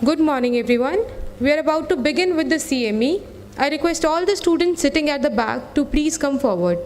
Good morning, everyone. We are about to begin with the CME. I request all the students sitting at the back to please come forward.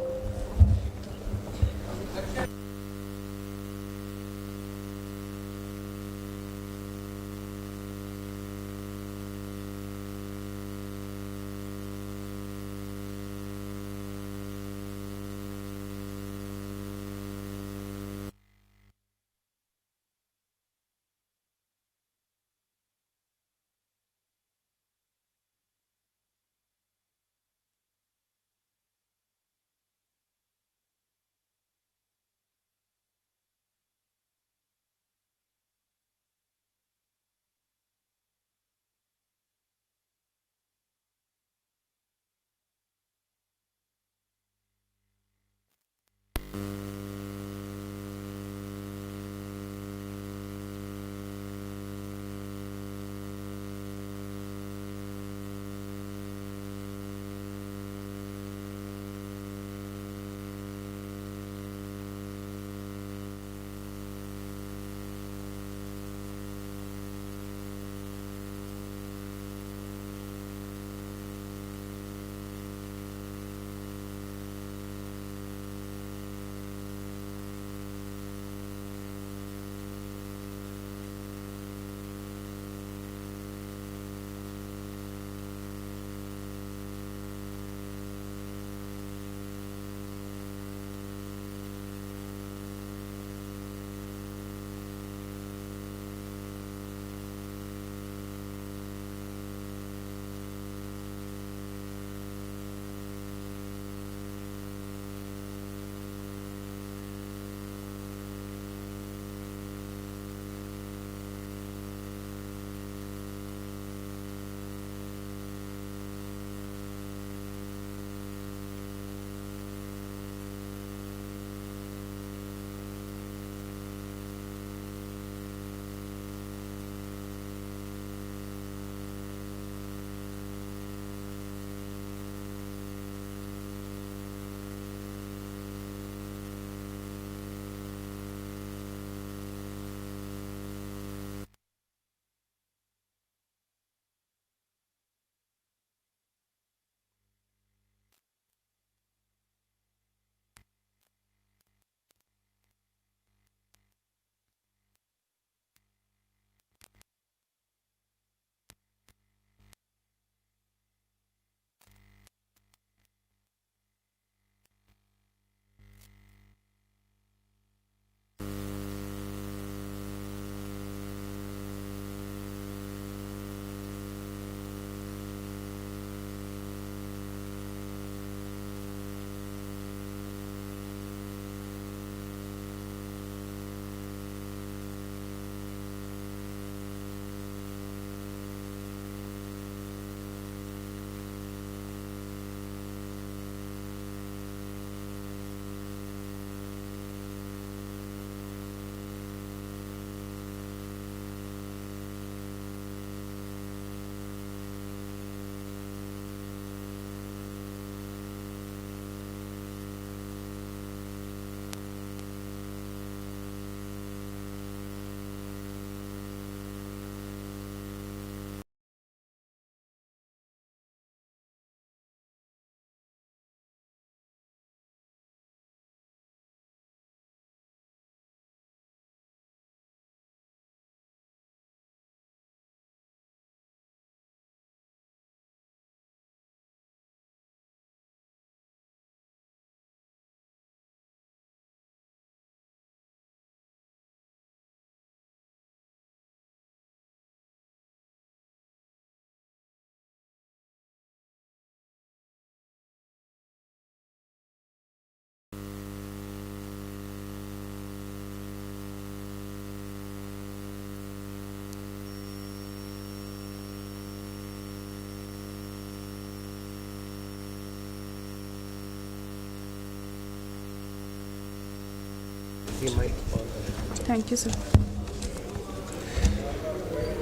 Thank you, sir.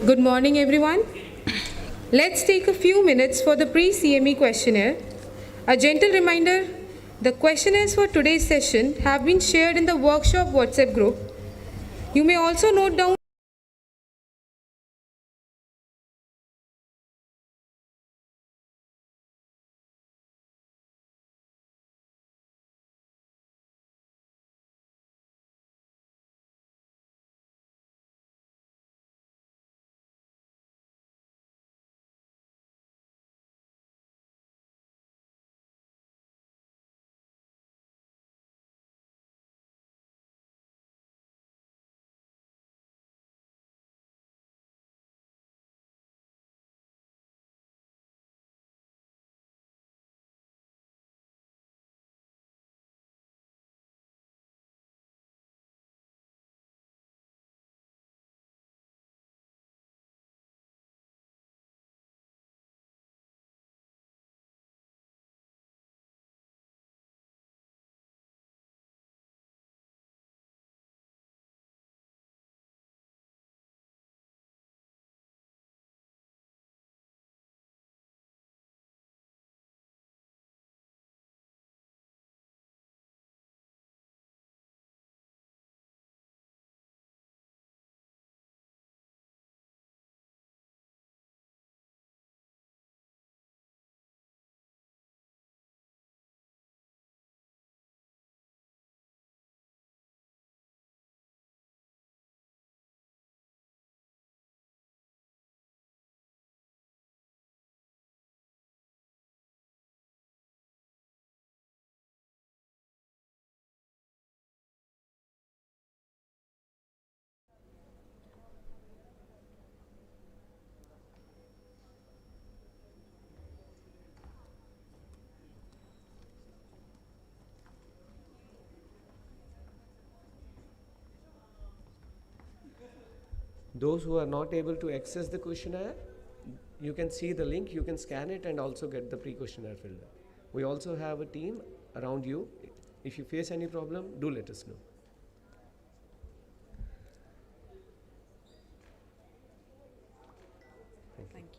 Good morning, everyone. Let's take a few minutes for the pre-CME questionnaire. A gentle reminder, the questionnaires for today's session have been shared in the workshop WhatsApp group. You may also note down Those who are not able to access the questionnaire, you can see the link, you can scan it and also get the pre-questionnaire filled in. We also have a team around you. If you face any problem, do let us know. Thank you.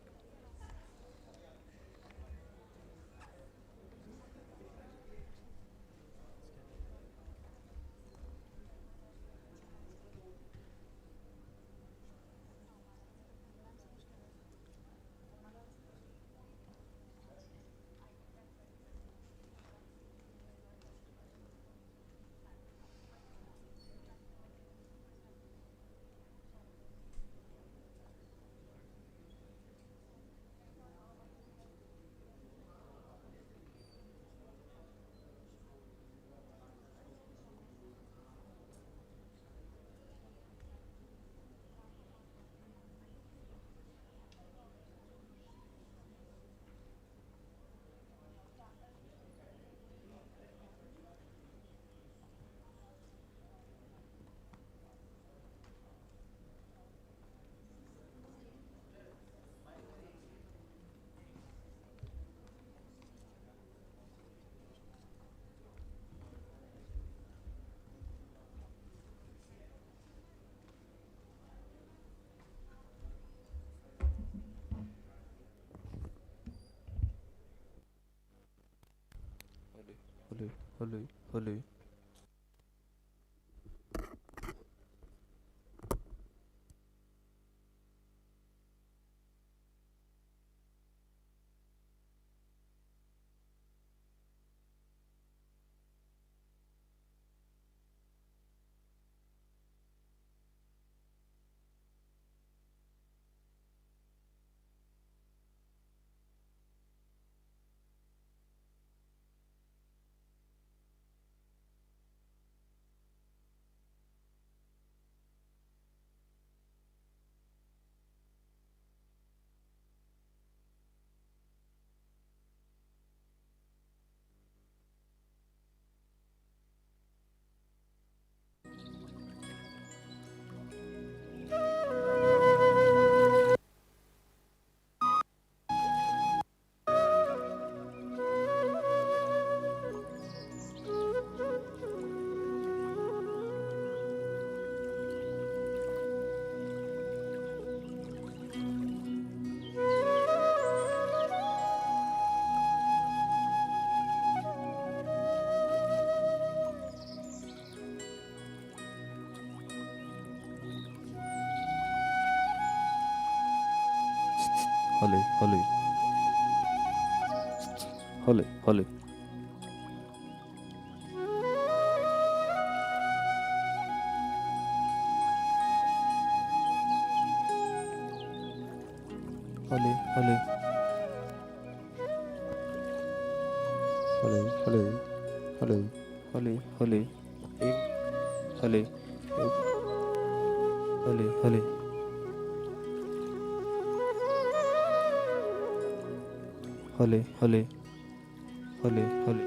Hello, hello, hello. Hello, hello, hello, hello. Hello, hello, hello, hello, hello, hello, hello. In, hello, out, hello, hello. Hello, hello, hello, hello.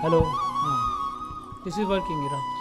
Hello. This is working, Ira.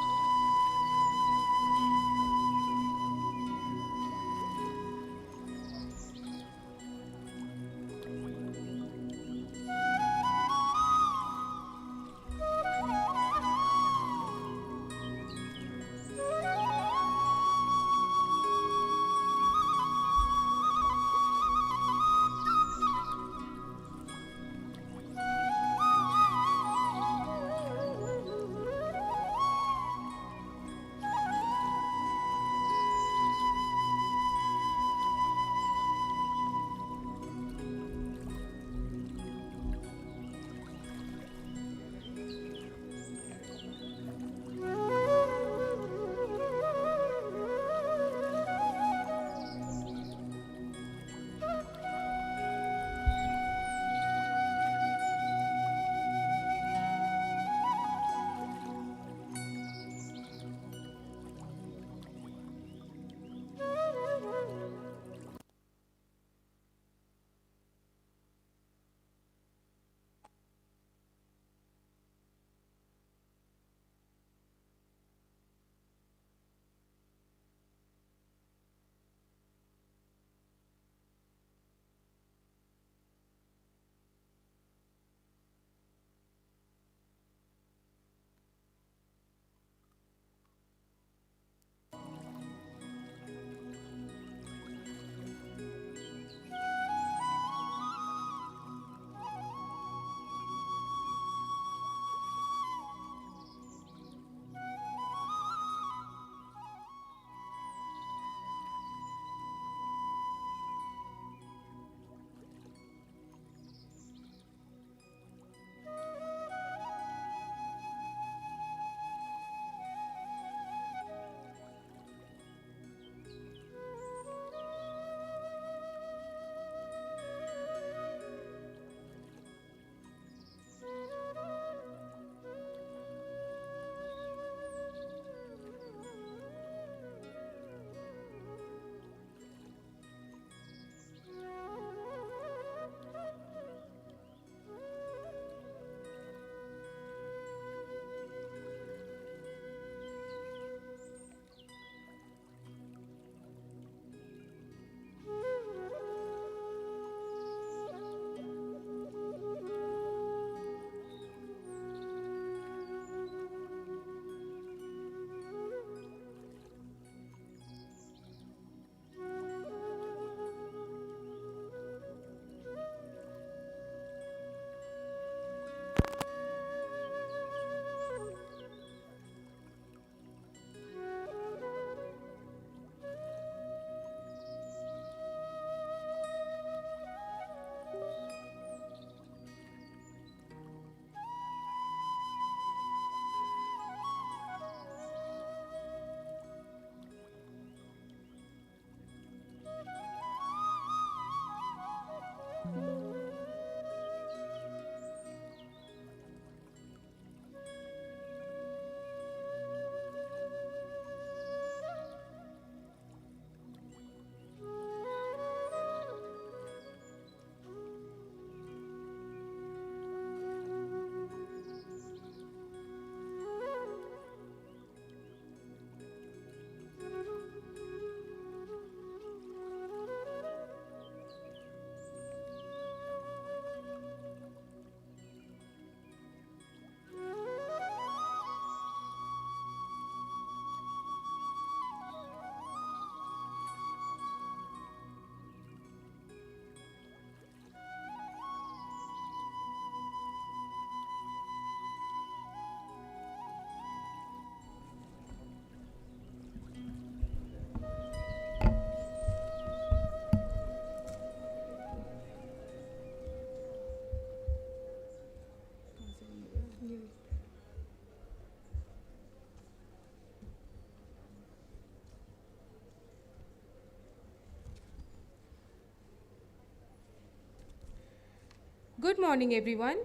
Good morning, everyone.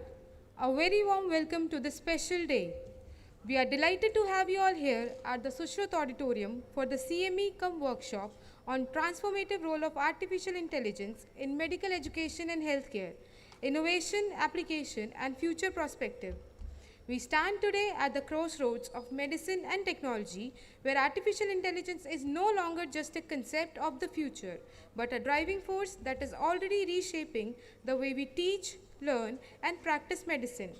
A very warm welcome to this special day. We are delighted to have you all here at the Sushruth Auditorium for the CME Cum workshop on transformative role of artificial intelligence in medical education and healthcare, innovation, application, and future perspective. We stand today at the crossroads of medicine and technology, where artificial intelligence is no longer just a concept of the future, but a driving force that is already reshaping the way we teach, learn, and practice medicine.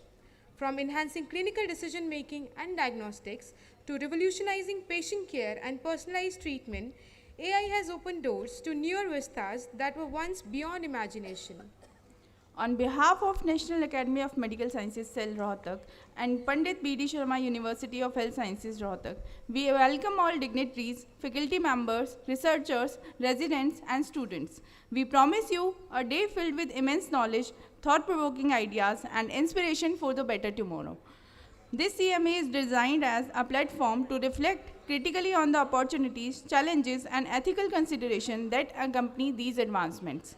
From enhancing clinical decision making and diagnostics to revolutionizing patient care and personalized treatment, AI has opened doors to newer vistas that were once beyond imagination. On behalf of National Academy of Medical Sciences, Cell Rohtak, and Pandit B.D. Sharma University of Health Sciences, Rohtak, we welcome all dignitaries, faculty members, researchers, residents, and students. We promise you a day filled with immense knowledge, thought-provoking ideas, and inspiration for the better tomorrow. This CME is designed as a platform to reflect critically on the opportunities, challenges, and ethical considerations that accompany these advancements.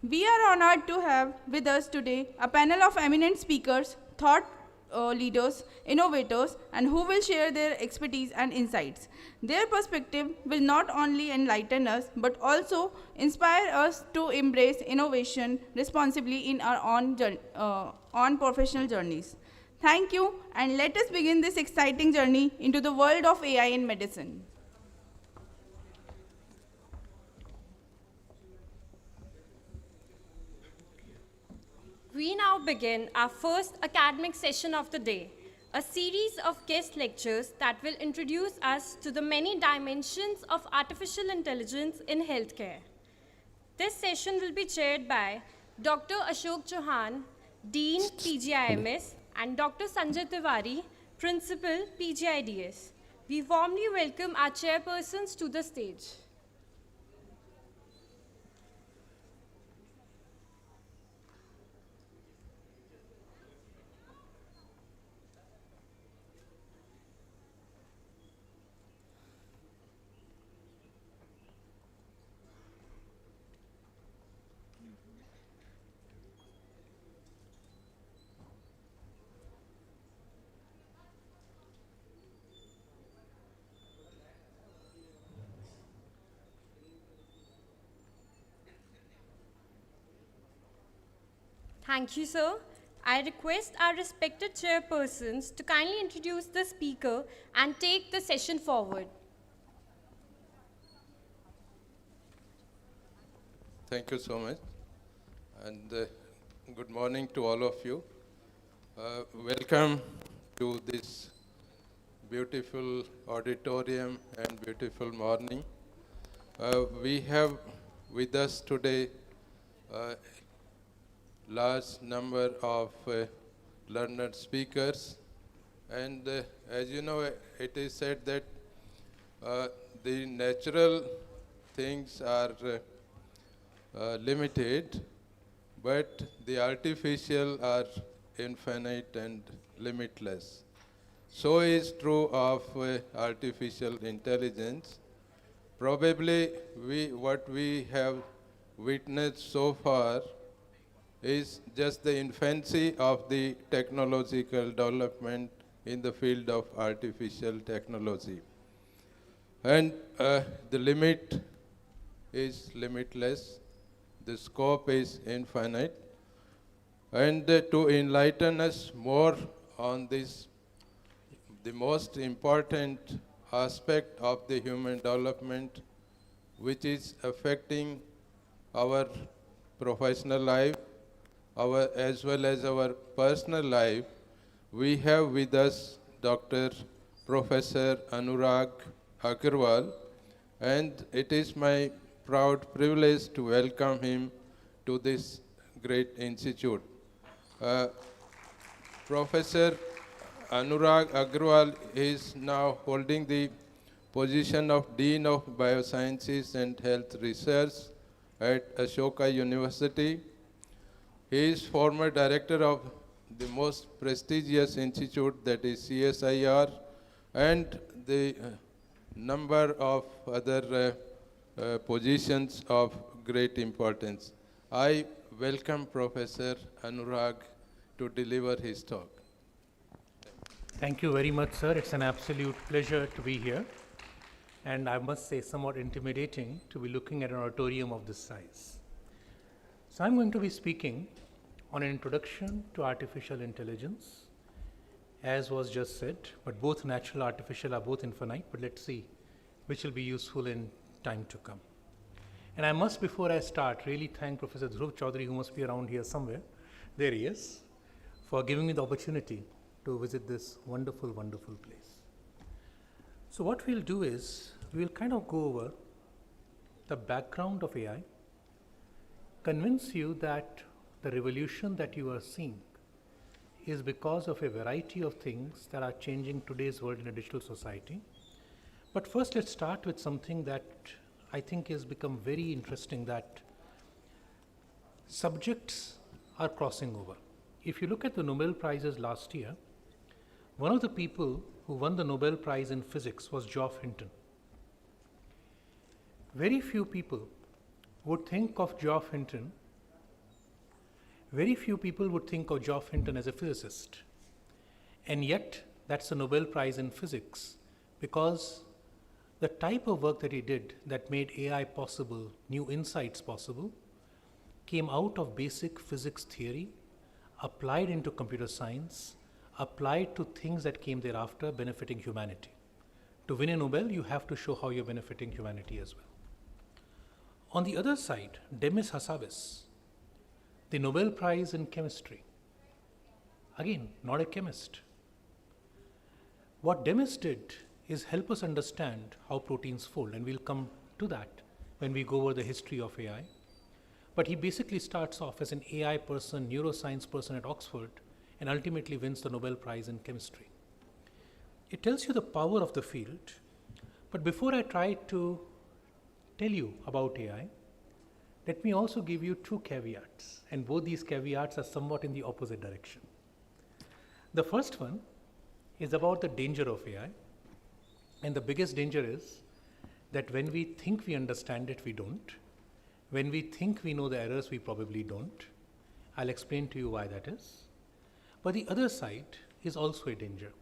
We are honored to have with us today a panel of eminent speakers, thought leaders, innovators, and who will share their expertise and insights. Their perspective will not only enlighten us, but also inspire us to embrace innovation responsibly in our own professional journeys. Thank you, and let us begin this exciting journey into the world of AI in medicine. We now begin our first academic session of the day, a series of guest lectures that will introduce us to the many dimensions of artificial intelligence in healthcare. This session will be chaired by Dr. Ashok Chauhan, Dean PGIMS, and Dr. Sanjay Tiwari, Principal PGIDS. We warmly welcome our chairpersons to the stage. Thank you, sir. I request our respected chairpersons to kindly introduce the speaker and take the session forward. Thank you so much, and good morning to all of you. Welcome to this beautiful auditorium and beautiful morning. We have with us today large number of learned speakers, and as you know, it is said that the natural things are limited, but the artificial are infinite and limitless. So is true of artificial intelligence. Probably what we have witnessed so far is just the infancy of the technological development in the field of artificial technology. And the limit is limitless, the scope is infinite. And to enlighten us more on this, the most important aspect of the human development, which is affecting our professional life, as well as our personal life, we have with us Dr. Professor Anurag Agarwal, and it is my proud privilege to welcome him to this great institute. Professor Anurag Agarwal is now holding the position of Dean of Biosciences and Health Research at Ashoka University. He is former director of the most prestigious institute, that is CSIR, and the number of other positions of great importance. I welcome Professor Anurag to deliver his talk. Thank you very much, sir. It's an absolute pleasure to be here. And I must say, somewhat intimidating to be looking at an auditorium of this size. So I'm going to be speaking on an introduction to artificial intelligence as was just said, but both natural and artificial are both infinite, but let's see which will be useful in time to come. And I must, before I start, really thank Professor Dhruv Chaudhary, who must be around here somewhere, there he is, for giving me the opportunity to visit this wonderful, wonderful place. So what we'll do is, we'll kind of go over the background of AI, convince you that the revolution that you are seeing is because of a variety of things that are changing today's world in a digital society. But first, let's start with something that I think has become very interesting, that subjects are crossing over. If you look at the Nobel Prizes last year, one of the people who won the Nobel Prize in physics was Geoff Hinton. Very few people would think of Geoff Hinton as a physicist. And yet, that's the Nobel Prize in physics, because the type of work that he did that made AI possible, new insights possible, came out of basic physics theory, applied into computer science, applied to things that came thereafter benefiting humanity. To win a Nobel, you have to show how you're benefiting humanity as well. On the other side, Demis Hassabis, the Nobel Prize in chemistry. Again, not a chemist. What Demis did is help us understand how proteins fold, and we'll come to that when we go over the history of AI. But he basically starts off as an AI person, neuroscience person at Oxford, and ultimately wins the Nobel Prize in chemistry. It tells you the power of the field, but before I try to tell you about AI, let me also give you two caveats, and both these caveats are somewhat in the opposite direction. The first one is about the danger of AI, and the biggest danger is that when we think we understand it, we don't. When we think we know the errors, we probably don't. I'll explain to you why that is. But the other side is also a danger.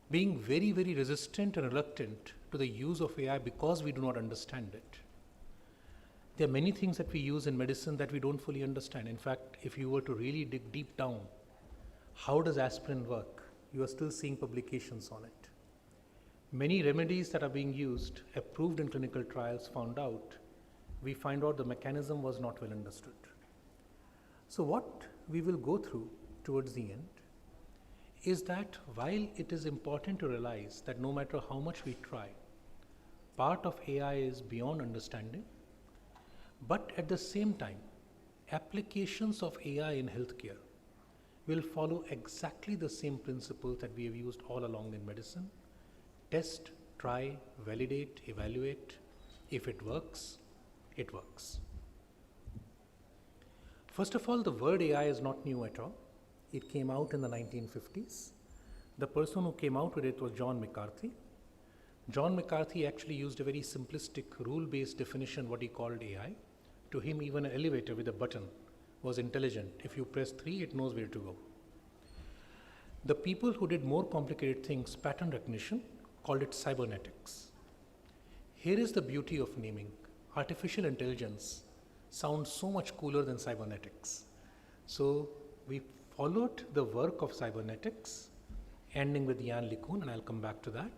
Being very, very resistant and reluctant to the use of AI because we do not understand it. There are many things that we use in medicine that we don't fully understand. In fact, if you were to really dig deep down, how does aspirin work? You are still seeing publications on it. Many remedies that are being used, approved in clinical trials, we find out the mechanism was not well understood. So what we will go through towards the end is that while it is important to realize that no matter how much we try, part of AI is beyond understanding, but at the same time, applications of AI in healthcare will follow exactly the same principles that we have used all along in medicine. Test, try, validate, evaluate. If it works, it works. First of all, the word AI is not new at all. It came out in the 1950s. The person who came out with it was John McCarthy. John McCarthy actually used a very simplistic rule-based definition, what he called AI. To him, even an elevator with a button was intelligent. If you press 3, it knows where to go. The people who did more complicated things, pattern recognition, called it cybernetics. Here is the beauty of naming. Artificial intelligence sounds so much cooler than cybernetics. So we followed the work of cybernetics, ending with Jan LeCun, and I'll come back to that.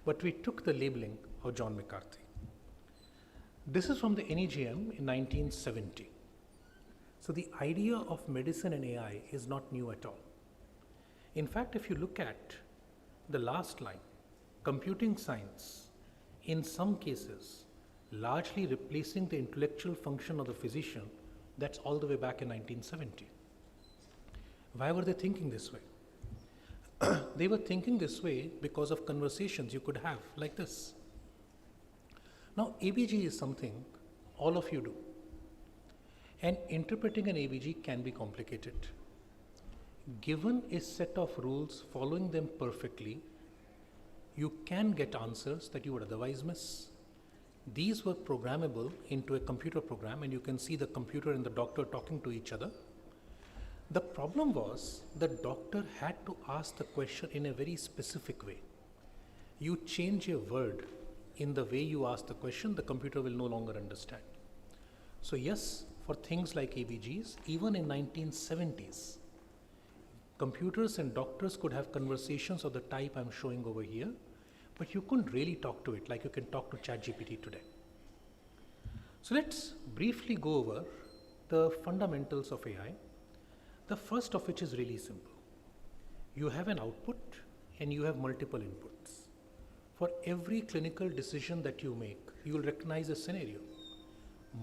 But we took the labeling of John McCarthy. This is from the NEJM in 1970. So the idea of medicine and AI is not new at all. In fact, if you look at the last line, computing science, in some cases, largely replacing the intellectual function of the physician, that's all the way back in 1970. Why were they thinking this way? They were thinking this way because of conversations you could have like this. Now, ABG is something all of you do. And interpreting an ABG can be complicated. Given a set of rules, following them perfectly, you can get answers that you would otherwise miss. These were programmable into a computer program, and you can see the computer and the doctor talking to each other. The problem was the doctor had to ask the question in a very specific way. You change a word in the way you ask the question, the computer will no longer understand. So yes, for things like ABGs, even in 1970s, Computers and doctors could have conversations of the type I'm showing over here, but you couldn't really talk to it like you can talk to ChatGPT today. So let's briefly go over the fundamentals of AI. The first of which is really simple. You have an output and you have multiple inputs. For every clinical decision that you make, you will recognize a scenario.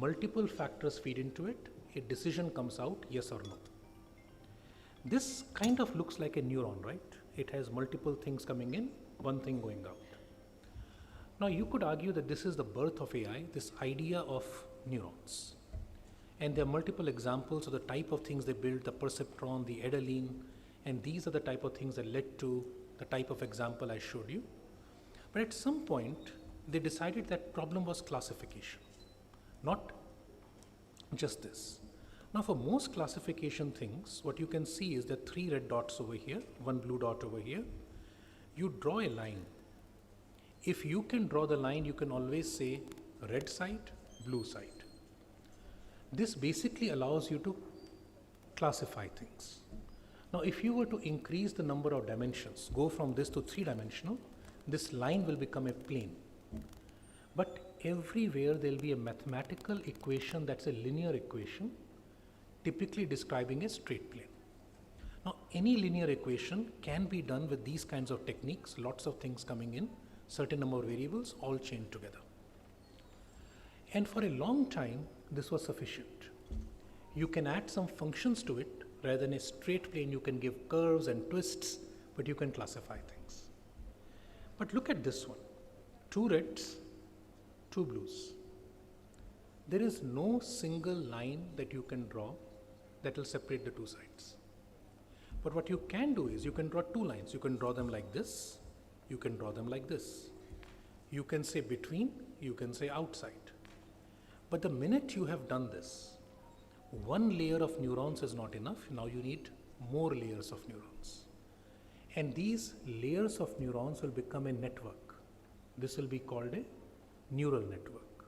Multiple factors feed into it, a decision comes out, yes or no. This kind of looks like a neuron, right? It has multiple things coming in, one thing going out. Now you could argue that this is the birth of AI, this idea of neurons. And there are multiple examples of the type of things they built, the perceptron, the Adeline, and these are the type of things that led to the type of example I showed you. But at some point, they decided that problem was classification, not just this. Now for most classification things, what you can see is there are 3 red dots over here, 1 blue dot over here. You draw a line. If you can draw the line, you can always say red side, blue side. This basically allows you to classify things. Now if you were to increase the number of dimensions, go from this to 3-dimensional, this line will become a plane. But everywhere there will be a mathematical equation that's a linear equation, typically describing a straight plane. Now any linear equation can be done with these kinds of techniques, lots of things coming in, certain number of variables all chained together. And for a long time, this was sufficient. You can add some functions to it. Rather than a straight plane, you can give curves and twists, but you can classify things. But look at this one, 2 reds, 2 blues. There is no single line that you can draw that will separate the 2 sides. But what you can do is you can draw 2 lines. You can draw them like this, you can draw them like this. You can say between, you can say outside. But the minute you have done this, 1 layer of neurons is not enough. Now you need more layers of neurons. And these layers of neurons will become a network. This will be called a neural network.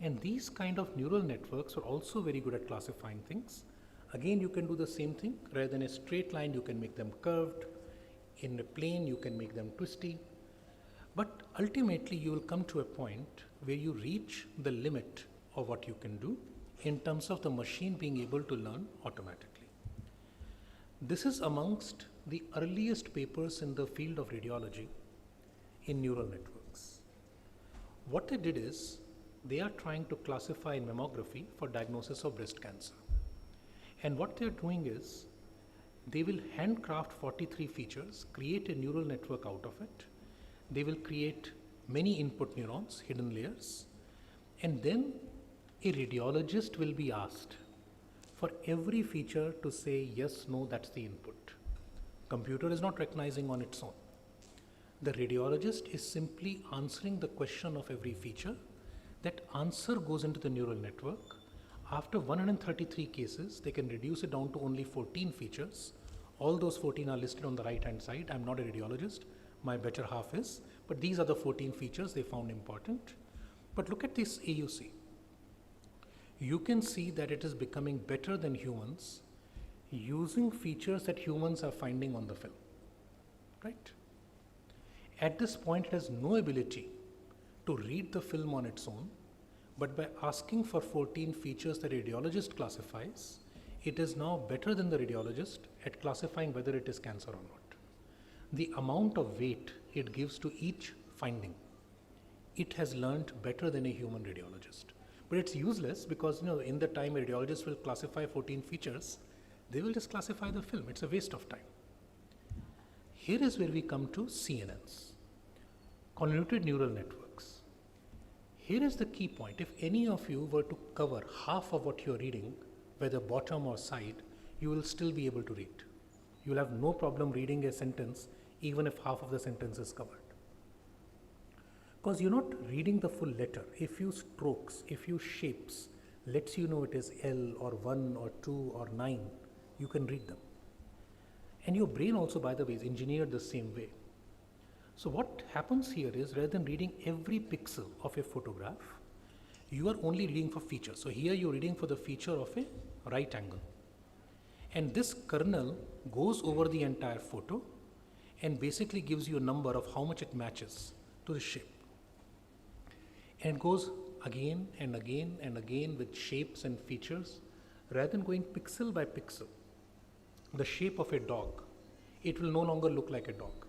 And these kind of neural networks are also very good at classifying things. Again, you can do the same thing. Rather than a straight line, you can make them curved. In a plane, you can make them twisty. But ultimately, you will come to a point where you reach the limit of what you can do in terms of the machine being able to learn automatically. This is amongst the earliest papers in the field of radiology in neural networks. What they did is, they are trying to classify mammography for diagnosis of breast cancer. And what they are doing is, they will handcraft 43 features, create a neural network out of it. They will create many input neurons, hidden layers, and then a radiologist will be asked for every feature to say yes, no, that's the input. Computer is not recognizing on its own. The radiologist is simply answering the question of every feature. That answer goes into the neural network. After 133 cases, they can reduce it down to only 14 features. All those 14 are listed on the right hand side. I'm not a radiologist, my better half is, but these are the 14 features they found important. But look at this AUC. You can see that it is becoming better than humans using features that humans are finding on the film, right? At this point, it has no ability to read the film on its own, but by asking for 14 features that a radiologist classifies, it is now better than the radiologist at classifying whether it is cancer or not. The amount of weight it gives to each finding, it has learned better than a human radiologist. But it's useless because in the time a radiologist will classify 14 features, they will just classify the film. It's a waste of time. Here is where we come to CNNs, convoluted neural networks. Here is the key point. If any of you were to cover half of what you're reading, whether bottom or side, you will still be able to read. You will have no problem reading a sentence even if half of the sentence is covered. Because you're not reading the full letter. A few strokes, a few shapes lets you know it is L or 1 or 2 or 9. You can read them. And your brain also, by the way, is engineered the same way. So what happens here is, rather than reading every pixel of a photograph, you are only reading for features. So here you're reading for the feature of a right angle. And this kernel goes over the entire photo and basically gives you a number of how much it matches to the shape. And it goes again and again and again with shapes and features rather than going pixel by pixel. The shape of a dog, it will no longer look like a dog.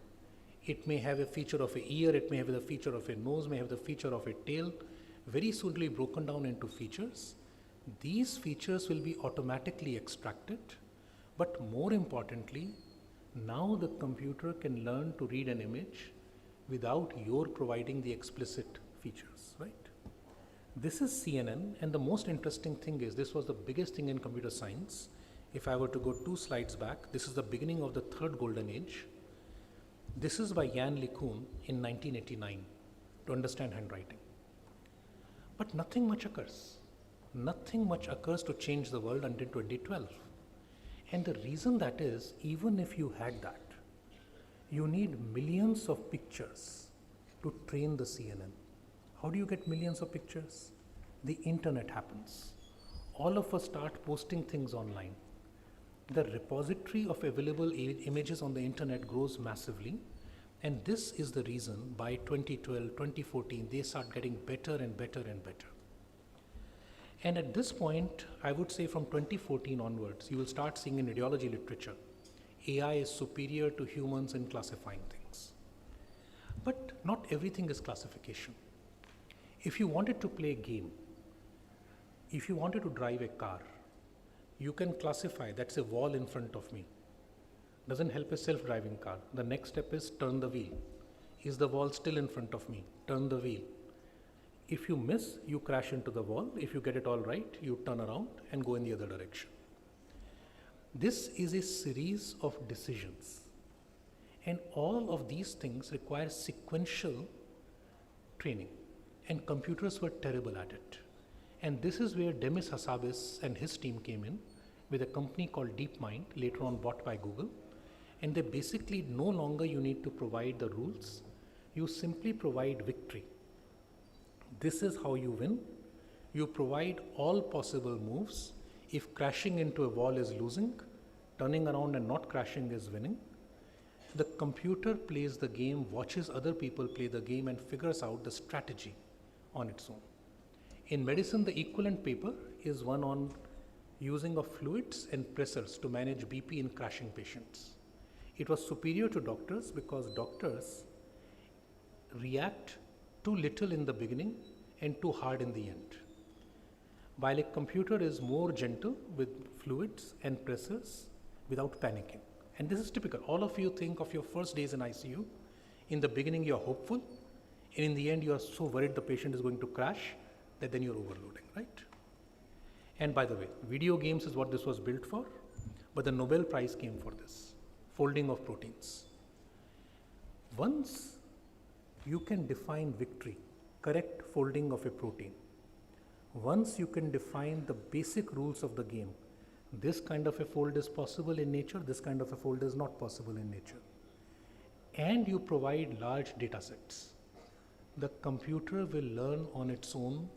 It may have a feature of an ear, it may have the feature of a nose, may have the feature of a tail, very soon will be broken down into features. These features will be automatically extracted, but more importantly, now the computer can learn to read an image without your providing the explicit features, right? This is CNN, and the most interesting thing is this was the biggest thing in computer science. If I were to go 2 slides back, this is the beginning of the third golden age. This is by Jan LeCun in 1989 to understand handwriting. But nothing much occurs. Nothing much occurs to change the world until 2012. And the reason that is, even if you had that, you need millions of pictures to train the CNN. How do you get millions of pictures? The internet happens. All of us start posting things online. The repository of available images on the internet grows massively, and this is the reason by 2012, 2014, they start getting better and better and better. And at this point, I would say from 2014 onwards, you will start seeing in ideology literature, AI is superior to humans in classifying things. But not everything is classification. If you wanted to play a game, if you wanted to drive a car, you can classify that's a wall in front of me. Doesn't help a self-driving car. The next step is turn the wheel. Is the wall still in front of me? Turn the wheel. If you miss, you crash into the wall. If you get it all right, you turn around and go in the other direction. This is a series of decisions. And all of these things require sequential training. And computers were terrible at it. And this is where Demis Hassabis and his team came in with a company called DeepMind, later on bought by Google. And they basically no longer you need to provide the rules. You simply provide victory. This is how you win. You provide all possible moves. If crashing into a wall is losing, turning around and not crashing is winning. The computer plays the game, watches other people play the game, and figures out the strategy on its own. In medicine, the equivalent paper is one on using of fluids and pressors to manage BP in crashing patients. It was superior to doctors because doctors react too little in the beginning and too hard in the end. While a computer is more gentle with fluids and pressors without panicking. And this is typical. All of you think of your first days in ICU. In the beginning, you're hopeful, and in the end, you are so worried the patient is going to crash that then you're overloading, right? And by the way, video games is what this was built for, but the Nobel Prize came for this, folding of proteins. Once you can define victory, correct folding of a protein, once you can define the basic rules of the game, this kind of a fold is possible in nature, this kind of a fold is not possible in nature, and you provide large data sets, the computer will learn on its own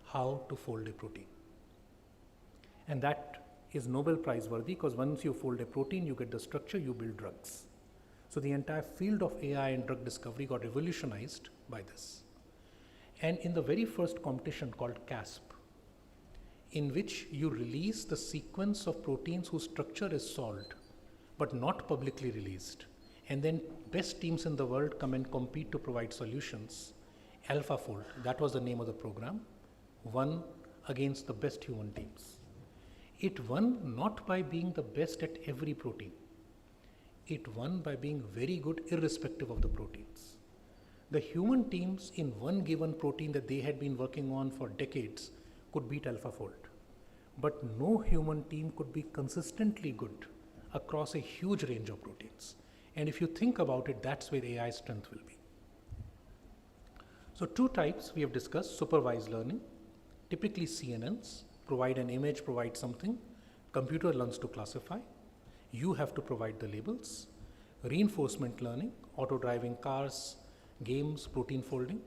how to fold a protein. And that is Nobel Prize worthy because once you fold a protein, you get the structure, you build drugs. So the entire field of AI and drug discovery got revolutionized by this. And in the very first competition called CASP, in which you release the sequence of proteins whose structure is solved, but not publicly released, and then best teams in the world come and compete to provide solutions, AlphaFold, that was the name of the program, won against the best human teams. It won not by being the best at every protein. It won by being very good irrespective of the proteins. The human teams in one given protein that they had been working on for decades could beat AlphaFold. But no human team could be consistently good across a huge range of proteins. And if you think about it, that's where AI's strength will be. So 2 types we have discussed: supervised learning, typically CNNs, provide an image, provide something, computer learns to classify, you have to provide the labels. Reinforcement learning, auto-driving cars, games, protein folding.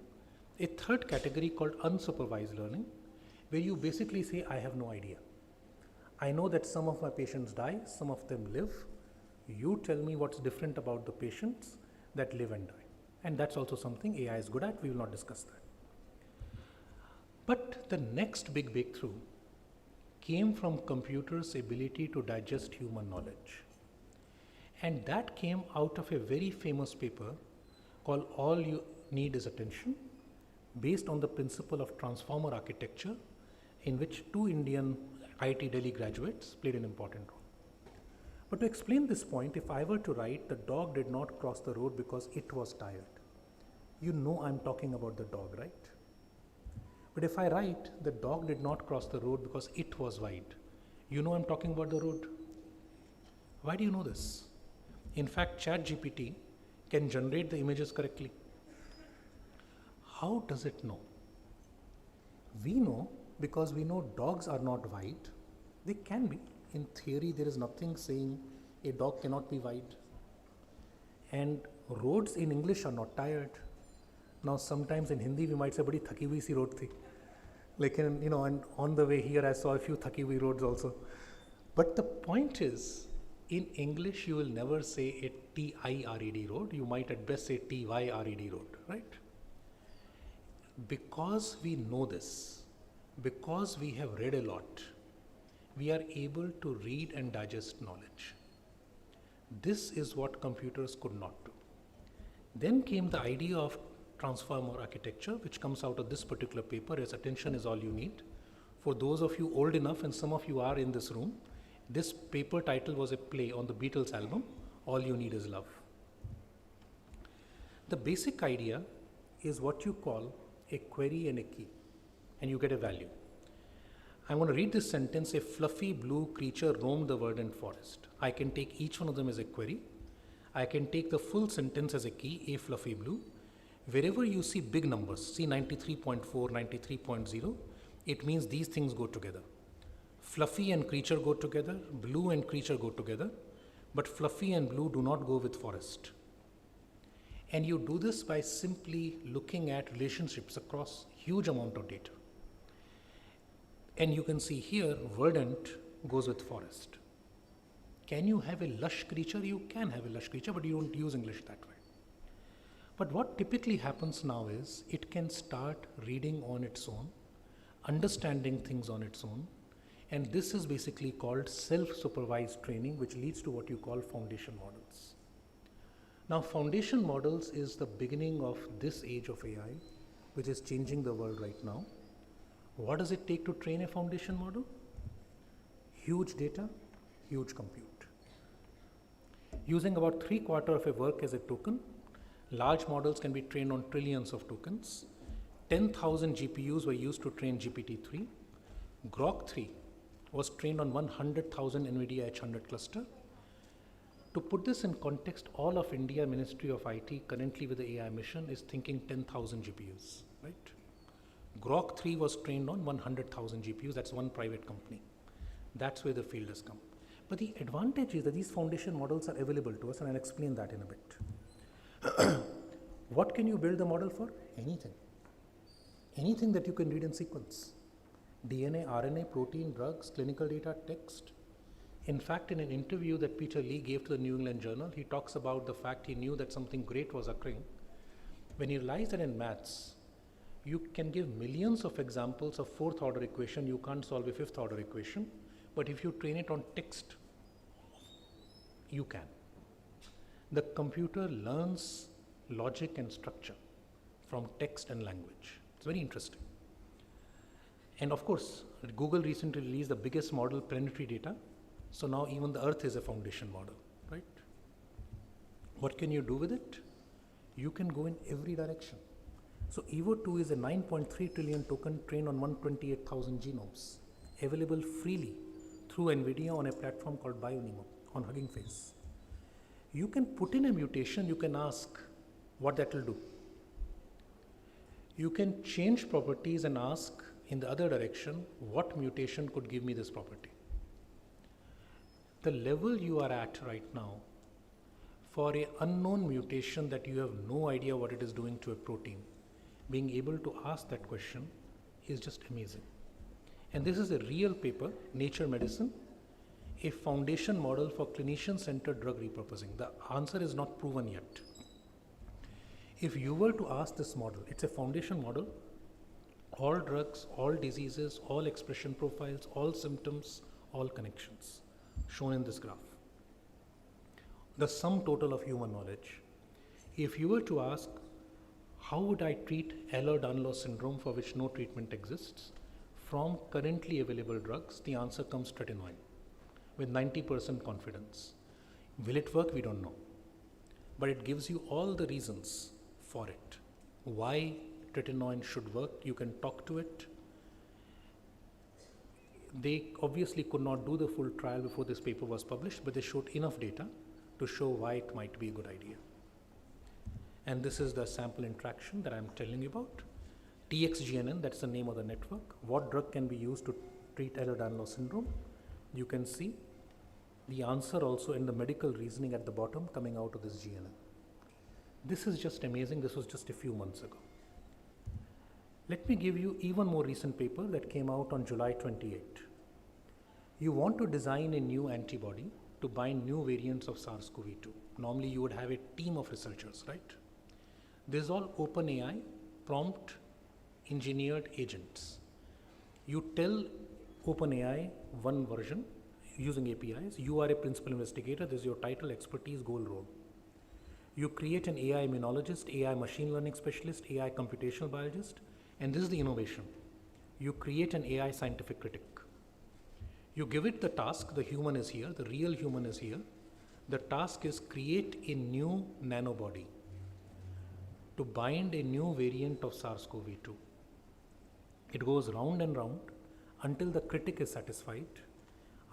A third category called unsupervised learning, where you basically say, I have no idea. I know that some of my patients die, some of them live. You tell me what's different about the patients that live and die. And that's also something AI is good at. We will not discuss that. But the next big breakthrough came from computers' ability to digest human knowledge. And that came out of a very famous paper called All You Need Is Attention, based on the principle of transformer architecture, in which two Indian IIT Delhi graduates played an important role. But to explain this point, if I were to write, the dog did not cross the road because it was tired, you know I'm talking about the dog, right? But if I write, the dog did not cross the road because it was wide, you know I'm talking about the road. Why do you know this? In fact, ChatGPT can generate the images correctly. How does it know? We know because we know dogs are not wide. They can be. In theory, there is nothing saying a dog cannot be wide. And roads in English are not tired. Now, sometimes in Hindi, we might say, "Badi thaki hui si road thi." Like, and on the way here, I saw a few thaki hui roads also. But the point is, in English, you will never say a T-I-R-E-D road. You might at best say T-Y-R-E-D road, right? Because we know this, because we have read a lot, we are able to read and digest knowledge. This is what computers could not do. Then came the idea of transformer architecture, which comes out of this particular paper, as attention is all you need. For those of you old enough, and some of you are in this room, this paper title was a play on the Beatles album, All You Need Is Love. The basic idea is what you call a query and a key, and you get a value. I'm going to read this sentence: a fluffy blue creature roamed the verdant forest. I can take each one of them as a query. I can take the full sentence as a key, a fluffy blue. Wherever you see big numbers, see 93.4, 93.0, it means these things go together. Fluffy and creature go together, blue and creature go together, but fluffy and blue do not go with forest. And you do this by simply looking at relationships across huge amount of data. And you can see here, verdant goes with forest. Can you have a lush creature? You can have a lush creature, but you don't use English that way. But what typically happens now is it can start reading on its own, understanding things on its own, and this is basically called self-supervised training, which leads to what you call foundation models. Now, foundation models is the beginning of this age of AI, which is changing the world right now. What does it take to train a foundation model? Huge data, huge compute. Using about 3/4 of a work as a token, large models can be trained on trillions of tokens. 10,000 GPUs were used to train GPT-3. Grok 3 was trained on 100,000 NVIDIA H100 cluster. To put this in context, all of India Ministry of IT currently with the AI mission is thinking 10,000 GPUs, right? Grok 3 was trained on 100,000 GPUs, that's one private company. That's where the field has come. But the advantage is that these foundation models are available to us, and I'll explain that in a bit. What can you build the model for? Anything. Anything that you can read in sequence. DNA, RNA, protein, drugs, clinical data, text. In fact, in an interview that Peter Lee gave to the New England Journal, he talks about the fact he knew that something great was occurring when he realized that in maths, you can give millions of examples of fourth order equation, you can't solve a fifth order equation, but if you train it on text, you can. The computer learns logic and structure from text and language. It's very interesting. And of course, Google recently released the biggest model, planetary data. So now even the Earth is a foundation model, right? What can you do with it? You can go in every direction. So EVO2 is a 9.3 trillion token trained on 128,000 genomes, available freely through NVIDIA on a platform called BioNeMo on Hugging Face. You can put in a mutation, you can ask what that will do. You can change properties and ask in the other direction, what mutation could give me this property? The level you are at right now for an unknown mutation that you have no idea what it is doing to a protein, being able to ask that question is just amazing. And this is a real paper, Nature Medicine, a foundation model for clinician-centered drug repurposing? The answer is not proven yet. If you were to ask this model, it's a foundation model, all drugs, all diseases, all expression profiles, all symptoms, all connections, shown in this graph. The sum total of human knowledge. If you were to ask, how would I treat Ehlers-Danlos syndrome for which no treatment exists? From currently available drugs, the answer comes tretinoin with 90% confidence. Will it work? We don't know. But it gives you all the reasons for it. Why tretinoin should work, you can talk to it. They obviously could not do the full trial before this paper was published, but they showed enough data to show why it might be a good idea. And this is the sample interaction that I'm telling you about. TXGNN, that's the name of the network. What drug can be used to treat Ehlers-Danlos syndrome? You can see the answer also in the medical reasoning at the bottom coming out of this GNN. This is just amazing. This was just a few months ago. Let me give you even more recent paper that came out on July 28. You want to design a new antibody to bind new variants of SARS-CoV-2. Normally you would have a team of researchers, right? This is all OpenAI prompt engineered agents. You tell OpenAI one version using APIs, you are a principal investigator, this is your title, expertise, goal, role. You create an AI immunologist, AI machine learning specialist, AI computational biologist, and this is the innovation. You create an AI scientific critic. You give it the task, the human is here, the real human is here. The task is create a new nanobody to bind a new variant of SARS-CoV-2. It goes round and round until the critic is satisfied.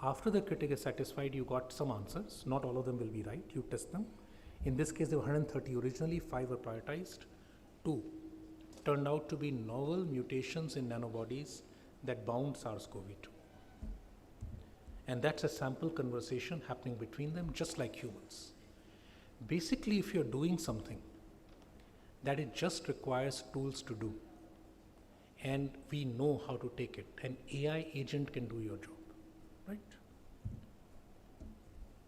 After the critic is satisfied, you got some answers. Not all of them will be right. You test them. In this case, there were 130 originally, 5 were prioritized. 2 turned out to be novel mutations in nanobodies that bound SARS-CoV-2. And that's a sample conversation happening between them, just like humans. Basically, if you're doing something that it just requires tools to do, and we know how to take it, an AI agent can do your job, right?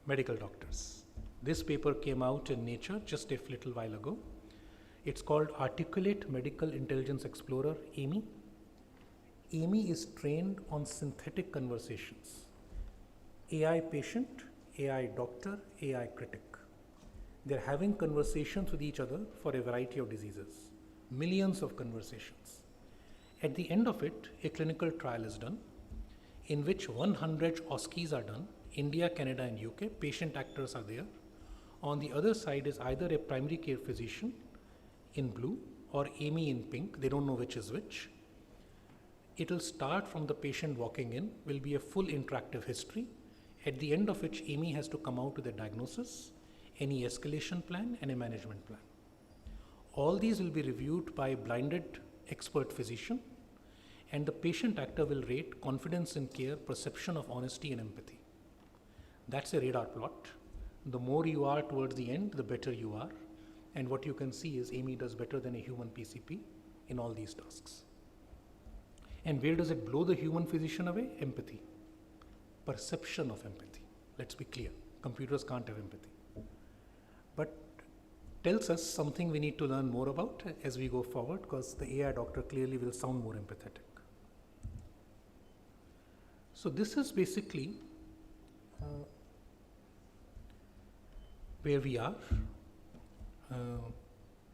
Medical doctors. This paper came out in Nature just a little while ago. It's called Articulate Medical Intelligence Explorer, AMI. AMI is trained on synthetic conversations. AI patient, AI doctor, AI critic. They're having conversations with each other for a variety of diseases, millions of conversations. At the end of it, a clinical trial is done in which 100 OSCEs are done, India, Canada, and UK. Patient actors are there. On the other side is either a primary care physician in blue or AMI in pink. They don't know which is which. It will start from the patient walking in, will be a full interactive history, at the end of which AMI has to come out with a diagnosis, any escalation plan, and a management plan. All these will be reviewed by a blinded expert physician, and the patient actor will rate confidence in care, perception of honesty, and empathy. That's a radar plot. The more you are towards the end, the better you are. And what you can see is AMI does better than a human PCP in all these tasks. And where does it blow the human physician away? Empathy. Perception of empathy. Let's be clear. Computers can't have empathy. But tells us something we need to learn more about as we go forward, because the AI doctor clearly will sound more empathetic. So this is basically where we are.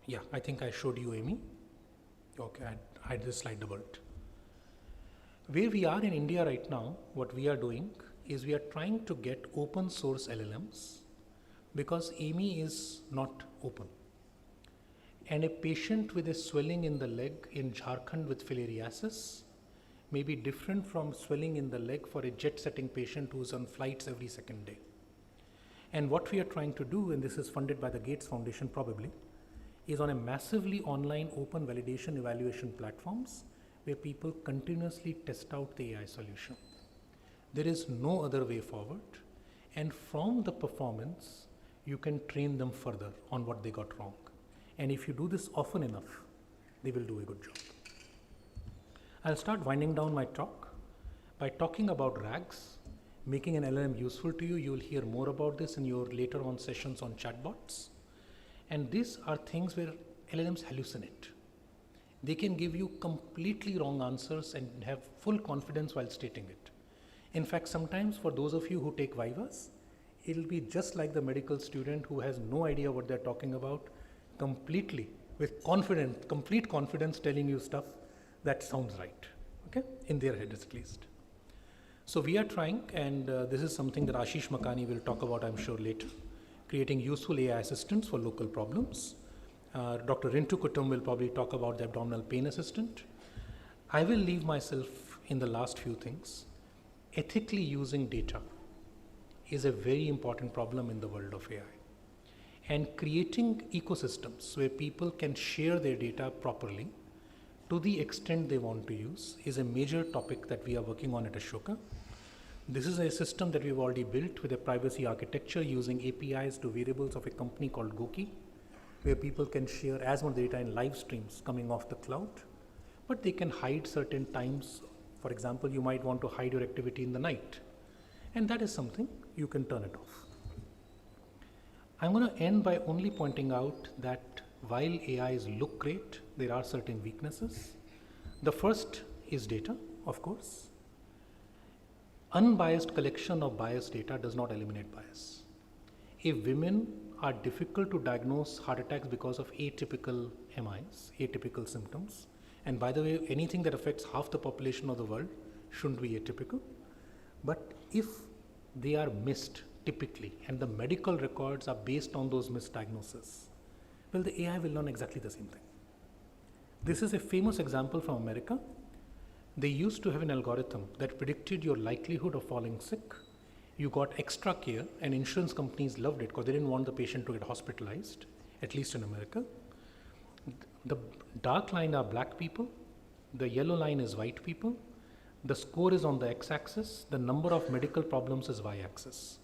Yeah, I think I showed you AMI. Okay, I had this slide doubled. Where we are in India right now, what we are doing is we are trying to get open source LLMs, because AMI is not open. And a patient with a swelling in the leg in Jharkhand with filariasis may be different from swelling in the leg for a jet-setting patient who's on flights every second day. And what we are trying to do, and this is funded by the Gates Foundation probably, is on a massively online open validation evaluation platforms where people continuously test out the AI solution. There is no other way forward, and from the performance, you can train them further on what they got wrong. And if you do this often enough, they will do a good job. I'll start winding down my talk by talking about RAGs, making an LLM useful to you. You will hear more about this in your later on sessions on chatbots. And these are things where LLMs hallucinate. They can give you completely wrong answers and have full confidence while stating it. In fact, sometimes for those of you who take Vivas, it'll be just like the medical student who has no idea what they're talking about, completely, with complete confidence telling you stuff that sounds right, okay, in their head at least. So we are trying, and this is something that Ashish Makani will talk about, I'm sure, later, creating useful AI assistants for local problems. Dr. Rintu Kutum will probably talk about the abdominal pain assistant. I will leave myself in the last few things. Ethically using data is a very important problem in the world of AI. And creating ecosystems where people can share their data properly to the extent they want to use is a major topic that we are working on at Ashoka. This is a system that we've already built with a privacy architecture using APIs to variables of a company called Goki, where people can share as much data in live streams coming off the cloud, but they can hide certain times. For example, you might want to hide your activity in the night, and that is something you can turn it off. I'm going to end by only pointing out that while AIs look great, there are certain weaknesses. The first is data, of course. Unbiased collection of biased data does not eliminate bias. If women are difficult to diagnose heart attacks because of atypical MIs, atypical symptoms, and by the way, anything that affects half the population of the world shouldn't be atypical, but if they are missed typically, and the medical records are based on those misdiagnoses, well, the AI will learn exactly the same thing. This is a famous example from America. They used to have an algorithm that predicted your likelihood of falling sick. You got extra care, and insurance companies loved it because they didn't want the patient to get hospitalized, at least in America. The dark line are black people, the yellow line is white people, the score is on the x-axis, the number of medical problems is y-axis.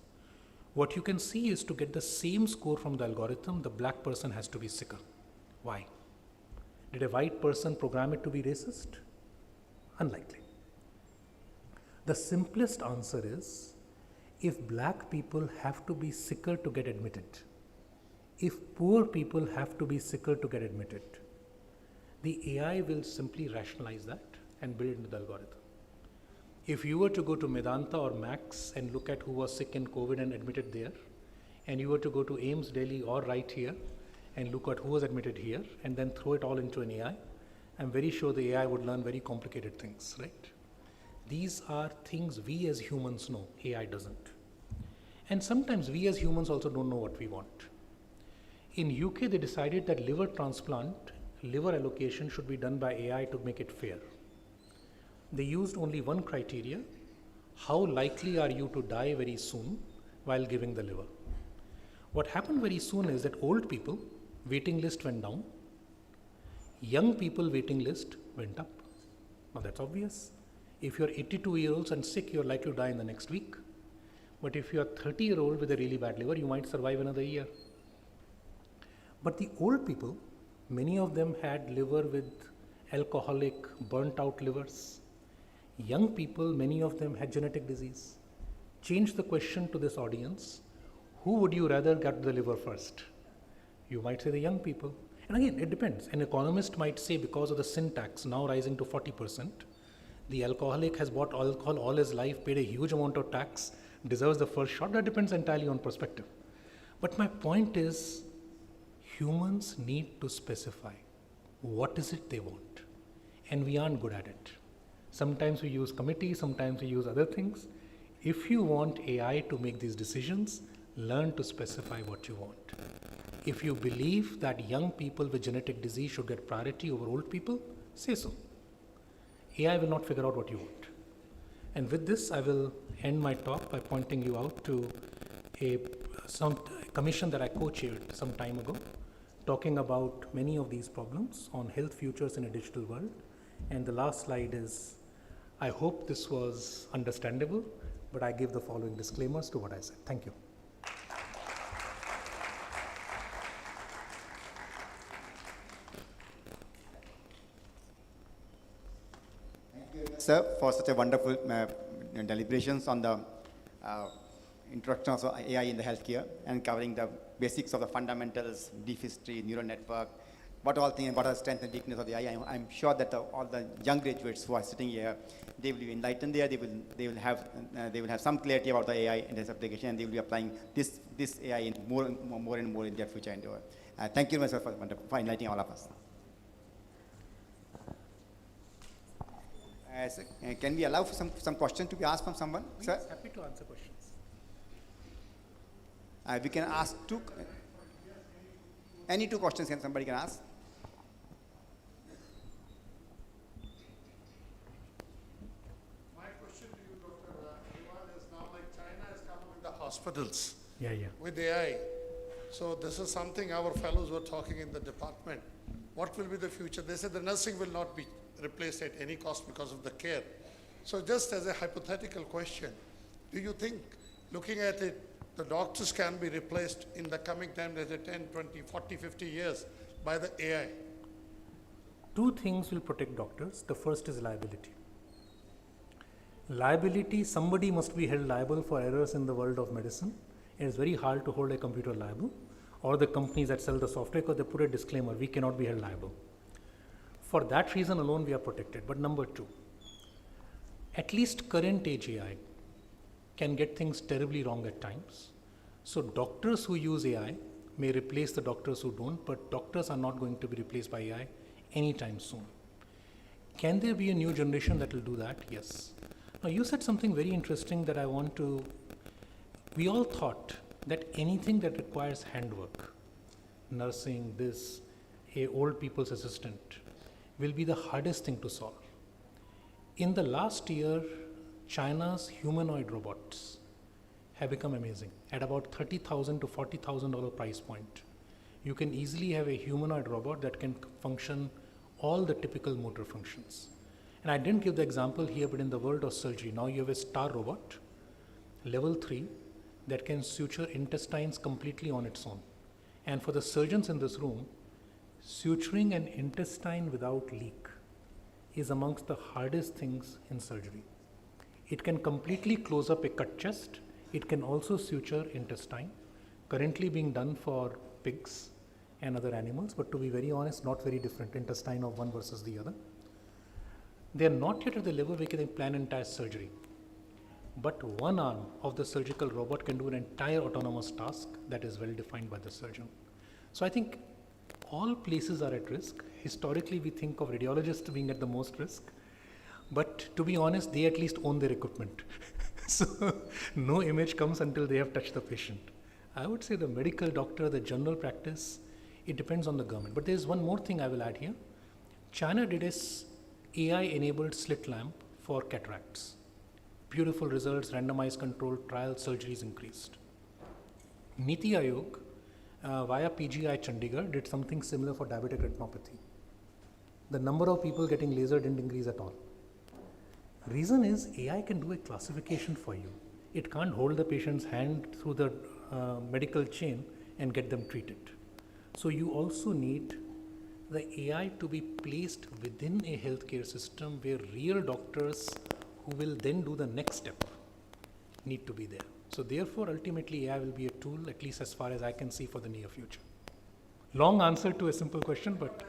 What you can see is to get the same score from the algorithm, the black person has to be sicker. Why? Did a white person program it to be racist? Unlikely. The simplest answer is, if black people have to be sicker to get admitted, if poor people have to be sicker to get admitted, the AI will simply rationalize that and build into the algorithm. If you were to go to Medanta or Max and look at who was sick in COVID and admitted there, and you were to go to AIMS Delhi or right here and look at who was admitted here and then throw it all into an AI, I'm very sure the AI would learn very complicated things, right? These are things we as humans know, AI doesn't. And sometimes we as humans also don't know what we want. In UK, they decided that liver transplant, liver allocation should be done by AI to make it fair. They used only one criteria: how likely are you to die very soon while giving the liver? What happened very soon is that old people, waiting list went down, young people waiting list went up. Now that's obvious. If you're 82-year-olds and sick, you're likely to die in the next week. But if you're 30-year-old with a really bad liver, you might survive another year. But the old people, many of them had liver with alcoholic, burnt out livers. Young people, many of them had genetic disease. Change the question to this audience: who would you rather get the liver first? You might say the young people. And again, it depends. An economist might say because of the sin tax now rising to 40%, the alcoholic has bought alcohol all his life, paid a huge amount of tax, deserves the first shot. That depends entirely on perspective. But my point is, humans need to specify what is it they want, and we aren't good at it. Sometimes we use committees, sometimes we use other things. If you want AI to make these decisions, learn to specify what you want. If you believe that young people with genetic disease should get priority over old people, say so. AI will not figure out what you want. And with this, I will end my talk by pointing you out to some commission that I co-chaired some time ago, talking about many of these problems on health futures in a digital world. And the last slide is, I hope this was understandable, but I give the following disclaimers to what I said. Thank you. Sir, for such a wonderful deliberations on the introduction of AI in the healthcare and covering the basics of the fundamentals, deep history, neural network, what all things, what are the strength and weakness of the AI. I'm sure that all the young graduates who are sitting here, they will be enlightened there. They will have some clarity about the AI and its application, and they will be applying this AI in more and more in their future endeavor. Thank you very much for enlightening all of us. Can we allow for some questions to be asked from someone, sir? Happy to answer questions. We can ask any two questions somebody can ask. My question to you, Dr. Agarwal, is now like China has come up with the hospitals Yeah. with AI. So this is something our fellows were talking in the department. What will be the future? They said the nursing will not be replaced at any cost because of the care. So just as a hypothetical question, do you think, looking at it, the doctors can be replaced in the coming time, there's a 10, 20, 40, 50 years by the AI? Two things will protect doctors. The first is liability. Liability, somebody must be held liable for errors in the world of medicine. It is very hard to hold a computer liable, or the companies that sell the software, because they put a disclaimer, we cannot be held liable. For that reason alone, we are protected. But number two, at least current age AI can get things terribly wrong at times. So doctors who use AI may replace the doctors who don't, but doctors are not going to be replaced by AI anytime soon. Can there be a new generation that will do that? Yes. Now you said something very interesting that I want to, we all thought that anything that requires handwork, nursing, this, a old people's assistant, will be the hardest thing to solve. In the last year, China's humanoid robots have become amazing. At about $30,000 to $40,000 price point, you can easily have a humanoid robot that can function all the typical motor functions. And I didn't give the example here, but in the world of surgery, now you have a star robot, level 3, that can suture intestines completely on its own. And for the surgeons in this room, suturing an intestine without leak is amongst the hardest things in surgery. It can completely close up a cut chest. It can also suture intestine, currently being done for pigs and other animals, but to be very honest, not very different intestine of one versus the other. They are not yet at the level where they can plan entire surgery. But one arm of the surgical robot can do an entire autonomous task that is well defined by the surgeon. So I think all places are at risk. Historically, we think of radiologists being at the most risk. But to be honest, they at least own their equipment. So no image comes until they have touched the patient. I would say the medical doctor, the general practice, it depends on the government. But there's one more thing I will add here. China did a AI-enabled slit lamp for cataracts. Beautiful results, randomized controlled trial, surgeries increased. Niti Aayog, via PGI Chandigarh, did something similar for diabetic retinopathy. The number of people getting laser didn't increase at all. Reason is AI can do a classification for you. It can't hold the patient's hand through the medical chain and get them treated. So you also need the AI to be placed within a healthcare system where real doctors who will then do the next step need to be there. So therefore, ultimately AI will be a tool, at least as far as I can see, for the near future. Long answer to a simple question, but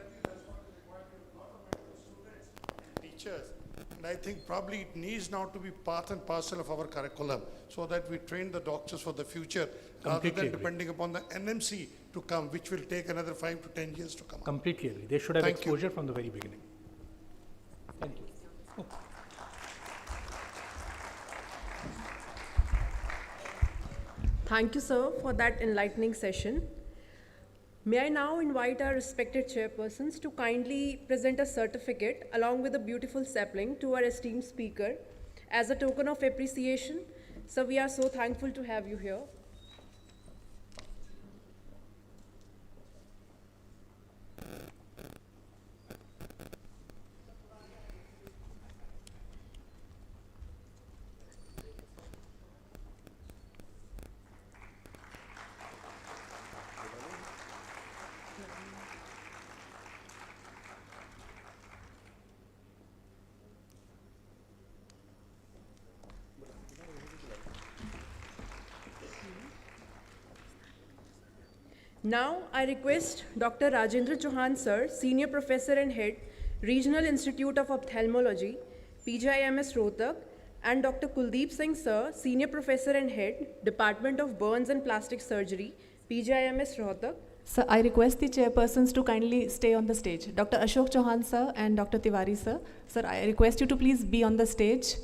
Teachers. And I think probably it needs now to be part and parcel of our curriculum so that we train the doctors for the future rather than depending upon the NMC to come, which will take another 5 to 10 years to come. Completely agree. They should have exposure from the very beginning. Thank you. Oh. Thank you, sir, for that enlightening session. May I now invite our respected chairpersons to kindly present a certificate along with a beautiful sapling to our esteemed speaker as a token of appreciation. So we are so thankful to have you here. Now, I request Dr. Rajendra Chauhan, sir, Senior Professor and Head, Regional Institute of Ophthalmology, PGIMS Rohtak, and Dr. Kuldeep Singh, sir, Senior Professor and Head, Department of Burns and Plastic Surgery, PGIMS Rohtak. Sir, I request the chairpersons to kindly stay on the stage. Dr. Ashok Chauhan, sir, and Dr. Tiwari, sir. Sir, I request you to please be on the stage.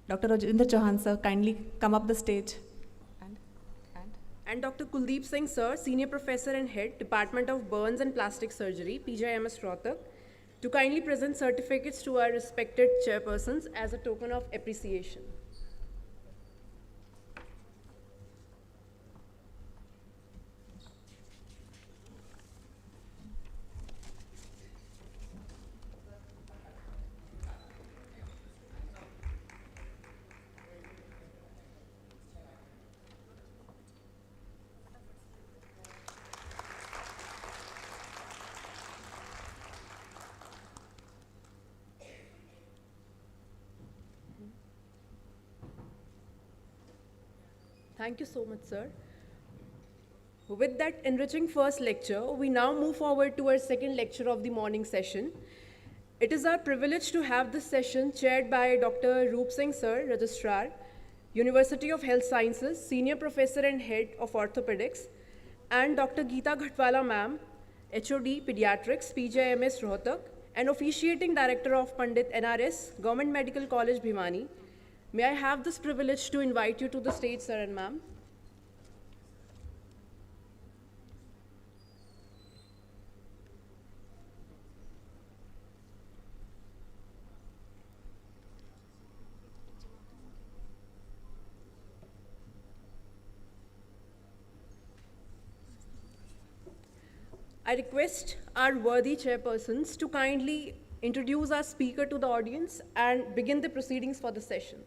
Dr. Rajendra Chauhan, sir, kindly come up the stage. And Dr. Kuldeep Singh, sir, Senior Professor and Head, Department of Burns and Plastic Surgery, PGIMS Rohtak, to kindly present certificates to our respected chairpersons as a token of appreciation. Thank you so much, sir. With that enriching first lecture, we now move forward to our second lecture of the morning session. It is our privilege to have this session chaired by Dr. Roop Singh, sir, Registrar, University of Health Sciences, Senior Professor and Head of Orthopedics, and Dr. Geeta Ghatwala, ma'am, HOD Pediatrics, PGIMS Rohtak, and Officiating Director of Pandit NRS, Government Medical College, Bhimani. May I have this privilege to invite you to the stage, sir and ma'am? I request our worthy chairpersons to kindly introduce our speaker to the audience and begin the proceedings for the session.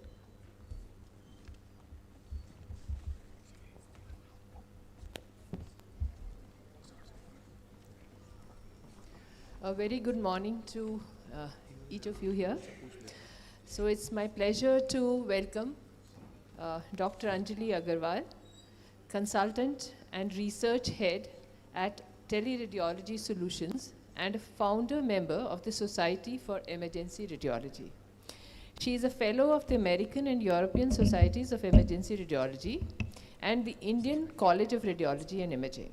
A very good morning to each of you here. So it's my pleasure to welcome Dr. Anjali Agarwal, Consultant and Research Head at Teleradiology Solutions and a founder member of the Society for Emergency Radiology. She is a fellow of the American and European Societies of Emergency Radiology and the Indian College of Radiology and Imaging.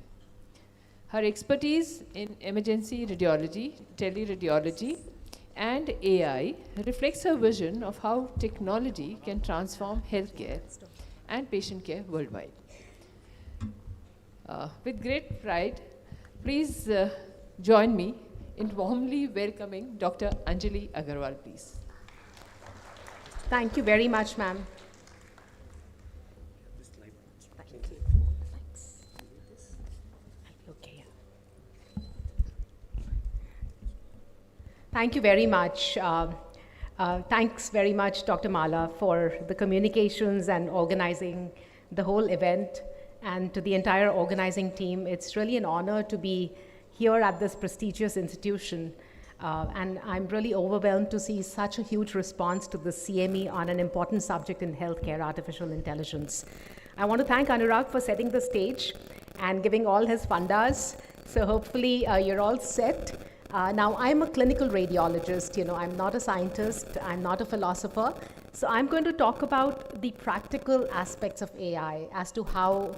Her expertise in emergency radiology, teleradiology, and AI reflects her vision of how technology can transform healthcare and patient care worldwide. With great pride, please join me in warmly welcoming Dr. Anjali Agarwal, please. Thank you very much, ma'am. Thank you very much. Thanks very much, Dr. Mala, for the communications and organizing the whole event, and to the entire organizing team. It's really an honor to be here at this prestigious institution, and I'm really overwhelmed to see such a huge response to the CME on an important subject in healthcare, artificial intelligence. I want to thank Anurag for setting the stage and giving all his fundas. So hopefully you're all set. Now, I'm a clinical radiologist, I'm not a scientist, I'm not a philosopher. So I'm going to talk about the practical aspects of AI as to how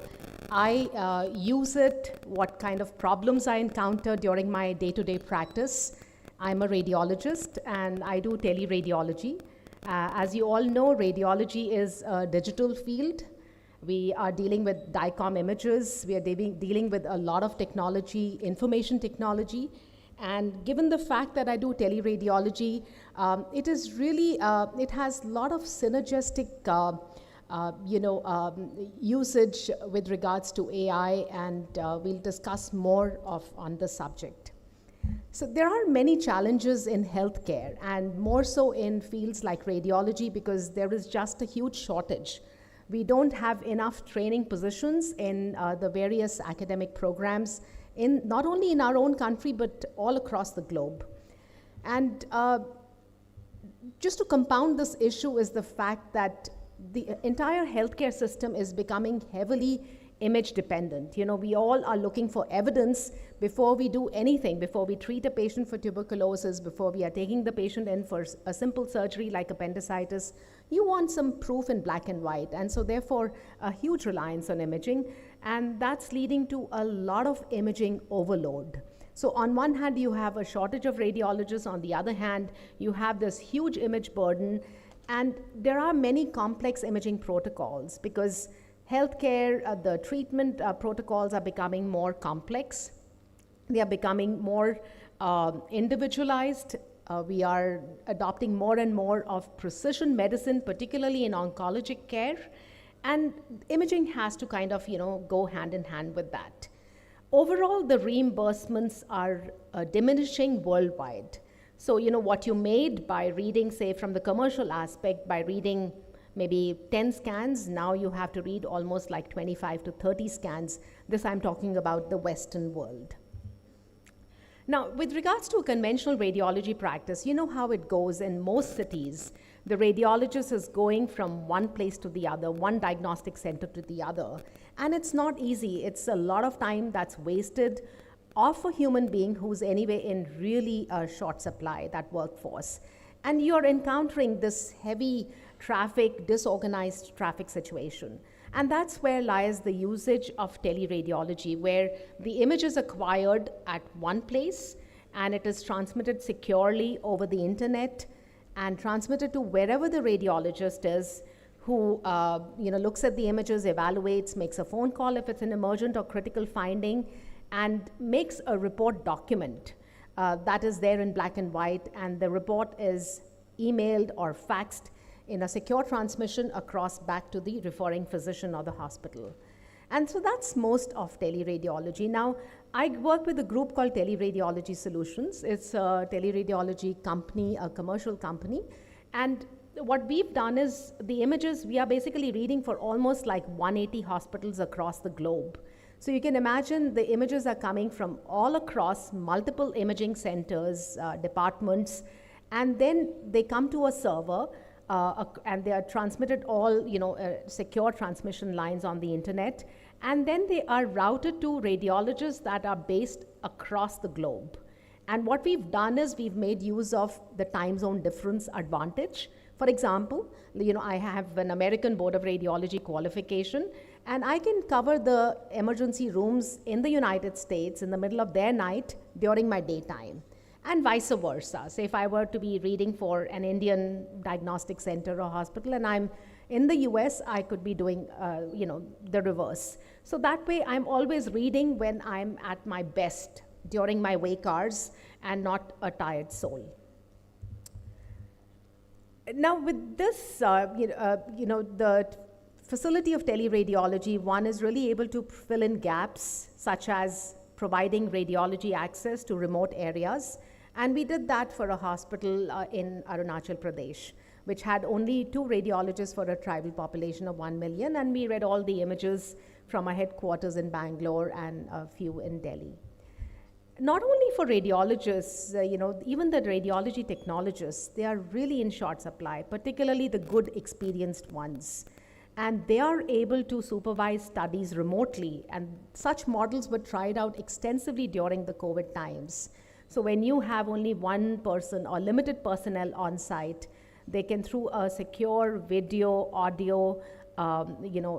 I use it, what kind of problems I encounter during my day-to-day practice. I'm a radiologist and I do teleradiology. As you all know, radiology is a digital field. We are dealing with DICOM images. We are dealing with a lot of technology, information technology. And given the fact that I do teleradiology, it is really, it has a lot of synergistic, usage with regards to AI, and we'll discuss more on the subject. So there are many challenges in healthcare, and more so in fields like radiology, because there is just a huge shortage. We don't have enough training positions in the various academic programs, not only in our own country, but all across the globe. And just to compound this issue is the fact that the entire healthcare system is becoming heavily image dependent. You know, we all are looking for evidence before we do anything, before we treat a patient for tuberculosis, before we are taking the patient in for a simple surgery like appendicitis. You want some proof in black and white, and so therefore a huge reliance on imaging, and that's leading to a lot of imaging overload. So on one hand, you have a shortage of radiologists. On the other hand, you have this huge image burden, and there are many complex imaging protocols because healthcare, the treatment protocols are becoming more complex. They are becoming more individualized. We are adopting more and more of precision medicine, particularly in oncologic care. And imaging has to kind of, go hand in hand with that. Overall, the reimbursements are diminishing worldwide. So, what you made by reading, say, from the commercial aspect, by reading maybe 10 scans, now you have to read almost like 25 to 30 scans. This I'm talking about the Western world. Now, with regards to a conventional radiology practice, you know how it goes in most cities. The radiologist is going from one place to the other, one diagnostic center to the other. And it's not easy. It's a lot of time that's wasted of a human being who's anyway in really a short supply, that workforce. And you're encountering this heavy traffic, disorganized traffic situation. And that's where lies the usage of teleradiology, where the image is acquired at one place and it is transmitted securely over the internet and transmitted to wherever the radiologist is, who looks at the images, evaluates, makes a phone call if it's an emergent or critical finding, and makes a report document that is there in black and white, and the report is emailed or faxed in a secure transmission across back to the referring physician or the hospital. And so that's most of teleradiology. Now, I work with a group called Teleradiology Solutions. It's a teleradiology company, a commercial company. And what we've done is the images, we are basically reading for almost like 180 hospitals across the globe. So you can imagine the images are coming from all across multiple imaging centers, departments, and then they come to a server and they are transmitted all, secure transmission lines on the internet. And then they are routed to radiologists that are based across the globe. And what we've done is we've made use of the time zone difference advantage. For example, I have an American Board of Radiology qualification, and I can cover the emergency rooms in the United States in the middle of their night during my daytime, and vice versa. Say if I were to be reading for an Indian diagnostic center or hospital and I'm in the US, I could be doing, the reverse. So that way I'm always reading when I'm at my best during my wake hours and not a tired soul. Now with this, the facility of teleradiology, one is really able to fill in gaps such as providing radiology access to remote areas. And we did that for a hospital in Arunachal Pradesh, which had only 2 radiologists for a tribal population of 1 million. And we read all the images from our headquarters in Bangalore and a few in Delhi. Not only for radiologists, even the radiology technologists, they are really in short supply, particularly the good experienced ones. And they are able to supervise studies remotely, and such models were tried out extensively during the COVID times. So when you have only one person or limited personnel on site, they can, through a secure video, audio,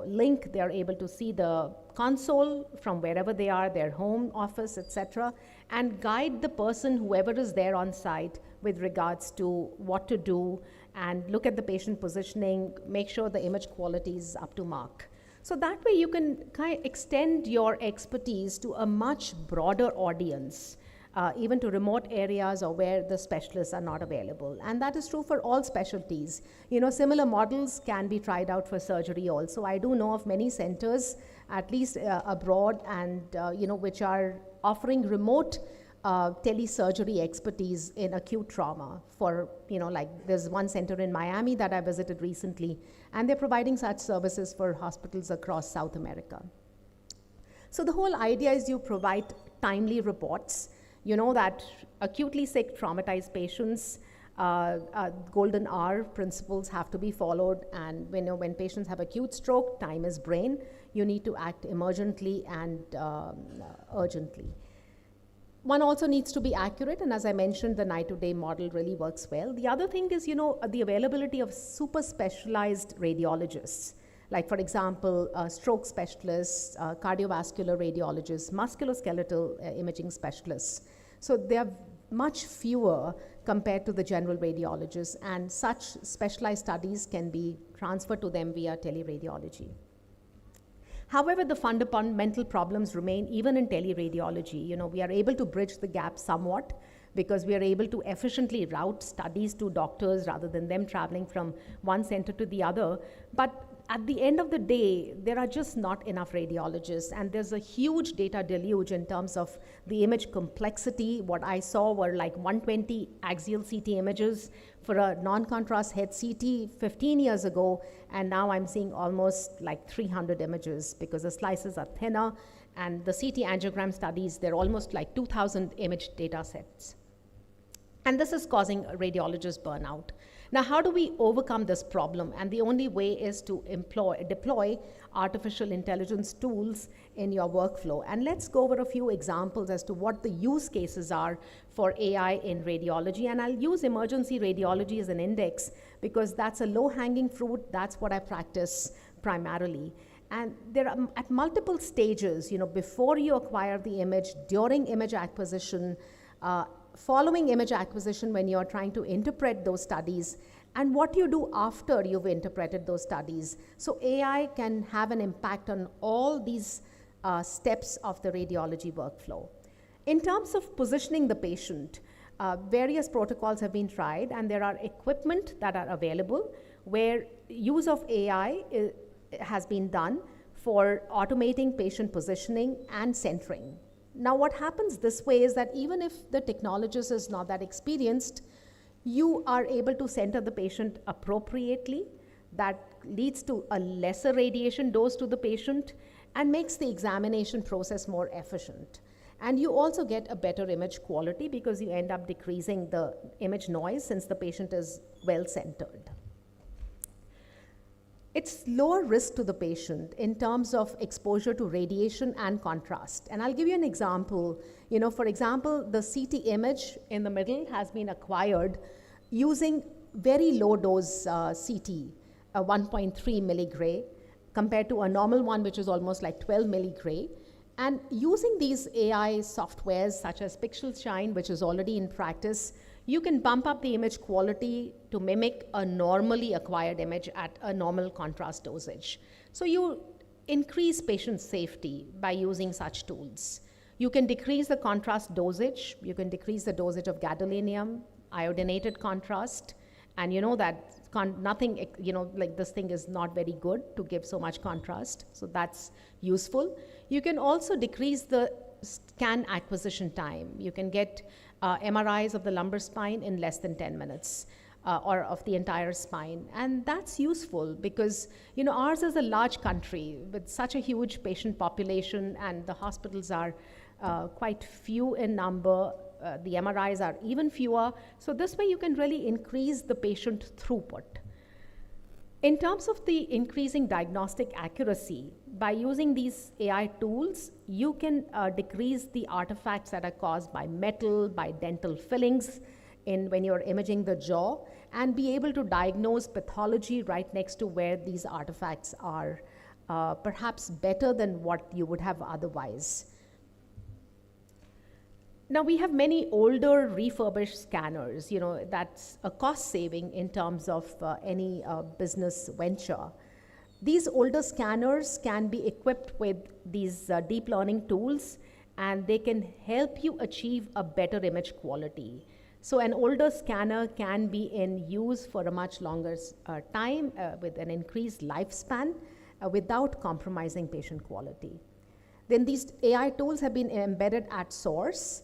link, they are able to see the console from wherever they are, their home office, etc., and guide the person, whoever is there on site, with regards to what to do, and look at the patient positioning, make sure the image quality is up to mark. So that way you can kind of extend your expertise to a much broader audience, even to remote areas or where the specialists are not available. And that is true for all specialties. Similar models can be tried out for surgery also. I do know of many centers, at least abroad, and which are offering remote telesurgery expertise in acute trauma for, like there's one center in Miami that I visited recently, and they're providing such services for hospitals across South America. So the whole idea is you provide timely reports, that acutely sick, traumatized patients Golden hour principles have to be followed, and when patients have acute stroke, time is brain. You need to act emergently and urgently. One also needs to be accurate, and as I mentioned, the night to day model really works well. The other thing is, the availability of super specialized radiologists, like for example, stroke specialists, cardiovascular radiologists, musculoskeletal imaging specialists. So they are much fewer compared to the general radiologists, and such specialized studies can be transferred to them via teleradiology. However, the fundamental problems remain even in teleradiology. We are able to bridge the gap somewhat because we are able to efficiently route studies to doctors rather than them traveling from one center to the other. But at the end of the day, there are just not enough radiologists, and there's a huge data deluge in terms of the image complexity. What I saw were like 120 axial CT images for a non-contrast head CT 15 years ago, and now I'm seeing almost like 300 images because the slices are thinner, and the CT angiogram studies, they're almost like 2,000 image data sets. And this is causing radiologist burnout. Now, how do we overcome this problem? And the only way is to deploy artificial intelligence tools in your workflow. And let's go over a few examples as to what the use cases are for AI in radiology. And I'll use emergency radiology as an index because that's a low-hanging fruit. That's what I practice primarily. And there are at multiple stages, before you acquire the image, during image acquisition, following image acquisition when you're trying to interpret those studies, and what you do after you've interpreted those studies. So AI can have an impact on all these steps of the radiology workflow. In terms of positioning the patient, various protocols have been tried, and there are equipment that are available where use of AI has been done for automating patient positioning and centering. Now, what happens this way is that even if the technologist is not that experienced, you are able to center the patient appropriately. That leads to a lesser radiation dose to the patient and makes the examination process more efficient. And you also get a better image quality because you end up decreasing the image noise since the patient is well centered. It's lower risk to the patient in terms of exposure to radiation and contrast. And I'll give you an example. For example, the CT image in the middle has been acquired using very low dose CT, 1.3 milligray, compared to a normal one, which is almost like 12 milligray. And using these AI softwares such as Pixel Shine, which is already in practice, you can bump up the image quality to mimic a normally acquired image at a normal contrast dosage. So you increase patient safety by using such tools. You can decrease the contrast dosage. You can decrease the dosage of gadolinium, iodinated contrast, and that nothing, like this thing is not very good to give so much contrast. So that's useful. You can also decrease the scan acquisition time. You can get MRIs of the lumbar spine in less than 10 minutes or of the entire spine. And that's useful because, ours is a large country with such a huge patient population, and the hospitals are quite few in number. The MRIs are even fewer. So this way you can really increase the patient throughput. In terms of the increasing diagnostic accuracy, by using these AI tools, you can decrease the artifacts that are caused by metal, by dental fillings when you're imaging the jaw, and be able to diagnose pathology right next to where these artifacts are, perhaps better than what you would have otherwise. Now, we have many older refurbished scanners. That's a cost saving in terms of any business venture. These older scanners can be equipped with these deep learning tools, and they can help you achieve a better image quality. So an older scanner can be in use for a much longer time with an increased lifespan without compromising patient quality. Then these AI tools have been embedded at source,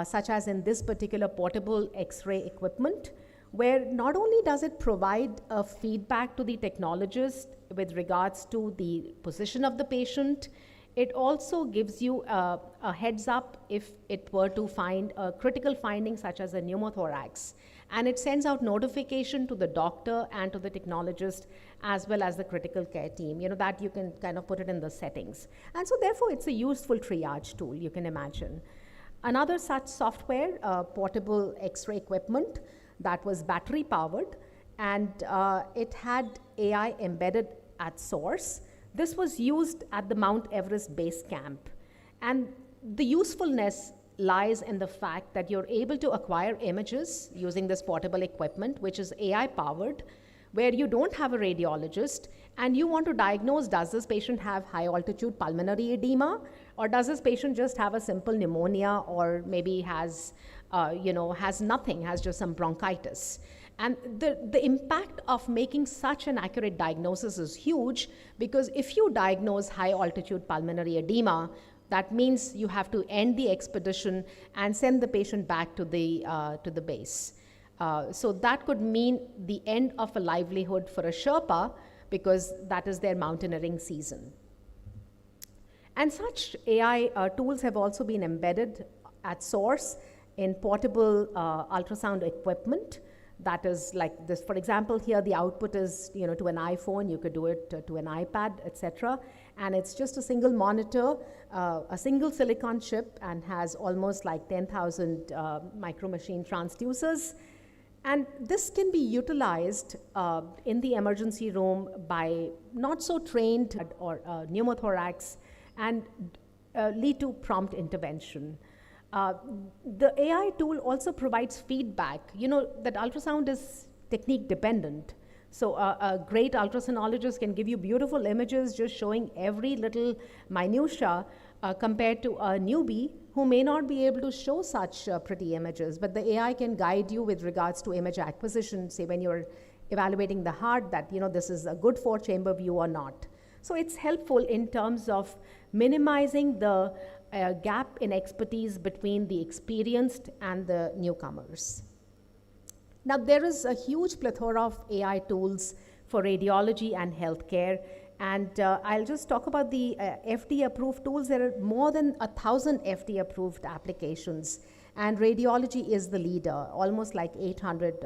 such as in this particular portable X-ray equipment, where not only does it provide a feedback to the technologist with regards to the position of the patient, It also gives you a heads up if it were to find a critical finding such as a pneumothorax. And it sends out notification to the doctor and to the technologist as well as the critical care team. That you can kind of put it in the settings. And so therefore it's a useful triage tool, you can imagine. Another such software, portable X-ray equipment that was battery powered, and it had AI embedded at source. This was used at the Mount Everest base camp. And the usefulness lies in the fact that you're able to acquire images using this portable equipment, which is AI powered, where you don't have a radiologist, and you want to diagnose, does this patient have high altitude pulmonary edema, or does this patient just have a simple pneumonia, or maybe has nothing, has just some bronchitis. And the impact of making such an accurate diagnosis is huge, because if you diagnose high altitude pulmonary edema, that means you have to end the expedition and send the patient back to the base. So that could mean the end of a livelihood for a Sherpa, because that is their mountaineering season. And such AI tools have also been embedded at source in portable ultrasound equipment. That is like this, for example, here the output is to an iPhone, you could do it to an iPad, etc. And it's just a single monitor, a single silicon chip, and has almost like 10,000 micro machine transducers. And this can be utilized in the emergency room by not so trained or pneumothorax, and lead to prompt intervention. The AI tool also provides feedback. That ultrasound is technique dependent. So a great ultrasonologist can give you beautiful images just showing every little minutia compared to a newbie who may not be able to show such pretty images. But the AI can guide you with regards to image acquisition, say when you're evaluating the heart, that this is a good 4-chamber view or not. So it's helpful in terms of minimizing the gap in expertise between the experienced and the newcomers. Now, there is a huge plethora of AI tools for radiology and healthcare, and I'll just talk about the FDA-approved tools. There are more than 1,000 FDA-approved applications, and radiology is the leader, almost like 800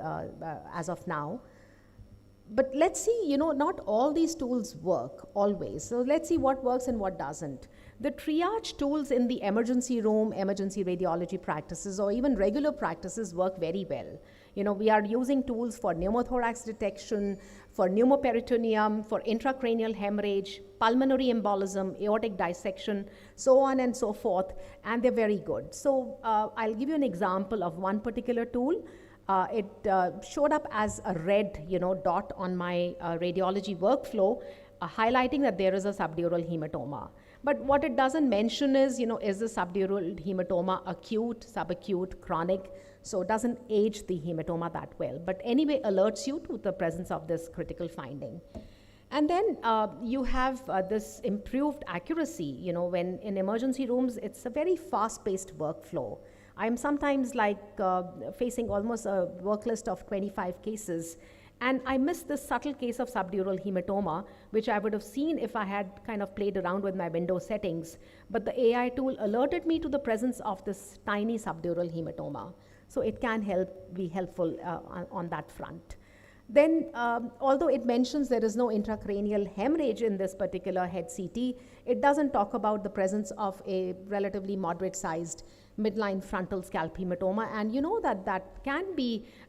as of now. But let's see, not all these tools work always. So let's see what works and what doesn't. The triage tools in the emergency room, emergency radiology practices, or even regular practices work very well. We are using tools for pneumothorax detection, for pneumoperitoneum, for intracranial hemorrhage, pulmonary embolism, aortic dissection, so on and so forth, and they're very good. So I'll give you an example of one particular tool. It showed up as a red dot on my radiology workflow, highlighting that there is a subdural hematoma. But what it doesn't mention is, is the subdural hematoma acute, subacute, chronic? So it doesn't age the hematoma that well. But anyway, alerts you to the presence of this critical finding. And then you have this improved accuracy. When in emergency rooms, it's a very fast-paced workflow. I'm sometimes facing almost a work list of 25 cases, and I missed this subtle case of subdural hematoma, which I would have seen if I had kind of played around with my window settings. But the AI tool alerted me to the presence of this tiny subdural hematoma. So it can be helpful on that front. Then, although it mentions there is no intracranial hemorrhage in this particular head CT, it doesn't talk about the presence of a relatively moderate-sized midline frontal scalp hematoma, and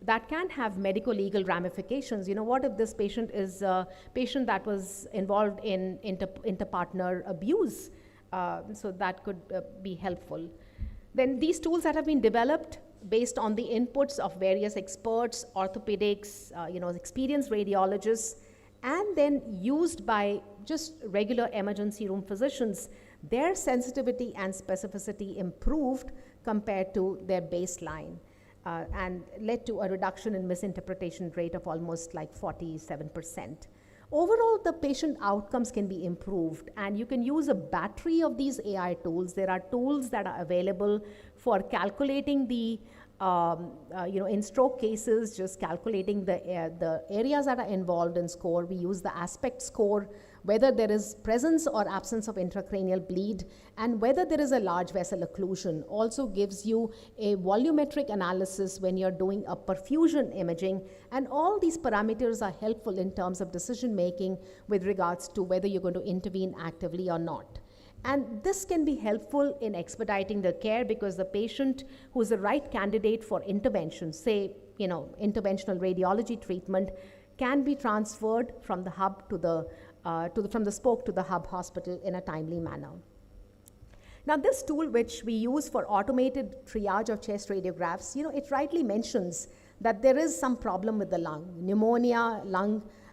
that can have medico-legal ramifications. What if this patient is a patient that was involved in interpartner abuse? So that could be helpful. Then these tools that have been developed based on the inputs of various experts, orthopedics, experienced radiologists, and then used by just regular emergency room physicians, their sensitivity and specificity improved compared to their baseline, and led to a reduction in misinterpretation rate of almost like 47%. Overall, the patient outcomes can be improved, and you can use a battery of these AI tools. There are tools that are available for calculating the In stroke cases, just calculating the areas that are involved in score, we use the aspect score, whether there is presence or absence of intracranial bleed, and whether there is a large vessel occlusion. Also gives you a volumetric analysis when you're doing a perfusion imaging, and all these parameters are helpful in terms of decision making with regards to whether you're going to intervene actively or not. And this can be helpful in expediting the care because the patient who is the right candidate for intervention, say, interventional radiology treatment, can be transferred from the hub to from the spoke to the hub hospital in a timely manner. Now, this tool, which we use for automated triage of chest radiographs, it rightly mentions that there is some problem with the lung, pneumonia,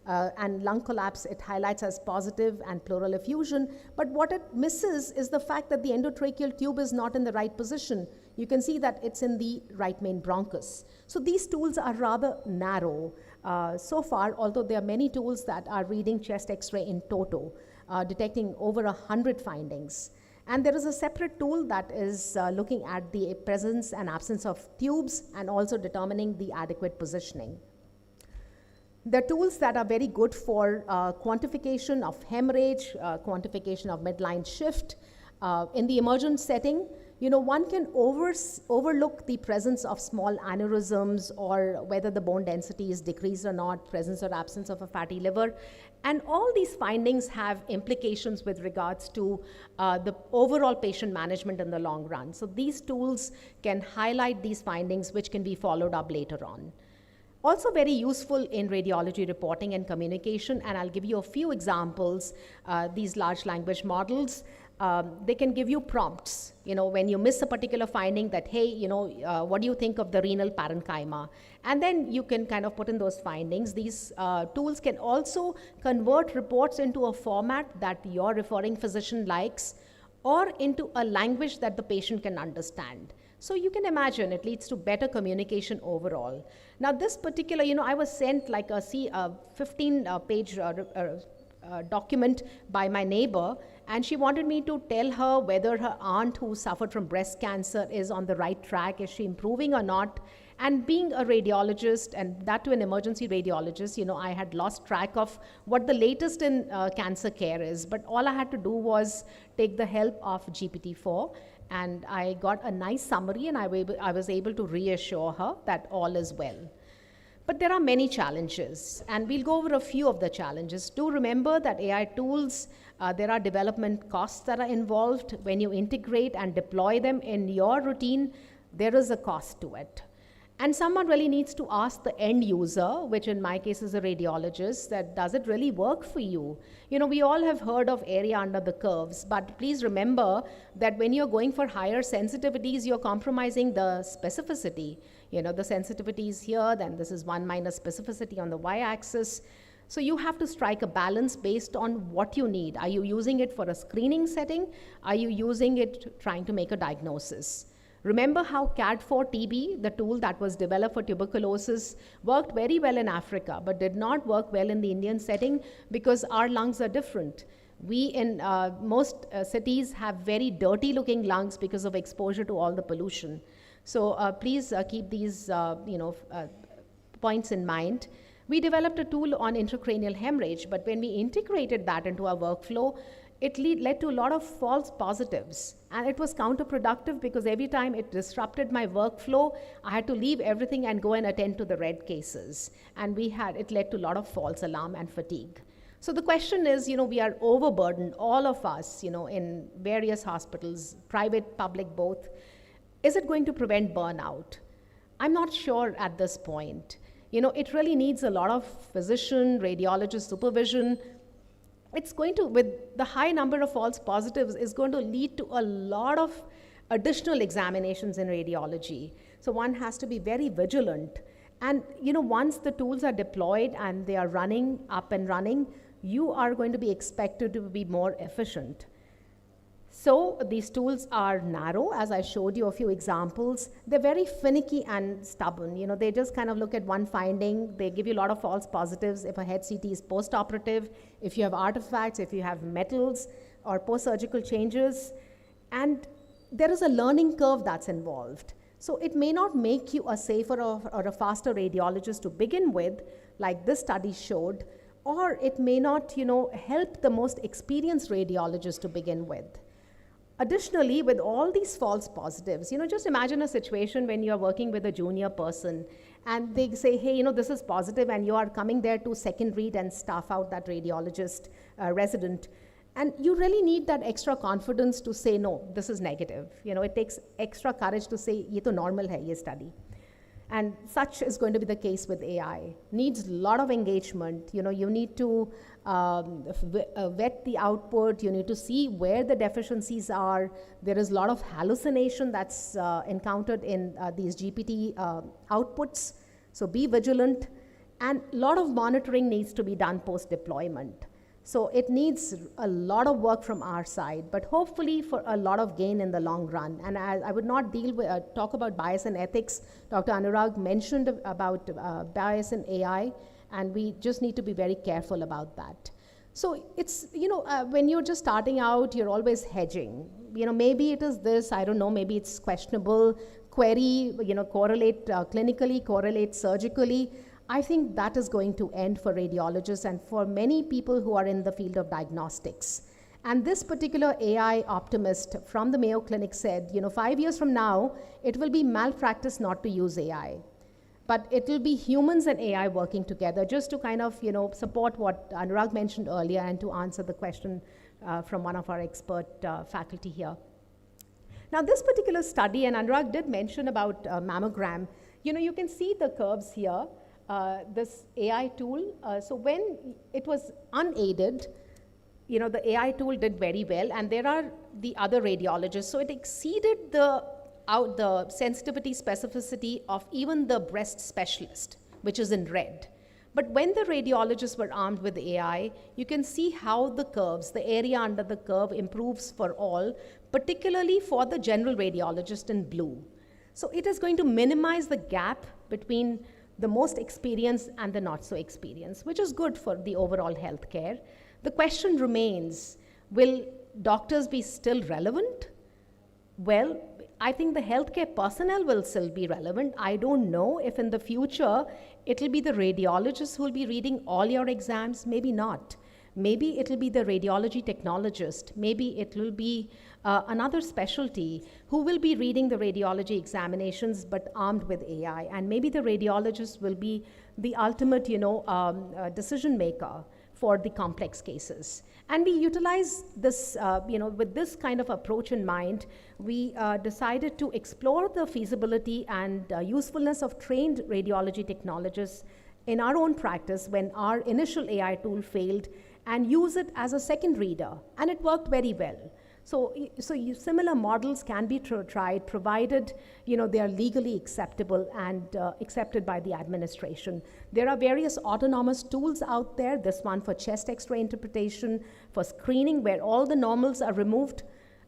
and lung collapse. It highlights as positive and pleural effusion, but what it misses is the fact that the endotracheal tube is not in the right position. You can see that it's in the right main bronchus. So these tools are rather narrow so far, although there are many tools that are reading chest X-ray in toto, detecting over 100 findings. And there is a separate tool that is looking at the presence and absence of tubes and also determining the adequate positioning. The tools that are very good for quantification of hemorrhage, quantification of midline shift. In the emergent setting, one can overlook the presence of small aneurysms or whether the bone density is decreased or not, presence or absence of a fatty liver. And all these findings have implications with regards to the overall patient management in the long run. So these tools can highlight these findings, which can be followed up later on. Also very useful in radiology reporting and communication, and I'll give you a few examples. These large language models, they can give you prompts, when you miss a particular finding that, hey, what do you think of the renal parenchyma? And then you can kind of put in those findings. These tools can also convert reports into a format that your referring physician likes or into a language that the patient can understand. So you can imagine it leads to better communication overall. Now this particular, I was sent like a 15-page document by my neighbor, and she wanted me to tell her whether her aunt who suffered from breast cancer is on the right track, is she improving or not. And being a radiologist, and that to an emergency radiologist, I had lost track of what the latest in cancer care is, but all I had to do was take the help of GPT-4. And I got a nice summary, and I was able to reassure her that all is well. But there are many challenges, and we'll go over a few of the challenges. Do remember that AI tools, there are development costs that are involved. When you integrate and deploy them in your routine, there is a cost to it. And someone really needs to ask the end user, which in my case is a radiologist, that does it really work for you? We all have heard of area under the curves, but please remember that when you're going for higher sensitivities, you're compromising the specificity. The sensitivity is here, then this is 1 minus specificity on the y-axis. So you have to strike a balance based on what you need. Are you using it for a screening setting? Are you using it trying to make a diagnosis? Remember how CAD4-TB, the tool that was developed for tuberculosis, worked very well in Africa, but did not work well in the Indian setting because our lungs are different. We in most cities have very dirty looking lungs because of exposure to all the pollution. So please keep these points in mind. We developed a tool on intracranial hemorrhage, but when we integrated that into our workflow, it led to a lot of false positives. And it was counterproductive because every time it disrupted my workflow, I had to leave everything and go and attend to the red cases. And it led to a lot of false alarm and fatigue. So the question is, we are overburdened, all of us, in various hospitals, private, public, both. Is it going to prevent burnout? I'm not sure at this point. It really needs a lot of physician, radiologist supervision. It's going to, with the high number of false positives, is going to lead to a lot of additional examinations in radiology. So one has to be very vigilant. And once the tools are deployed and they are running, up and running, you are going to be expected to be more efficient. So these tools are narrow, as I showed you a few examples. They're very finicky and stubborn. They just kind of look at one finding. They give you a lot of false positives if a head CT is post-operative, if you have artifacts, if you have metals or post-surgical changes. And there is a learning curve that's involved. So it may not make you a safer or a faster radiologist to begin with, like this study showed, or it may not, help the most experienced radiologist to begin with. Additionally, with all these false positives, just imagine a situation when you're working with a junior person and they say, hey, this is positive, and you are coming there to second read and staff out that radiologist resident. And you really need that extra confidence to say, no, this is negative. It takes extra courage to say, ye to normal hai, ye study. And such is going to be the case with AI. Needs a lot of engagement. You need to vet the output. You need to see where the deficiencies are. There is a lot of hallucination that's encountered in these GPT outputs. So be vigilant. And a lot of monitoring needs to be done post-deployment. So it needs a lot of work from our side, but hopefully for a lot of gain in the long run. And I would not talk about bias and ethics. Dr. Anurag mentioned about bias in AI, and we just need to be very careful about that. So it's, when you're just starting out, you're always hedging. Maybe it is this, I don't know, maybe it's questionable, query, correlate clinically, correlate surgically. I think that is going to end for radiologists and for many people who are in the field of diagnostics. And this particular AI optimist from the Mayo Clinic said, 5 years from now, it will be malpractice not to use AI. But it will be humans and AI working together, just to kind of, support what Anurag mentioned earlier and to answer the question from one of our expert faculty here. Now, this particular study, and Anurag did mention about mammogram, you can see the curves here. This AI tool, so when it was unaided, the AI tool did very well, and there are the other radiologists, so it exceeded the sensitivity specificity of even the breast specialist, which is in red. But when the radiologists were armed with AI, you can see how the curves, the area under the curve improves for all, particularly for the general radiologist in blue. So it is going to minimize the gap between the most experienced and the not so experienced, which is good for the overall healthcare. The question remains, will doctors be still relevant? Well, I think the healthcare personnel will still be relevant. I don't know if in the future it'll be the radiologists who will be reading all your exams, maybe not. Maybe it'll be the radiology technologist. Maybe it will be another specialty who will be reading the radiology examinations but armed with AI. And maybe the radiologist will be the ultimate, decision maker for the complex cases. And we utilize this, with this kind of approach in mind, we decided to explore the feasibility and usefulness of trained radiology technologists in our own practice when our initial AI tool failed, and use it as a second reader, and it worked very well. So similar models can be tried, provided they are legally acceptable and accepted by the administration. There are various autonomous tools out there. This one for chest X-ray interpretation, for screening, where all the normals are removed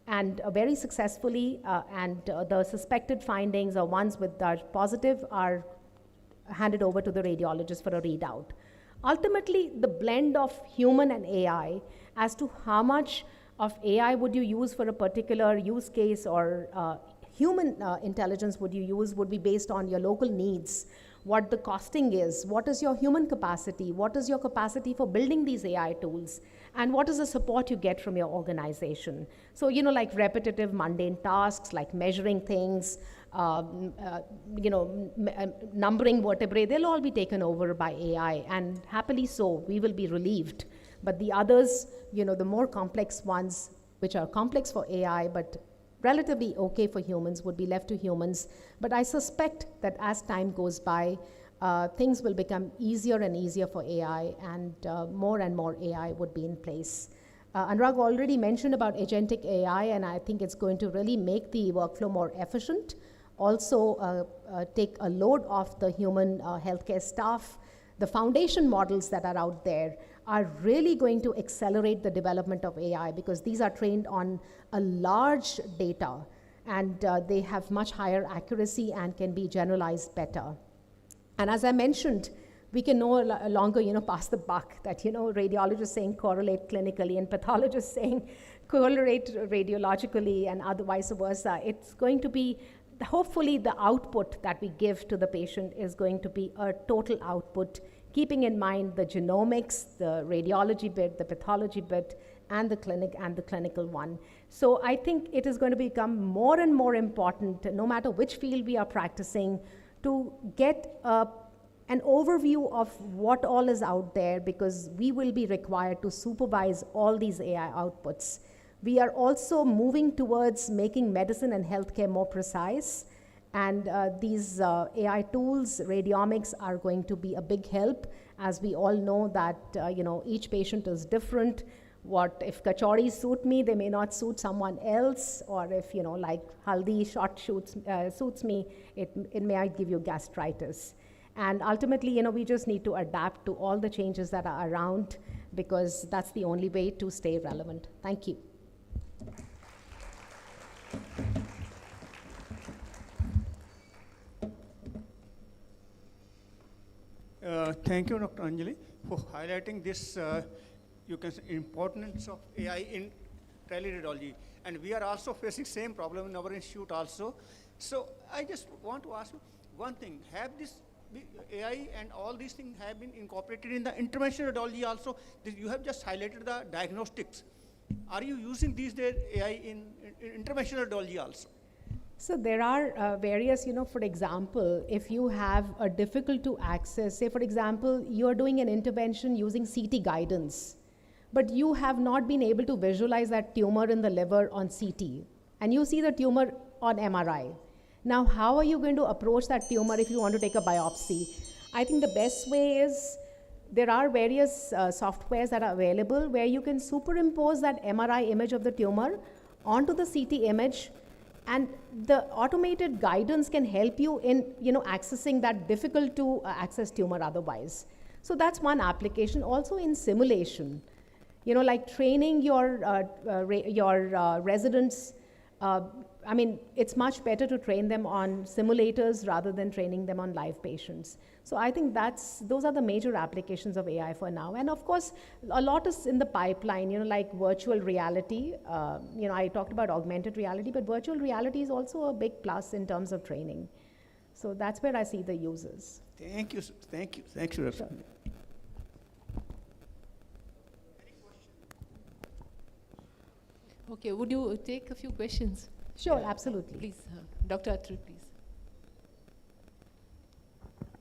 and very successfully, and the suspected findings or ones with positive are handed over to the radiologist for a readout. Ultimately, the blend of human and AI as to how much of AI would you use for a particular use case or human intelligence would you use would be based on your local needs, what the costing is, what is your human capacity, what is your capacity for building these AI tools, and what is the support you get from your organization. So, like repetitive, mundane tasks, like measuring things, numbering vertebrae, they'll all be taken over by AI, and happily so, we will be relieved. But the others, the more complex ones, which are complex for AI, but relatively okay for humans, would be left to humans. But I suspect that as time goes by, things will become easier and easier for AI, and more AI would be in place. Anurag already mentioned about agentic AI, and I think it's going to really make the workflow more efficient. Also take a load off the human healthcare staff. The foundation models that are out there are really going to accelerate the development of AI, because these are trained on a large data, and they have much higher accuracy and can be generalized better. And as I mentioned, we can no longer, pass the buck that, radiologists saying correlate clinically and pathologists saying correlate radiologically and vice versa. It's going to be hopefully the output that we give to the patient is going to be a total output, keeping in mind the genomics, the radiology bit, the pathology bit, and the clinic and the clinical one. So I think it is going to become more and more important, no matter which field we are practicing, to get an overview of what all is out there, because we will be required to supervise all these AI outputs. We are also moving towards making medicine and healthcare more precise, and these AI tools, radiomics, are going to be a big help, as we all know that each patient is different. What if kachoris suit me, they may not suit someone else, or if like haldi shot suits me, it may give you gastritis. And ultimately, we just need to adapt to all the changes that are around, because that's the only way to stay relevant. Thank you. Thank you, Dr. Anjali, for highlighting this you can say importance of AI in teleradiology. And we are also facing same problem in our institute also. So I just want to ask you one thing. Have this AI and all these things have been incorporated in the interventional radiology also? You have just highlighted the diagnostics. Are you using these days AI in interventional radiology also? So there are various, for example, if you have a difficult to access, say for example, you're doing an intervention using CT guidance, but you have not been able to visualize that tumor in the liver on CT, and you see the tumor on MRI. Now, how are you going to approach that tumor if you want to take a biopsy? I think the best way is, there are various softwares that are available where you can superimpose that MRI image of the tumor onto the CT image, and the automated guidance can help you in accessing that difficult to access tumor otherwise. So that's one application. Also in simulation, like training your residents. I mean, it's much better to train them on simulators rather than training them on live patients. So I think those are the major applications of AI for now. And of course, a lot is in the pipeline, like virtual reality. I talked about augmented reality, but virtual reality is also a big plus in terms of training. So that's where I see the uses. Thank you. Thank you. Thank you. Sure. Okay, would you take a few questions? Sure, absolutely. Please, Dr. Atri, please.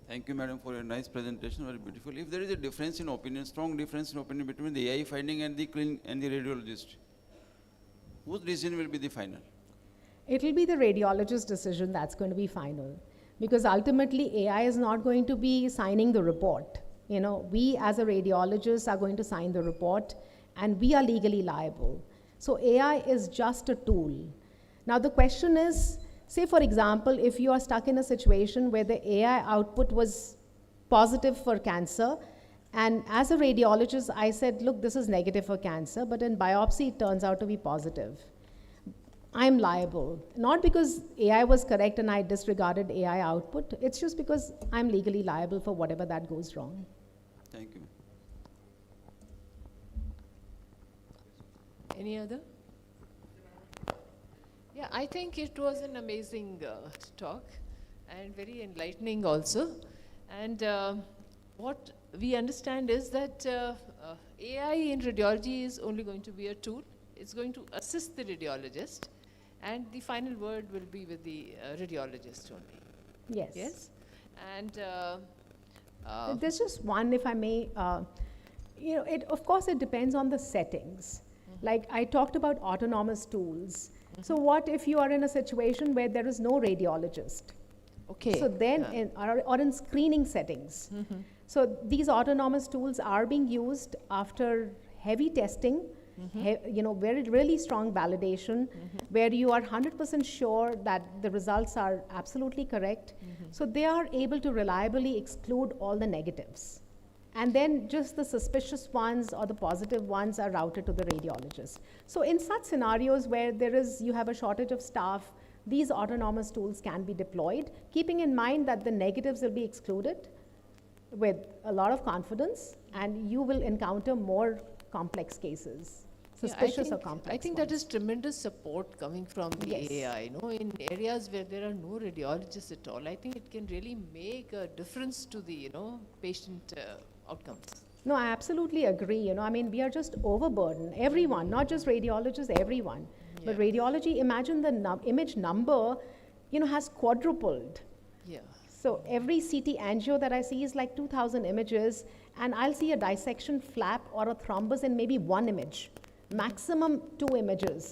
Thank you, madam, for your nice presentation. Very beautiful. If there is a difference in opinion, strong difference in opinion between the AI finding and the radiologist, whose decision will be the final? It will be the radiologist's decision that's going to be final, because ultimately AI is not going to be signing the report. We as a radiologist are going to sign the report, and we are legally liable. So AI is just a tool. Now the question is, say for example, if you are stuck in a situation where the AI output was positive for cancer, and as a radiologist I said, look, this is negative for cancer, but in biopsy it turns out to be positive. I'm liable, not because AI was correct and I disregarded AI output, it's just because I'm legally liable for whatever that goes wrong. Thank you. Any other? Yeah, I think it was an amazing talk and very enlightening also. And what we understand is that AI in radiology is only going to be a tool. It's going to assist the radiologist, and the final word will be with the radiologist only. Yes. Yes? And there's just one, if I may, of course it depends on the settings. Like I talked about autonomous tools. So what if you are in a situation where there is no radiologist? Okay. So then, or in screening settings. So these autonomous tools are being used after heavy testing, very really strong validation, where you are 100% sure that the results are absolutely correct. So they are able to reliably exclude all the negatives. And then just the suspicious ones or the positive ones are routed to the radiologist. So in such scenarios where you have a shortage of staff, these autonomous tools can be deployed, keeping in mind that the negatives will be excluded with a lot of confidence, and you will encounter more complex cases. suspicious or complex I think that is tremendous support coming from the Yes. AI, in areas where there are no radiologists at all. I think it can really make a difference to the, patient outcomes. No, I absolutely agree. I mean, we are just overburdened. Everyone, not just radiologists, everyone. But radiology, imagine the image number, has quadrupled. Yeah. So every CT angio that I see is like 2,000 images, and I'll see a dissection flap or a thrombus in maybe one image, maximum 2 images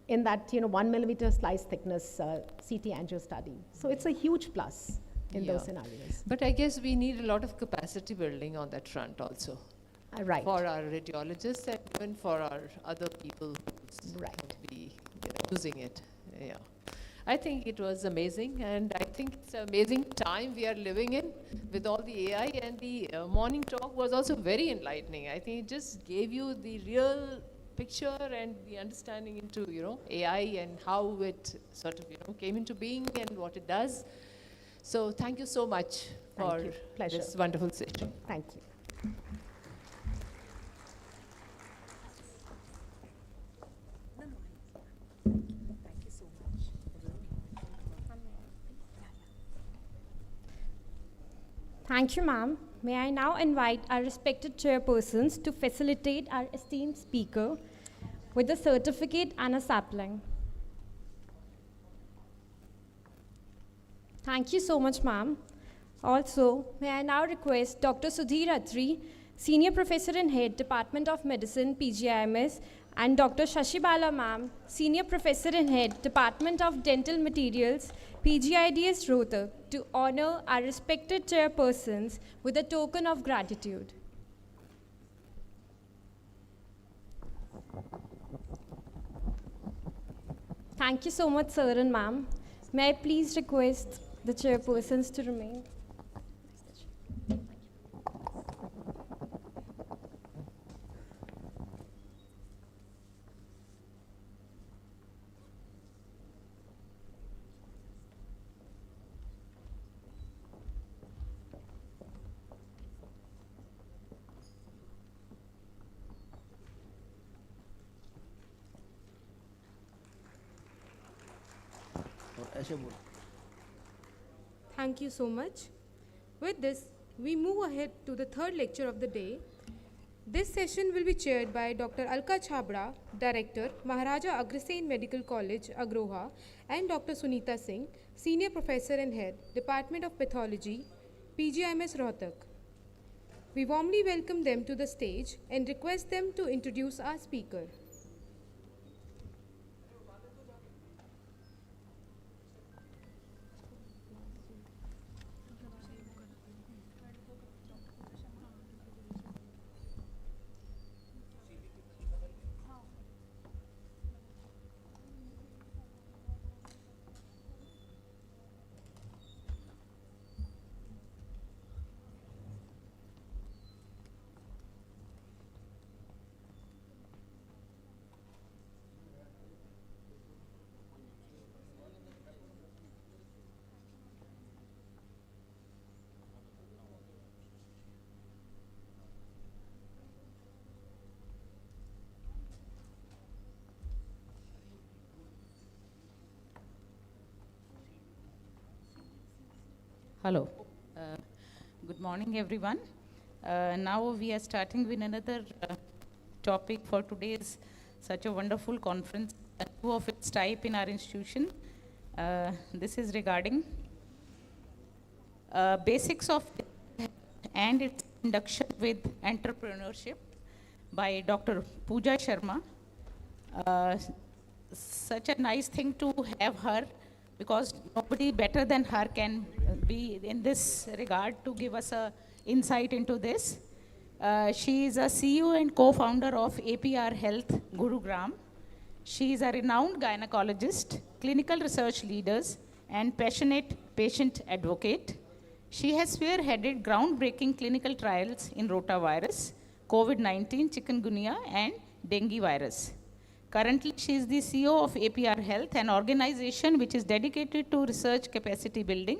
in that 1 millimeter slice thickness CT angio study. So it's a huge plus in those scenarios. But I guess we need a lot of capacity building on that front also. Right. For our radiologists and even for our other people who would be using it. Yeah. I think it was amazing, and I think it's an amazing time we are living in with all the AI, and the morning talk was also very enlightening. I think it just gave you the real picture and the understanding into, AI and how it sort of, came into being and what it does. So thank you so much for this wonderful session. Thank you. Thank you, ma'am. May I now invite our respected chairpersons to facilitate our esteemed speaker with a certificate and a sapling. Thank you so much, ma'am. Also, may I now request Dr. Sudhir Atri, Senior Professor and Head, Department of Medicine, PGIMS, and Dr. Shashibala ma'am, Senior Professor and Head, Department of Dental Materials, PGIDS Rohtak, to honor our respected chairpersons with a token of gratitude. Thank you so much, sir and ma'am. May I please request the chairpersons to remain? Thank you so much. With this, we move ahead to the third lecture of the day. This session will be chaired by Dr. Alka Chhabra, Director, Maharaja Agrasen Medical College, Agroha, and Dr. Sunita Singh, Senior Professor and Head, Department of Pathology, PGIMS Rohtak. We warmly welcome them to the stage and request them to introduce our speaker. Hello. Good morning, everyone. Now we are starting with another topic for today's such a wonderful conference, two of its type in our institution. This is regarding basics of and its induction with entrepreneurship by Dr. Pooja Sharma. Such a nice thing to have her, because nobody better than her can be in this regard to give us a insight into this. She is a CEO and co-founder of APR Health, Gurugram. She is a renowned gynecologist, clinical research leaders, and passionate patient advocate. She has spearheaded groundbreaking clinical trials in rotavirus, COVID-19, chikungunya, and dengue virus. Currently, she is the CEO of APR Health, an organization which is dedicated to research capacity building,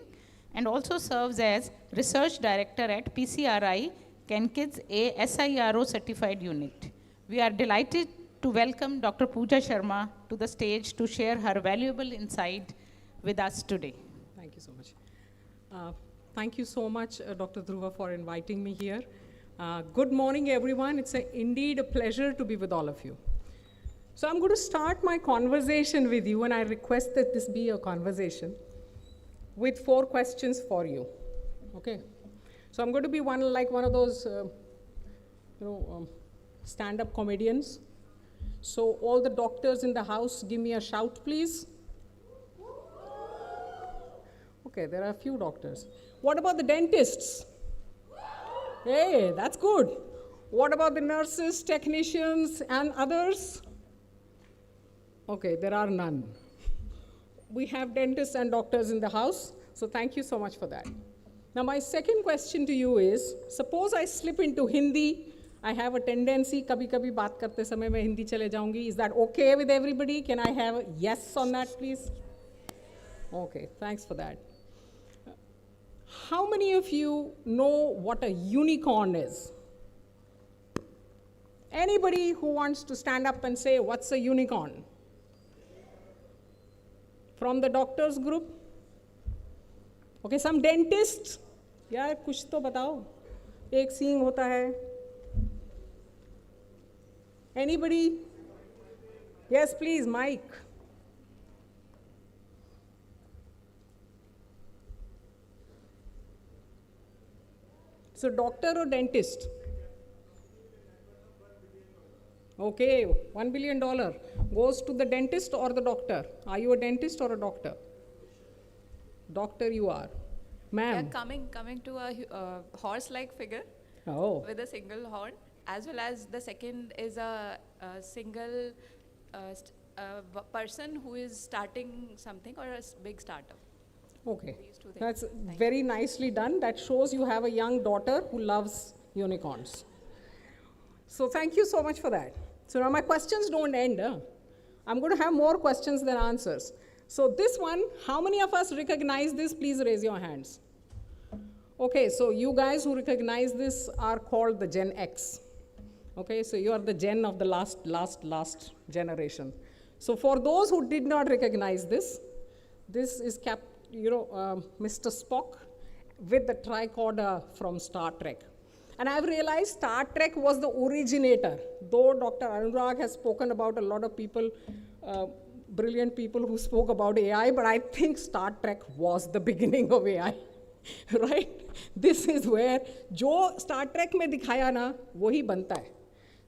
and also serves as research director at PCRI, Kenkids, a SIRO certified unit. We are delighted to welcome Dr. Pooja Sharma to the stage to share her valuable insight with us today. Thank you so much. Thank you so much, Dr. Dhruva, for inviting me here. Good morning, everyone. It's indeed a pleasure to be with all of you. So I'm going to start my conversation with you, and I request that this be a conversation with 4 questions for you. Okay? So I'm going to be one of those, stand-up comedians. So all the doctors in the house, give me a shout, please. Okay, there are a few doctors. What about the dentists? Hey, that's good. What about the nurses, technicians, and others? Okay, there are none. We have dentists and doctors in the house, so thank you so much for that. Now, my second question to you is, suppose I slip into Hindi. I have a tendency, kabhi-kabhi baat karte samay main Hindi chale jaungi. Is that okay with everybody? Can I have a yes on that, please? Okay, thanks for that. How many of you know what a unicorn is? Anybody who wants to stand up and say, what's a unicorn? From the doctors group? Okay, some dentists? यार कुछ तो बताओ. एक सींग होता है. Anybody? Yes, please, Mike. So doctor or dentist? Okay, $1 billion goes to the dentist or the doctor. Are you a dentist or a doctor? Doctor you are. Ma'am. Yeah, coming to a horse-like figure with a single horn, as well as the second is a single person who is starting something or a big startup. Okay, that's very nicely done. That shows you have a young daughter who loves unicorns. So thank you so much for that. So now my questions don't end. I'm going to have more questions than answers. So this one, how many of us recognize this? Please raise your hands. Okay, so you guys who recognize this are called the Gen X. Okay, so you are the Gen of the last generation. So for those who did not recognize this, this is Mr. Spock with the tricorder from Star Trek. And I've realized Star Trek was the originator, though Dr. Anurag has spoken about a lot of people, brilliant people who spoke about AI, but I think Star Trek was the beginning of AI, right? This is where जो Star Trek में दिखाया ना, वही बनता है.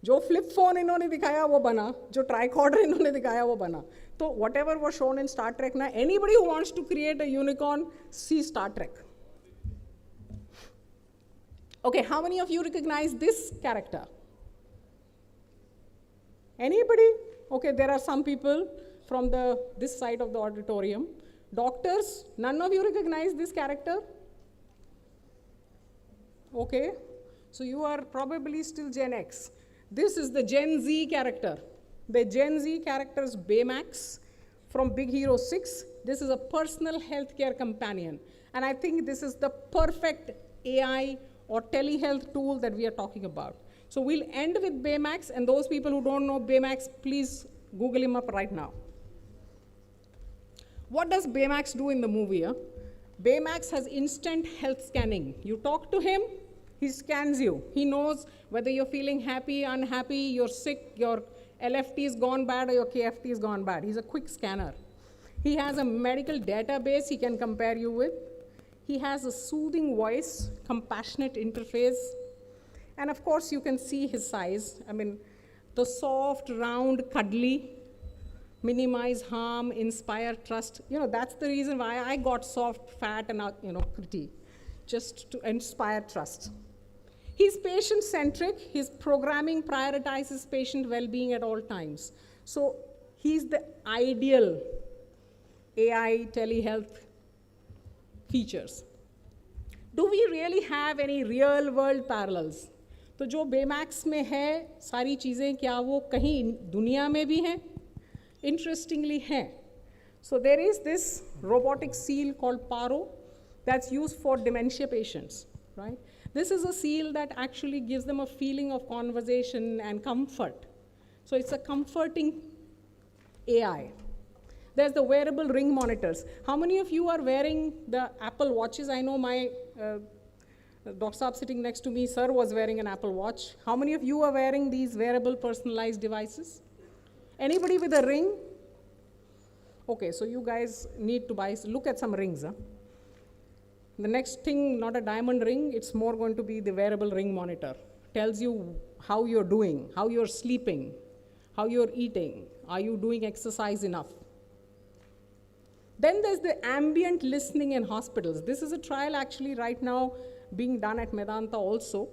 जो flip phone इन्होंने दिखाया वो बना, जो tricorder इन्होंने दिखाया वो बना. So whatever was shown in Star Trek ना, anybody who wants to create a unicorn, see Star Trek. Okay, how many of you recognize this character? Anybody? Okay, there are some people from this side of the auditorium. Doctors, none of you recognize this character? Okay, so you are probably still Gen X. This is the Gen Z character. The Gen Z character is Baymax from Big Hero 6. This is a personal healthcare companion. And I think this is the perfect AI or telehealth tool that we are talking about. So we'll end with Baymax, and those people who don't know Baymax, please Google him up right now. What does Baymax do in the movie? Baymax has instant health scanning. You talk to him, he scans you. He knows whether you're feeling happy, unhappy, you're sick, your LFT is gone bad, or your KFT is gone bad. He's a quick scanner. He has a medical database he can compare you with. He has a soothing voice, compassionate interface. And of course, you can see his size. I mean, the soft, round, cuddly, minimize harm, inspire trust. That's the reason why I got soft, fat, and, pretty, just to inspire trust. He's patient-centric. His programming prioritizes patient well-being at all times. So he's the ideal AI telehealth features. Do we really have any real-world parallels? तो जो Baymax में है सारी चीज़ें क्या वो कहीं दुनिया में भी हैं? Interestingly हैं. So there is this robotic seal called Paro that's used for dementia patients, right? This is a seal that actually gives them a feeling of conversation and comfort. So it's a comforting AI. There's the wearable ring monitors. How many of you are wearing the Apple Watches? I know my Dr. Saab sitting next to me, sir, was wearing an Apple Watch. How many of you are wearing these wearable personalized devices? Anybody with a ring? Okay, so you guys need to look at some rings. Huh? The next thing, not a diamond ring, it's more going to be the wearable ring monitor. Tells you how you're doing, how you're sleeping, how you're eating, are you doing exercise enough? Then there's the ambient listening in hospitals. This is a trial actually right now being done at Medanta also,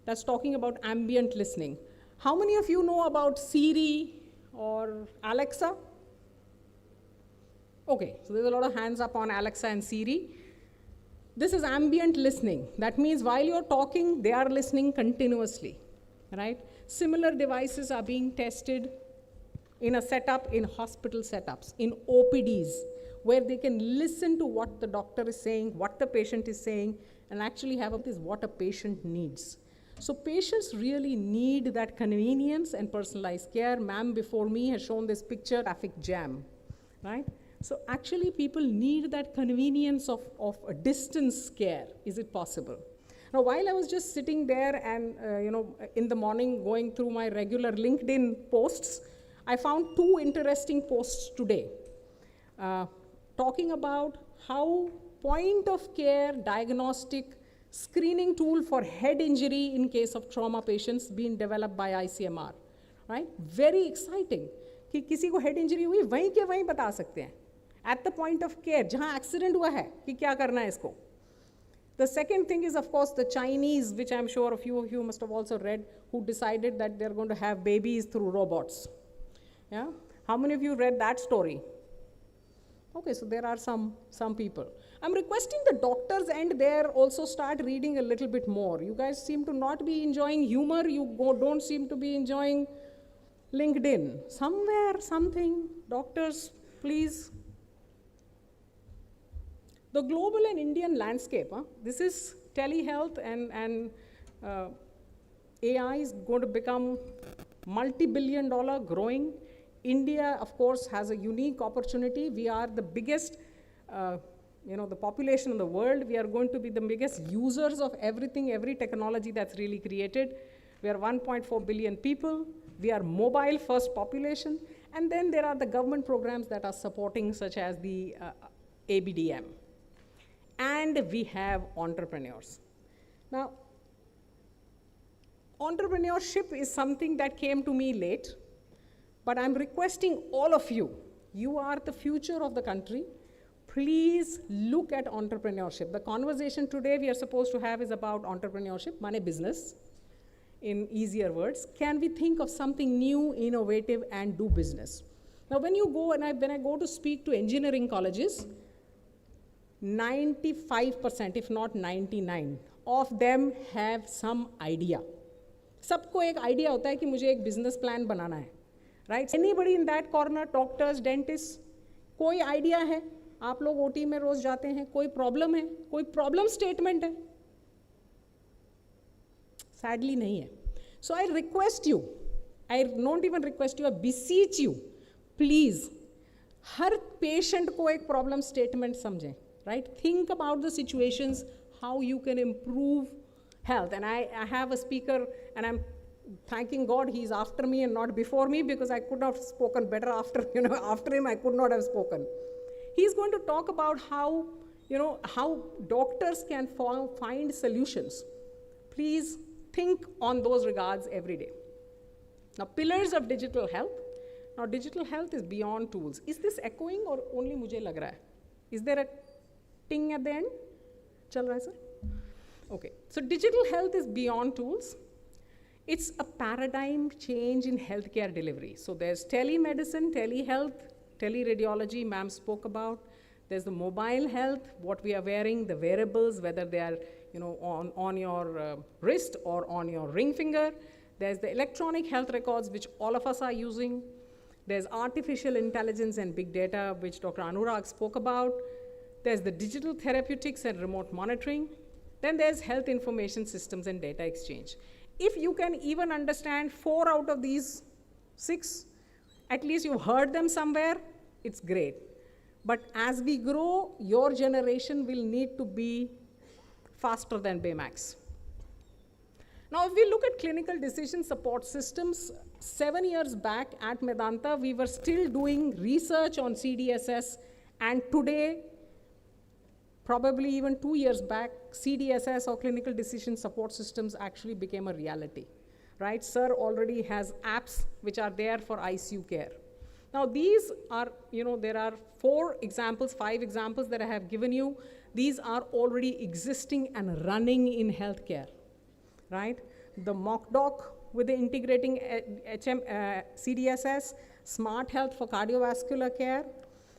that's talking about ambient listening. How many of you know about Siri or Alexa? Okay, so there's a lot of hands up on Alexa and Siri. This is ambient listening. That means while you're talking, they are listening continuously, right? Similar devices are being tested in a setup, in hospital setups, in OPDs, where they can listen to what the doctor is saying, what the patient is saying, and actually have what a patient needs. So patients really need that convenience and personalized care. Ma'am before me has shown this picture, traffic jam, right? So actually people need that convenience of a distance care. Is it possible? Now while I was just sitting there and in the morning going through my regular LinkedIn posts, I found two interesting posts today talking about how point of care diagnostic screening tool for head injury in case of trauma patients being developed by ICMR, right? Very exciting कि किसी को head injury हुई वहीं के वहीं बता सकते हैं at the point of care जहाँ accident हुआ है कि क्या करना है इसको. The second thing is of course the Chinese, which I'm sure a few of you must have also read, who decided that they're going to have babies through robots. Yeah? How many of you read that story? Okay, so there are some people. I'm requesting the doctors and there also start reading a little bit more. You guys seem to not be enjoying humor. Don't seem to be enjoying LinkedIn. Somewhere, something. Doctors, please. The global and Indian landscape. This is telehealth and AI is going to become multi-billion-dollar growing. India, of course, has a unique opportunity. We are the biggest, the population in the world. We are going to be the biggest users of everything, every technology that's really created. We are 1.4 billion people. We are mobile first population. And then there are the government programs that are supporting, such as the ABDM. And we have entrepreneurs. Now, entrepreneurship is something that came to me late. But I'm requesting all of you, you are the future of the country. Please look at entrepreneurship. The conversation today we are supposed to have is about entrepreneurship, money business, in easier words. Can we think of something new, innovative, and do business? Now when you go, and when I go to speak to engineering colleges, 95%, if not 99%, of them have some idea. सबको एक idea होता है कि मुझे एक business plan बनाना है. Right? Anybody in that corner, doctors, dentists, कोई idea है? आप लोग OT में रोज जाते हैं, कोई problem है? कोई problem statement है? Sadly नहीं है. So I request you, I don't even request you, I beseech you, please, her patient को एक problem statement समझें, right? Think about the situations, how you can improve health. And I have a speaker, and I'm thanking God he's after me and not before me, because I could not have spoken better after him I could not have spoken. He's going to talk about how, how doctors can find solutions. Please think on those regards every day. Now, pillars of digital health. Now, digital health is beyond tools. Is this echoing or only mujhe lag raha hai? Is there a ting at the end? Chal raha hai, sir? Okay, so digital health is beyond tools. It's a paradigm change in healthcare delivery. So there's telemedicine, telehealth, teleradiology, ma'am spoke about. There's the mobile health, what we are wearing, the wearables, whether they are on your wrist or on your ring finger. There's the electronic health records, which all of us are using. There's artificial intelligence and big data, which Dr. Anurag spoke about. There's the digital therapeutics and remote monitoring. Then there's health information systems and data exchange. If you can even understand 4 out of these 6, at least you've heard them somewhere, it's great. But as we grow, your generation will need to be faster than Baymax. Now, if we look at clinical decision support systems, 7 years back at Medanta, we were still doing research on CDSS, and today, probably even 2 years back, CDSS or clinical decision support systems actually became a reality, right? Sir already has apps which are there for ICU care. Now these are, there are 5 examples that I have given you. These are already existing and running in healthcare, right? The MockDoc with the integrating CDSS, Smart Health for cardiovascular care,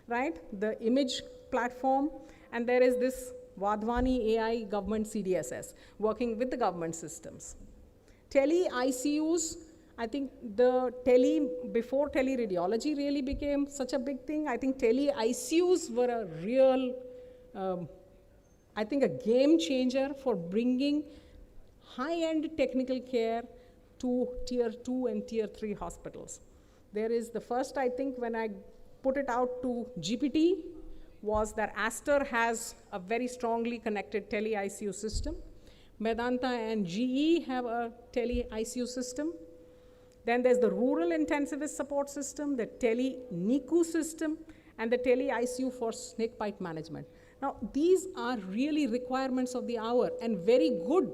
right? The image platform, and there is this Vadhwani AI government CDSS, working with the government systems. Tele-ICUs, I think before teleradiology really became such a big thing, I think tele-ICUs were a real, a game changer for bringing high-end technical care to tier 2 and tier 3 hospitals. There is the first, I think, when I put it out to GPT, was that Aster has a very strongly connected tele-ICU system. Medanta and GE have a tele-ICU system. Then there's the rural intensivist support system, the tele-NICU system, and the tele-ICU for snakebite management. Now, these are really requirements of the hour and very good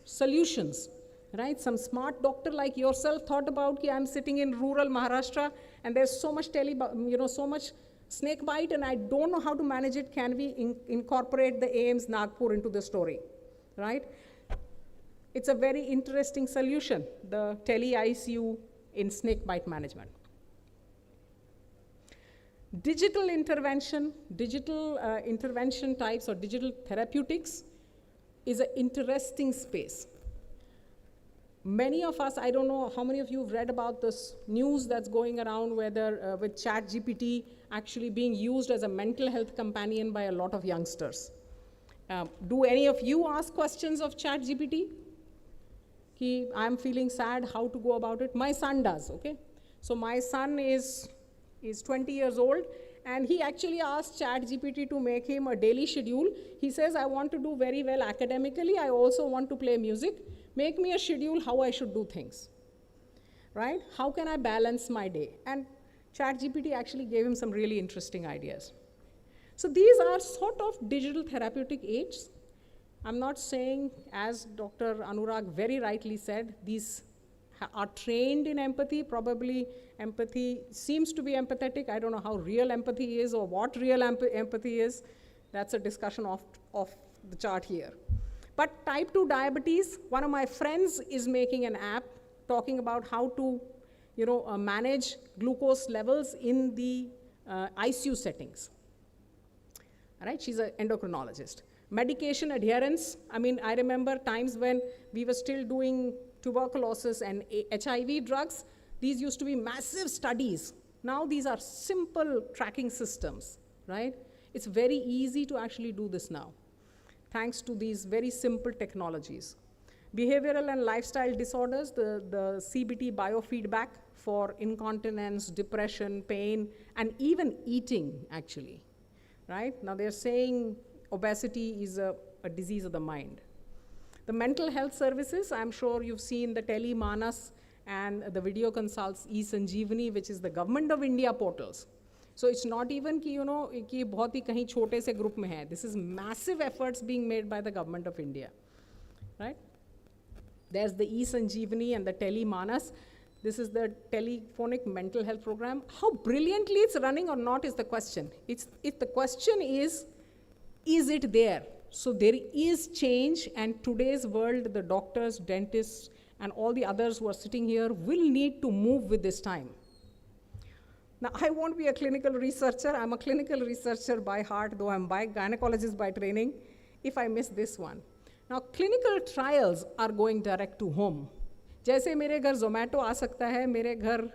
solutions, right? Some smart doctor like yourself thought about, I'm sitting in rural Maharashtra and there's so much so much snakebite and I don't know how to manage it. Can we incorporate the AIIMS Nagpur into the story, right? It's a very interesting solution, the tele-ICU in snakebite management. Digital intervention types or digital therapeutics is an interesting space. Many of us, I don't know how many of you have read about this news that's going around whether with ChatGPT actually being used as a mental health companion by a lot of youngsters. Do any of you ask questions of ChatGPT? I'm feeling sad, how to go about it? My son does, okay? So my son is 20 years old, and he actually asked ChatGPT to make him a daily schedule. He says, I want to do very well academically. I also want to play music. Make me a schedule how I should do things, right? How can I balance my day? And ChatGPT actually gave him some really interesting ideas. So these are sort of digital therapeutic aids. I'm not saying, as Dr. Anurag very rightly said, these are trained in empathy. Probably empathy seems to be empathetic. I don't know how real empathy is or what real empathy is. That's a discussion off the chart here. But type 2 diabetes, one of my friends is making an app talking about how to manage glucose levels in the ICU settings. All right, she's an endocrinologist. Medication adherence, I remember times when we were still doing tuberculosis and HIV drugs. These used to be massive studies. Now these are simple tracking systems, right? It's very easy to actually do this now, thanks to these very simple technologies. Behavioral and lifestyle disorders, the CBT biofeedback for incontinence, depression, pain, and even eating, actually, right? Now they're saying obesity is a disease of the mind. The mental health services, I'm sure you've seen the Telemanas and the video consults e-Sanjeevani, which is the Government of India portals. So it's not even कि बहुत ही कहीं छोटे से group में है. This is massive efforts being made by the Government of India, right? There's the e-Sanjeevani and the Telemanas. This is the telephonic mental health program. How brilliantly it's running or not is the question. If the question is it there? So there is change, and today's world, the doctors, dentists, and all the others who are sitting here will need to move with this time. Now, I won't be a clinical researcher. I'm a clinical researcher by heart, though I'm a gynecologist by training, if I miss this one. Now, clinical trials are going direct to home. जैसे मेरे घर Zomato आ सकता है, मेरे घर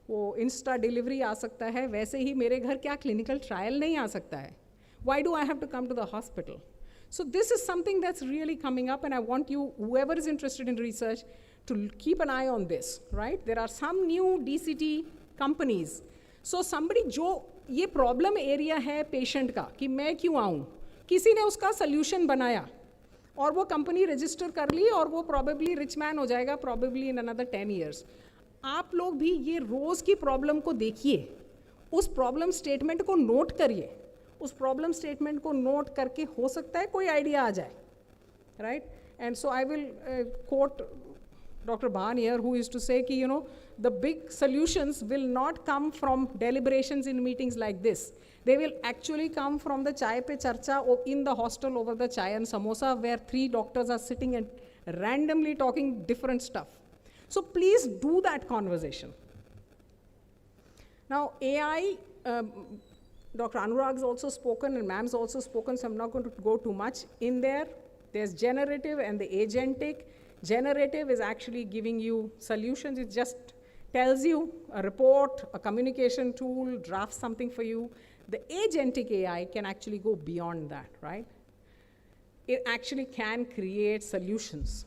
वो Insta delivery आ सकता है, वैसे ही मेरे घर क्या clinical trial नहीं आ सकता है? Why do I have to come to the hospital? So this is something that's really coming up, and I want you, whoever is interested in research, to keep an eye on this, right? There are some new DCT companies. So somebody जो ये problem area है patient का कि मैं क्यों आऊँ, किसी ने उसका solution बनाया और वो company register कर ली और वो probably rich man हो जाएगा probably in another 10 years. आप लोग भी ये रोज़ की प्रॉब्लम को देखिए, उस प्रॉब्लम स्टेटमेंट को नोट करिए, उस प्रॉब्लम स्टेटमेंट को नोट करके हो सकता है कोई आइडिया आ जाए, right? And so I will quote Dr. Bhan here, who used to say कि the big solutions will not come from deliberations in meetings like this. They will actually come from the chai pe charcha or in the hostel over the chai and samosa, where 3 doctors are sitting and randomly talking different stuff. So please do that conversation. Now AI, Dr. Anurag's also spoken and ma'am's also spoken, so I'm not going to go too much in there. There's generative and the agentic. Generative is actually giving you solutions. It just tells you a report, a communication tool, drafts something for you. The agentic AI can actually go beyond that, right? It actually can create solutions.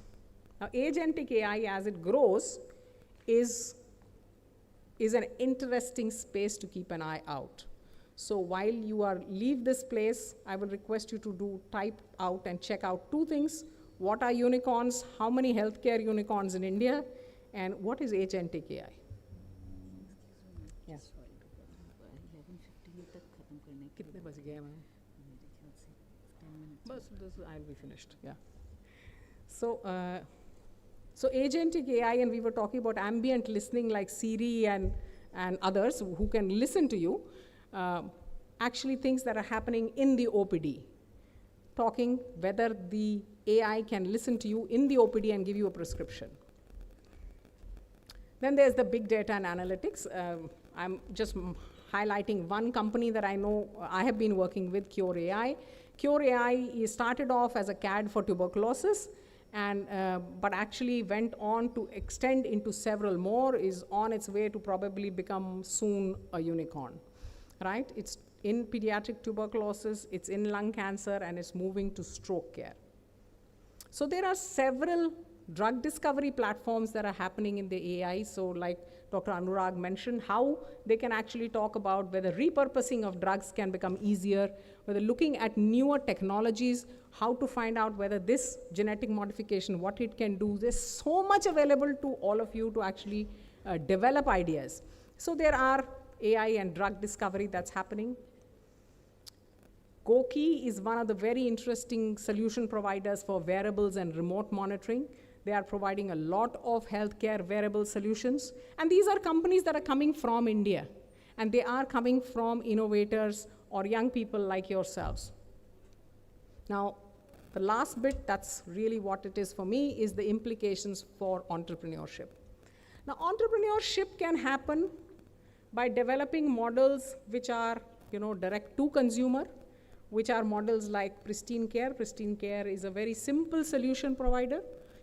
Now, agentic AI, as it grows, is an interesting space to keep an eye out. So while you leave this place, I will request you to type out and check out 2 things. What are unicorns? How many healthcare unicorns in India? And what is agentic AI? Yes. कितने बज गए ma'am? बस I'll be finished. Yeah. So agentic AI, and we were talking about ambient listening like Siri and others who can listen to you. Actually, things that are happening in the OPD. Talking whether the AI can listen to you in the OPD and give you a prescription. Then there's the big data and analytics. I'm just highlighting one company that I know I have been working with, Cure AI. Cure AI started off as a CAD for tuberculosis, but actually went on to extend into several more, is on its way to probably become soon a unicorn, right? It's in pediatric tuberculosis, it's in lung cancer, and it's moving to stroke care. So there are several drug discovery platforms that are happening in the AI. So like Dr. Anurag mentioned, how they can actually talk about whether repurposing of drugs can become easier, whether looking at newer technologies, how to find out whether this genetic modification, what it can do. There's so much available to all of you to actually develop ideas. So there are AI and drug discovery that's happening. Goki is one of the very interesting solution providers for wearables and remote monitoring. They are providing a lot of healthcare wearable solutions. And these are companies that are coming from India. And they are coming from innovators or young people like yourselves. Now, the last bit, that's really what it is for me, is the implications for entrepreneurship. Now, entrepreneurship can happen by developing models which are, direct to consumer, which are models like Pristine Care. Pristine Care is a very simple solution provider.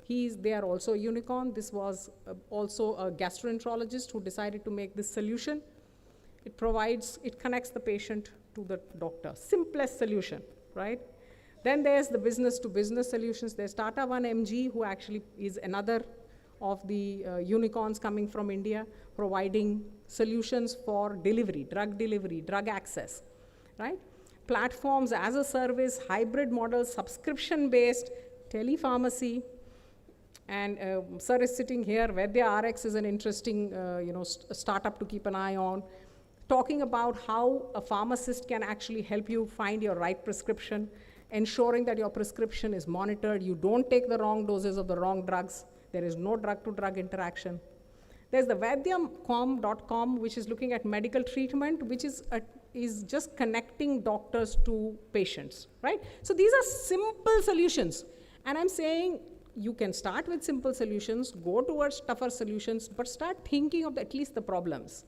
They are also a unicorn. This was also a gastroenterologist who decided to make this solution. It connects the patient to the doctor. Simplest solution, right? Then there's the business-to-business solutions. There's Tata 1mg, who actually is another of the unicorns coming from India, providing solutions for delivery, drug access, right? Platforms as a service, hybrid models, subscription-based, telepharmacy, and sir is sitting here. Vedya RX is an interesting startup to keep an eye on, talking about how a pharmacist can actually help you find your right prescription, ensuring that your prescription is monitored, you don't take the wrong doses of the wrong drugs, there is no drug-to-drug interaction. There's the Vadyam.com, which is looking at medical treatment, which is just connecting doctors to patients, right? So these are simple solutions. And I'm saying you can start with simple solutions, go towards tougher solutions, but start thinking of at least the problems.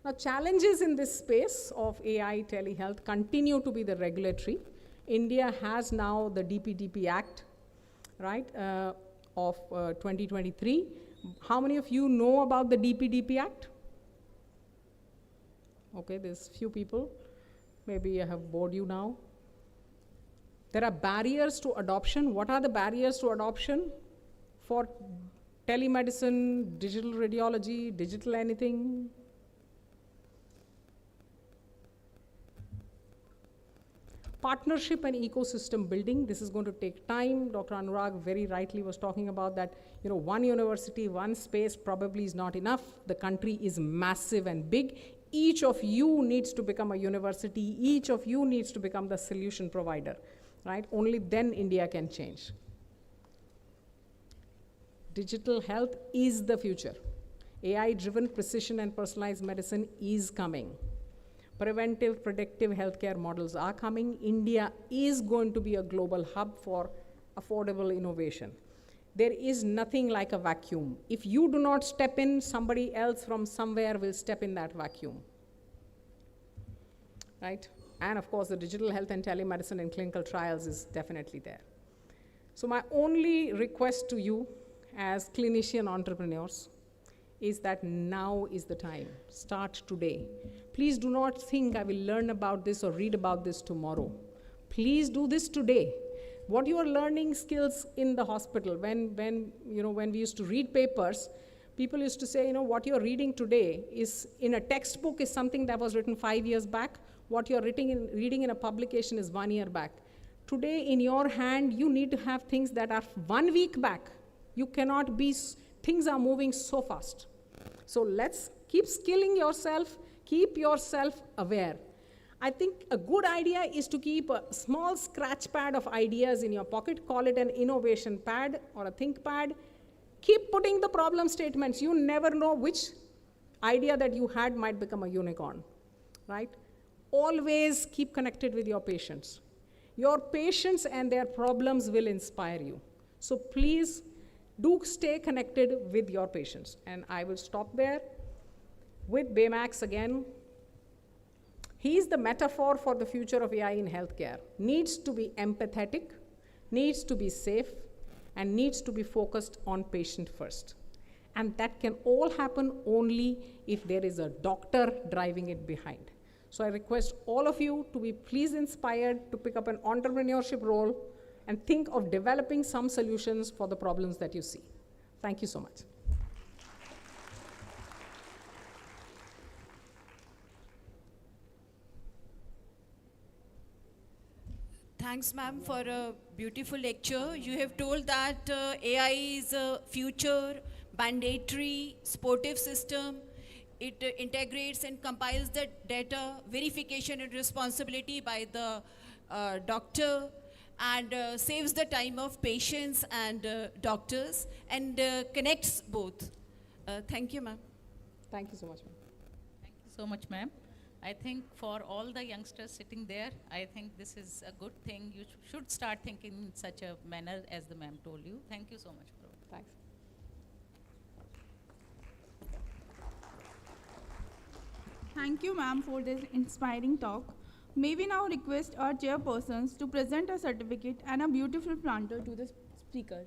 Now, challenges in this space of AI telehealth continue to be the regulatory. India has now the DPDP Act, right, of 2023. How many of you know about the DPDP Act? Okay, there's few people. Maybe I have bored you now. There are barriers to adoption. What are the barriers to adoption? for telemedicine, digital radiology, digital anything? Partnership and ecosystem building, this is going to take time. Dr. Anurag very rightly was talking about that, one university, one space probably is not enough. The country is massive and big. Each of you needs to become a university. Each of you needs to become the solution provider, right? Only then India can change. Digital health is the future. AI-driven precision and personalized medicine is coming. Preventive, predictive healthcare models are coming. India is going to be a global hub for affordable innovation. There is nothing like a vacuum. If you do not step in, somebody else from somewhere will step in that vacuum, right? And of course, the digital health and telemedicine and clinical trials is definitely there. So my only request to you as clinician entrepreneurs is that now is the time. Start today. Please do not think I will learn about this or read about this tomorrow. Please do this today. What you are learning skills in the hospital, when we used to read papers, people used to say, what you're reading today is in a textbook is something that was written 5 years back. What you're reading in a publication is 1 year back. Today in your hand, you need to have things that are 1 week back. You cannot be, things are moving so fast. So let's keep skilling yourself, keep yourself aware. I think a good idea is to keep a small scratch pad of ideas in your pocket, call it an innovation pad or a think pad. Keep putting the problem statements. You never know which idea that you had might become a unicorn, right? Always keep connected with your patients. Your patients and their problems will inspire you. So please do stay connected with your patients. And I will stop there with Baymax again. He is the metaphor for the future of AI in healthcare. Needs to be empathetic, needs to be safe, and needs to be focused on patient first. And that can all happen only if there is a doctor driving it behind. So I request all of you to be please inspired to pick up an entrepreneurship role and think of developing some solutions for the problems that you see. Thank you so much. Thanks, ma'am, for a beautiful lecture. You have told that AI is a future mandatory sportive system. It integrates and compiles the data, verification and responsibility by the doctor, and saves the time of patients and doctors, and connects both. Thank you, ma'am. Thank you so much, ma'am. Thank you so much, ma'am. I think for all the youngsters sitting there, I think this is a good thing. You should start thinking in such a manner as the ma'am told you. Thank you so much. Thanks. Thank you, ma'am, for this inspiring talk. May we now request our chairpersons to present a certificate and a beautiful planter to the speaker.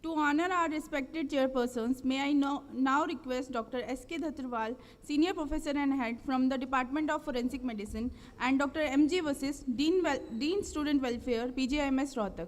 To honor our respected chairpersons, may I now request Dr. S.K. Dhattarwal, Senior Professor and Head from the Department of Forensic Medicine, and Dr. M.G. Vasis, Dean Student Welfare, PGIMS Rohtak.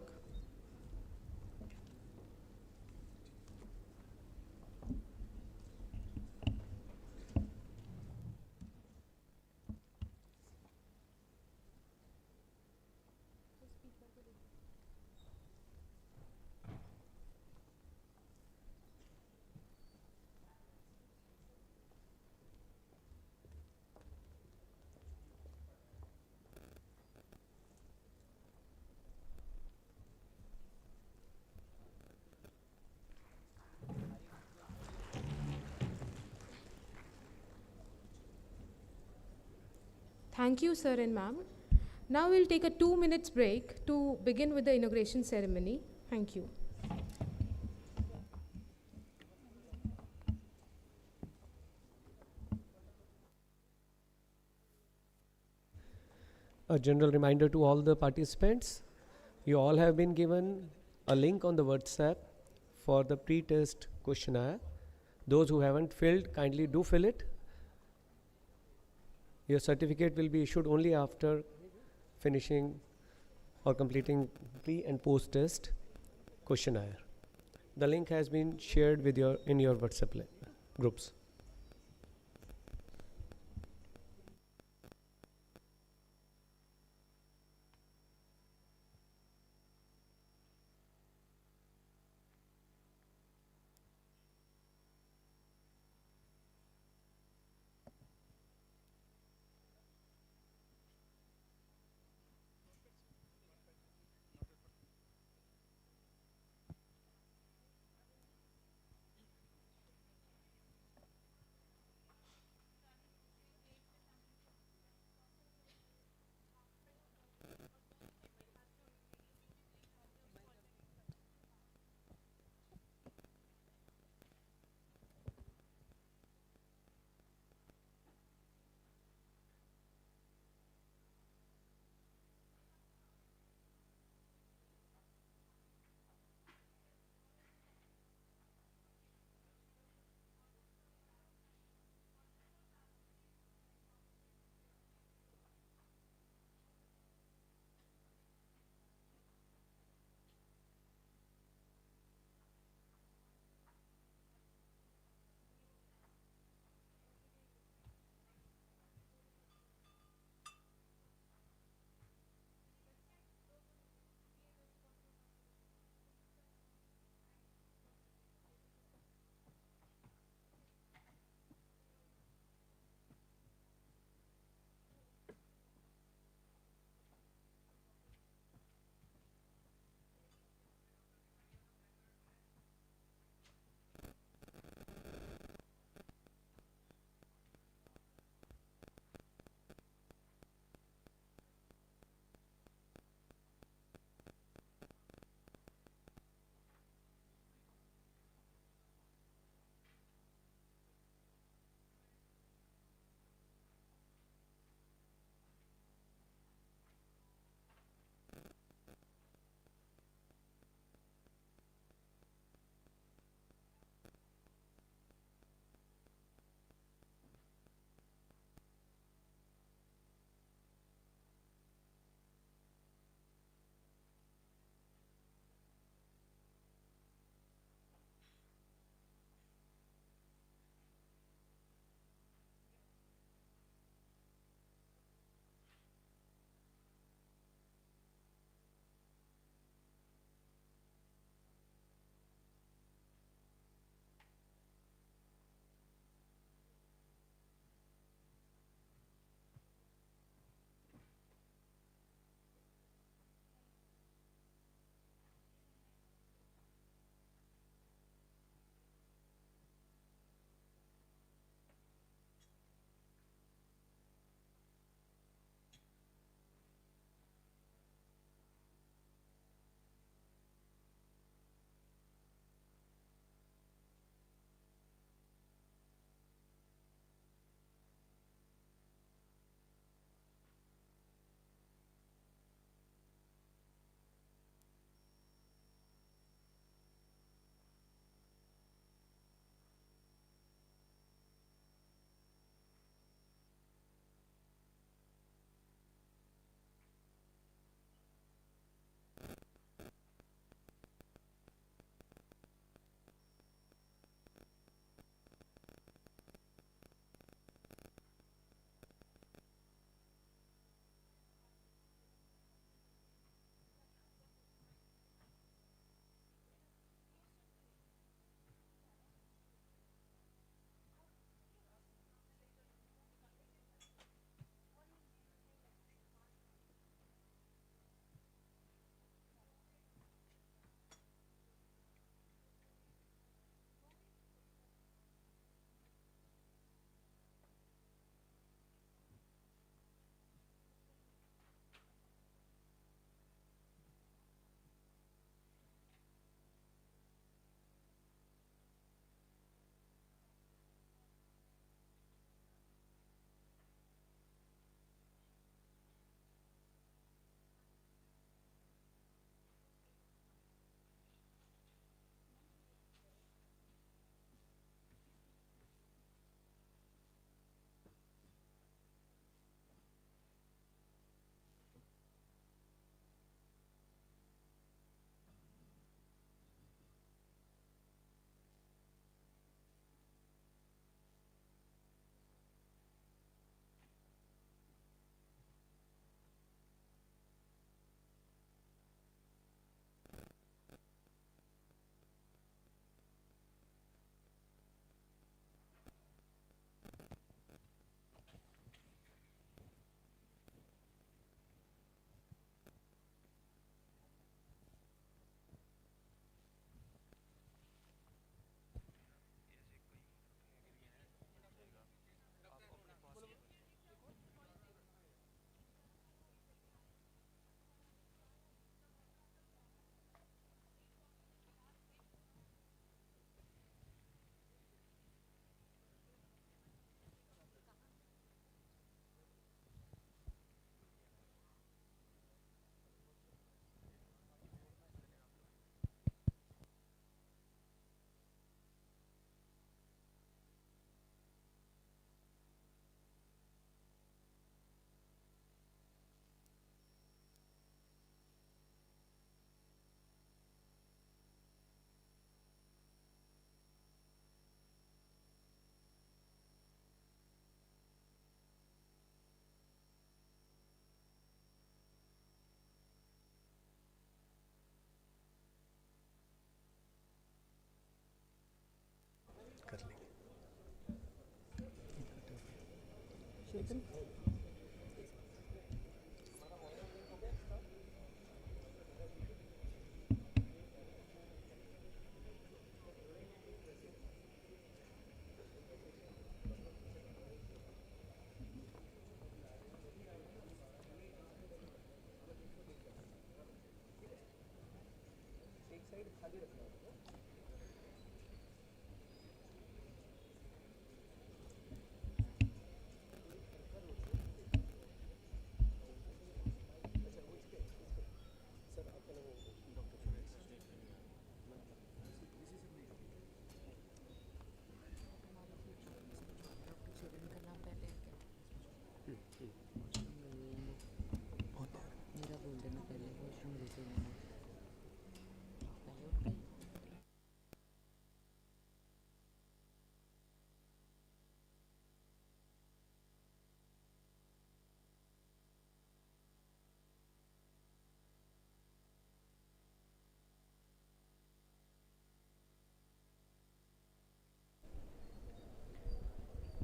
Thank you, sir and ma'am. Now we'll take a 2 minutes break to begin with the inauguration ceremony. Thank you. a general reminder to all the participants. You all have been given a link on the WhatsApp for the pre-test questionnaire. Those who haven't filled, kindly do fill it. Your certificate will be issued only after finishing or completing pre and post test questionnaire. The link has been shared with in your WhatsApp groups.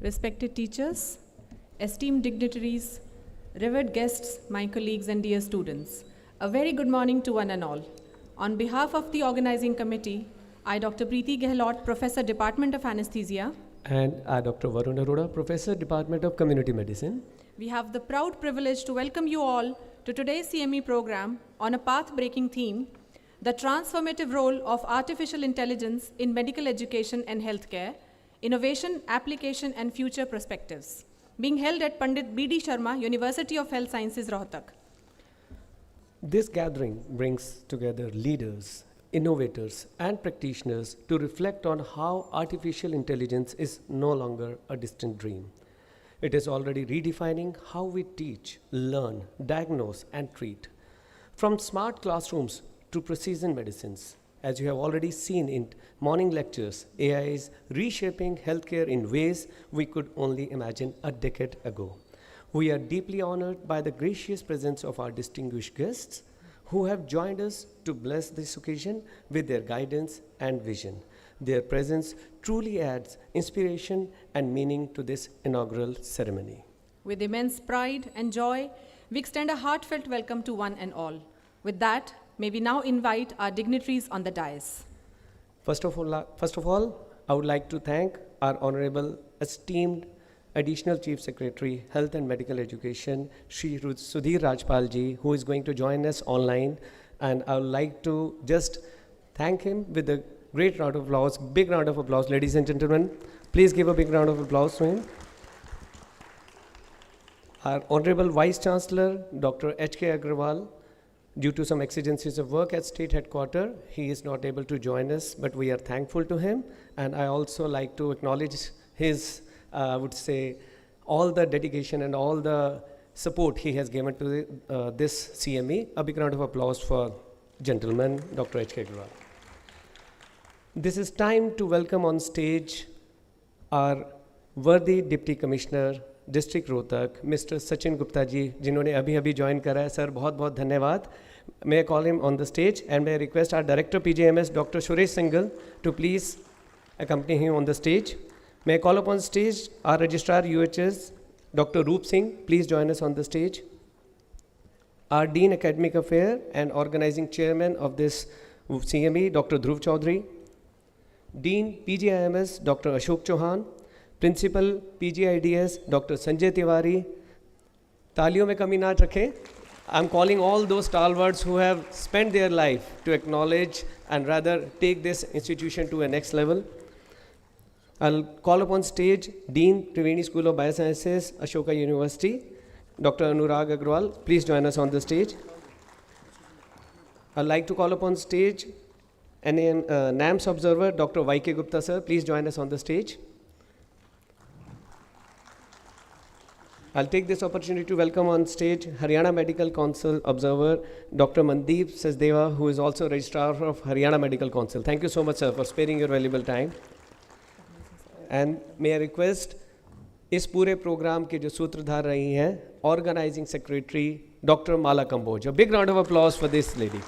Respected teachers, esteemed dignitaries, revered guests, my colleagues and dear students, a very good morning to one and all. On behalf of the organizing committee, I, Dr. Preeti Gehlot, Professor, Department of Anesthesia, And I, Dr. Varun Arora, Professor, Department of Community Medicine. We have the proud privilege to welcome you all to today's CME program on a path-breaking theme, the transformative role of artificial intelligence in medical education and healthcare, innovation, application, and future perspectives, being held at Pandit B.D. Sharma, University of Health Sciences, Rohtak. This gathering brings together leaders, innovators, and practitioners to reflect on how artificial intelligence is no longer a distant dream. It is already redefining how we teach, learn, diagnose, and treat. From smart classrooms to precision medicines, as you have already seen in morning lectures, AI is reshaping healthcare in ways we could only imagine a decade ago. We are deeply honored by the gracious presence of our distinguished guests who have joined us to bless this occasion with their guidance and vision. Their presence truly adds inspiration and meaning to this inaugural ceremony. With immense pride and joy, we extend a heartfelt welcome to one and all. With that, may we now invite our dignitaries on the dais. First of all, I would like to thank our honorable, esteemed Additional Chief Secretary, Health and Medical Education, Shri Sudhir Rajpal ji, who is going to join us online. And I would like to just thank him with a great round of applause, big round of applause, ladies and gentlemen. Please give a big round of applause to him. Our Honorable Vice Chancellor, Dr. H.K. Agrawal, due to some exigencies of work at State Headquarters, he is not able to join us, but we are thankful to him. And I also like to acknowledge his, I would say, all the dedication and all the support he has given to this CME. A big round of applause for gentleman, Dr. H.K. Agrawal. This is time to welcome on stage our worthy Deputy Commissioner, District Rohtak, Mr. Sachin Gupta ji, जिन्होंने अभी join करा है. Sir, बहुत धन्यवाद. May I call him on the stage and may I request our Director PJMS, Dr. Suresh Singhal, to please accompany him on the stage. May I call upon stage our Registrar UHS, Dr. Roop Singh, please join us on the stage. Our Dean Academic Affairs and Organizing Chairman of this CME, Dr. Dhruv Chaudhary. Dean PGIMS, Dr. Ashok Chauhan. Principal PGIDS, Dr. Sanjay Tiwari. तालियों में कमी ना रखें. I'm calling all those stalwarts who have spent their life to acknowledge and rather take this institution to a next level. I'll call upon stage Dean, Triveni School of Biosciences, Ashoka University, Dr. Anurag Agrawal. Please join us on the stage. I'd like to call upon stage NAMS Observer, Dr. Y.K. Gupta sir. Please join us on the stage. I'll take this opportunity to welcome on stage Haryana Medical Council Observer, Dr. Mandeep Sachdeva, who is also Registrar of Haryana Medical Council. Thank you so much, sir, for sparing your valuable time. And may I request, इस पूरे programme के जो सूत्रधार रही हैं, Organizing Secretary, Dr. Mala Kamboj. A big round of applause for this lady.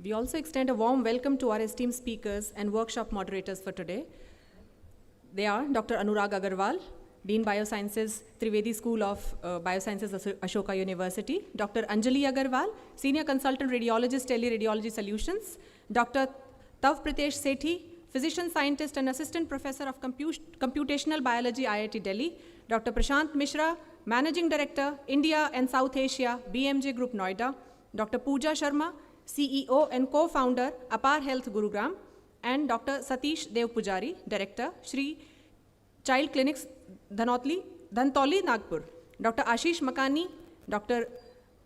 We also extend a warm welcome to our esteemed speakers and workshop moderators for today. They are Dr. Anurag Agarwal, Dean Biosciences, Trivedi School of Biosciences, Ashoka University; Dr. Anjali Agarwal, Senior Consultant Radiologist, Teleradiology Solutions; Dr. Tav Pritesh Sethi, Physician Scientist and Assistant Professor of Computational Biology, IIT Delhi; Dr. Prashant Mishra, Managing Director, India and South Asia, BMJ Group Noida; Dr. Pooja Sharma, CEO and co-founder, Apar Health Gurugram; and Dr. Satish Dev Pujari, Director, Shri Child Clinics, Dhantoli, Nagpur; Dr. Ashish Makani, Dr.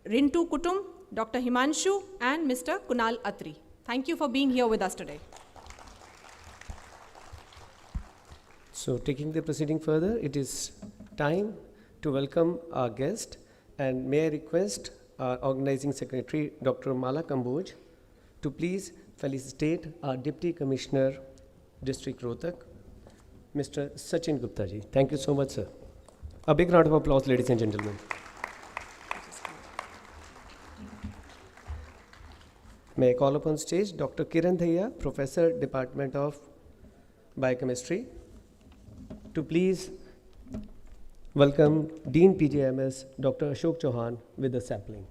Rintu Kutum, Dr. Himanshu, and Mr. Kunal Atri. Thank you for being here with us today. So taking the proceeding further, it is time to welcome our guest, and may I request our organizing secretary, Dr. Mala Kamboj, to please felicitate our Deputy Commissioner, District Rohtak, Mr. Sachin Gupta ji. Thank you so much, sir. A big round of applause, ladies and gentlemen. May I call upon stage Dr. Kiran Dhaya, Professor, Department of Biochemistry, to please welcome Dean PJMS, Dr. Ashok Chauhan, with the sapling.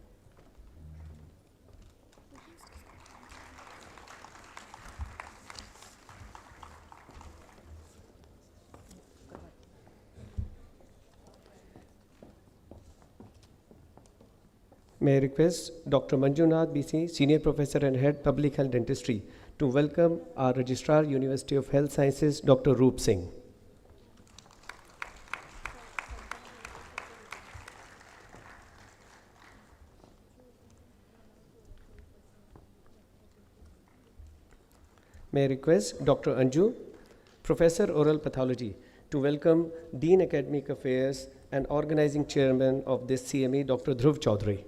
May I request Dr. Manjunath BC, Senior Professor and Head Public Health Dentistry, to welcome our Registrar, University of Health Sciences, Dr. Roop Singh. May I request Dr. Anju, Professor Oral Pathology, to welcome Dean Academic Affairs and Organizing Chairman of this CME, Dr. Dhruv Chaudhary.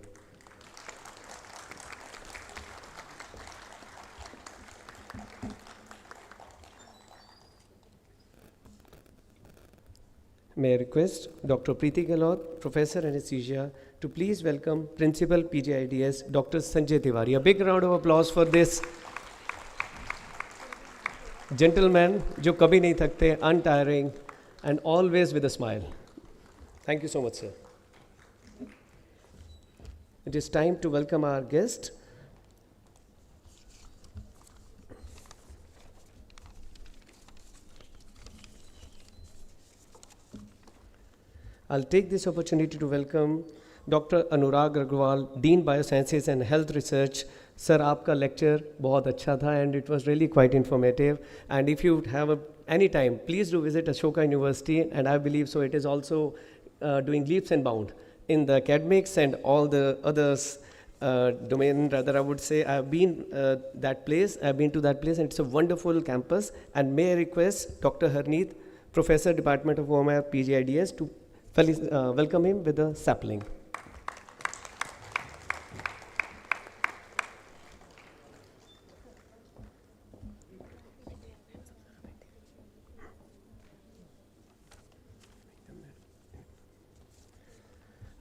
May I request Dr. Preeti Galot, Professor Anesthesia, to please welcome Principal PGIDS, Dr. Sanjay Tiwari. A big round of applause for this gentleman, जो कभी नहीं थकते, untiring, and always with a smile. Thank you so much, sir. It is time to welcome our guest. I'll take this opportunity to welcome Dr. Anurag Agarwal, Dean Biosciences and Health Research. Sir, आपका lecture बहुत अच्छा था, and it was really quite informative. And if you have any time, please do visit Ashoka University, and I believe so it is also doing leaps and bounds in the academics and all the others domain. Rather, I would say I've been that place. I've been to that place, and it's a wonderful campus. And may I request Dr. Harneet, Professor, Department of OMR, PGIDS, to welcome him with a sapling.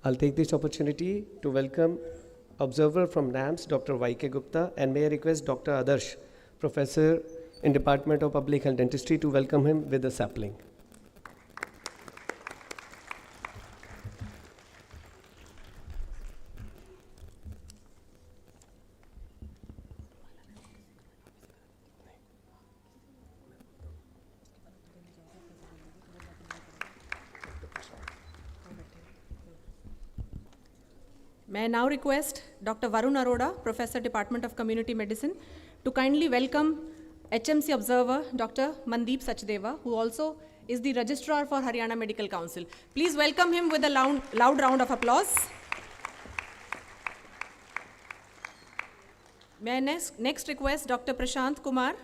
I'll take this opportunity to welcome observer from NAMS, Dr. Y.K. Gupta, and may I request Dr. Adarsh, Professor in Department of Public Health Dentistry, to welcome him with a sapling. May I now request Dr. Varun Arora, Professor, Department of Community Medicine, to kindly welcome HMC Observer, Dr. Mandeep Sachdeva, who also is the Registrar for Haryana Medical Council. Please welcome him with a loud round of applause. May I next request Dr. Prashant Kumar,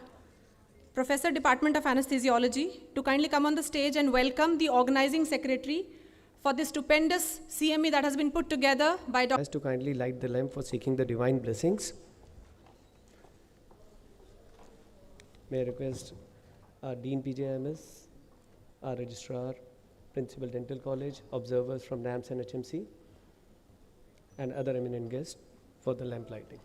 Professor, Department of Anesthesiology, to kindly come on the stage and welcome the Organizing Secretary for this stupendous CME that has been put together by Dr. To kindly light the lamp for seeking the divine blessings. May I request our Dean PJMS, our Registrar, Principal Dental College, observers from NAMS and HMC, and other eminent guests for the lamp lighting.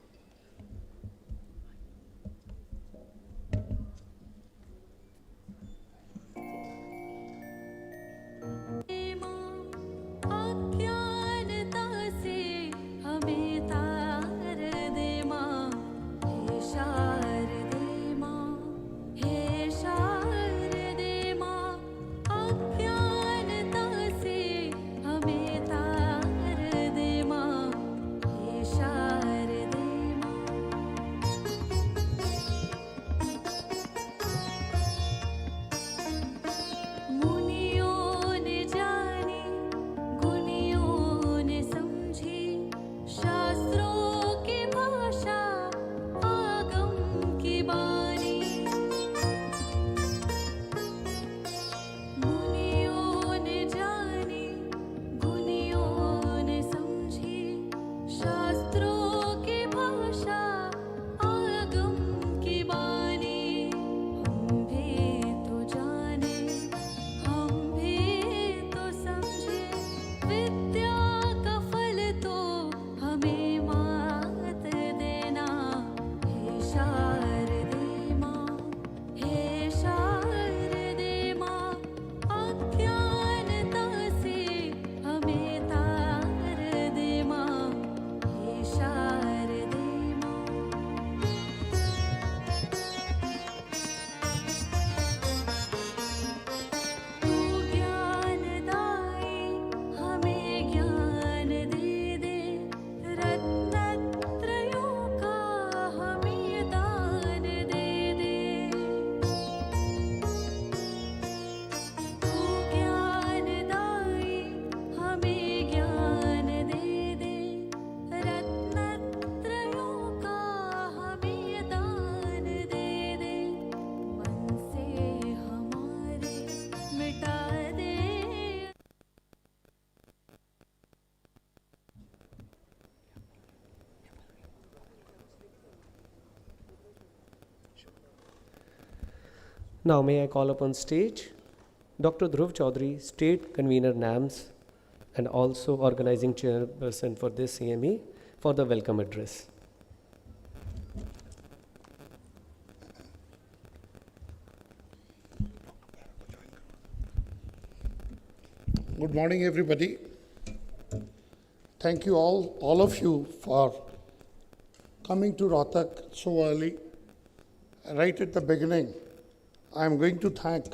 Now may I call upon stage Dr. Dhruv Chaudhary, State Convener NAMS and also organizing chairperson for this CME for the welcome address. Good morning, everybody. Thank you all of you for coming to Rohtak so early. Right at the beginning, I'm going to thank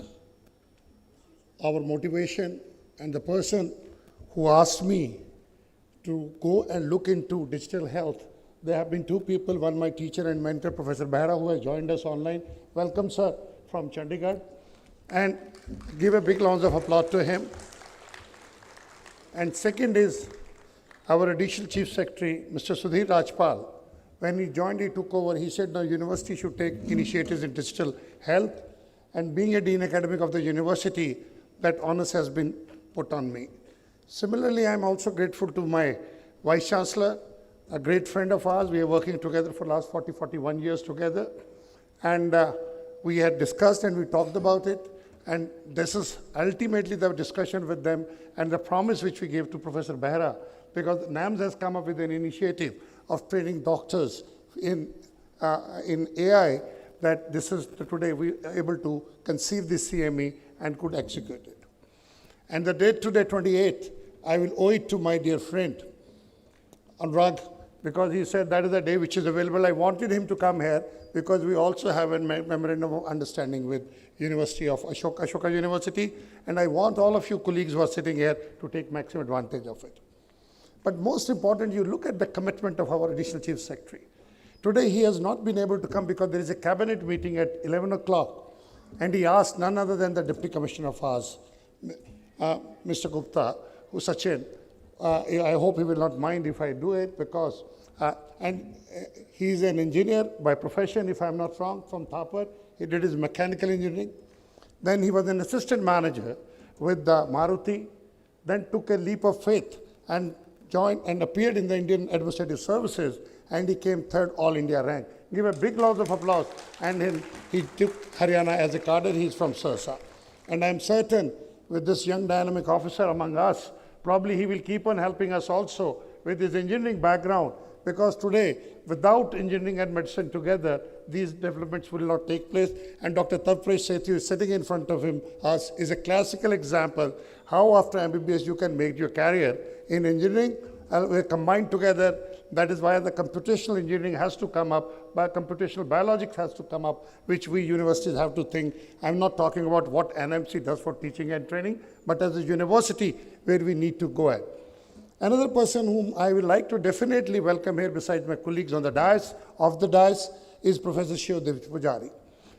our motivation and the person who asked me to go and look into digital health. There have been two people, one my teacher and mentor, Professor Behra, who has joined us online. Welcome, sir, from Chandigarh. And give a big round of applause to him. And second is our additional Chief Secretary, Mr. Sudhir Rajpal. When he joined, he took over. He said, no, university should take initiatives in digital health. And being a Dean Academic of the university, that onus has been put on me. Similarly, I'm also grateful to my Vice Chancellor, a great friend of ours. We are working together for the last 41 years together. And we had discussed and we talked about it. And this is ultimately the discussion with them and the promise which we gave to Professor Behra, because NAMS has come up with an initiative of training doctors in AI, that this is today we are able to conceive this CME and could execute it. And the date today, 28th, I will owe it to my dear friend, Anurag, because he said that is the day which is available. I wanted him to come here because we also have a memorandum of understanding with University of Ashoka University, and I want all of you colleagues who are sitting here to take maximum advantage of it. But most important, you look at the commitment of our additional Chief Secretary. Today he has not been able to come because there is a cabinet meeting at 11 o'clock, and he asked none other than the Deputy Commissioner of ours, Mr. Gupta, who Sachin. I hope he will not mind if I do it, because he's an engineer by profession, if I'm not wrong, from Thapar. He did his mechanical engineering. Then he was an assistant manager with Maruti, then took a leap of faith and joined and appeared in the Indian Administrative Services, and he came third All India rank. Give a big round of applause. And he took Haryana as a cadre. He's from Sirsa. And I'm certain with this young dynamic officer among us, probably he will keep on helping us also with his engineering background, because today, without engineering and medicine together, these developments will not take place. And Dr. Tavpresh Sethi, sitting in front of us, is a classical example how after MBBS you can make your career in engineering. We're combined together. That is why the computational engineering has to come up, but computational biologics has to come up, which we universities have to think. I'm not talking about what NMC does for teaching and training, but as a university where we need to go at. Another person whom I would like to definitely welcome here besides my colleagues on the dais, is Professor Shivdev Pujari.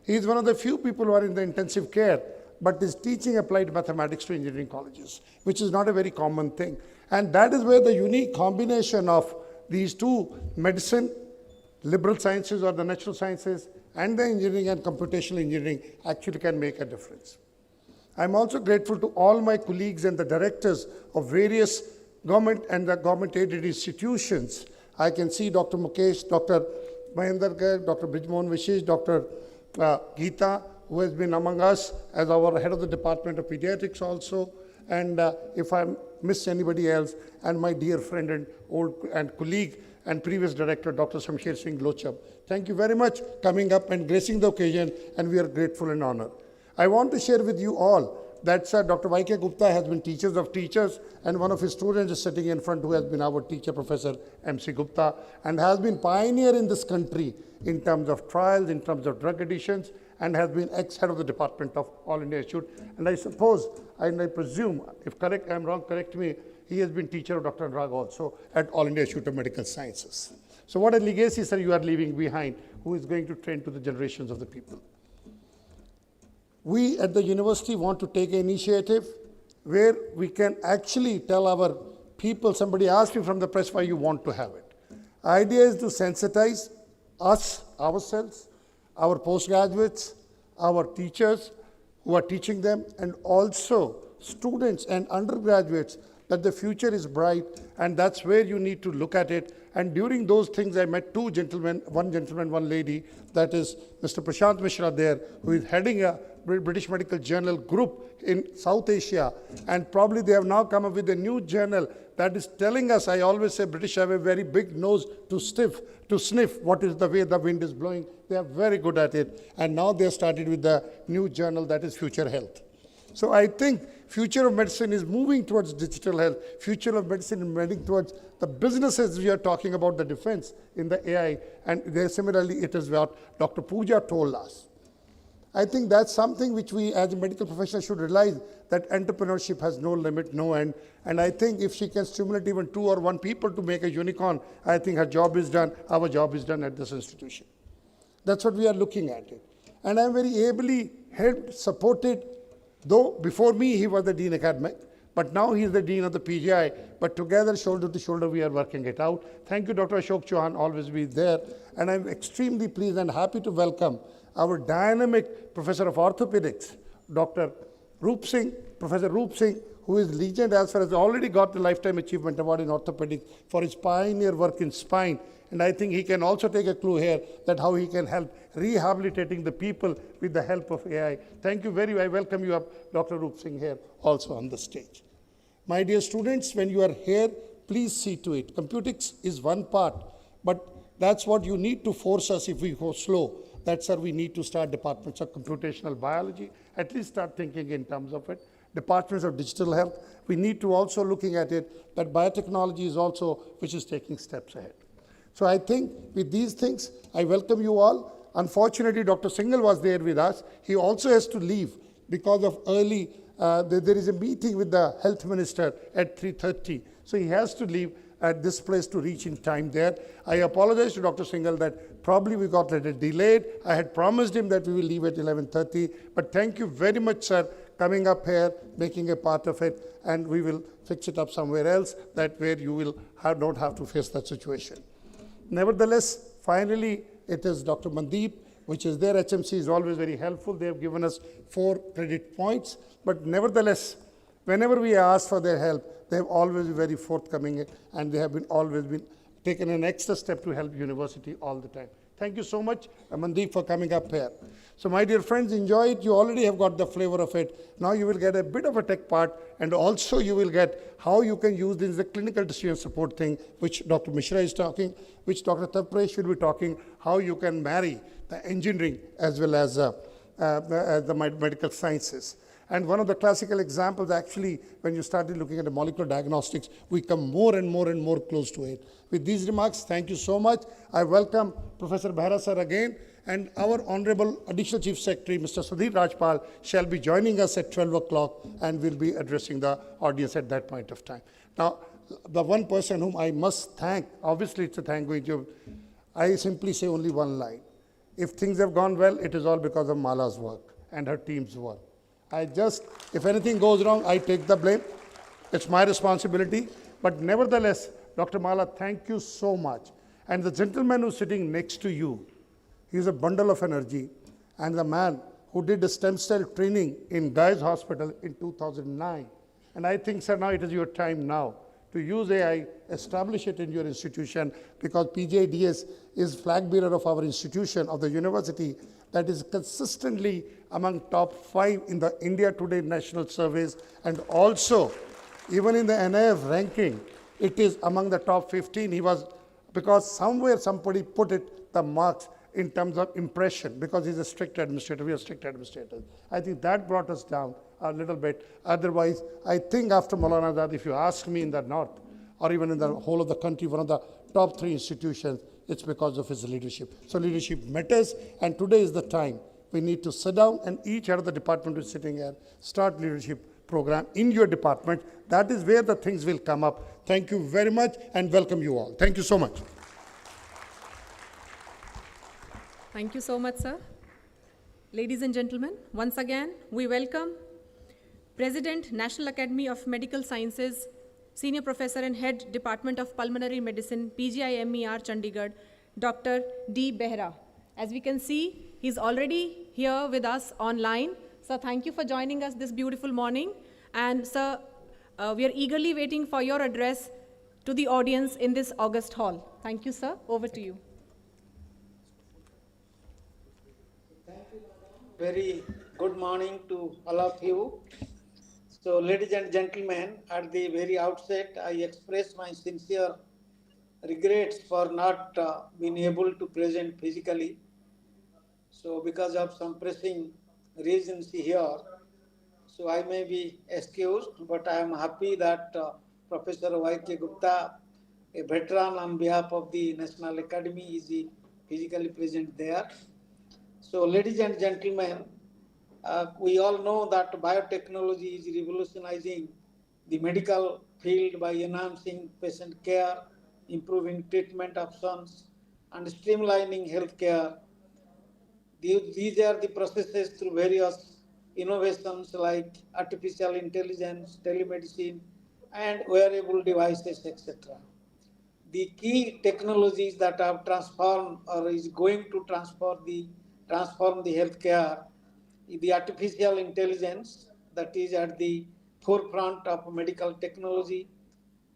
He is one of the few people who are in the intensive care, but is teaching applied mathematics to engineering colleges, which is not a very common thing. And that is where the unique combination of these two, medicine, liberal sciences or the natural sciences, and the engineering and computational engineering actually can make a difference. I'm also grateful to all my colleagues and the directors of various government and the government-aided institutions. I can see Dr. Mukesh, Dr. Mahendra Garg, Dr. Brijmohan Vishesh, Dr. Geeta, who has been among us as our head of the Department of Pediatrics also, and if I miss anybody else, and my dear friend and old and colleague and previous director, Dr. Shamsher Singh Lochab. Thank you very much coming up and gracing the occasion, and we are grateful and honored. I want to share with you all that Dr. Y.K. Gupta has been teachers of teachers, and one of his students is sitting in front who has been our teacher, Professor M.C. Gupta, and has been pioneer in this country in terms of trials, in terms of drug additions, and has been ex-head of the Department of All India Institute. And I suppose, and I presume, if I'm wrong, correct me, he has been teacher of Dr. Anurag also at All India Institute of Medical Sciences. So what a legacy, sir, you are leaving behind, who is going to train to the generations of the people. We at the university want to take an initiative where we can actually tell our people, somebody asked me from the press why you want to have it. Idea is to sensitize us, ourselves, our postgraduates, our teachers who are teaching them, and also students and undergraduates that the future is bright, and that's where you need to look at it. And during those things, I met two gentlemen, one lady, that is Mr. Prashant Mishra there, who is heading British Medical Journal group in South Asia, and probably they have now come up with a new journal that is telling us, I always say British have a very big nose to sniff what is the way the wind is blowing. They are very good at it. And now they have started with the new journal that is Future Health. So I think future of medicine is moving towards digital health. Future of medicine is moving towards the businesses. We are talking about the defense in the AI. And similarly, it is what Dr. Pooja told us. I think that's something which we as a medical professional should realize, that entrepreneurship has no limit, no end. And I think if she can stimulate even 2 or 1 people to make a unicorn, I think her job is done, our job is done at this institution. That's what we are looking at it. And I'm very ably helped, supported, though before me he was the Dean Academic, but now he is the Dean of the PGI, but together, shoulder to shoulder, we are working it out. Thank you, Dr. Ashok Chauhan, always be there. And I'm extremely pleased and happy to welcome our dynamic Professor of Orthopedics, Dr. Roop Singh, Professor Roop Singh, who is legend as far as already got the Lifetime Achievement Award in Orthopedics for his pioneer work in spine. And I think he can also take a clue here that how he can help rehabilitating the people with the help of AI. Thank you very much. I welcome you up, Dr. Roop Singh, here also on the stage. My dear students, when you are here, please see to it. Computix is one part, but that's what you need to force us if we go slow. That's why we need to start departments of computational biology, at least start thinking in terms of it. Departments of digital health, we need to also looking at it, that biotechnology is also, which is taking steps ahead. So I think with these things, I welcome you all. Unfortunately, Dr. Singhal was there with us. He also has to leave because of early, there is a meeting with the health minister at 3:30. So he has to leave at this place to reach in time there. I apologize to Dr. Singhal that probably we got a little delayed. I had promised him that we will leave at 11:30, but thank you very much, sir, coming up here, making a part of it, and we will fix it up somewhere else, that where you will not have to face that situation. Nevertheless, finally, it is Dr. Mandeep, which is there. HMC is always very helpful. They have given us 4 credit points, but nevertheless, whenever we ask for their help, they have always been very forthcoming, and they have always been taken an extra step to help university all the time. Thank you so much, Mandeep, for coming up here. So my dear friends, enjoy it. You already have got the flavor of it. Now you will get a bit of a tech part, and also you will get how you can use this, the clinical decision support thing, which Dr. Mishra is talking, which Dr. Tapresh will be talking, how you can marry the engineering as well as the medical sciences. And one of the classical examples, actually, when you started looking at the molecular diagnostics, we come more and more and more close to it. With these remarks, thank you so much. I welcome Professor Behra sir again, and our Honorable Additional Chief Secretary, Mr. Sudhir Rajpal, shall be joining us at 12 o'clock and will be addressing the audience at that point of time. Now, the one person whom I must thank, obviously it's a thank you, I simply say only one line. If things have gone well, it is all because of Mala's work and her team's work. If anything goes wrong, I take the blame. It's my responsibility. But nevertheless, Dr. Mala, thank you so much. And the gentleman who's sitting next to you, he's a bundle of energy. And the man who did the stem cell training in Guy's Hospital in 2009. And I think, sir, now it is your time now to use AI, establish it in your institution, because PJDS is flag bearer of our institution, of the university, that is consistently among top 5 in the India Today National Surveys, and also even in the NIF ranking, it is among the top 15. He was, because somewhere somebody put it, the marks in terms of impression, because he's a strict administrator, we are strict administrators. I think that brought us down a little bit. Otherwise, I think after Maulana Azad, if you ask me in the north, or even in the whole of the country, one of the top 3 institutions, it's because of his leadership. So leadership matters, and today is the time. We need to sit down, and each head of the department is sitting here, start leadership program in your department. That is where the things will come up. Thank you very much, and welcome you all. Thank you so much. Thank you so much, sir. Ladies and gentlemen, once again, we welcome President, National Academy of Medical Sciences, Senior Professor and Head Department of Pulmonary Medicine, PGI-MER, Chandigarh, Dr. D. Behra. As we can see, he's already here with us online. Sir, thank you for joining us this beautiful morning. And sir, we are eagerly waiting for your address to the audience in this August hall. Thank you, sir. Over to you. Very Good morning to all of you. So, ladies and gentlemen, at the very outset, I express my sincere regrets for not being able to present physically. So, because of some pressing reasons here, so I may be excused, but I am happy that Professor Y.K. Gupta, a veteran on behalf of the National Academy, is physically present there. So, ladies and gentlemen, we all know that biotechnology is revolutionizing the medical field by enhancing patient care, improving treatment options, and streamlining healthcare. These are the processes through various innovations like artificial intelligence, telemedicine, and wearable devices, etc. The key technologies that have transformed or is going to transform the healthcare, the artificial intelligence that is at the forefront of medical technology,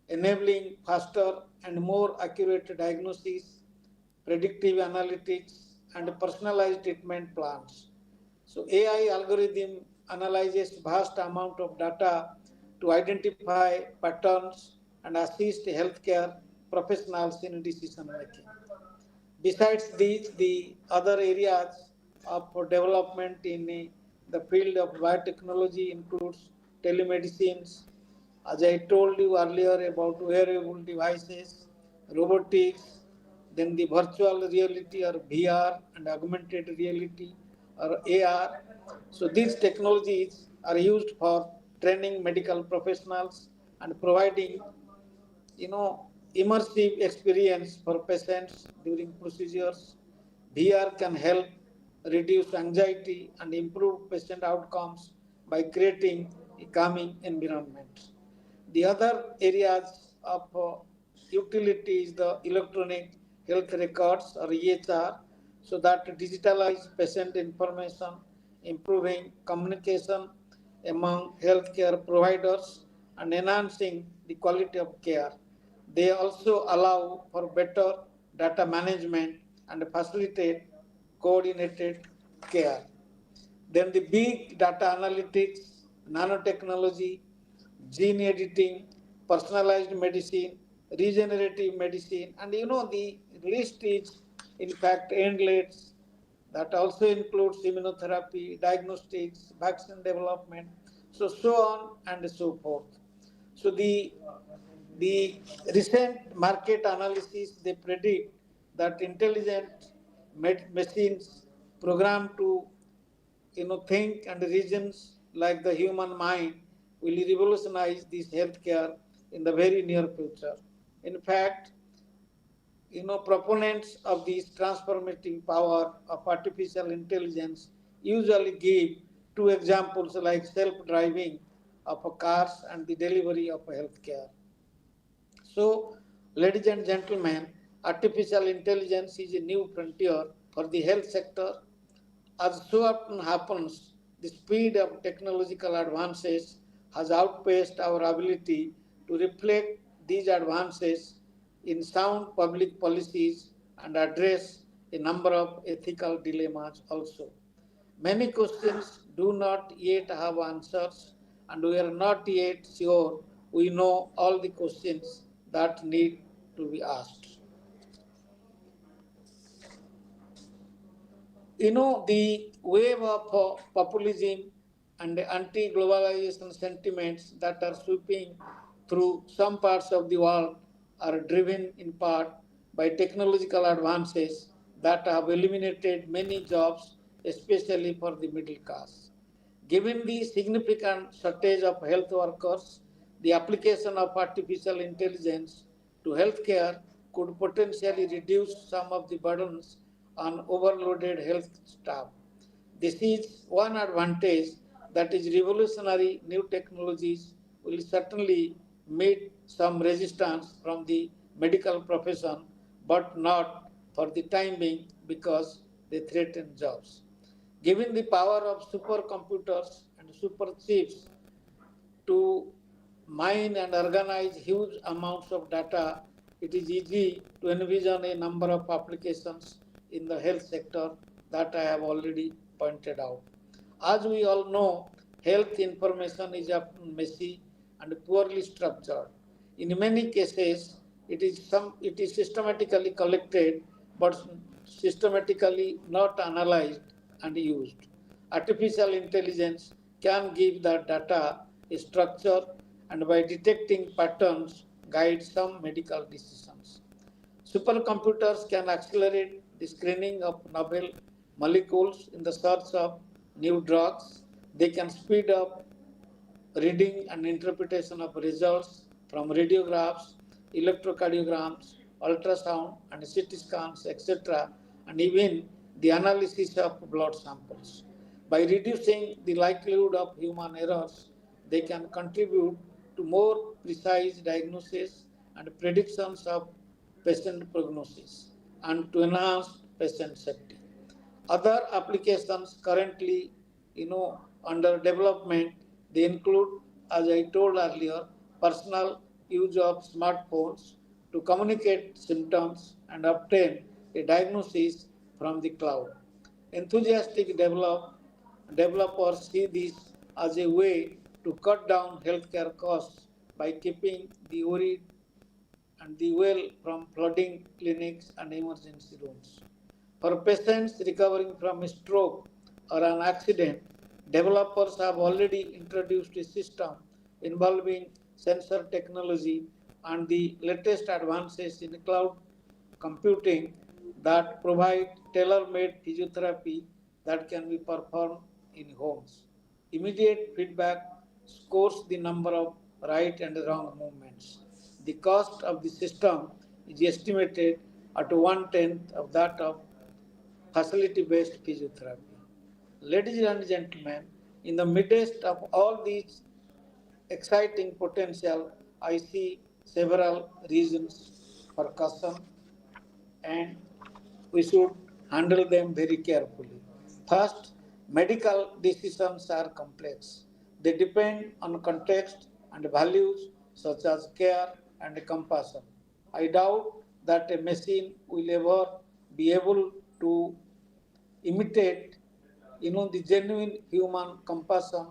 enabling faster and more accurate diagnosis, predictive analytics, and personalized treatment plans. So AI algorithm analyzes vast amount of data to identify patterns and assist healthcare professionals in decision making. Besides these, the other areas of development in the field of biotechnology includes telemedicines, as I told you earlier about wearable devices, robotics, then the virtual reality or VR and augmented reality or AR. So these technologies are used for training medical professionals and providing immersive experience for patients during procedures. VR can help reduce anxiety and improve patient outcomes by creating a calming environment. The other areas of utility is the electronic health records or EHR, so that digitalize patient information, improving communication among healthcare providers and enhancing the quality of care. They also allow for better data management and facilitate coordinated care. Then the big data analytics, nanotechnology, gene editing, personalized medicine, regenerative medicine, and the list is in fact endless. That also includes immunotherapy, diagnostics, vaccine development, so on and so forth. So the recent market analysis, they predict that intelligent machines programmed to think and reasons like the human mind will revolutionize this healthcare in the very near future. In fact, proponents of this transformative power of artificial intelligence usually give two examples like self-driving of cars and the delivery of healthcare. So, ladies and gentlemen, artificial intelligence is a new frontier for the health sector. As so often happens, the speed of technological advances has outpaced our ability to reflect these advances in sound public policies and address a number of ethical dilemmas also. Many questions do not yet have answers, and we are not yet sure we know all the questions that need to be asked. The wave of populism and anti-globalization sentiments that are sweeping through some parts of the world are driven in part by technological advances that have eliminated many jobs, especially for the middle class. Given the significant shortage of health workers, the application of artificial intelligence to healthcare could potentially reduce some of the burdens on overloaded health staff. This is one advantage, that is revolutionary new technologies will certainly meet some resistance from the medical profession, but not for the time being because they threaten jobs. Given the power of supercomputers and super chips to mine and organize huge amounts of data, it is easy to envision a number of applications in the health sector that I have already pointed out. As we all know, health information is often messy and poorly structured. In many cases, it is systematically collected but systematically not analyzed and used. Artificial intelligence can give the data a structure and by detecting patterns guide some medical decisions. Supercomputers can accelerate the screening of novel molecules in the search of new drugs. They can speed up reading and interpretation of results from radiographs, electrocardiograms, ultrasound, and CT scans, etc., and even the analysis of blood samples. By reducing the likelihood of human errors, they can contribute to more precise diagnosis and predictions of patient prognosis and to enhance patient safety. Other applications currently, under development, they include, as I told earlier, personal use of smartphones to communicate symptoms and obtain a diagnosis from the cloud. Enthusiastic developers see this as a way to cut down healthcare costs by keeping the worried and the well from flooding clinics and emergency rooms. For patients recovering from a stroke or an accident, developers have already introduced a system involving sensor technology and the latest advances in cloud computing that provide tailor-made physiotherapy that can be performed in homes. Immediate feedback scores the number of right and wrong movements. The cost of the system is estimated at one-tenth of that of facility-based physiotherapy. Ladies and gentlemen, in the midst of all these exciting potential, I see several reasons for caution and we should handle them very carefully. First, medical decisions are complex. They depend on context and values such as care and compassion. I doubt that a machine will ever be able to imitate, the genuine human compassion,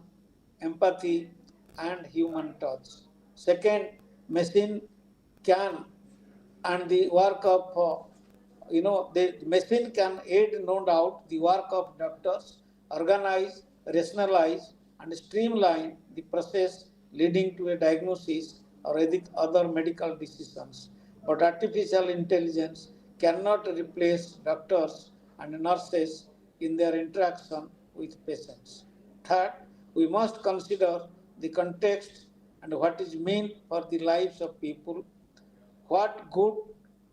empathy, and human touch. Second, machine can and the work of the machine can aid no doubt the work of doctors, organize, rationalize, and streamline the process leading to a diagnosis or other medical decisions. But artificial intelligence cannot replace doctors and nurses in their interaction with patients. Third, we must consider the context and what is meant for the lives of people. What good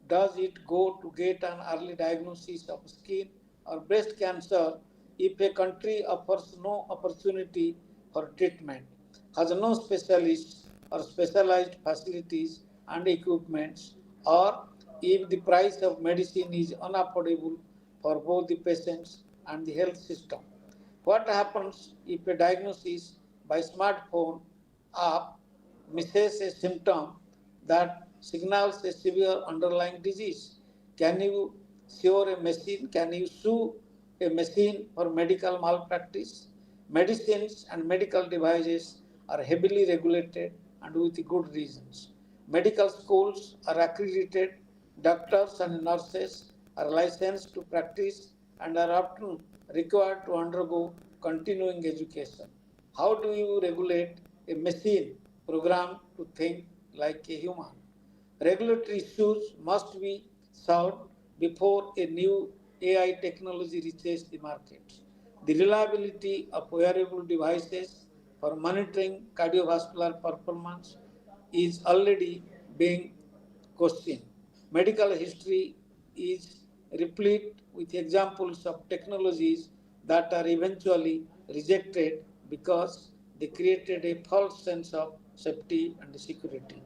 does it go to get an early diagnosis of skin or breast cancer if a country offers no opportunity for treatment, has no specialists or specialized facilities and equipments, or if the price of medicine is unaffordable for both the patients and the health system? What happens if a diagnosis by smartphone app misses a symptom that signals a severe underlying disease? Can you sue a machine for medical malpractice? Medicines and medical devices are heavily regulated and with good reasons. Medical schools are accredited, doctors and nurses are licensed to practice and are often required to undergo continuing education. How do you regulate a machine programmed to think like a human? Regulatory issues must be solved before a new AI technology reaches the market. The reliability of wearable devices for monitoring cardiovascular performance is already being questioned. Medical history is replete with examples of technologies that are eventually rejected because they created a false sense of safety and security.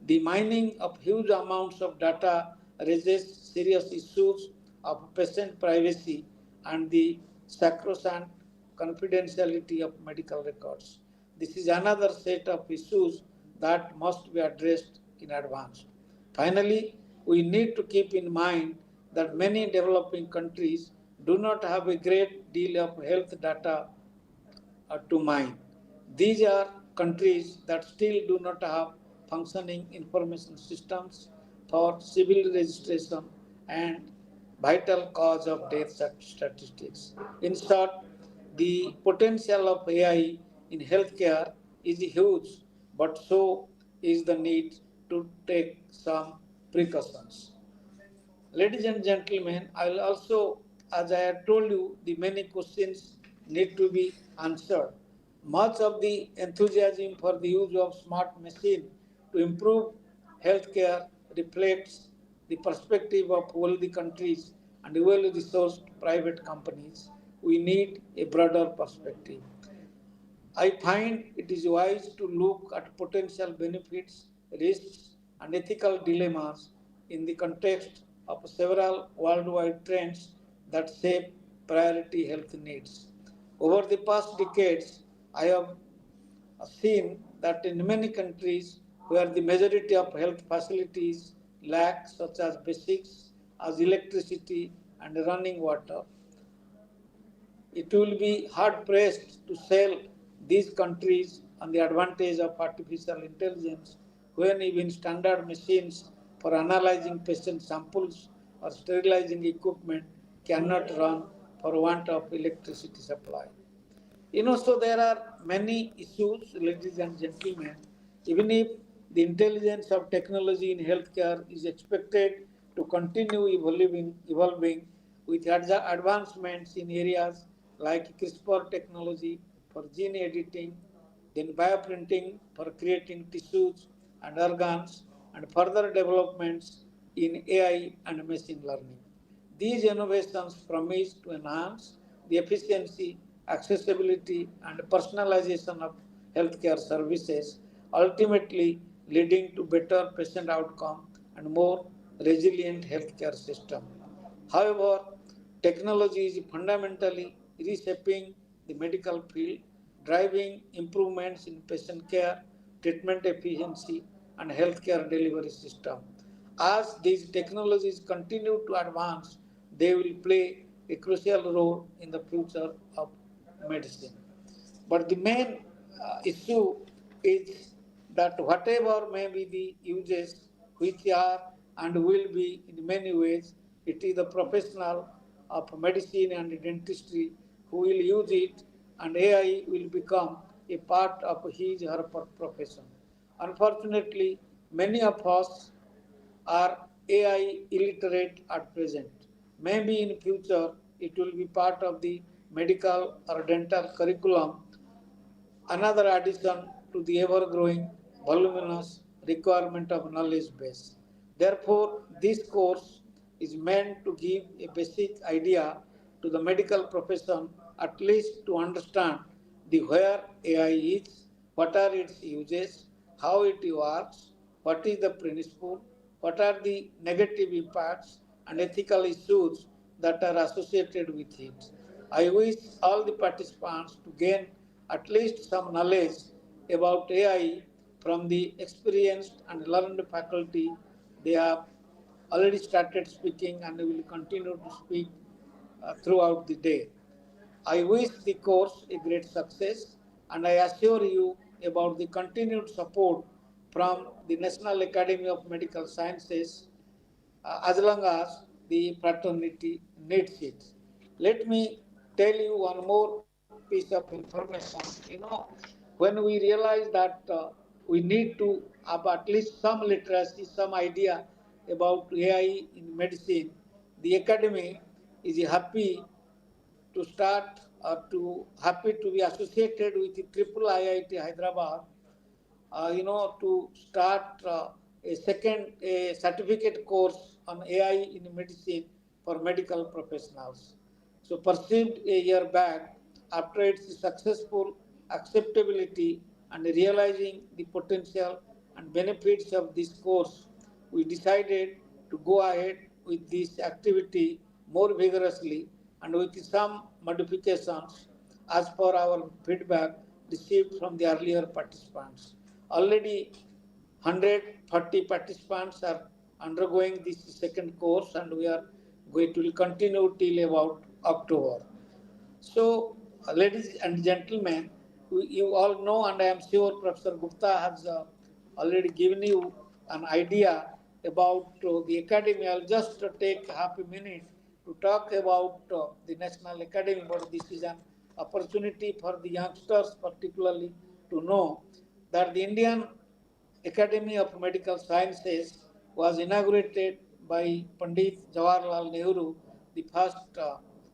The mining of huge amounts of data raises serious issues of patient privacy and the sacrosanct confidentiality of medical records. This is another set of issues that must be addressed in advance. Finally, we need to keep in mind that many developing countries do not have a great deal of health data to mine. These are countries that still do not have functioning information systems for civil registration and vital cause of death statistics. In short, the potential of AI in healthcare is huge, but so is the need to take some precautions. Ladies and gentlemen, I will also, as I have told you, the many questions need to be answered. Much of the enthusiasm for the use of smart machine to improve healthcare reflects the perspective of wealthy countries and well-resourced private companies. We need a broader perspective. I find it is wise to look at potential benefits, risks, and ethical dilemmas in the context of several worldwide trends that shape priority health needs. Over the past decades, I have seen that in many countries where the majority of health facilities lack, such as basics as electricity and running water, it will be hard pressed to sell these countries on the advantage of artificial intelligence when even standard machines for analyzing patient samples or sterilizing equipment cannot run for want of electricity supply. So there are many issues, ladies and gentlemen. Even if the intelligence of technology in healthcare is expected to continue evolving with advancements in areas like CRISPR technology for gene editing, then bioprinting for creating tissues and organs, and further developments in AI and machine learning. These innovations promise to enhance the efficiency, accessibility, and personalization of healthcare services, ultimately leading to better patient outcome and more resilient healthcare system. However, technology is fundamentally reshaping the medical field, driving improvements in patient care, treatment efficiency, and healthcare delivery system. As these technologies continue to advance, they will play a crucial role in the future of medicine. But the main issue is that whatever may be the uses, which are and will be in many ways, it is the professional of medicine and dentistry who will use it, and AI will become a part of his or her profession. Unfortunately, many of us are AI illiterate at present. Maybe in future it will be part of the medical or dental curriculum, another addition to the ever-growing voluminous requirement of knowledge base. Therefore, this course is meant to give a basic idea to the medical profession, at least to understand the where AI is, what are its uses, how it works, what is the principle, what are the negative impacts and ethical issues that are associated with it. I wish all the participants to gain at least some knowledge about AI from the experienced and learned faculty. They have already started speaking and will continue to speak throughout the day. I wish the course a great success, and I assure you about the continued support from the National Academy of Medical Sciences as long as the fraternity needs it. Let me tell you one more piece of information. When we realize that we need to have at least some literacy, some idea about AI in medicine, the academy is happy to start or to happy to be associated with the Triple IIT Hyderabad, to start a certificate course on AI in medicine for medical professionals. So perceived a year back, after its successful acceptability and realizing the potential and benefits of this course, we decided to go ahead with this activity more vigorously and with some modifications as per our feedback received from the earlier participants. Already 140 participants are undergoing this second course, and we are going to continue till about October. So, ladies and gentlemen, You all know, and I am sure Professor Gupta has already given you an idea about the academy. I'll just take half a minute to talk about the National Academy, but this is an opportunity for the youngsters particularly to know that the Indian Academy of Medical Sciences was inaugurated by Pandit Jawaharlal Nehru, the first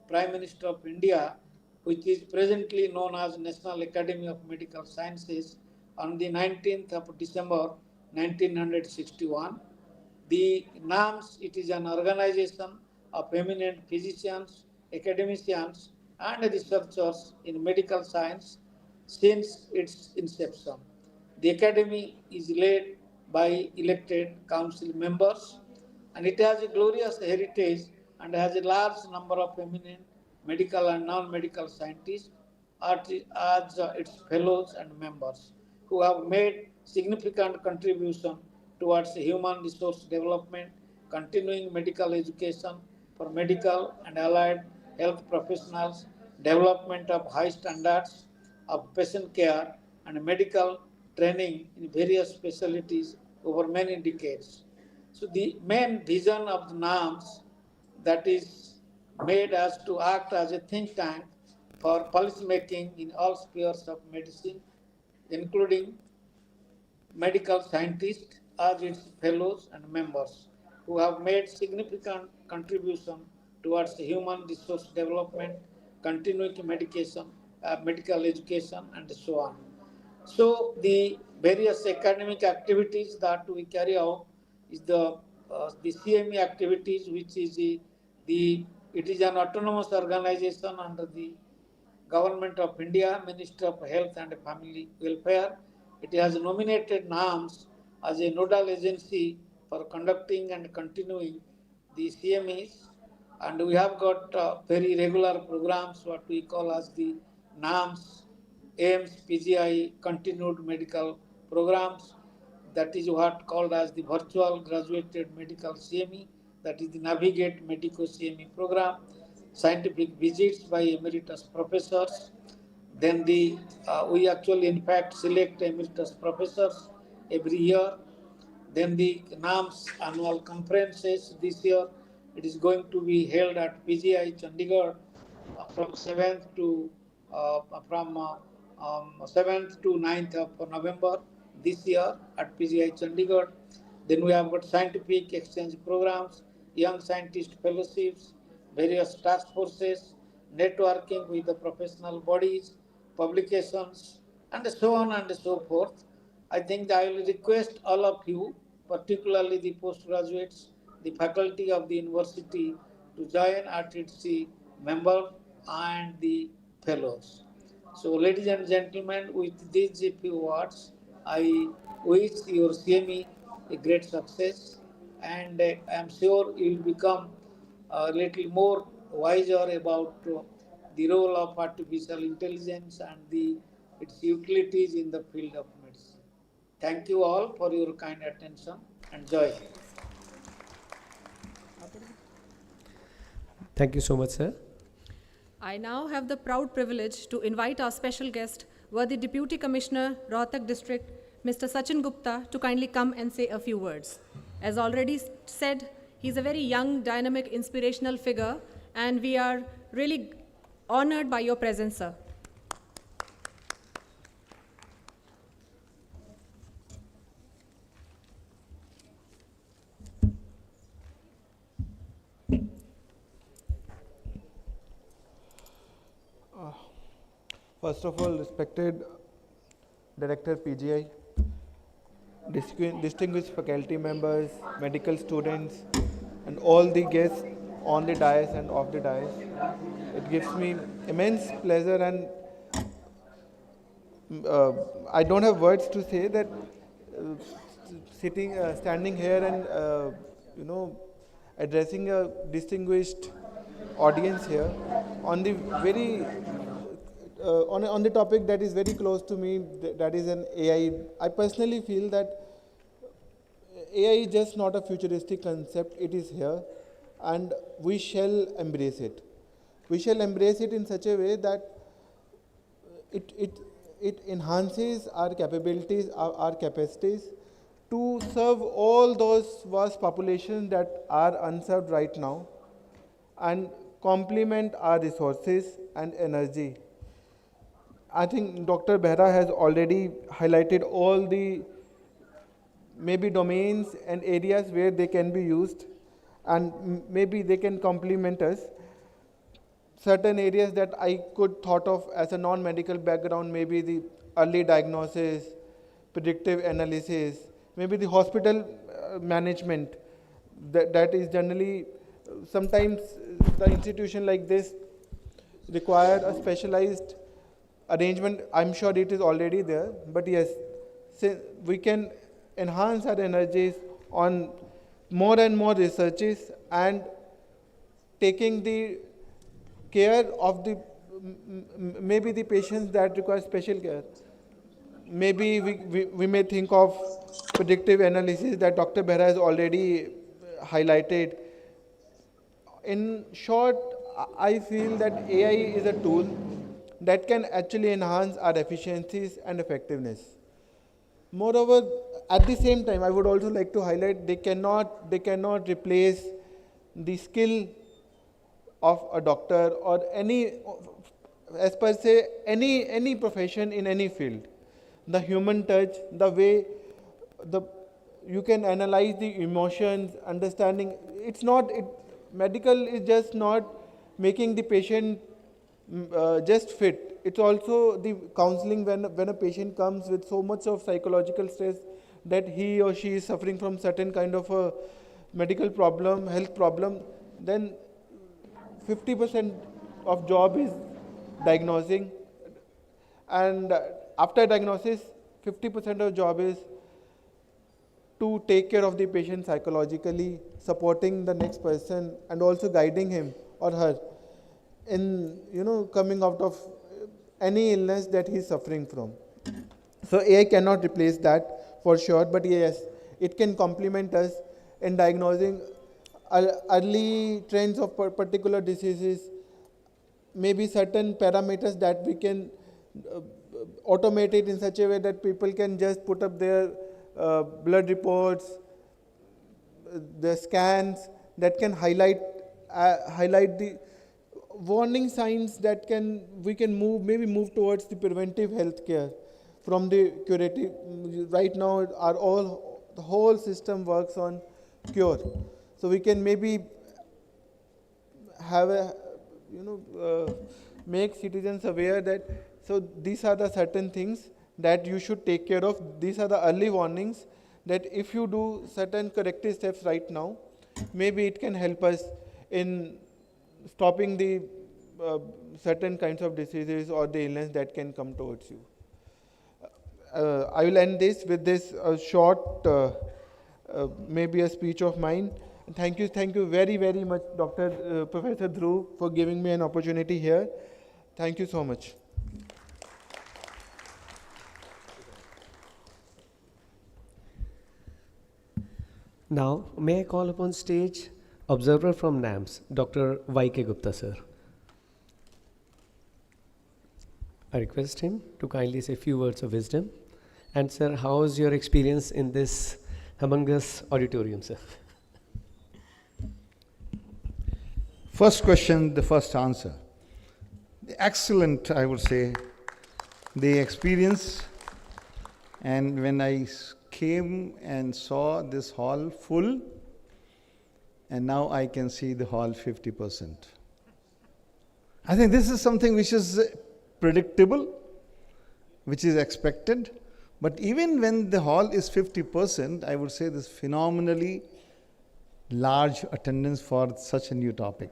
Prime Minister of India, which is presently known as National Academy of Medical Sciences, on the 19th of December 1961. The NAMS, it is an organization of eminent physicians, academicians, and researchers in medical science since its inception. The academy is led by elected council members, and it has a glorious heritage and has a large number of eminent medical and non-medical scientists as its fellows and members who have made significant contribution towards human resource development, continuing medical education for medical and allied health professionals, development of high standards of patient care, and medical training in various specialties over many decades. So the main vision of the NAMS that is made as to act as a think tank for policy making in all spheres of medicine, including medical scientists as its fellows and members who have made significant contribution towards human resource development, continuity medication, medical education, and so on. So the various academic activities that we carry out is the CME activities, which is it is an autonomous organization under the Government of India, Ministry of Health and Family Welfare. It has nominated NAMS as a nodal agency for conducting and continuing the CMEs, and we have got very regular programs, what we call as the NAMS, AIMS, PGI, continued medical programs. That is what called as the virtual graduated medical CME, that is the Navigate Medico CME program, scientific visits by emeritus professors. Then we actually in fact select emeritus professors every year. Then the NAMS annual conferences this year, it is going to be held at PGI Chandigarh from 7th to 7th to 9th of November this year at PGI Chandigarh. Then we have got scientific exchange programs, young scientist fellowships, various task forces, networking with the professional bodies, publications, and so on and so forth. I think I will request all of you, particularly the postgraduates, the faculty of the university, to join at its member and the fellows. So, ladies and gentlemen, with these few words, I wish your CME a great success, and I am sure you will become a little more wiser about the role of artificial intelligence and its utilities in the field of medicine. Thank you all for your kind attention and joy. Thank you so much, sir. I now have the proud privilege to invite our special guest, worthy Deputy Commissioner, Rohtak District, Mr. Sachin Gupta, to kindly come and say a few words. As already said, he's a very young, dynamic, inspirational figure, and we are really honored by your presence, sir. First of all, respected Director PGI, distinguished faculty members, medical students, and all the guests on the dais and off the dais. It gives me immense pleasure, and I don't have words to say that standing here and addressing a distinguished audience here on the very on the topic that is very close to me, that is an AI. I personally feel that AI is just not a futuristic concept, it is here, and we shall embrace it. We shall embrace it in such a way that it enhances our capabilities, our capacities to serve all those vast populations that are unserved right now and complement our resources and energy. I think Dr. Behra has already highlighted all the maybe domains and areas where they can be used, and maybe they can complement us. Certain areas that I could thought of as a non-medical background, maybe the early diagnosis, predictive analysis, maybe the hospital management, that is generally, sometimes the institution like this require a specialized arrangement. I'm sure it is already there, but yes, we can enhance our energies on more and more researches and taking the care of the maybe the patients that require special care. Maybe we may think of predictive analysis that Dr. Behra has already highlighted. In short, I feel that AI is a tool that can actually enhance our efficiencies and effectiveness. Moreover, at the same time, I would also like to highlight they cannot replace the skill of a doctor or any, as per se, any profession in any field. The human touch, the way you can analyze the emotions, understanding. It's not, medical is just not making the patient just fit. It's also the counseling when a patient comes with so much of psychological stress that he or she is suffering from certain kind of a medical problem, health problem, then 50% of job is diagnosing, and after diagnosis 50% of job is to take care of the patient psychologically, supporting the next person and also guiding him or her in coming out of any illness that he is suffering from. So AI cannot replace that for sure, but yes, it can complement us in diagnosing early trends of particular diseases, maybe certain parameters that we can automate it in such a way that people can just put up their blood reports, the scans that can highlight the warning signs that we can move towards the preventive health care from the curative. Right now, the whole system works on cure. So we can maybe have make citizens aware that, so these are the certain things that you should take care of. These are the early warnings that if you do certain corrective steps right now, maybe it can help us in stopping the certain kinds of diseases or the illness that can come towards you. I will end this with this short, maybe a speech of mine. Thank you very, very much, Professor Dhruv, for giving me an opportunity here. Thank you so much. Now, may I call upon stage observer from NAMS, Dr. Y.K. Gupta, sir. I request him to kindly say a few words of wisdom. And sir, how is your experience in this humongous auditorium, sir? First question, the first answer. Excellent, I would say, the experience. And when I came and saw this hall full, and now I can see the hall 50%. I think this is something which is predictable, which is expected. But even when the hall is 50%, I would say this phenomenally large attendance for such a new topic.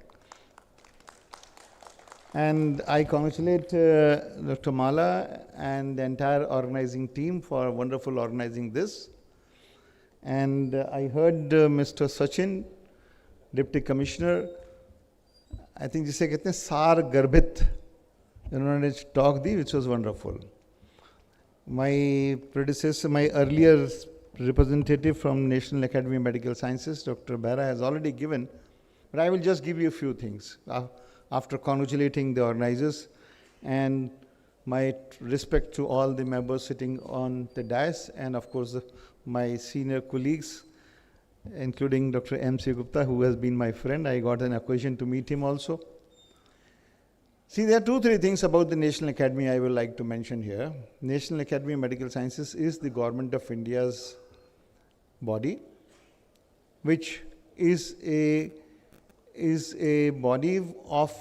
And I congratulate Dr. Mala and the entire organizing team for wonderful organizing this. And I heard Mr. Sachin, Deputy Commissioner, I think जिसे कहते हैं सार गर्भित उन्होंने talk the, which was wonderful. My predecessor, my earlier representative from National Academy of Medical Sciences, Dr. Behra, has already given, but I will just give you a few things after congratulating the organizers. And My respect to all the members sitting on the dais, and of course my senior colleagues, including Dr. M.C. Gupta, who has been my friend. I got an occasion to meet him also. See, there are 2-3 things about the National Academy I would like to mention here. National Academy of Medical Sciences is the Government of India's body, which is a body of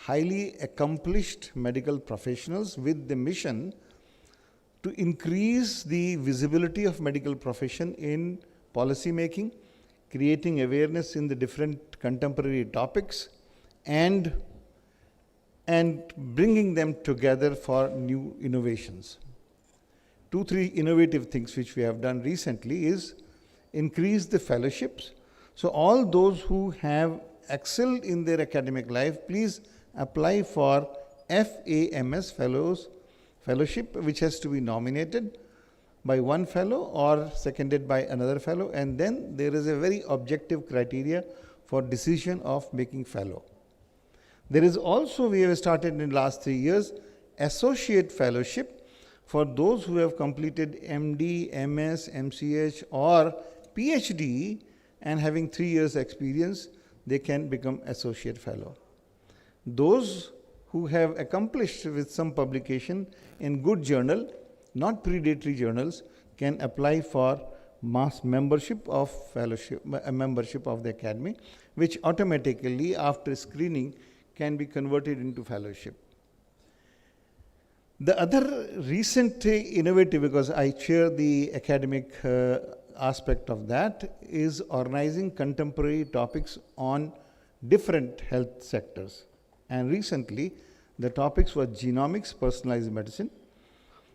highly accomplished medical professionals with the mission to increase the visibility of medical profession in policy making, creating awareness in the different contemporary topics, and bringing them together for new innovations. 2-3 innovative things which we have done recently is increase the fellowships. So all those who have excelled in their academic life, please apply for FAMS fellowship, which has to be nominated by one fellow or seconded by another fellow, and then there is a very objective criteria for decision of making fellow. There is also, we have started in the last 3 years, associate fellowship for those who have completed MD, MS, MCH or PhD and having 3 years experience, they can become associate fellow. Those who have accomplished with some publication in good journal, not predatory journals, can apply for mass membership of fellowship, a membership of the academy, which automatically after screening can be converted into fellowship. The other recent innovative, because I chair the academic aspect of that, is organizing contemporary topics on different health sectors. And recently, the topics were genomics, personalized medicine,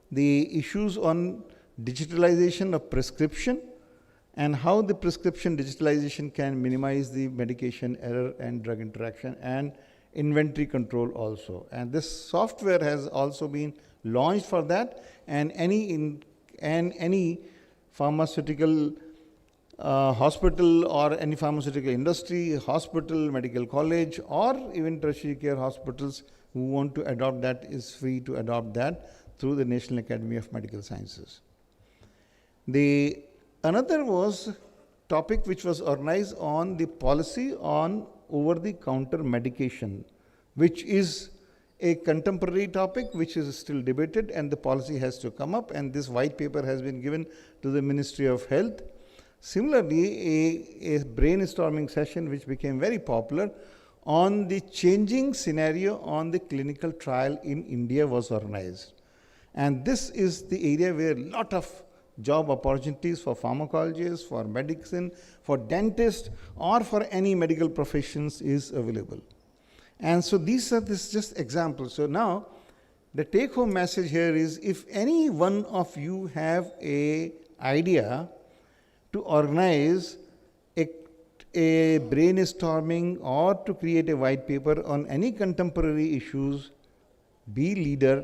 the issues on digitalization of prescription, and how the prescription digitalization can minimize the medication error and drug interaction, and inventory control also. And this software has also been launched for that, and any pharmaceutical hospital or any pharmaceutical industry, hospital, medical college, or even tertiary care hospitals who want to adopt that is free to adopt that through the National Academy of Medical Sciences. Another was topic which was organized on the policy on over-the-counter medication, which is a contemporary topic which is still debated, and the policy has to come up, and this white paper has been given to the Ministry of Health. Similarly, a brainstorming session which became very popular on the changing scenario on the clinical trial in India was organized. And this is the area where a lot of job opportunities for pharmacologists, for medicine, for dentists, or for any medical professions is available. And so these are just examples. So now the take-home message here is, if any one of you have an idea to organize a brainstorming or to create a white paper on any contemporary issues, be leader,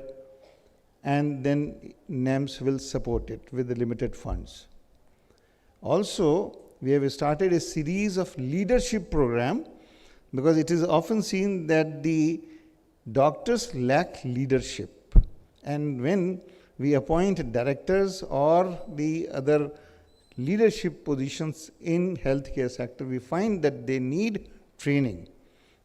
and then NAMS will support it with the limited funds. Also, we have started a series of leadership program, because it is often seen that the doctors lack leadership. And when we appoint directors or the other leadership positions in healthcare sector, we find that they need training.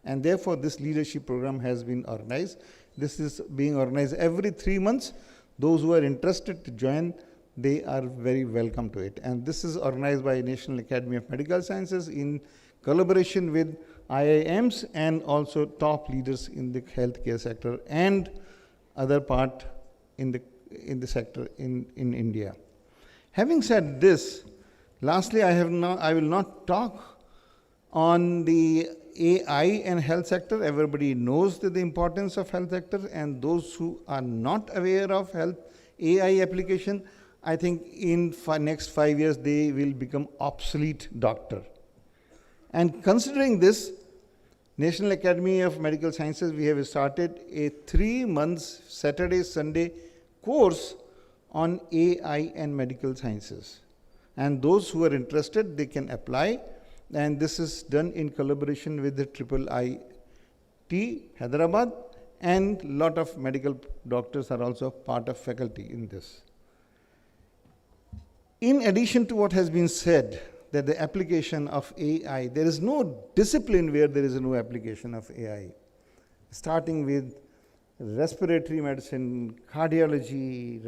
And therefore, this leadership program has been organized. This is being organized every 3 months. Those who are interested to join, they are very welcome to it. And this is organized by National Academy of Medical Sciences in collaboration with IIMs and also top leaders in the healthcare sector and other part in the sector in India. Having said this, lastly, I will not talk on the AI and health sector. Everybody knows the importance of health sector, and those who are not aware of health AI application, I think in next 5 years they will become obsolete doctor. And considering this, National Academy of Medical Sciences, we have started a 3 months Saturday, Sunday course on AI and medical sciences. And those who are interested, they can apply. And this is done in collaboration with the IIIT Hyderabad and lot of medical doctors are also part of faculty in this. In addition to what has been said, that the application of AI, there is no discipline where there is no application of AI. Starting with respiratory medicine, cardiology,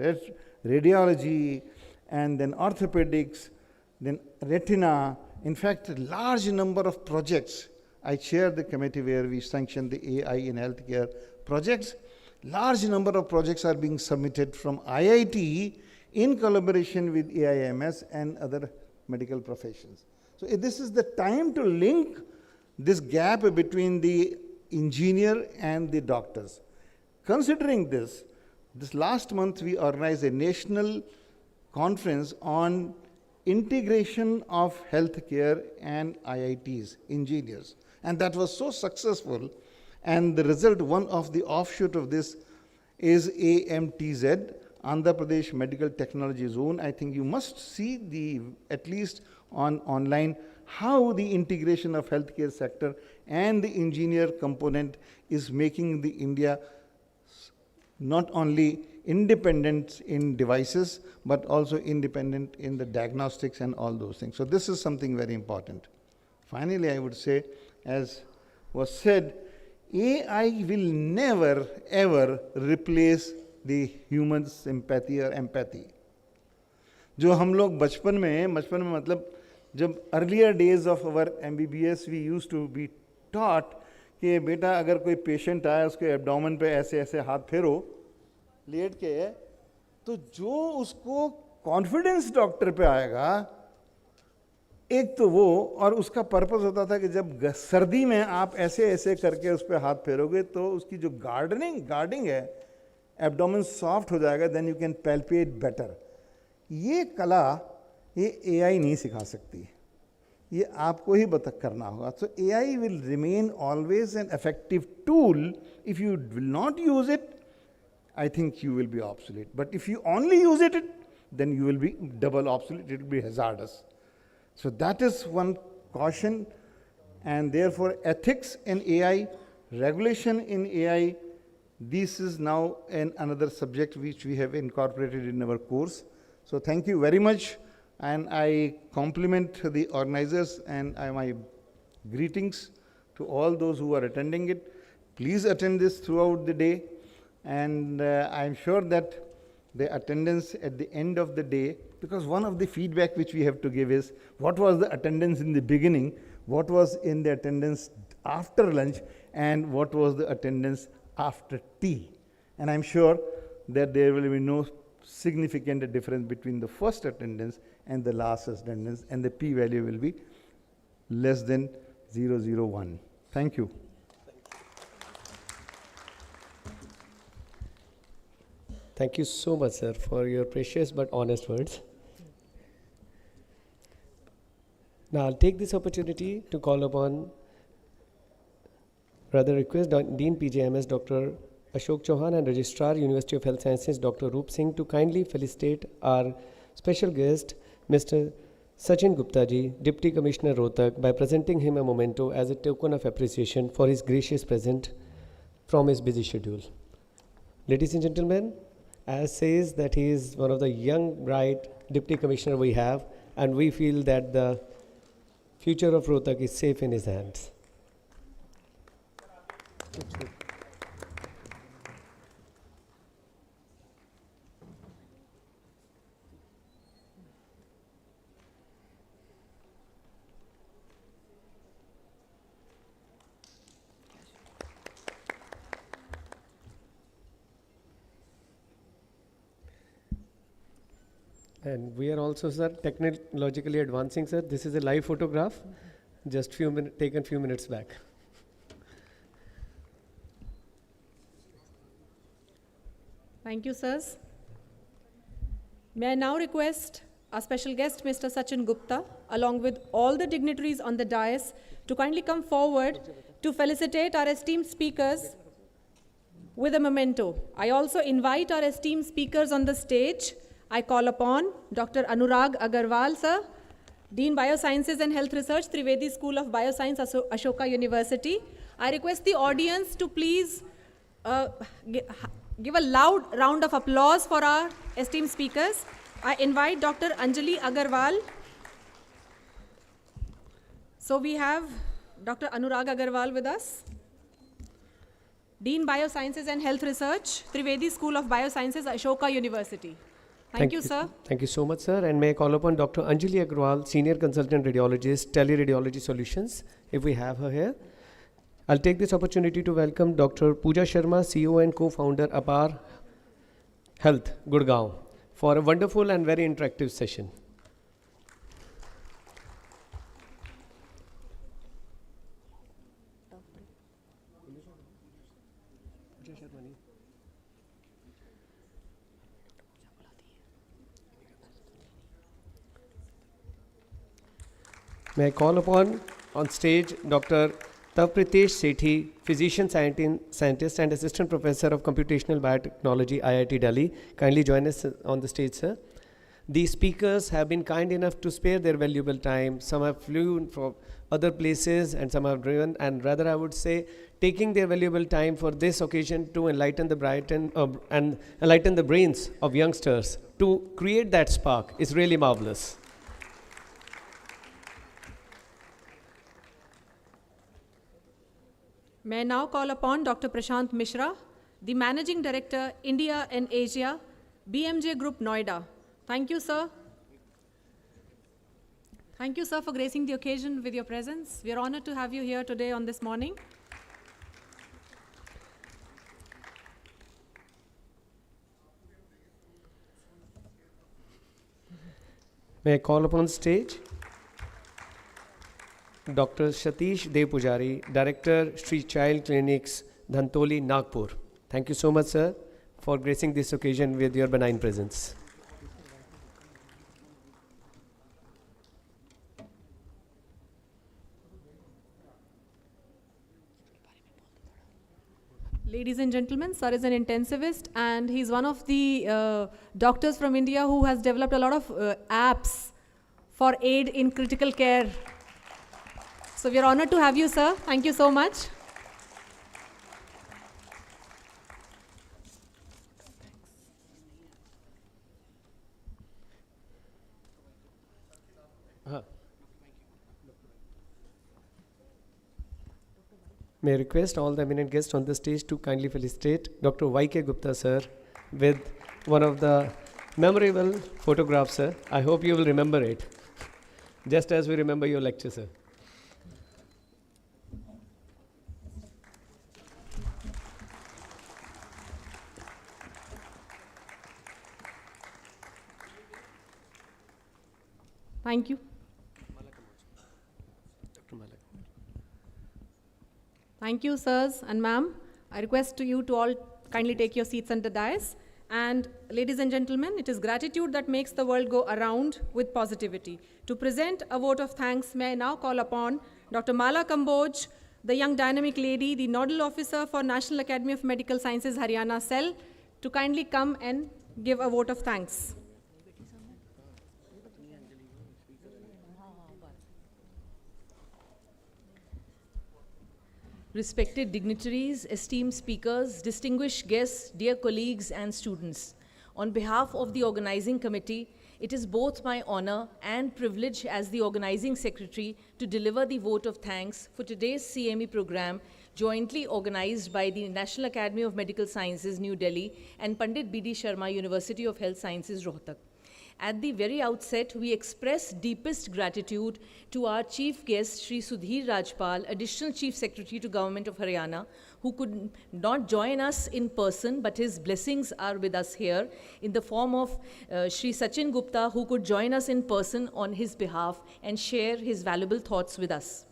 radiology, and then orthopedics, then retina. In fact, a large number of projects. I chair the committee where we sanction the AI in healthcare projects. Large number of projects are being submitted from IIT in collaboration with AIMS and other medical professions. So this is the time to link this gap between the engineer and the doctors. Considering this last month we organized a national conference on integration of healthcare and IITs, engineers. And that was so successful. And the result, one of the offshoot of this is AMTZ, Andhra Pradesh Medical Technology Zone. I think you must see at least online, how the integration of healthcare sector and the engineer component is making the India not only independent in devices, but also independent in the diagnostics and all those things. So this is something very important. Finally, I would say, as was said, AI will never ever replace the human sympathy or empathy. जो हम लोग बचपन में मतलब जब earlier days of our MBBS we used to be taught कि बेटा अगर कोई patient आया उसके abdomen पे ऐसे ऐसे हाथ फेरो लेट के, तो जो उसको कॉन्फिडेंस डॉक्टर पे आएगा, एक तो वो, और उसका पर्पस होता था कि जब सर्दी में आप ऐसे ऐसे करके उस पर हाथ फेरोगे तो उसकी जो गार्डिंग है, एब्डोमेन सॉफ्ट हो जाएगा, then you can palpate better. ये कला ये एआई नहीं सिखा सकती, ये आपको ही करना होगा. सो AI will remain always an effective tool. If you will not use it, I think you will be obsolete. But if you only use it, then you will be double obsolete. It will be hazardous. So that is one caution. And therefore, ethics in AI, regulation in AI, this is now another subject which we have incorporated in our course. So thank you very much. And I compliment the organizers and my greetings to all those who are attending it. Please attend this throughout the day. And I'm sure that the attendance at the end of the day, because one of the feedback which we have to give is what was the attendance in the beginning, what was in the attendance after lunch, and what was the attendance after tea. And I'm sure that there will be no significant difference between the first attendance and the last attendance, and the p-value will be less than 0.001. Thank you. Thank you so much, sir, for your precious but honest words. Now, I'll take this opportunity to call upon, rather request Dean PGMS, Dr. Ashok Chauhan, and Registrar, University of Health Sciences, Dr. Roop Singh, to kindly felicitate our special guest, Mr. Sachin Gupta ji, Deputy Commissioner Rohtak, by presenting him a memento as a token of appreciation for his gracious present from his busy schedule. Ladies and gentlemen, as says that he is one of the young, bright Deputy Commissioner we have, and we feel that the future of Rohtak is safe in his hands. And we are also, sir, technologically advancing, sir. This is a live photograph, just taken few minutes back. Thank you, sirs. May I now request our special guest, Mr. Sachin Gupta, along with all the dignitaries on the dais, to kindly come forward to felicitate our esteemed speakers with a memento. I also invite our esteemed speakers on the stage. I call upon Dr. Anurag Agarwal, sir, Dean Biosciences and Health Research, Trivedi School of Bioscience, Ashoka University. I request the audience to please Give a loud round of applause for our esteemed speakers. I invite Dr. Anjali Agarwal. So we have Dr. Anurag Agarwal with us, Dean Biosciences and Health Research, Trivedi School of Biosciences, Ashoka University. Thank you, sir. Thank you so much, sir. And may I call upon Dr. Anjali Agarwal, Senior Consultant Radiologist, Teleradiology Solutions, if we have her here. I'll take this opportunity to welcome Dr. Pooja Sharma, CEO and co-founder Apar Health, Gurgaon, for a wonderful and very interactive session. May I call upon on stage Dr. Tavpritesh Sethi, Physician Scientist and Assistant Professor of Computational Biotechnology, IIT Delhi. Kindly join us on the stage, sir. These speakers have been kind enough to spare their valuable time. Some have flown from other places and some have driven, and rather I would say taking their valuable time for this occasion to enlighten the enlighten the brains of youngsters to create that spark is really marvelous. May I now call upon Dr. Prashant Mishra, the Managing Director, India and Asia, BMJ Group, Noida. Thank you, sir. Thank you, sir, for gracing the occasion with your presence. We are honored to have you here today on this morning. May I call upon stage Dr. Satish Dev Pujari, Director, Sri Child Clinics, Dhantoli, Nagpur. Thank you so much, sir, for gracing this occasion with your benign presence. Ladies and gentlemen, sir is an intensivist and he's one of the doctors from India who has developed a lot of apps for aid in critical care. So we are honored to have you, sir. Thank you so much. May I request all the eminent guests on the stage to kindly felicitate Dr. Y.K. Gupta, sir, with one of the memorable photographs, sir. I hope you will remember it, just as we remember your lecture, sir. Thank you. Thank you, sirs and ma'am. I request you to all kindly take your seats on the dais. And ladies and gentlemen, it is gratitude that makes the world go around with positivity. To present a vote of thanks, may I now call upon Dr. Mala Kamboj, the young dynamic lady, the Nodal Officer for National Academy of Medical Sciences, Haryana Cell, to kindly come and give a vote of thanks. Respected dignitaries, esteemed speakers, distinguished guests, dear colleagues and students, on behalf of the organizing committee, it is both my honor and privilege as the organizing secretary to deliver the vote of thanks for today's CME program, jointly organized by the National Academy of Medical Sciences, New Delhi, and Pandit B.D. Sharma, University of Health Sciences, Rohtak. At the very outset, we express deepest gratitude to our chief guest, Sri Sudhir Rajpal, Additional Chief Secretary to Government of Haryana, who could not join us in person, but his blessings are with us here in the form of Sri Sachin Gupta, who could join us in person on his behalf and share his valuable thoughts with us.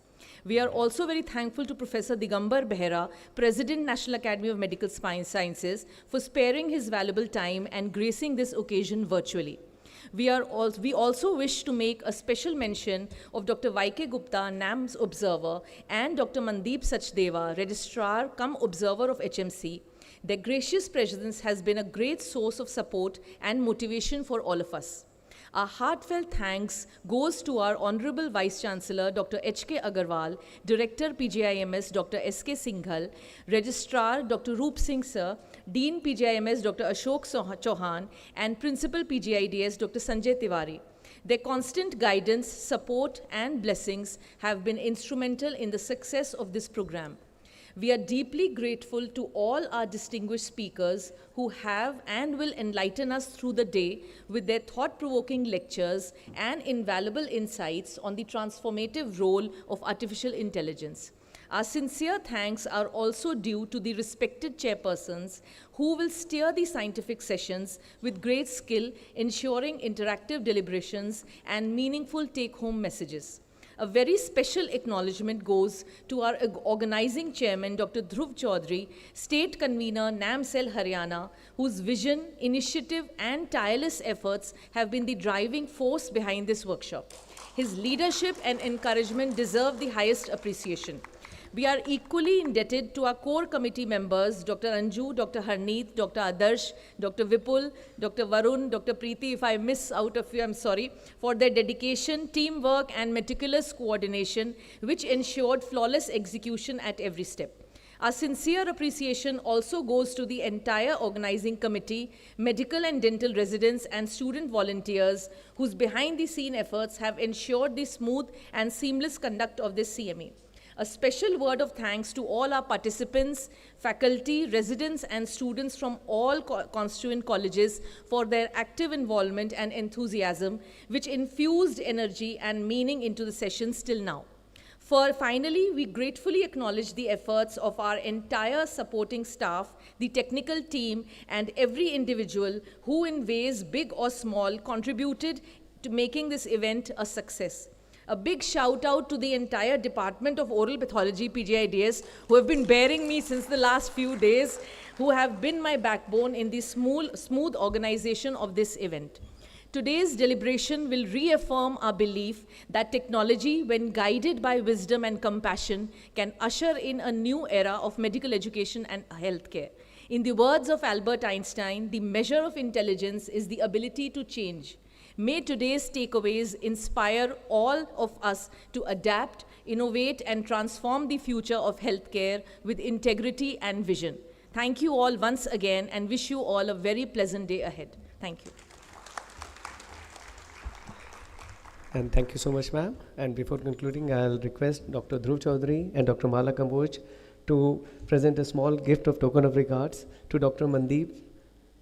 We are also very thankful to Professor Digambar Behera, President, National Academy of Medical Sciences, for sparing his valuable time and gracing this occasion virtually. We also wish to make a special mention of Dr. Y.K. Gupta, NAM's observer, and Dr. Mandeep Sachdeva, registrar cum observer of HMC. Their gracious presence has been a great source of support and motivation for all of us. Our heartfelt thanks goes to our Honorable Vice Chancellor, Dr. H.K. Agarwal, Director PGIMS, Dr. S.K. Singhal, Registrar, Dr. Roop Singh Sir, Dean PGIMS, Dr. Ashok Chauhan, and Principal PGIDS, Dr. Sanjay Tiwari. Their constant guidance, support, and blessings have been instrumental in the success of this program. We are deeply grateful to all our distinguished speakers who have and will enlighten us through the day with their thought-provoking lectures and invaluable insights on the transformative role of artificial intelligence. Our sincere thanks are also due to the respected chairpersons who will steer the scientific sessions with great skill, ensuring interactive deliberations and meaningful take-home messages. A very special acknowledgement goes to our organizing chairman, Dr. Dhruv Chaudhary, state convener, NAM Cell Haryana, whose vision, initiative, and tireless efforts have been the driving force behind this workshop. His leadership and encouragement deserve the highest appreciation. We are equally indebted to our core committee members, Dr. Anju, Dr. Harneet, Dr. Adarsh, Dr. Vipul, Dr. Varun, Dr. Preeti. If I miss out of you, I'm sorry, for their dedication, teamwork, and meticulous coordination, which ensured flawless execution at every step. Our sincere appreciation also goes to the entire organizing committee, medical and dental residents, and student volunteers whose behind-the-scene efforts have ensured the smooth and seamless conduct of this CME. A special word of thanks to all our participants, faculty, residents, and students from all constituent colleges for their active involvement and enthusiasm, which infused energy and meaning into the sessions till now. Finally, we gratefully acknowledge the efforts of our entire supporting staff, the technical team, and every individual who in ways big or small contributed to making this event a success. A big shout out to the entire Department of Oral Pathology, PGIDS, who have been bearing me since the last few days, who have been my backbone in the smooth organization of this event. Today's deliberation will reaffirm our belief that technology, when guided by wisdom and compassion, can usher in a new era of medical education and healthcare. In the words of Albert Einstein, the measure of intelligence is the ability to change. May today's takeaways inspire all of us to adapt, innovate, and transform the future of healthcare with integrity and vision. Thank you all once again and wish you all a very pleasant day ahead. Thank you. And thank you so much, ma'am. And before concluding, I'll request Dr. Dhruv Chaudhary and Dr. Mala Kamboj to present a small gift of token of regards to Dr. Mandeep,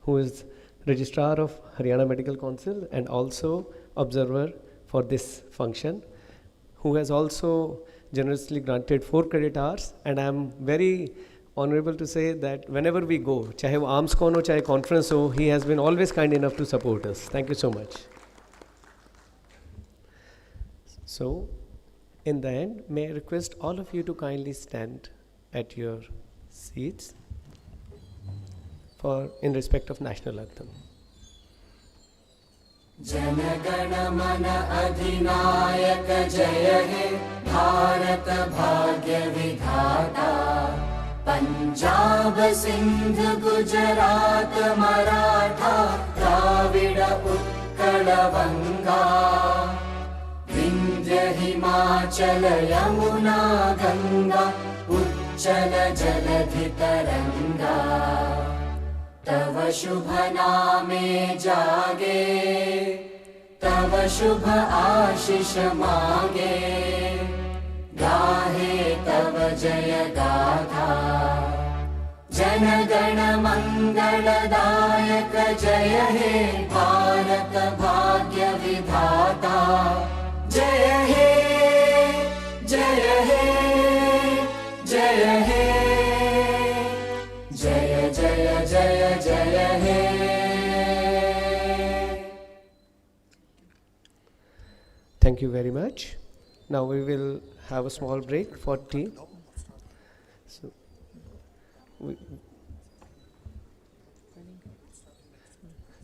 who is Registrar of Haryana Medical Council and also observer for this function, who has also generously granted 4 credit hours. And I'm very honorable to say that whenever we go, chahe wo ARMSCON ho, chahe conference ho, he has been always kind enough to support us. Thank you so much. So, in the end, may I request all of you to kindly stand at your seats in respect of national anthem. जनगण मन अधिनायक जय हे भारत भाग्य विधाता पंजाब सिंध गुजरात मराठा द्राविड़ उत्कल बंगा विंध्य हिमाचल यमुना गंगा उच्चल जलधि तरंगा तव शुभ नामे जागे तव शुभ आशीष मांगे गाहे तव जय गाथा जन गण मंगलदायक जय हे भारत भाग्य विधाता जय हे जय हे जय हे जय जय जय जय हे. Thank you very much. Now we will have a small break for tea.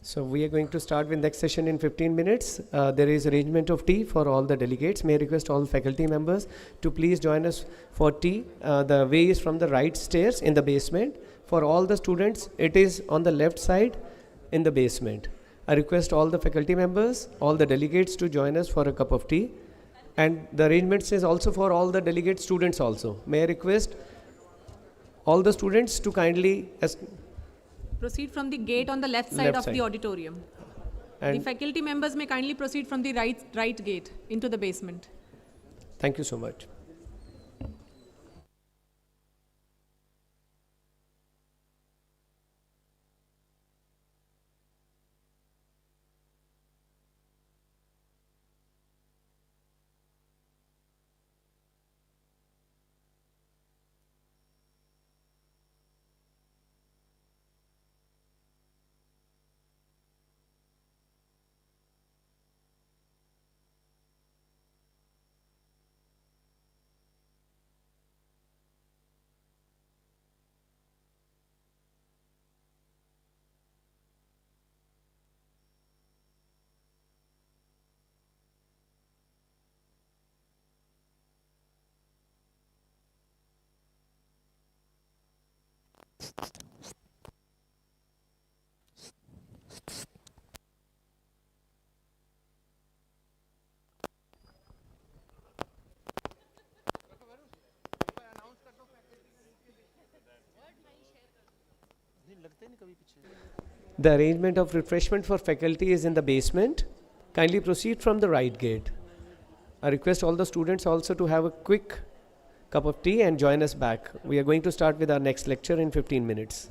So we are going to start with next session in 15 minutes. There is arrangement of tea for all the delegates. May I request all faculty members to please join us for tea. The way is from the right stairs in the basement. For all the students, it is on the left side in the basement. I request all the faculty members, all the delegates to join us for a cup of tea. And the arrangements is also for all the delegate students also. May I request all the students to kindly Proceed from the gate on the left side Left of the side. auditorium. The and faculty members may kindly proceed from the right gate into the basement. thank you so much. The arrangement of refreshment for faculty is in the basement. Kindly proceed from the right gate. I request all the students also to have a quick cup of tea and join us back. We are going to start with our next lecture in 15 minutes.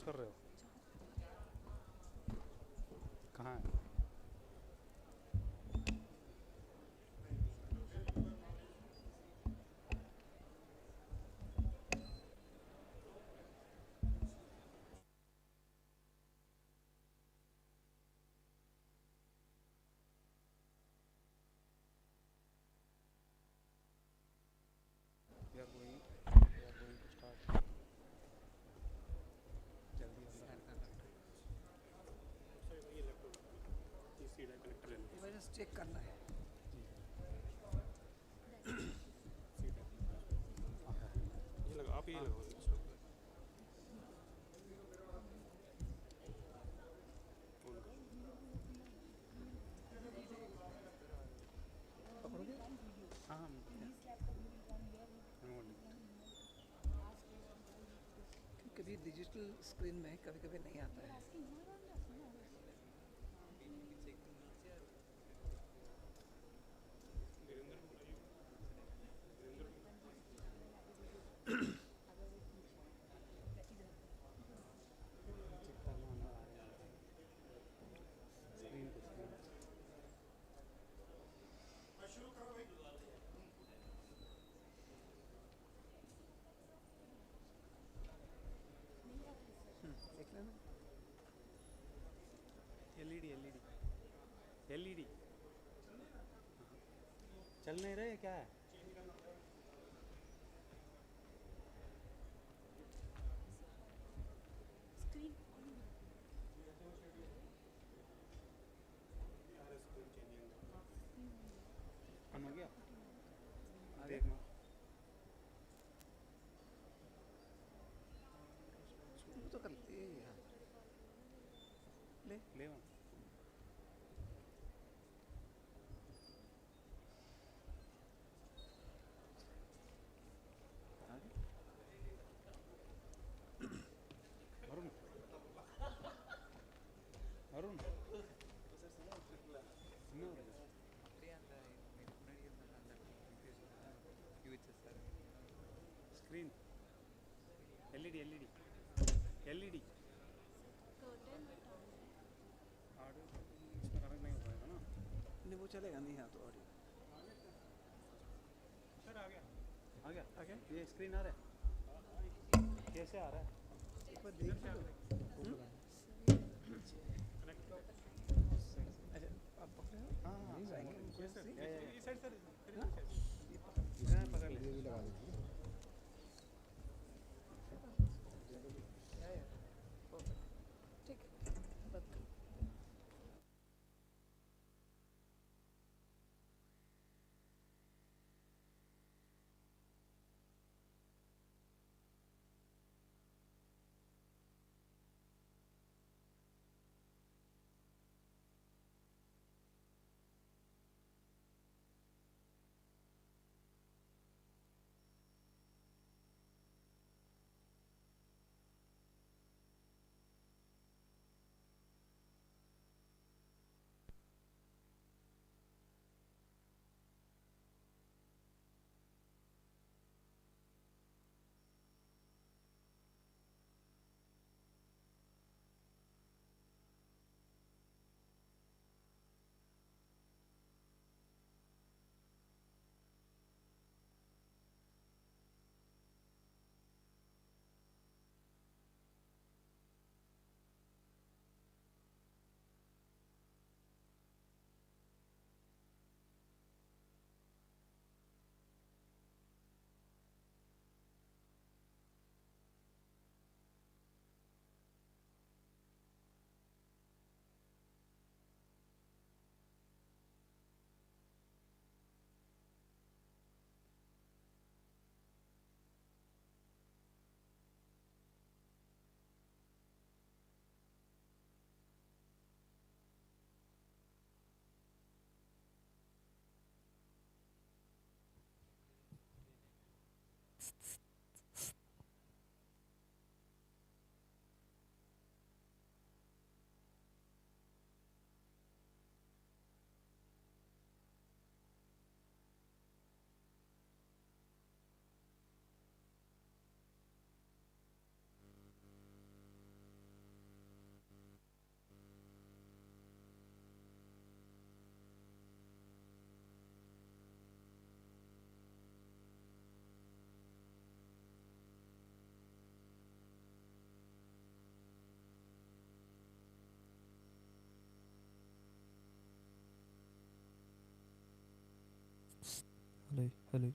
कर रहे हो? कहाँ है? We are going to start. जल्दी अंदर बस check करना है। ये लगा, आप ये लगाओ। पकड़ोगे? हाँ कभी डिजिटल स्क्रीन में कभी कभी नहीं आता है। एलईडी चल नहीं रहे क्या है? ऑन हो गया? देखना शुरू तो कर ले यार। ले Arun Arun screen LED LED LED audio इसमें कनेक्ट नहीं हो पाएगा ना? नहीं वो चलेगा नहीं। हाँ तो ऑडियो सर आ गया ये स्क्रीन आ रहा है? कैसे आ रहा है? एक बार देख लो। अच्छा आप पकड़े हो? हाँ नहीं जाएंगे। ये साइड सर पकड़ ले। ठीक है बंद कर। hello.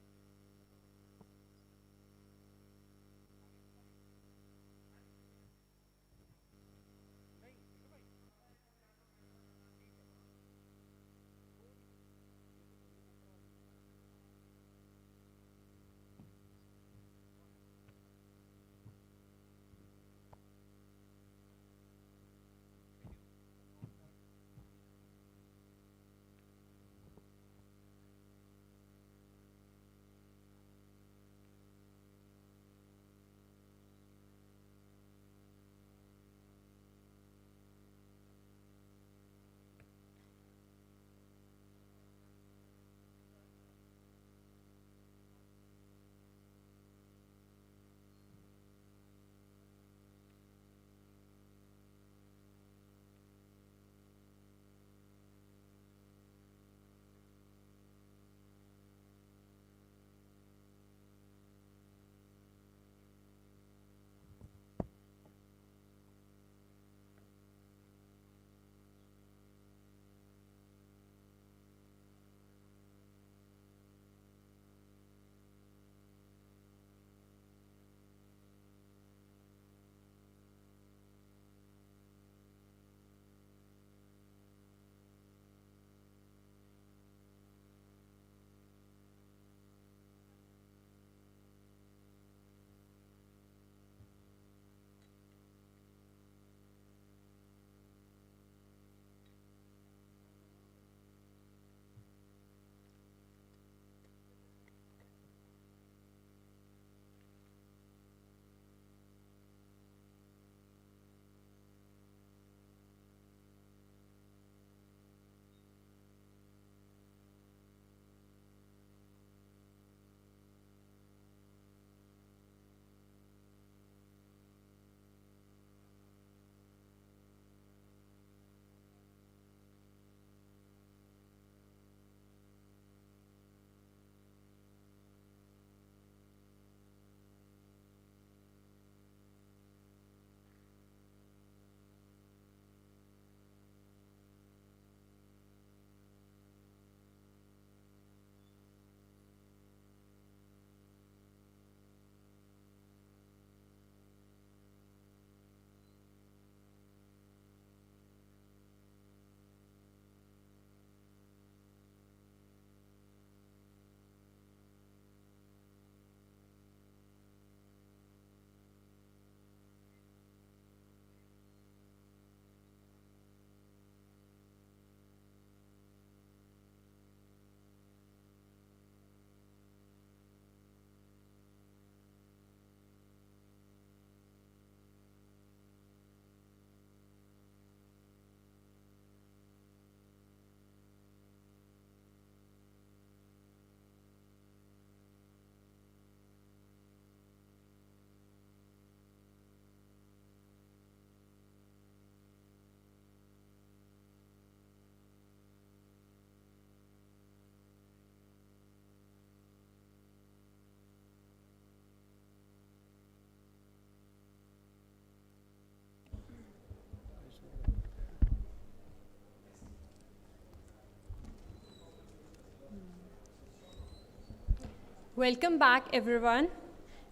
Welcome back, everyone.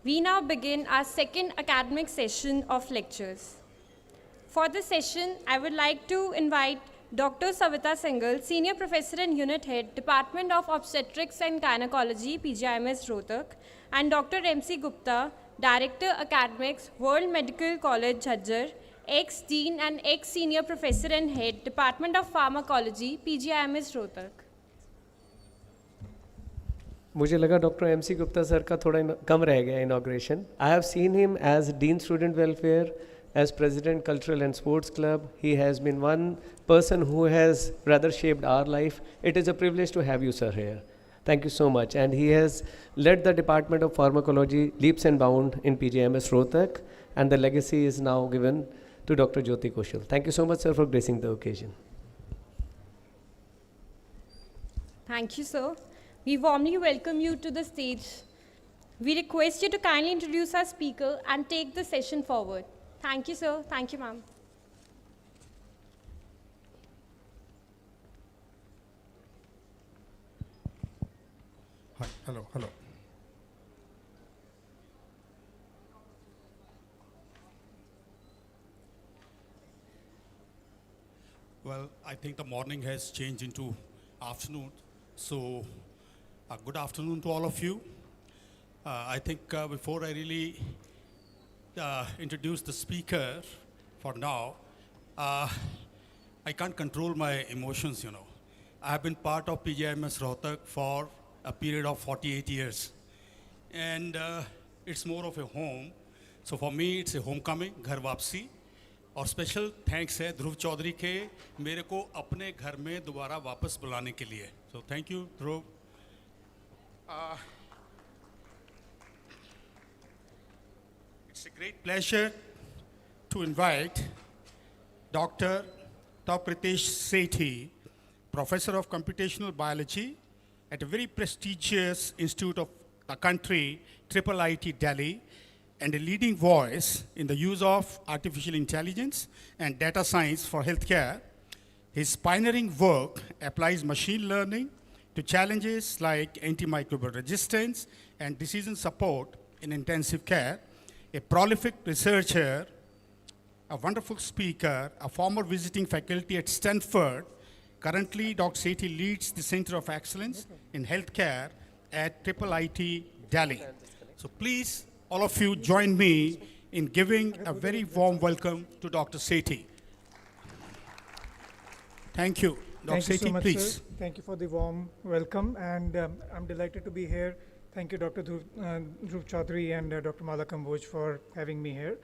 We now begin our second academic session of lectures. For this session, I would like to invite Dr. Savita Singhal, Senior Professor and Unit Head, Department of Obstetrics and Gynecology, PGIMS Rohtak, and Dr. MC Gupta, Director Academics, World Medical College, Jhajjar, ex-Dean and ex-Senior Professor and Head, Department of Pharmacology, PGIMS Rohtak. मुझे लगा doctor MC Gupta sir का थोड़ा कम रह गया inauguration. I have seen him as dean student welfare, as president cultural and sports club. He has been one person who has rather shaped our life. It is a privilege to have you, sir, here. Thank you so much. And he has led the Department of Pharmacology leaps and bounds in PGIMS Rohtak, and the legacy is now given to Dr. Jyoti Kaushal. Thank you so much, sir, for gracing the occasion. Thank you, sir. We warmly welcome you to the stage. We request you to kindly introduce our speaker and take the session forward. Thank you, sir. Thank you, ma'am. Hello, hello. Well, I think the morning has changed into afternoon. So, good afternoon to all of you. I think before I really introduce the speaker for now, I can't control my emotions, you know. I have been part of PGIMS Rohtak for a period of 48 years. And it's more of a home. So for me, it's a homecoming, घर वापसी. और special thanks है ध्रुव चौधरी के मेरे को अपने घर में दोबारा वापस बुलाने के लिए. So thank you, Dhruv. It's a great pleasure to invite Dr. Pritesh Sethi, Professor of Computational Biology at a very prestigious institute of the country, IIIT Delhi, and a leading voice in the use of artificial intelligence and data science for healthcare. His pioneering work applies machine learning to challenges like antimicrobial resistance and decision support in intensive care. A prolific researcher, a wonderful speaker, a former visiting faculty at Stanford. Currently, Dr. Sethi leads the Center of Excellence in Healthcare at IIIT Delhi. So please, all of you join me in giving a very warm welcome to Dr. Sethi. Thank you. Dr. Thank you so Sethi, much, please. sir. Thank you for the warm welcome, and I'm delighted to be here. Thank you, Dr. Dhruv Chaudhary and Dr. Mala Kamboj for having me here.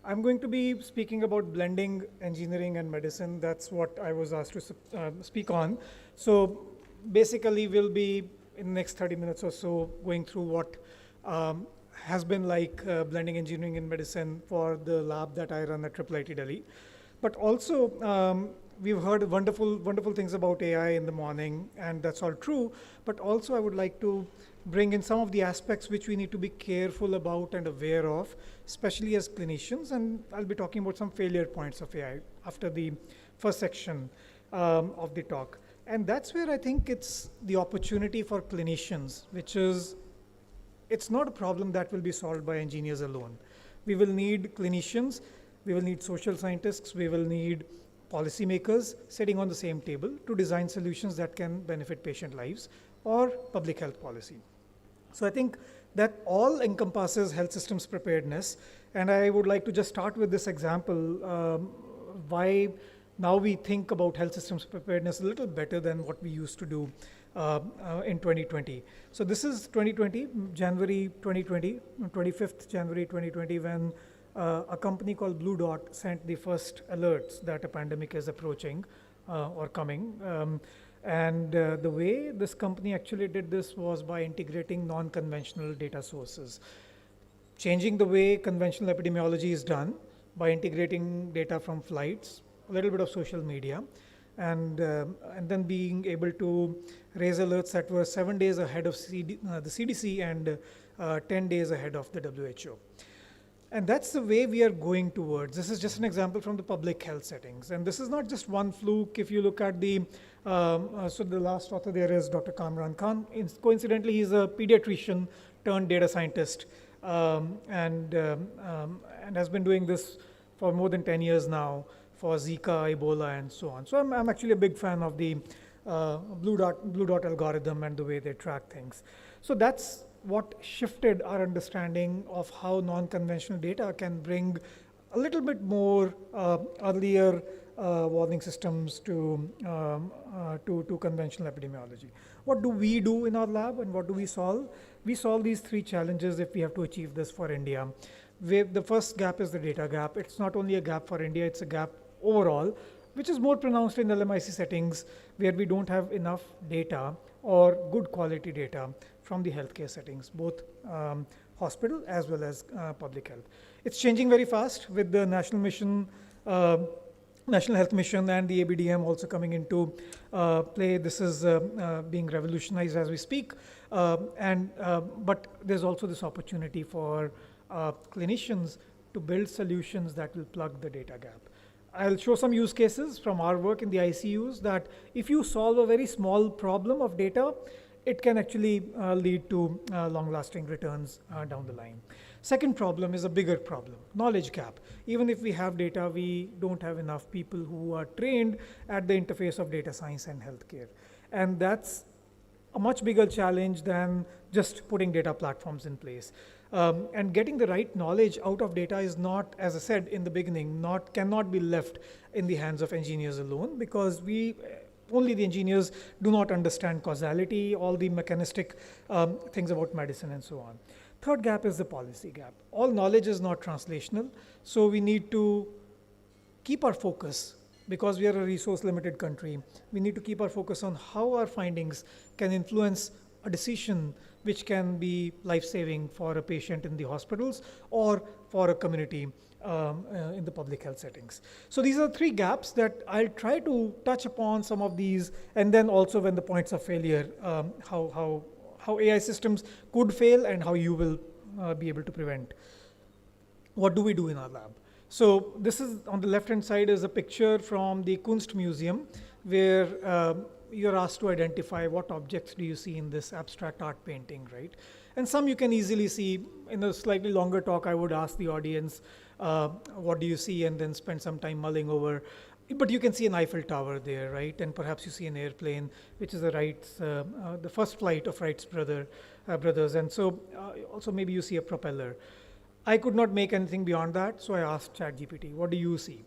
I'm going to be speaking about blending engineering and medicine. That's what I was asked to speak on. So basically, we'll be in the next 30 minutes or so going through what has been like blending engineering and medicine for the lab that I run at IIIT Delhi. But also, we've heard wonderful things about AI in the morning, and that's all true. But also, I would like to bring in some of the aspects which we need to be careful about and aware of, especially as clinicians. And I'll be talking about some failure points of AI after the first section of the talk. And that's where I think it's the opportunity for clinicians, which is, it's not a problem that will be solved by engineers alone. We will need clinicians, we will need social scientists, we will need policymakers sitting on the same table to design solutions that can benefit patient lives or public health policy. So I think that all encompasses health systems preparedness. And I would like to just start with this example, why now we think about health systems preparedness a little better than what we used to do in 2020. So this is 2020, January 2020, 25th January 2020, when a company called Blue Dot sent the first alerts that a pandemic is approaching or coming. The way this company actually did this was by integrating non-conventional data sources, changing the way conventional epidemiology is done by integrating data from flights, a little bit of social media, and then being able to raise alerts that were 7 days ahead of the CDC and 10 days ahead of the WHO. And that's the way we are going towards. This is just an example from the public health settings. And this is not just one fluke. If you look at the, so the last author there is Dr. Kamran Khan. Coincidentally, he's a pediatrician turned data scientist and has been doing this for more than 10 years now for Zika, Ebola, and so on. So I'm actually a big fan of the Blue Dot algorithm and the way they track things. So that's what shifted our understanding of how non-conventional data can bring a little bit more earlier warning systems to conventional epidemiology. What do we do in our lab and what do we solve? We solve these three challenges if we have to achieve this for India. The first gap is the data gap. It's not only a gap for India, it's a gap overall, which is more pronounced in LMIC settings where we don't have enough data or good quality data from the healthcare settings, both hospital as well as public health. It's changing very fast with the national mission, National Health Mission and the ABDM also coming into play. This is being revolutionized as we speak. But there's also this opportunity for clinicians to build solutions that will plug the data gap. I'll show some use cases from our work in the ICUs that if you solve a very small problem of data, it can actually lead to long-lasting returns down the line. Second problem is a bigger problem, knowledge gap. Even if we have data, we don't have enough people who are trained at the interface of data science and healthcare. And that's a much bigger challenge than just putting data platforms in place. And getting the right knowledge out of data is not, as I said in the beginning, cannot be left in the hands of engineers alone, because only the engineers do not understand causality, all the mechanistic things about medicine and so on. Third gap is the policy gap. All knowledge is not translational, so we need to keep our focus, because we are a resource limited country. We need to keep our focus on how our findings can influence a decision which can be life-saving for a patient in the hospitals or for a community in the public health settings. So these are three gaps that I'll try to touch upon some of these, and then also when the points of failure, how AI systems could fail and how you will be able to prevent. What do we do in our lab? So this is, on the left-hand side, is a picture from the Kunst Museum, where you're asked to identify what objects do you see in this abstract art painting, right? And some you can easily see. In a slightly longer talk, I would ask the audience, what do you see, and then spend some time mulling over. But you can see an Eiffel Tower there, right? And perhaps you see an airplane, which is the first flight of Wright's brothers. And so also maybe you see a propeller. I could not make anything beyond that, so I asked ChatGPT, what do you see?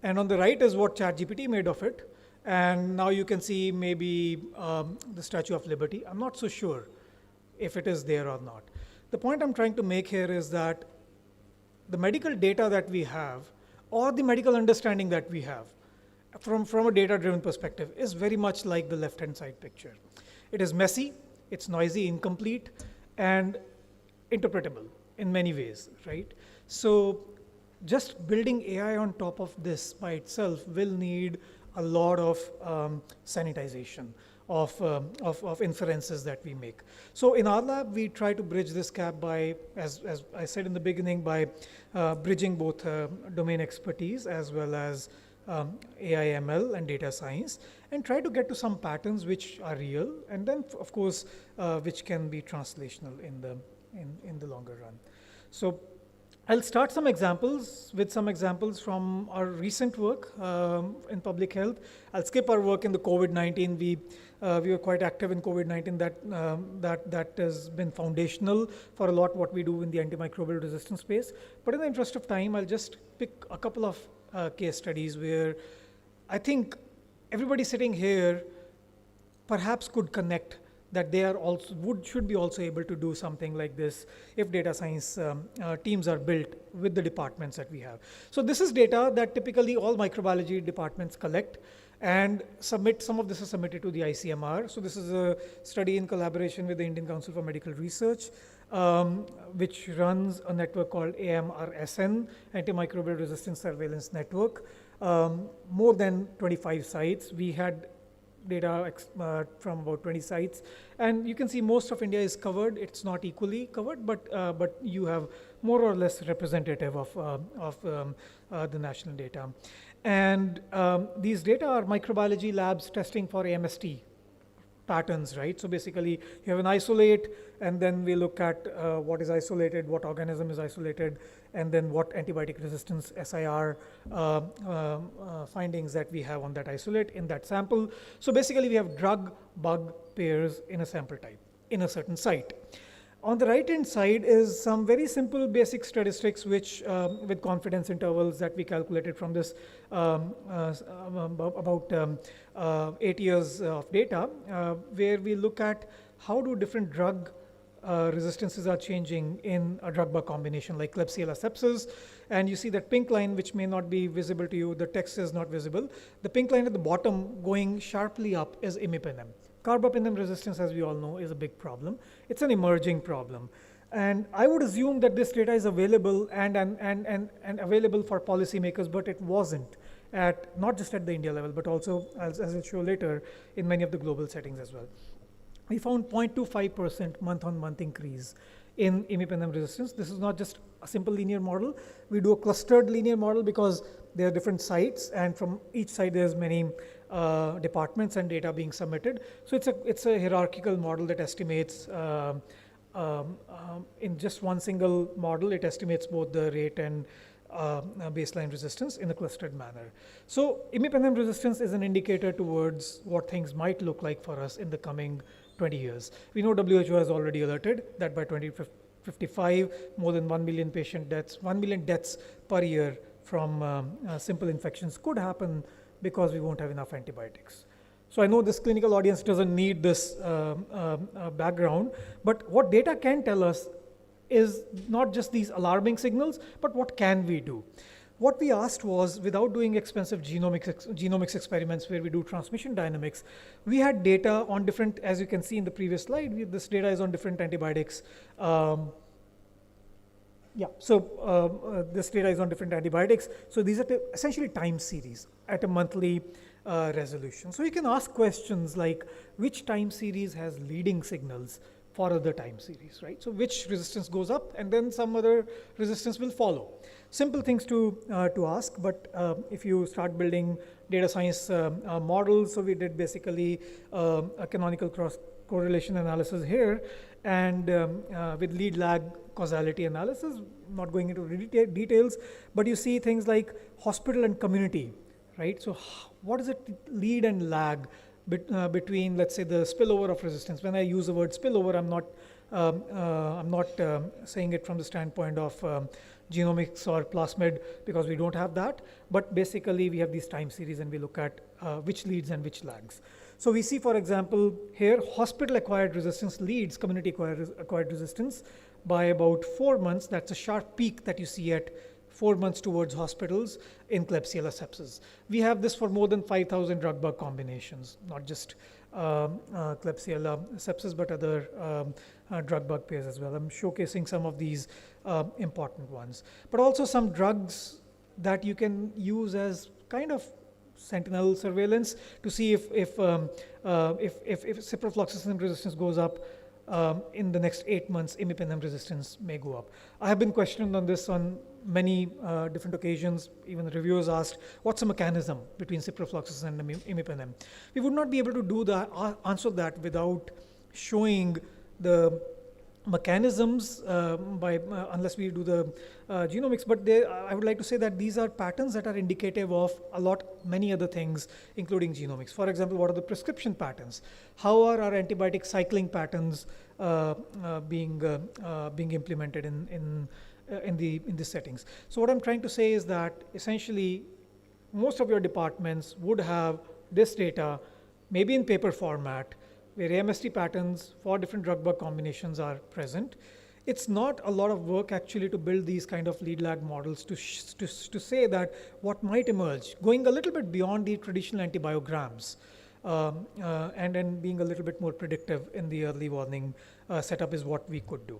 And on the right is what ChatGPT made of it. And now you can see maybe the Statue of Liberty. I'm not so sure if it is there or not. The point I'm trying to make here is that the medical data that we have, or the medical understanding that we have, from a data-driven perspective, is very much like the left-hand side picture. It is messy, it's noisy, incomplete, and interpretable in many ways, right? So just building AI on top of this by itself will need a lot of sanitization of inferences that we make. So in our lab, we try to bridge this gap by, as I said in the beginning, by bridging both domain expertise as well as AI, ML, and data science, and try to get to some patterns which are real, and then, of course, which can be translational in the longer run. So I'll start with some examples from our recent work in public health. I'll skip our work in the COVID-19. We were quite active in COVID-19. That has been foundational for a lot what we do in the antimicrobial resistance space. But in the interest of time, I'll just pick a couple of case studies where I think everybody sitting here perhaps could connect that they are should be also able to do something like this if data science teams are built with the departments that we have. So this is data that typically all microbiology departments collect and submit. Some of this is submitted to the ICMR. So this is a study in collaboration with the Indian Council for Medical Research, which runs a network called AMRSN, Antimicrobial Resistance Surveillance Network. More than 25 sites. We had data from about 20 sites, and you can see most of India is covered. It's not equally covered, but you have more or less representative of the national data. And these data are microbiology labs testing for AMST patterns, right? So basically, you have an isolate, and then we look at what is isolated, what organism is isolated, and then what antibiotic resistance SIR findings that we have on that isolate in that sample. So basically, we have drug-bug pairs in a sample type in a certain site. On the right-hand side is some very simple basic statistics which with confidence intervals that we calculated from this about 8 years of data, where we look at how do different drug resistances are changing in a drug-bug combination like Klebsiella sepsis. And you see that pink line, which may not be visible to you, the text is not visible. The pink line at the bottom going sharply up is imipenem. Carbapenem resistance, as we all know, is a big problem. It's an emerging problem. And I would assume that this data is available and available for policymakers, but it wasn't, not just at the India level, but also, as I'll show later, in many of the global settings as well. We found 0.25% month-on-month increase in imipenem resistance. This is not just a simple linear model. We do a clustered linear model because there are different sites, and from each site there's many departments and data being submitted. So it's a hierarchical model that estimates in just one single model, it estimates both the rate and baseline resistance in a clustered manner. So imipenem resistance is an indicator towards what things might look like for us in the coming 20 years. We know WHO has already alerted that by 2055, more than 1 million deaths per year from simple infections could happen because we won't have enough antibiotics. So I know this clinical audience doesn't need this background, but what data can tell us is not just these alarming signals, but what can we do? What we asked was, without doing expensive genomics experiments where we do transmission dynamics, we had data on different, as you can see in the previous slide, this data is on different antibiotics. This data is on different antibiotics. So these are essentially time series at a monthly resolution. So you can ask questions like, which time series has leading signals for other time series, right? So which resistance goes up, and then some other resistance will follow. Simple things to ask, but if you start building data science models, so we did basically a canonical cross correlation analysis here, and with lead lag causality analysis, not going into details, but you see things like hospital and community, right? So what is it lead and lag between, let's say, the spillover of resistance? When I use the word spillover, I'm not saying it from the standpoint of genomics or plasmid, because we don't have that, but basically we have these time series and we look at which leads and which lags. So we see, for example, here hospital-acquired resistance leads community-acquired resistance by about 4 months. That's a sharp peak that you see at 4 months towards hospitals in Klebsiella sepsis. We have this for more than 5,000 drug-bug combinations, not just Klebsiella sepsis, but other drug-bug pairs as well. I'm showcasing some of these important ones, but also some drugs that you can use as kind of sentinel surveillance to see if ciprofloxacin resistance goes up in the next 8 months, imipenem resistance may go up. I have been questioned on this on many different occasions. Even the reviewers asked, what's the mechanism between ciprofloxacin and imipenem? We would not be able to do that, answer that without showing the mechanisms unless we do the genomics, but I would like to say that these are patterns that are indicative of many other things, including genomics. For example, what are the prescription patterns? How are our antibiotic cycling patterns being implemented in the settings? So what I'm trying to say is that essentially most of your departments would have this data, maybe in paper format, where AMST patterns for different drug-bug combinations are present. It's not a lot of work actually to build these kind of lead lag models to say that what might emerge, going a little bit beyond the traditional antibiograms, and then being a little bit more predictive in the early warning setup is what we could do.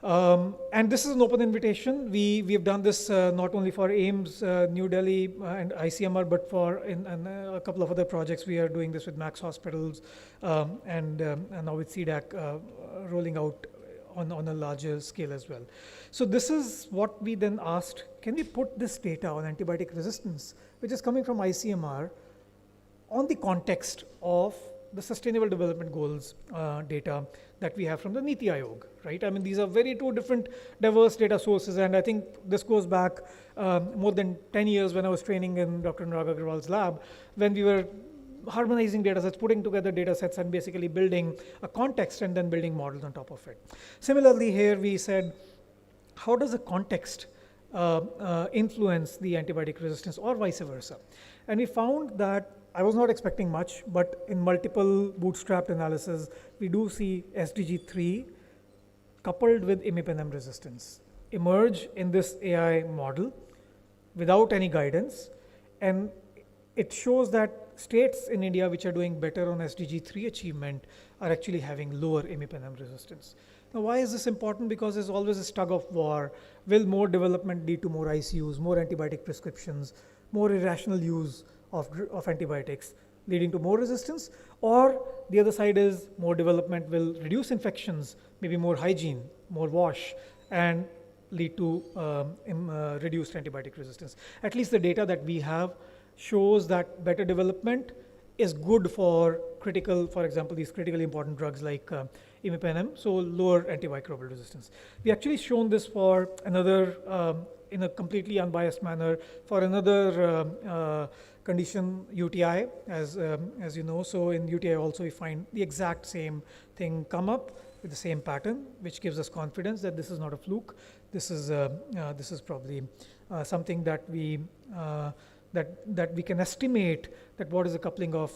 And this is an open invitation. We have done this not only for AIMS, New Delhi and ICMR, but for in a couple of other projects. We are doing this with Max Hospitals and now with CDAC rolling out on a larger scale as well. So this is what we then asked, can we put this data on antibiotic resistance, which is coming from ICMR, on the context of the Sustainable Development Goals data that we have from the Niti Aayog, right? I mean, these are two different diverse data sources, and I think this goes back more than 10 years when I was training in Dr. Anurag Agrawal's lab, when we were harmonizing data sets, putting together data sets and basically building a context and then building models on top of it. Similarly here we said, how does the context influence the antibiotic resistance or vice versa? And we found that, I was not expecting much, but in multiple bootstrapped analysis, we do see SDG3 coupled with imipenem resistance emerge in this AI model without any guidance. And it shows that states in India which are doing better on SDG3 achievement are actually having lower imipenem resistance. Now, why is this important? Because there's always a tug of war. Will more development lead to more ICUs, more antibiotic prescriptions, more irrational use of antibiotics, leading to more resistance? Or the other side is more development will reduce infections, maybe more hygiene, more wash, and lead to reduced antibiotic resistance. At least the data that we have shows that better development is good for critical, for example, these critically important drugs like imipenem, so lower antimicrobial resistance. We actually shown this for another, in a completely unbiased manner, for another condition, UTI, as you know. So in UTI also we find the exact same thing come up with the same pattern, which gives us confidence that this is not a fluke. This is probably something that we that we can estimate that what is the coupling of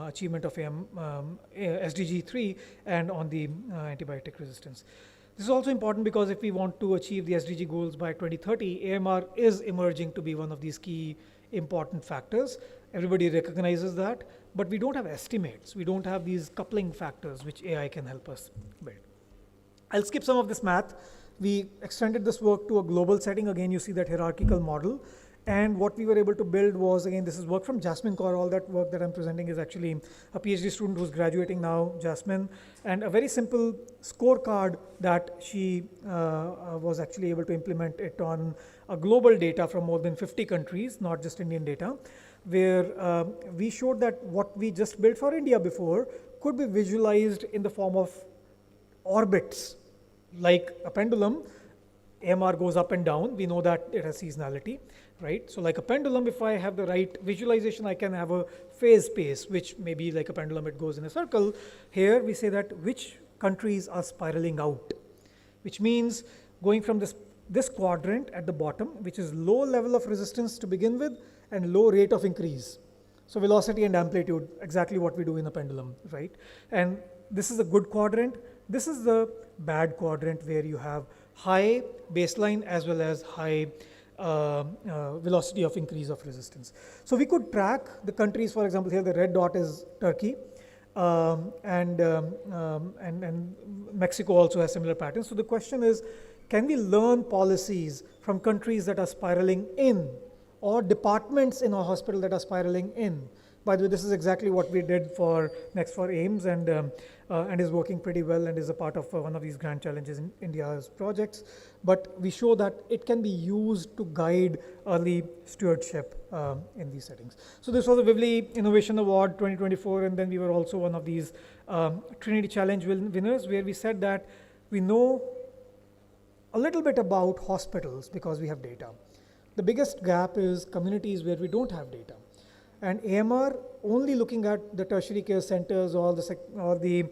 achievement of SDG 3 and on the antibiotic resistance. This is also important because if we want to achieve the SDG goals by 2030, AMR is emerging to be one of these key important factors. Everybody recognizes that, but we don't have estimates. We don't have these coupling factors which AI can help us build. I'll skip some of this math. We extended this work to a global setting. Again, you see that hierarchical model. And what we were able to build was, again, this is work from Jasmine Kaur. All that work that I'm presenting is actually a PhD student who's graduating now, Jasmine, and a very simple scorecard that she was actually able to implement it on a global data from more than 50 countries, not just Indian data, where we showed that what we just built for India before could be visualized in the form of orbits, like a pendulum. AMR goes up and down. We know that it has seasonality, right? So like a pendulum, if I have the right visualization, I can have a phase space, which may be like a pendulum, it goes in a circle. Here we say that which countries are spiraling out, which means going from this quadrant at the bottom, which is low level of resistance to begin with and low rate of increase. So velocity and amplitude, exactly what we do in a pendulum, right? And this is a good quadrant. This is the bad quadrant where you have high baseline as well as high velocity of increase of resistance. So we could track the countries. For example, here the red dot is Turkey, and Mexico also has similar patterns. So the question is, can we learn policies from countries that are spiraling in, or departments in a hospital that are spiraling in? By the way, this is exactly what we did for AIMS, and is working pretty well and is a part of one of these grand challenges in India's projects. But we show that it can be used to guide early stewardship in these settings. So this was a Vivli Innovation Award 2024, and then we were also one of these Trinity Challenge winners, where we said that we know a little bit about hospitals because we have data. The biggest gap is communities where we don't have data. And AMR, only looking at the tertiary care centers or the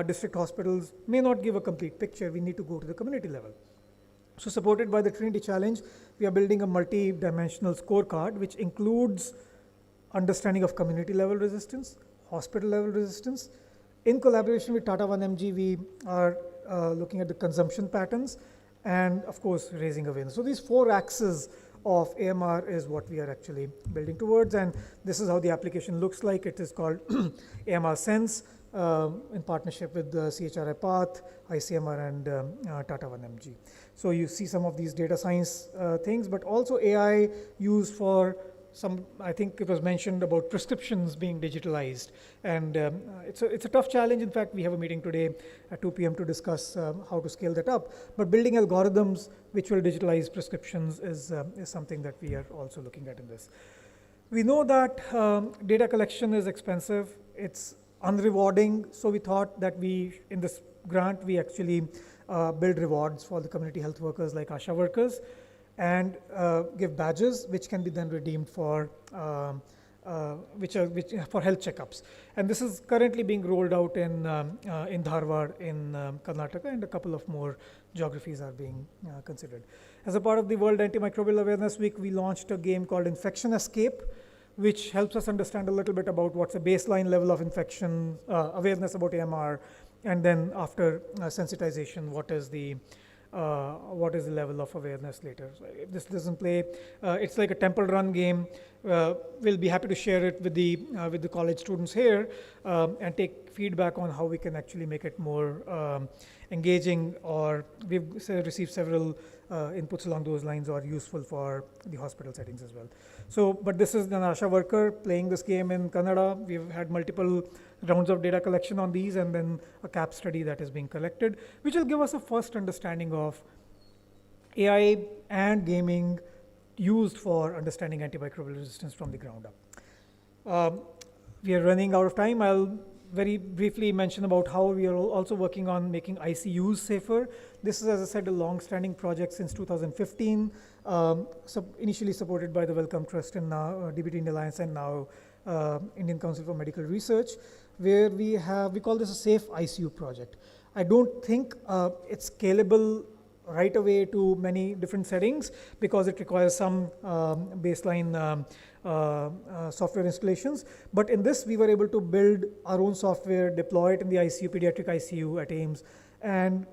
district hospitals, may not give a complete picture. We need to go to the community level. So supported by the Trinity Challenge, we are building a multi-dimensional scorecard, which includes understanding of community level resistance, hospital level resistance. In collaboration with Tata 1mg, we are looking at the consumption patterns and, of course, raising awareness. So these 4 axes of AMR is what we are actually building towards, and this is how the application looks like. It is called AMR Sense in partnership with the CHRI Path, ICMR, and Tata 1mg. So you see some of these data science things, but also AI used for some, I think it was mentioned about prescriptions being digitalized, and it's a tough challenge. In fact, we have a meeting today at 2 p.m. to discuss how to scale that up. But building algorithms which will digitalize prescriptions is something that we are also looking at in this. We know that data collection is expensive. It's unrewarding. So we thought that in this grant, we actually build rewards for the community health workers like ASHA workers, and give badges which can be then redeemed for for health checkups. And this is currently being rolled out in Dharwad in Karnataka, and a couple of more geographies are being considered. As a part of the World Antimicrobial Awareness Week, we launched a game called Infection Escape, which helps us understand a little bit about what's a baseline level of infection, awareness about AMR, and then after sensitization, what is the level of awareness later. So if this doesn't play, it's like a temple run game. We'll be happy to share it with the college students here and take feedback on how we can actually make it more engaging, or we've received several inputs along those lines, or useful for the hospital settings as well. So, but this is an ASHA worker playing this game in Kannada. We've had multiple rounds of data collection on these, and then a CAP study that is being collected, which will give us a first understanding of AI and gaming used for understanding antimicrobial resistance from the ground up. We are running out of time. I'll very briefly mention about how we are also working on making ICUs safer. This is, as I said, a long-standing project since 2015, initially supported by the Wellcome Trust and now DBT Indian Alliance and now Indian Council for Medical Research, where we call this a safe ICU project. I don't think it's scalable right away to many different settings because it requires some baseline software installations. But in this, we were able to build our own software, deploy it in the ICU, pediatric ICU at AIIMS, and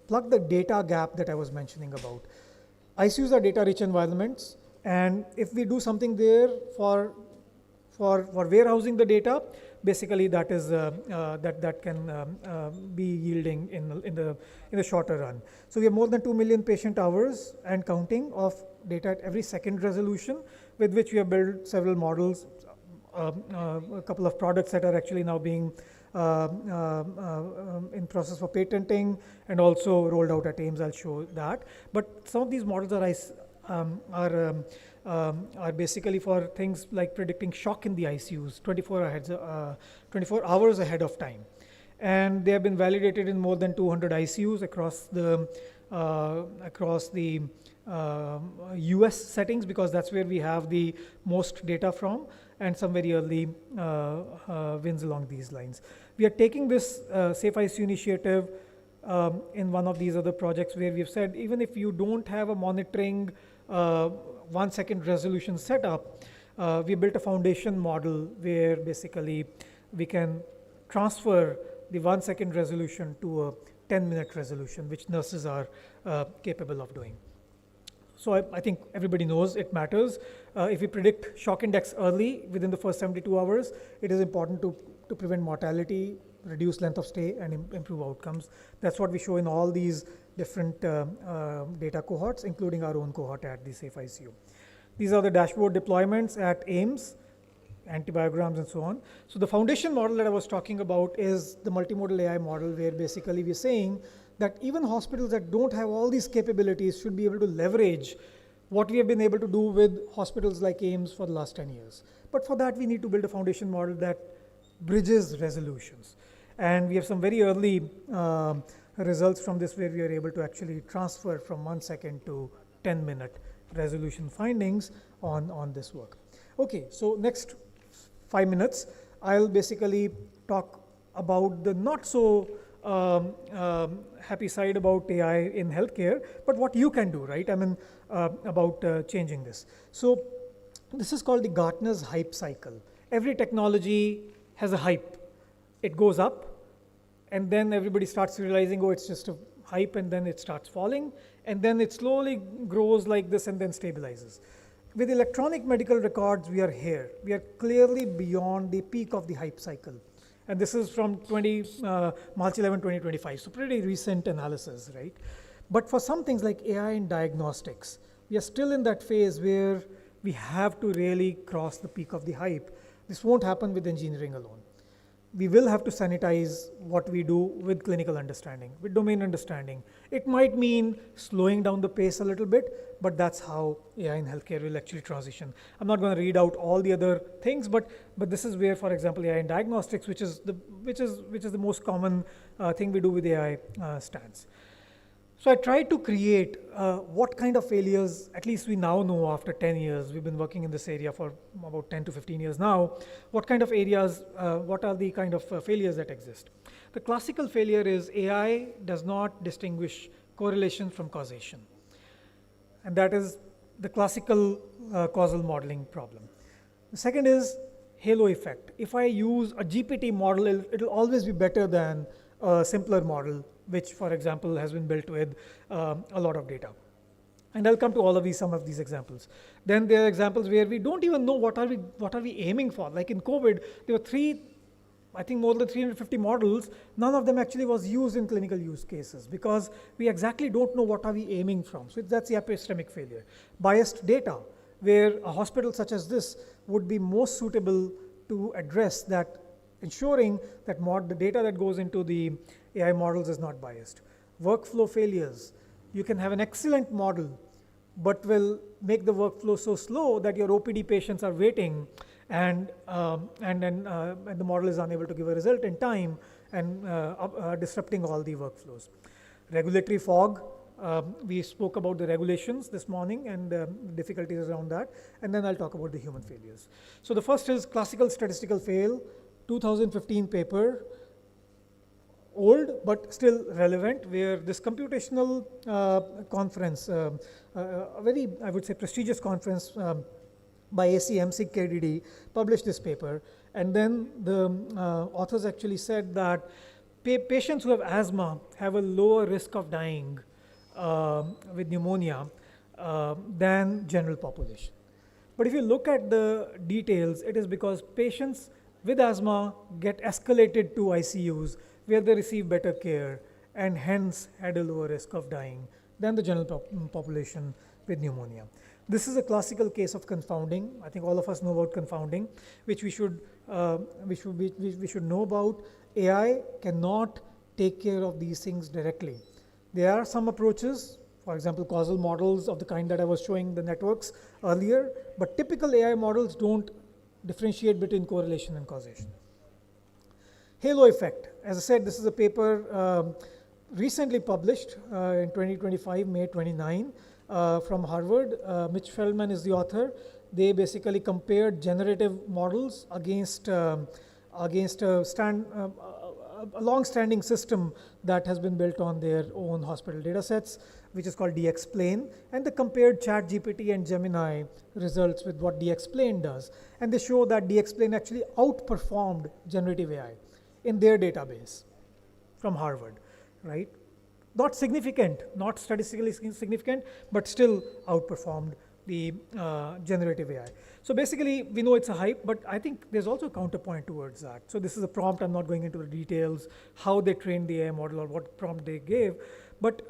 plug the data gap that I was mentioning about. ICUs are data-rich environments, and if we do something there for warehousing the data, basically that is that can be yielding in the shorter run. So we have more than 2 million patient hours and counting of data at every second resolution, with which we have built several models, a couple of products that are actually now being in process for patenting and also rolled out at AIIMS. I'll show that. But some of these models are basically for things like predicting shock in the ICUs 24 hours ahead of time. And they have been validated in more than 200 ICUs across the US settings, because that's where we have the most data from, and some very early wins along these lines. We are taking this Safe ICU initiative in one of these other projects where we've said, even if you don't have a monitoring 1 second resolution setup, we built a foundation model where basically we can transfer the 1 second resolution to a 10-minute resolution, which nurses are capable of doing. So I think everybody knows it matters. If we predict shock index early within the first 72 hours, it is important to prevent mortality, reduce length of stay, and improve outcomes. That's what we show in all these different data cohorts, including our own cohort at the Safe ICU. These are the dashboard deployments at AIIMS, antibiograms and so on. So the foundation model that I was talking about is the multimodal AI model, where basically we're saying that even hospitals that don't have all these capabilities should be able to leverage what we have been able to do with hospitals like AIIMS for the last 10 years. But for that, we need to build a foundation model that bridges resolutions. And we have some very early results from this, where we are able to actually transfer from 1 second to 10-minute resolution findings on this work. Okay, so next 5 minutes, I'll basically talk about the not so happy side about AI in healthcare, but what you can do, right? I mean, about changing this. So this is called the Gartner's hype cycle. Every technology has a hype. It goes up, and then everybody starts realizing, oh, it's just a hype, and then it starts falling, and then it slowly grows like this and then stabilizes. With electronic medical records, we are here. We are clearly beyond the peak of the hype cycle. And this is from March 11, 2025, so pretty recent analysis, right? But for some things like AI and diagnostics, we are still in that phase where we have to really cross the peak of the hype. This won't happen with engineering alone. We will have to sanitize what we do with clinical understanding, with domain understanding. It might mean slowing down the pace a little bit, but that's how AI in healthcare will actually transition. I'm not going to read out all the other things, but this is where, for example, AI in diagnostics, which is the most common thing we do with AI, stands. So I tried to create what kind of failures, at least we now know after 10 years, we've been working in this area for about 10 to 15 years now, what kind of areas, what are the kind of failures that exist. The classical failure is AI does not distinguish correlation from causation. And that is the classical causal modeling problem. The second is halo effect. If I use a GPT model, it'll always be better than a simpler model, which, for example, has been built with a lot of data. And I'll come to all of these, some of these examples. Then there are examples where we don't even know what are we aiming for. Like in COVID, there were more than 350 models. None of them actually was used in clinical use cases because we exactly don't know what are we aiming from. So that's the epistemic failure. Biased data, where a hospital such as this would be most suitable to address that, ensuring that the data that goes into the AI models is not biased. Workflow failures. You can have an excellent model, but will make the workflow so slow that your OPD patients are waiting, and then the model is unable to give a result in time, and disrupting all the workflows. Regulatory fog. We spoke about the regulations this morning and difficulties around that, and then I'll talk about the human failures. So the first is classical statistical fail, 2015 paper, old but still relevant, where this computational conference, a very, I would say, prestigious conference by ACMC KDD, published this paper, and then the authors actually said that patients who have asthma have a lower risk of dying with pneumonia than general population. But if you look at the details, it is because patients with asthma get escalated to ICUs where they receive better care and hence had a lower risk of dying than the general population with pneumonia. This is a classical case of confounding. I think all of us know about confounding, which we should know about. AI cannot take care of these things directly. There are some approaches, for example, causal models of the kind that I was showing the networks earlier, but typical AI models don't differentiate between correlation and causation. Halo effect. As I said, this is a paper recently published in 2025, May 29, from Harvard. Mitch Feldman is the author. They basically compared generative models against a long-standing system that has been built on their own hospital data sets, which is called DXplane, and they compared ChatGPT and Gemini results with what DXplane does. And they show that DXplane actually outperformed generative AI in their database from Harvard, right? Not significant, not statistically significant, but still outperformed the generative AI. So basically, we know it's a hype, but I think there's also a counterpoint towards that. So this is a prompt. I'm not going into the details, how they trained the AI model or what prompt they gave. But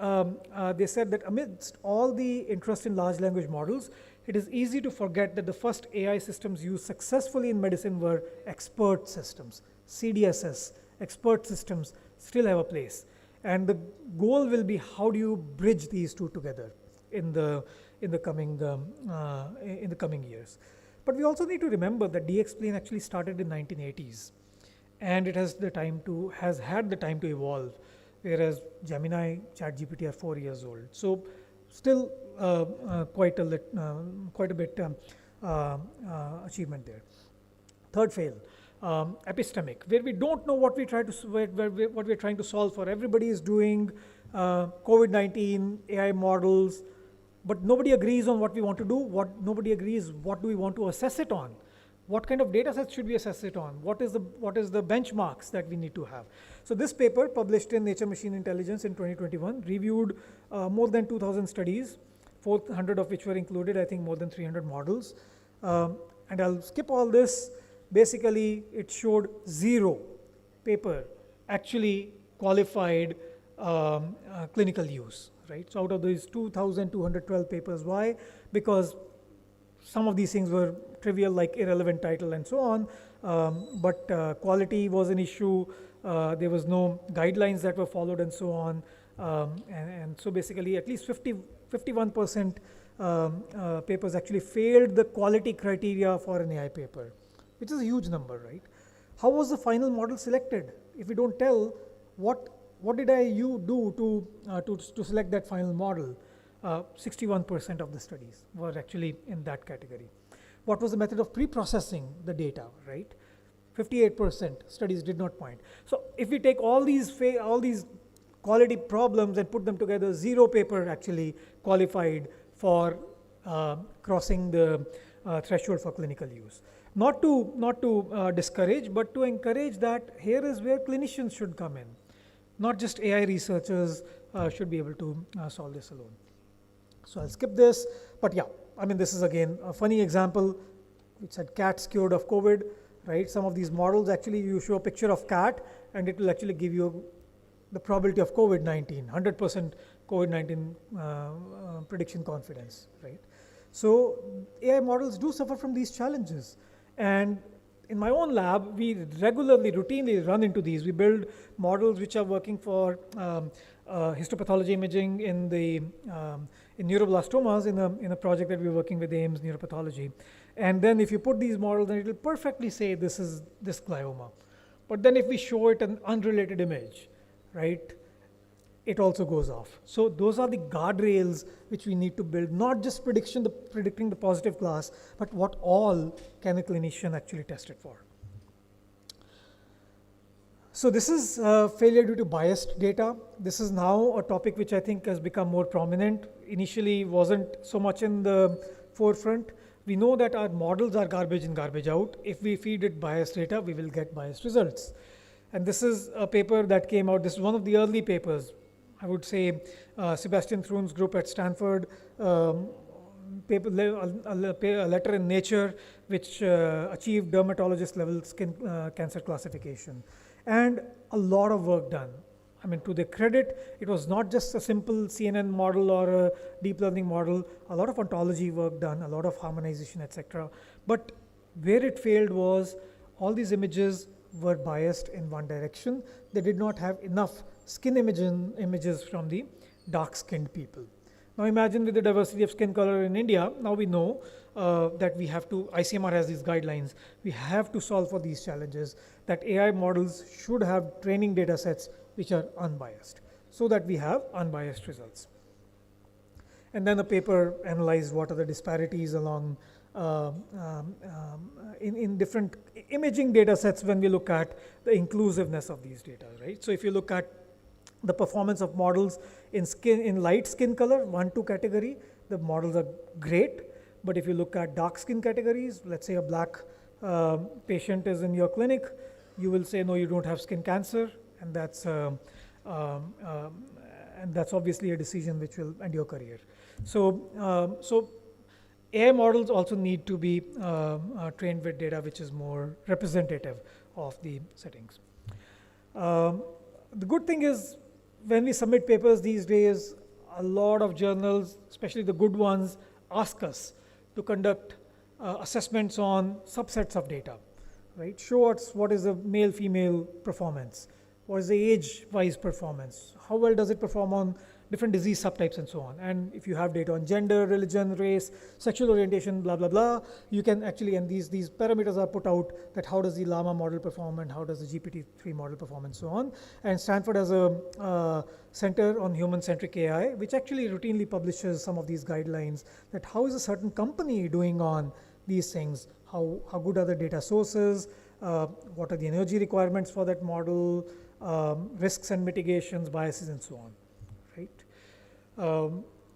they said that amidst all the interest in large language models, it is easy to forget that the first AI systems used successfully in medicine were expert systems. CDSS, expert systems, still have a place. And the goal will be, how do you bridge these two together in the coming years? But we also need to remember that DXplane actually started in 1980s, and it has had the time to evolve, whereas Gemini, ChatGPT are 4 years old. So still quite a bit achievement there. Third fail. Epistemic, where we don't know what we're trying to solve for. Everybody is doing COVID-19 AI models, but nobody agrees on what we want to do. Nobody agrees what do we want to assess it on. What kind of data sets should we assess it on? What is the benchmarks that we need to have? So this paper, published in Nature Machine Intelligence in 2021, reviewed more than 2,000 studies, 400 of which were included, I think more than 300 models. And I'll skip all this. Basically, it showed zero paper actually qualified clinical use, right? So out of these 2,212 papers, why? Because some of these things were trivial, like irrelevant title and so on, but quality was an issue. There was no guidelines that were followed and so on. And so basically, at least 51% papers actually failed the quality criteria for an AI paper, which is a huge number, right? How was the final model selected? If we don't tell, what did you do to select that final model? 61% of the studies were actually in that category. What was the method of pre-processing the data, right? 58% studies did not point. So if we take all these quality problems and put them together, zero paper actually qualified for crossing the threshold for clinical use. Not to discourage, but to encourage that here is where clinicians should come in. Not just AI researchers should be able to solve this alone. So I'll skip this, but yeah, I mean, this is again a funny example. It said cats cured of COVID, right? Some of these models, actually you show a picture of cat and it will actually give you the probability of COVID-19, 100% COVID-19 prediction confidence, right? So AI models do suffer from these challenges. And in my own lab, we routinely run into these. We build models which are working for histopathology imaging in the in neuroblastomas in a project that we're working with AIMS Neuropathology. And then if you put these models, then it will perfectly say this is this glioma. But then if we show it an unrelated image, right, it also goes off. So those are the guardrails which we need to build, not just predicting the positive class, but what all can a clinician actually test it for. So this is failure due to biased data. This is now a topic which I think has become more prominent. Initially wasn't so much in the forefront. We know that our models are garbage in, garbage out. If we feed it biased data, we will get biased results. And this is a paper that came out. This is one of the early papers. I would say Sebastian Thrun's group at Stanford, paper, a letter in Nature, which achieved dermatologist level skin cancer classification. And a lot of work done. I mean, to their credit, it was not just a simple CNN model or a deep learning model, a lot of ontology work done, a lot of harmonization, etc. But where it failed was all these images were biased in one direction. They did not have enough skin images from the dark-skinned people. Now imagine with the diversity of skin color in India, now we know that we have to, ICMR has these guidelines, we have to solve for these challenges, that AI models should have training data sets which are unbiased, so that we have unbiased results. And then the paper analyzed what are the disparities along in different imaging data sets when we look at the inclusiveness of these data, right? So if you look at the performance of models in light skin color, 1-2 category, the models are great. But if you look at dark skin categories, let's say a black patient is in your clinic, you will say, no, you don't have skin cancer. And that's obviously a decision which will end your career. So, so AI models also need to be trained with data which is more representative of the settings. The good thing is, when we submit papers these days, a lot of journals, especially the good ones, ask us to conduct assessments on subsets of data, right? Show us what is the male-female performance, what is the age-wise performance, how well does it perform on different disease subtypes and so on. And if you have data on gender, religion, race, sexual orientation, blah, blah, blah, you can actually, and these parameters are put out that how does the Llama model perform and how does the GPT-3 model perform and so on. And Stanford has a Center on Human-Centric AI, which actually routinely publishes some of these guidelines that how is a certain company doing on these things, how good are the data sources, what are the energy requirements for that model, risks and mitigations, biases, and so on. Right?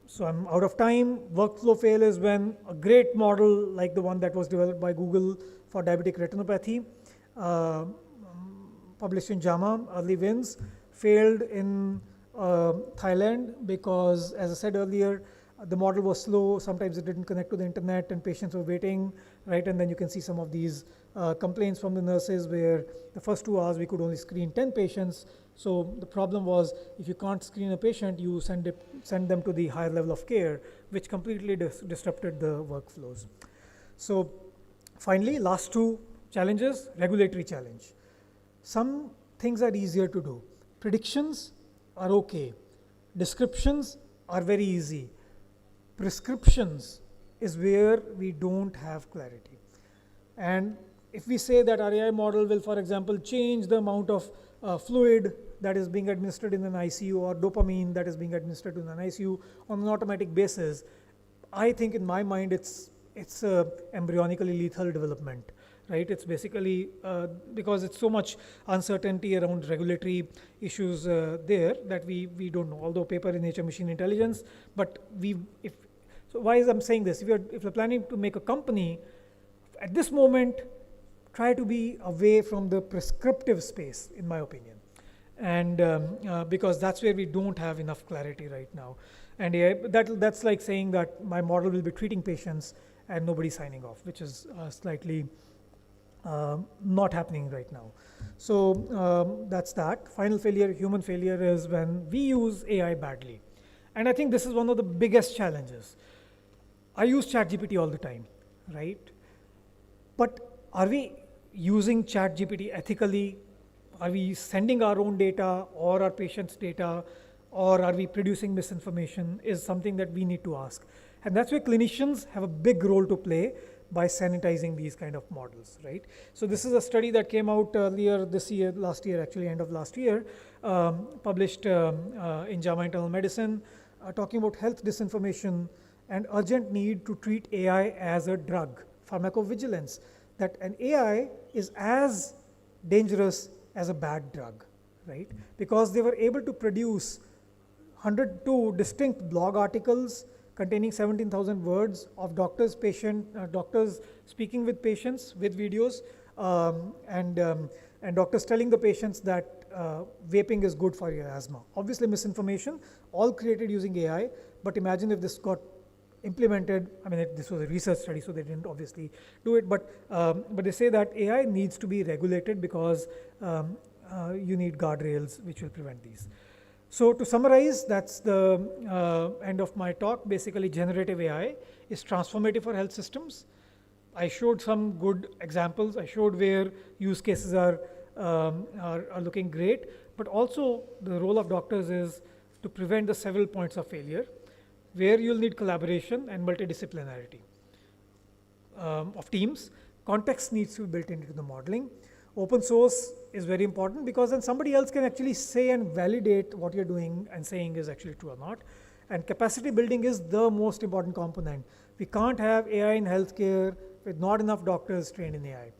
So I'm out of time. Workflow fail is when a great model like the one that was developed by Google for diabetic retinopathy, published in JAMA, early wins, failed in Thailand because, as I said earlier, the model was slow, sometimes it didn't connect to the internet and patients were waiting, right? And then you can see some of these complaints from the nurses where the first 2 hours we could only screen 10 patients. So the problem was, if you can't screen a patient, you send them to the higher level of care, which completely disrupted the workflows. So finally, last 2 challenges, regulatory challenge. Some things are easier to do. Predictions are okay. Descriptions are very easy. Prescriptions is where we don't have clarity. And if we say that our AI model will, for example, change the amount of fluid that is being administered in an ICU or dopamine that is being administered in an ICU on an automatic basis, I think in my mind it's embryonically lethal development, right? It's basically because it's so much uncertainty around regulatory issues there that we don't know. Although paper in Nature Machine Intelligence, but so why is I'm saying this? If you're planning to make a company, at this moment, try to be away from the prescriptive space, in my opinion. And because that's where we don't have enough clarity right now. And that's like saying that my model will be treating patients and nobody's signing off, which is slightly not happening right now. So that's that. Final failure, human failure, is when we use AI badly. And I think this is one of the biggest challenges. I use ChatGPT all the time, right? But are we using ChatGPT ethically? Are we sending our own data or our patients' data? or are we producing misinformation, is something that we need to ask. And that's where clinicians have a big role to play by sanitizing these kind of models, right? So this is a study that came out earlier this year, last year actually, end of last year, published in JAMA Internal Medicine, talking about health disinformation and urgent need to treat AI as a drug, pharmacovigilance, that an AI is as dangerous as a bad drug, right? Because they were able to produce 102 distinct blog articles containing 17,000 words of doctors speaking with patients with videos, and doctors telling the patients that vaping is good for your asthma. Obviously misinformation, all created using AI, but imagine if this got implemented. I mean, this was a research study, so they didn't obviously do it, but they say that AI needs to be regulated because you need guardrails which will prevent these. So to summarize, that's the end of my talk. Basically, generative AI is transformative for health systems. I showed some good examples. I showed where use cases are looking great, but also the role of doctors is to prevent the several points of failure, where you'll need collaboration and multidisciplinarity of teams. Context needs to be built into the modeling. Open source is very important because then somebody else can actually say and validate what you're doing and saying is actually true or not. And capacity building is the most important component. We can't have AI in healthcare with not enough doctors trained in AI.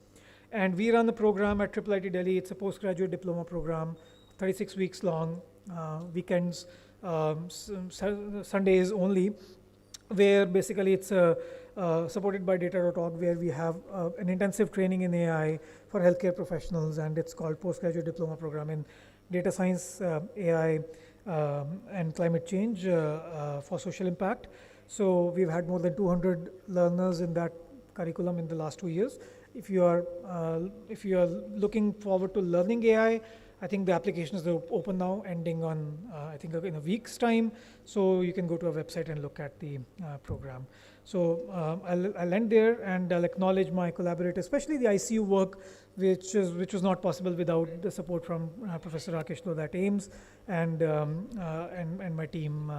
And we run the program at IIIT Delhi. It's a postgraduate diploma program, 36 weeks long, weekends, Sundays only, where basically it's supported by data.org, where we have an intensive training in AI for healthcare professionals, and it's called Postgraduate Diploma Program in Data Science, AI, and Climate Change for Social Impact. So we've had more than 200 learners in that curriculum in the last 2 years. If you are looking forward to learning AI, I think the applications are open now, ending on I think in a week's time. So you can go to our website and look at the program. So I'll end there, and I'll acknowledge my collaborators, especially the ICU work, which was not possible without the support from Professor Rakesh Lodha at AIMS and my team,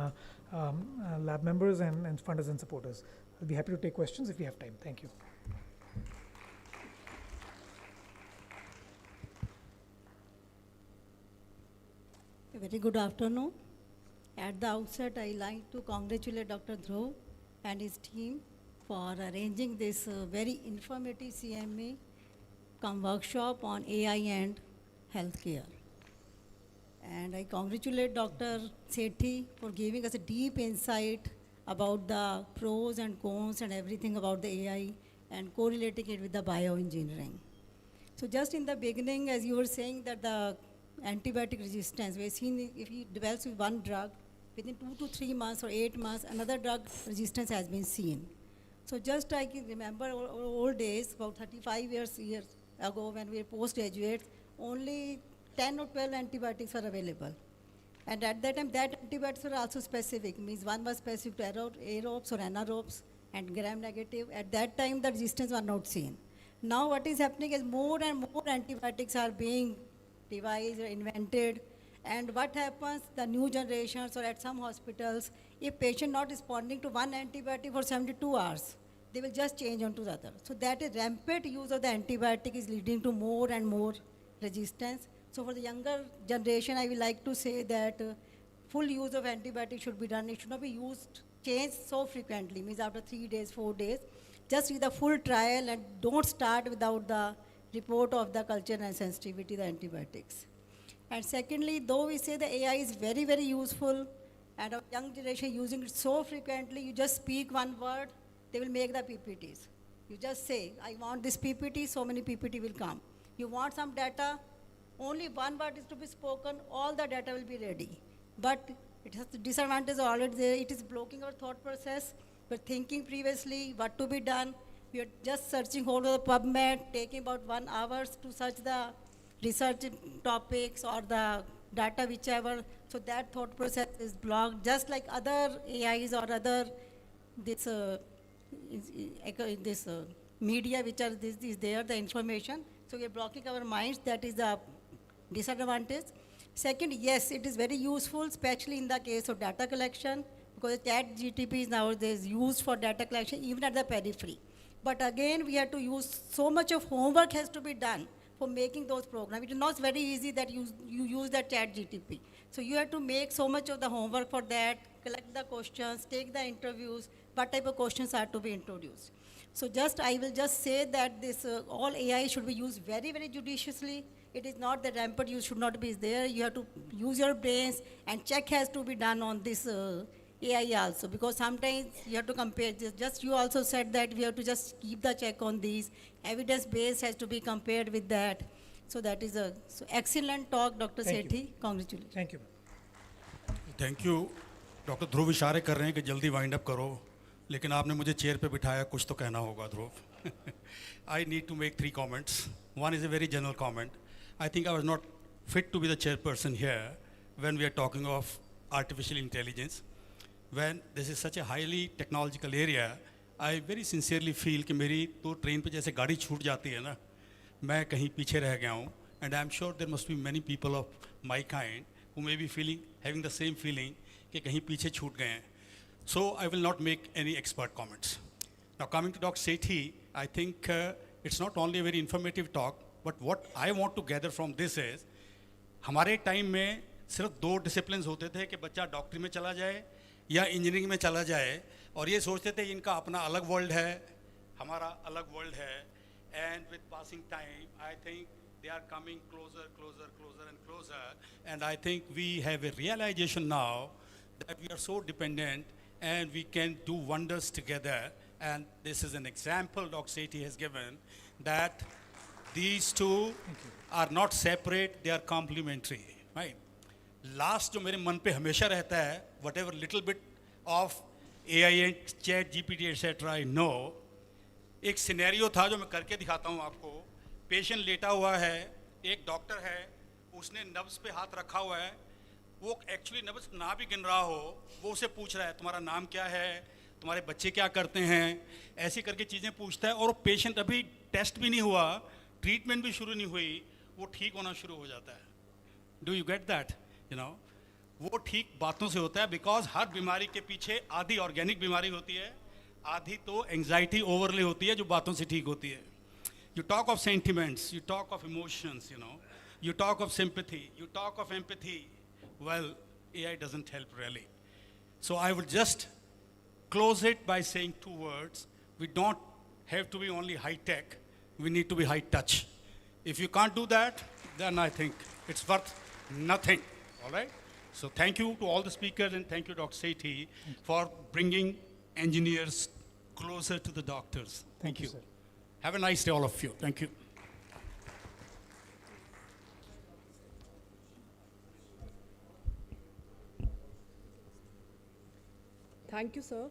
lab members and funders and supporters. I'll be happy to take questions if we have time. Thank you. A very good afternoon. At the outset, I like to congratulate Dr. Dhruv and his team for arranging this very informative CME workshop on AI and healthcare. And I congratulate Dr. Sethi for giving us a deep insight about the pros and cons and everything about the AI and correlating it with the bioengineering. So just in the beginning, as you were saying that the antibiotic resistance, we've seen if he develops with one drug, within 2 to 3 months or 8 months, another drug resistance has been seen. So just I can remember old days, about 35 years ago when we were postgraduates, only 10 or 12 antibiotics were available. And at that time, that antibiotics were also specific, means one was specific to aerobes or anaerobes and gram-negative. At that time, the resistance was not seen. Now what is happening is more and more antibiotics are being devised or invented. And what happens, the new generations or at some hospitals, if patient not responding to one antibiotic for 72 hours, they will just change on to the other. So that is rampant use of the antibiotic is leading to more and more resistance. So for the younger generation, I would like to say that full use of antibiotic should be done. It should not be used, changed so frequently, means after 3 days, 4 days. Just with the full trial and don't start without the report of the culture and sensitivity of the antibiotics. And secondly, though we say the AI is very, very useful, and our young generation using it so frequently, you just speak one word, they will make the PPTs. You just say, I want this PPT, so many PPT will come. You want some data, only one word is to be spoken, all the data will be ready. But it has the disadvantage already there, it is blocking our thought process. We're thinking previously what to be done. We are just searching all over the PubMed, taking about 1 hour to search the research topics or the data, whichever. So that thought process is blocked, just like other AIs or other media which are is there, the information. So we are blocking our minds, that is the disadvantage. Second, yes, it is very useful, especially in the case of data collection, because chat GTP is nowadays used for data collection even at the periphery. But again, we have to use, so much of homework has to be done for making those programs. It is not very easy that you use the chat GTP. So you have to make so much of the homework for that, collect the questions, take the interviews, what type of questions are to be introduced. So I will just say that this all AI should be used very, very judiciously. It is not that rampant use should not be there. You have to use your brains, and check has to be done on this AI also, because sometimes you have to compare. Just you also said that we have to just keep the check on these. Evidence base has to be compared with that. So that is a excellent talk, Dr. Sethi. Congratulations. Thank you. Thank you doctor Dhruv इशारे कर रहे हैं कि जल्दी wind up करो, लेकिन आपने मुझे चेयर पे बिठाया, कुछ तो कहना होगा ध्रुव. I need to make 3 comments. One is a very general comment. I think I was not fit to be the chairperson here when we are talking of artificial intelligence. When this is such a highly technological area, I very sincerely feel कि मेरी तो train पे जैसे गाड़ी छूट जाती है ना, मैं कहीं पीछे रह गया हूँ. And I'm sure there must be many people of my kind who may be having the same feeling कि कहीं पीछे छूट गए हैं. So I will not make any expert comments. Now coming to Dr. Sethi, I think it's not only a very informative talk, but what I want to gather from this is, हमारे time में सिर्फ 2 disciplines होते थे कि बच्चा डॉक्टरी में चला जाए या इंजीनियरिंग में चला जाए, और ये सोचते थे इनका अपना अलग वर्ल्ड है, हमारा अलग वर्ल्ड है. And with passing time, I think they are coming closer and closer. And I think we have a realization now that we are so dependent and we can do wonders together. And this is an example Dr. Sethi has given, that these two are not separate, they are complementary, right? Last जो मेरे मन पे हमेशा रहता है, whatever little bit of AI and chat GPT etc. I know, एक scenario था जो मैं करके दिखाता हूँ आपको. पेशेंट लेटा हुआ है, एक डॉक्टर है, उसने नब्ज पे हाथ रखा हुआ है, वो एक्चुअली नब्ज ना भी गिन रहा हो, वो उसे पूछ रहा है तुम्हारा नाम क्या है, तुम्हारे बच्चे क्या करते हैं, ऐसी करके चीज़ें पूछता है. और वो पेशेंट अभी टेस्ट भी नहीं हुआ, ट्रीटमेंट भी शुरू नहीं हुई, वो ठीक होना शुरू हो जाता है. Do you get that? You know, वो ठीक बातों से होता है, बिकॉज हर बीमारी के पीछे आधी ऑर्गेनिक बीमारी होती है, आधी तो एंग्जाइटी ओवरले होती है जो बातों से ठीक होती है. You talk of sentiments, you talk of emotions, you know, you talk of sympathy, you talk of empathy. Well, AI doesn't help really. So I would just close it by saying 2 words. We don't have to be only high tech, we need to be high touch. If you can't do that, then I think it's worth nothing, all right? So thank you to all the speakers, and thank you, Dr. Sethi, for bringing engineers closer to the doctors. Thank you. Sir. Have a nice day, all of you. Thank you. Thank you, sir.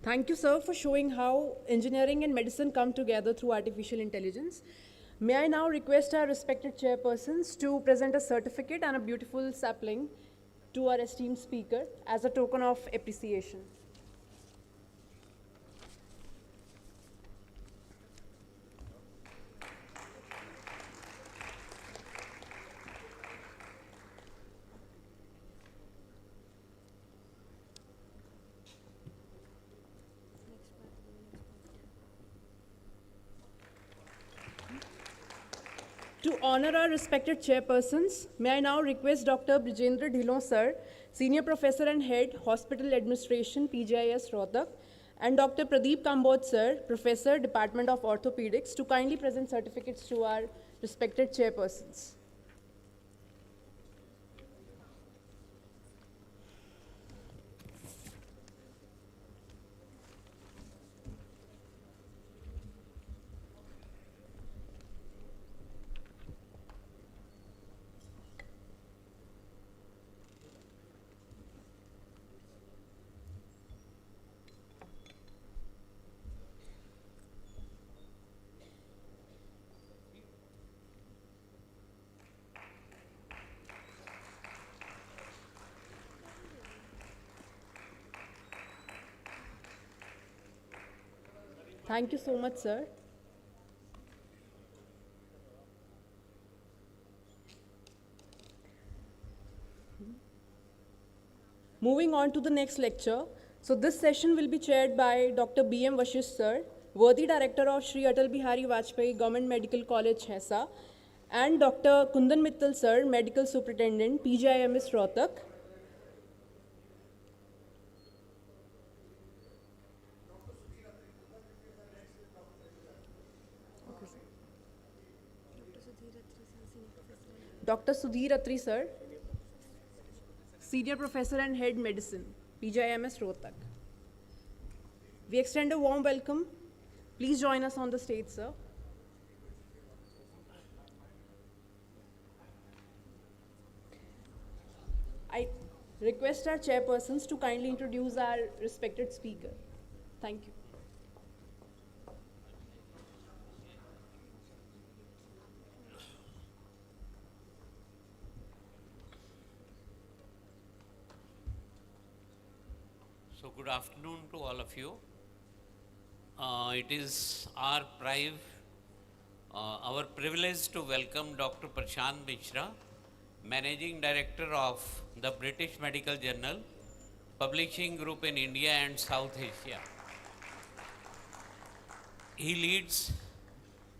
Thank you, sir, for showing how engineering and medicine come together through artificial intelligence. May I now request our respected chairpersons to present a certificate and a beautiful sapling to our esteemed speaker as a token of appreciation. To honor our respected chairpersons, may I now request Dr. Brijendra Dhillon, sir, Senior Professor and Head, Hospital Administration, PGIS, Rohtak, and Dr. Pradeep Kamboj, sir, Professor, Department of Orthopedics, to kindly present certificates to our respected chairpersons. Thank you so much, sir. Moving on to the next lecture. So this session will be chaired by Dr. B.M. Vashish sir, worthy director of Shri Atal Bihari Vajpayee Government Medical College, Hesa, and Dr. Kundan Mittal sir, medical superintendent, PGIMS Rohtak. Dr. Sudhir Atri sir, Senior Professor and Head Medicine, PGIMS Rohtak. We extend a warm welcome. Please join us on the stage, sir. I request our chairpersons to kindly introduce our respected speaker. Thank you. So good afternoon to all of you. It is our privilege to welcome Dr. Prashant Mishra, Managing Director of the British Medical Journal, publishing group in India and South Asia. He leads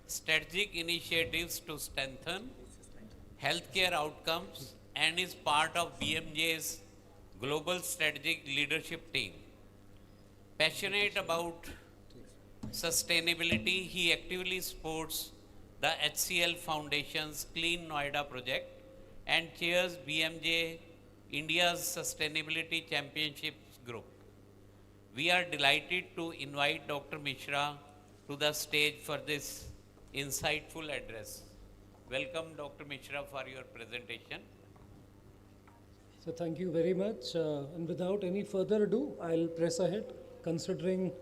strategic initiatives to strengthen healthcare outcomes and is part of BMJ's Global Strategic Leadership Team. Passionate about sustainability, he actively supports the HCL Foundation's Clean Noida project and chairs BMJ India's Sustainability Championships Group. We are delighted to invite Dr. Mishra to the stage for this insightful address. Welcome, Dr. Mishra, for your presentation. So thank you very much. And without any further ado, I'll press ahead, considering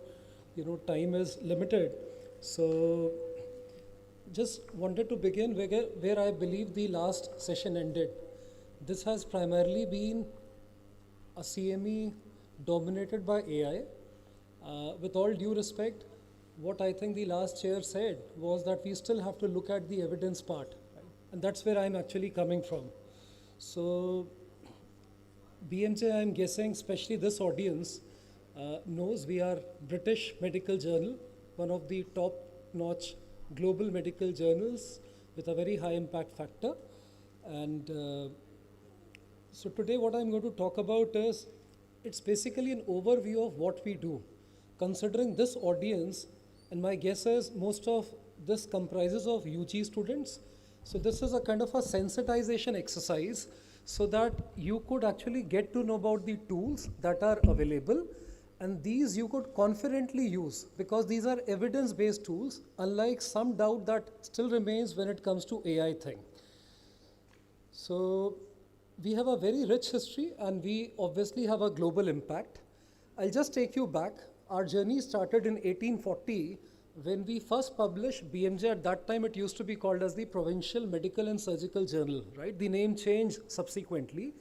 time is limited. So just wanted to begin where I believe the last session ended. This has primarily been a CME dominated by AI. With all due respect, what I think the last chair said was that we still have to look at the evidence part, right? And that's where I'm actually coming from. So BMJ, I'm guessing, especially this audience, knows we are British Medical Journal, one of the top-notch global medical journals with a very high impact factor. And so today what I'm going to talk about is, it's basically an overview of what we do. Considering this audience, and my guess is most of this comprises of UG students, so this is a kind of a sensitization exercise so that you could actually get to know about the tools that are available, and these you could confidently use because these are evidence-based tools, unlike some doubt that still remains when it comes to AI thing. So we have a very rich history and we obviously have a global impact. I'll just take you back. Our journey started in 1840 when we first published BMJ. At that time it used to be called as the Provincial Medical and Surgical Journal, right? The name changed subsequently.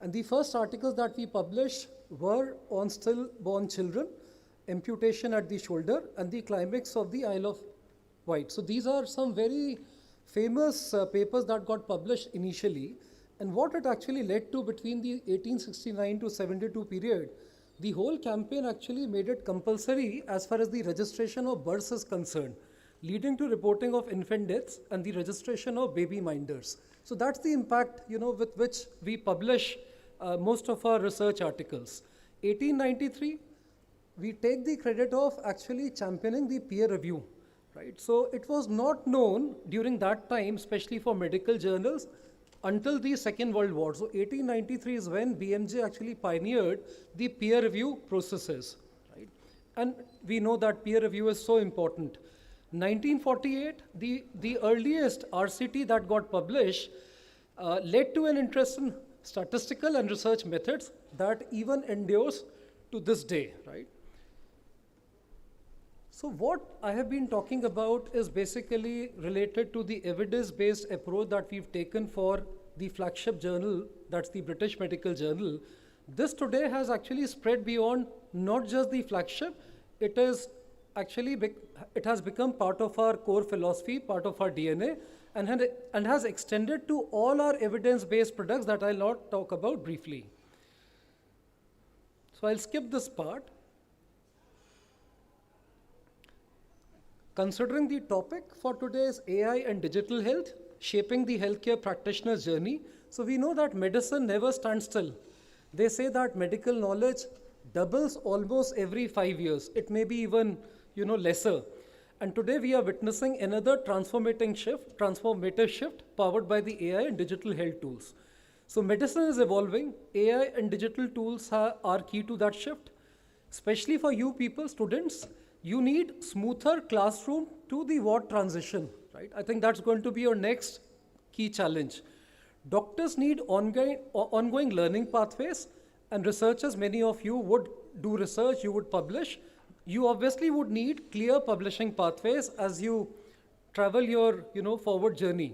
And the first articles that we published were on stillborn children, amputation at the shoulder, and the climax of the Isle of Wight. So these are some very famous papers that got published initially. And what it actually led to between the 1869 to 72 period, the whole campaign actually made it compulsory as far as the registration of births is concerned, leading to reporting of infant deaths and the registration of baby minders. So that's the impact, with which we publish most of our research articles. 1893, we take the credit of actually championing the peer review, right? So it was not known during that time, especially for medical journals, until the Second World War. So 1893 is when BMJ actually pioneered the peer review processes, right? And we know that peer review is so important. 1948, the earliest RCT that got published led to an interest in statistical and research methods that even endures to this day, right? So what I have been talking about is basically related to the evidence-based approach that we've taken for the flagship journal, that's the British Medical Journal. This today has actually spread beyond not just the flagship, it has become part of our core philosophy, part of our DNA, and has extended to all our evidence-based products that I'll not talk about briefly. So I'll skip this part. Considering the topic for today is AI and digital health, shaping the healthcare practitioner's journey. So we know that medicine never stands still. They say that medical knowledge doubles almost every 5 years. It may be even, lesser. And today we are witnessing another transformative shift powered by the AI and digital health tools. So medicine is evolving. AI and digital tools are key to that shift. Especially for you people, students, you need smoother classroom to the ward transition, right? I think that's going to be your next key challenge. Doctors need ongoing learning pathways, and researchers, many of you would do research, you would publish. You obviously would need clear publishing pathways as you travel your forward journey.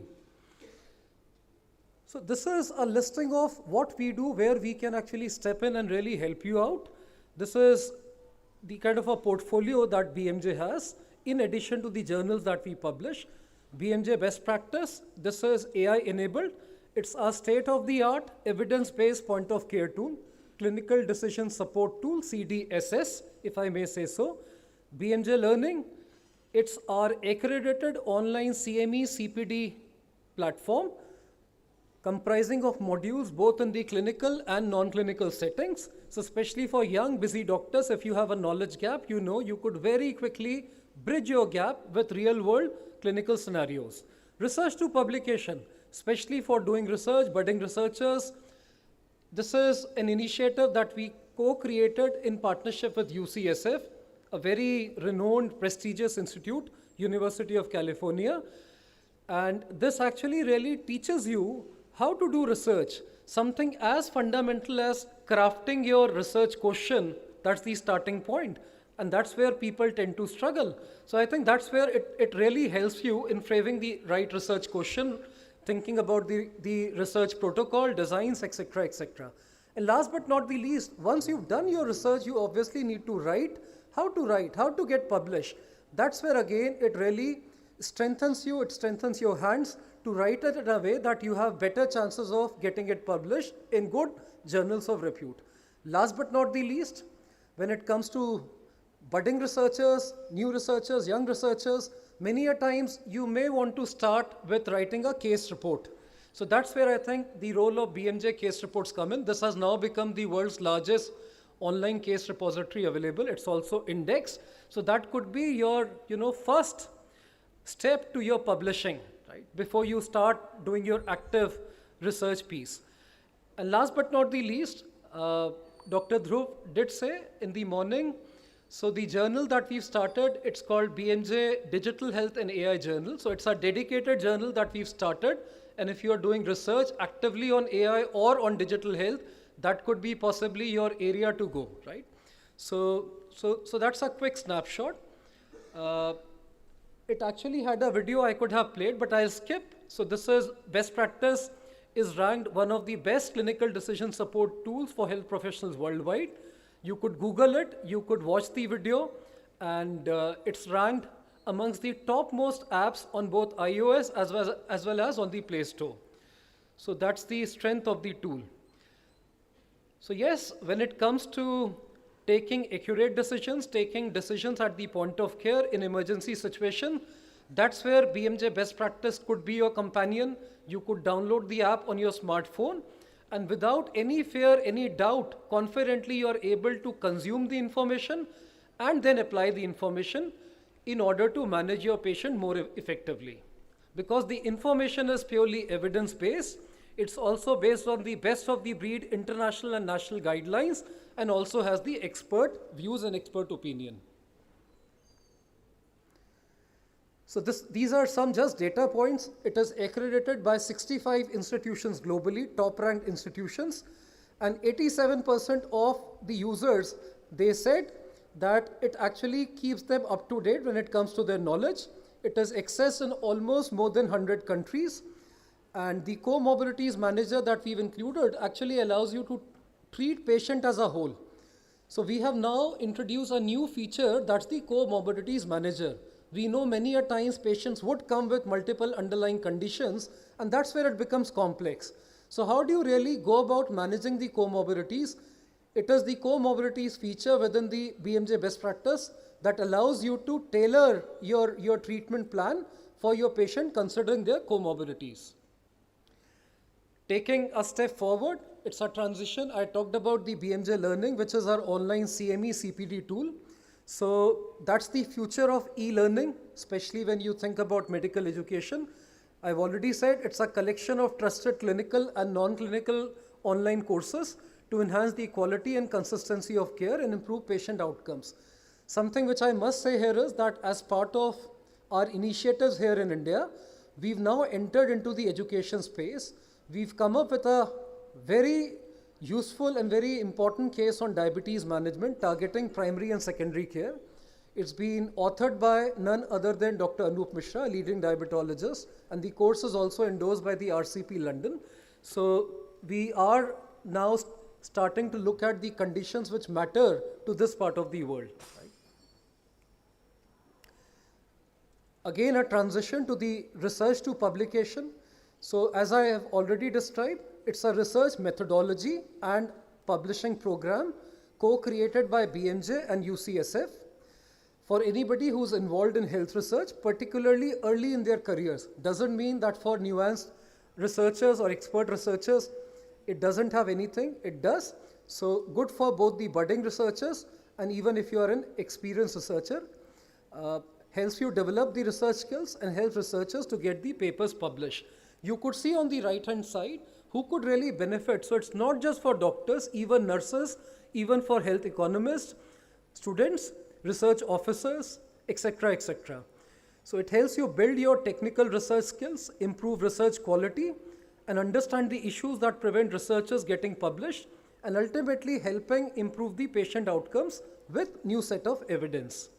So this is a listing of what we do, where we can actually step in and really help you out. This is the kind of a portfolio that BMJ has, in addition to the journals that we publish. BMJ Best Practice, this is AI enabled. It's our state-of-the-art evidence-based point-of-care tool, clinical decision support tool, CDSS, if I may say so. BMJ Learning, it's our accredited online CME CPD platform, comprising of modules both in the clinical and non-clinical settings. So especially for young, busy doctors, if you have a knowledge gap, you could very quickly bridge your gap with real-world clinical scenarios. Research to publication, especially for doing research, budding researchers. This is an initiative that we co-created in partnership with UCSF, a very renowned, prestigious institute, University of California. And this actually really teaches you how to do research, something as fundamental as crafting your research question. That's the starting point. And that's where people tend to struggle. So I think that's where it really helps you in framing the right research question, thinking about the research protocol, designs, etc., etc. And last but not the least, once you've done your research, you obviously need to write, how to get published. That's where, again, it really strengthens you, it strengthens your hands to write it in a way that you have better chances of getting it published in good journals of repute. Last but not the least, when it comes to budding researchers, new researchers, young researchers, many a times you may want to start with writing a case report. So that's where I think the role of BMJ case reports come in. This has now become the world's largest online case repository available. It's also indexed. So that could be your first step to your publishing, right, before you start doing your active research piece. And last but not the least, Dr. Dhruv did say in the morning, so the journal that we've started, it's called BMJ Digital Health and AI Journal. So it's a dedicated journal that we've started. And if you're doing research actively on AI or on digital health, that could be possibly your area to go, right? So that's a quick snapshot. It actually had a video I could have played, but I'll skip. So this is Best Practice is ranked one of the best clinical decision support tools for health professionals worldwide. You could Google it, you could watch the video, and it's ranked amongst the topmost apps on both iOS as well as on the Play Store. So that's the strength of the tool. So yes, when it comes to taking accurate decisions, taking decisions at the point of care in emergency situation, that's where BMJ Best Practice could be your companion. You could download the app on your smartphone, and without any fear, any doubt, confidently you're able to consume the information and then apply the information in order to manage your patient more effectively. Because the information is purely evidence-based, it's also based on the best of the breed international and national guidelines, and also has the expert views and expert opinion. So these are some just data points. It is accredited by 65 institutions globally, top-ranked institutions, and 87% of the users, they said that it actually keeps them up to date when it comes to their knowledge. It is accessed in almost more than 100 countries, and the comorbidities manager that we've included actually allows you to treat patient as a whole. So we have now introduced a new feature, that's the comorbidities manager. we know many a times patients would come with multiple underlying conditions, and that's where it becomes complex. So how do you really go about managing the comorbidities? It is the comorbidities feature within the BMJ best practice that allows you to tailor your treatment plan for your patient considering their comorbidities. Taking a step forward, it's a transition. I talked about the BMJ Learning, which is our online CME CPD tool. So that's the future of e-learning, especially when you think about medical education. I've already said it's a collection of trusted clinical and non-clinical online courses to enhance the quality and consistency of care and improve patient outcomes. Something which I must say here is that as part of our initiatives here in India, we've now entered into the education space. We've come up with a very useful and very important case on diabetes management targeting primary and secondary care. It's been authored by none other than Dr. Anup Mishra, a leading diabetologist, and the course is also endorsed by the RCP London. So we are now starting to look at the conditions which matter to this part of the world. Right? Again, a transition to the research to publication. So as I have already described, it's a research methodology and publishing program co-created by BMJ and UCSF for anybody who's involved in health research, particularly early in their careers. Doesn't mean that for nuanced researchers or expert researchers, it doesn't have anything. It does. So good for both the budding researchers and even if you are an experienced researcher, helps you develop the research skills and helps researchers to get the papers published. You could see on the right-hand side who could really benefit. So it's not just for doctors, even nurses, even for health economists, students, research officers, etc., etc. So it helps you build your technical research skills, improve research quality, and understand the issues that prevent researchers getting published, and ultimately helping improve the patient outcomes with new set of evidence.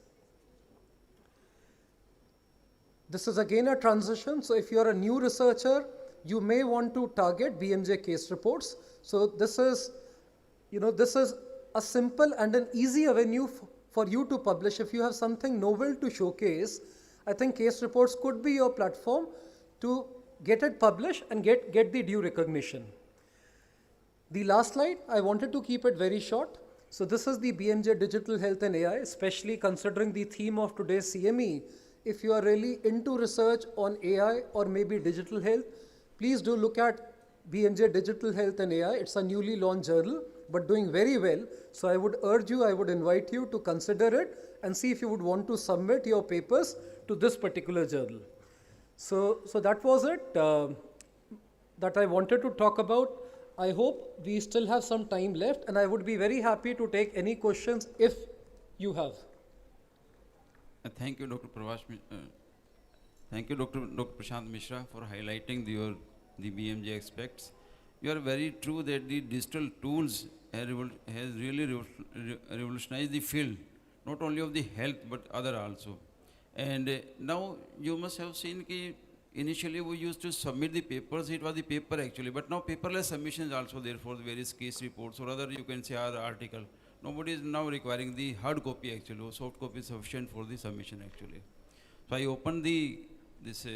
This is again a transition. So if you are a new researcher, you may want to target BMJ case reports. So this is a simple and an easy avenue for you to publish. If you have something novel to showcase, I think case reports could be your platform to get it published and get the due recognition. The last slide, I wanted to keep it very short. So this is the BMJ Digital Health and AI, especially considering the theme of today's CME. If you are really into research on AI or maybe digital health, please do look at BMJ Digital Health and AI. It's a newly launched journal, but doing very well. So I would urge you, I would invite you to consider it and see if you would want to submit your papers to this particular journal. So that was it that I wanted to talk about. I hope we still have some time left, and I would be very happy to take any questions if you have. Thank you, Dr. Thank you, Dr. Prashant Mishra, for highlighting the BMJ aspects. You are very true that the digital tools has really revolutionized the field, not only of the health but other also. And now you must have seen that initially we used to submit the papers, it was the paper actually, but now paperless submissions also there for the various case reports or other you can say other article. Nobody is now requiring the hard copy actually, or soft copy is sufficient for the submission actually. So I open this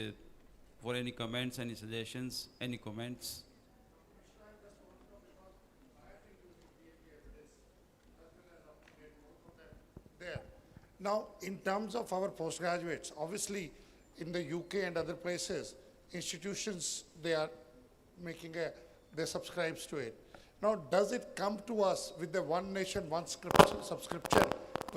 for any comments, any suggestions, any comments. There. Now, in terms of our postgraduates, obviously in the UK and other places, institutions, they subscribes to it. Now, does it come to us with the one nation, one subscription,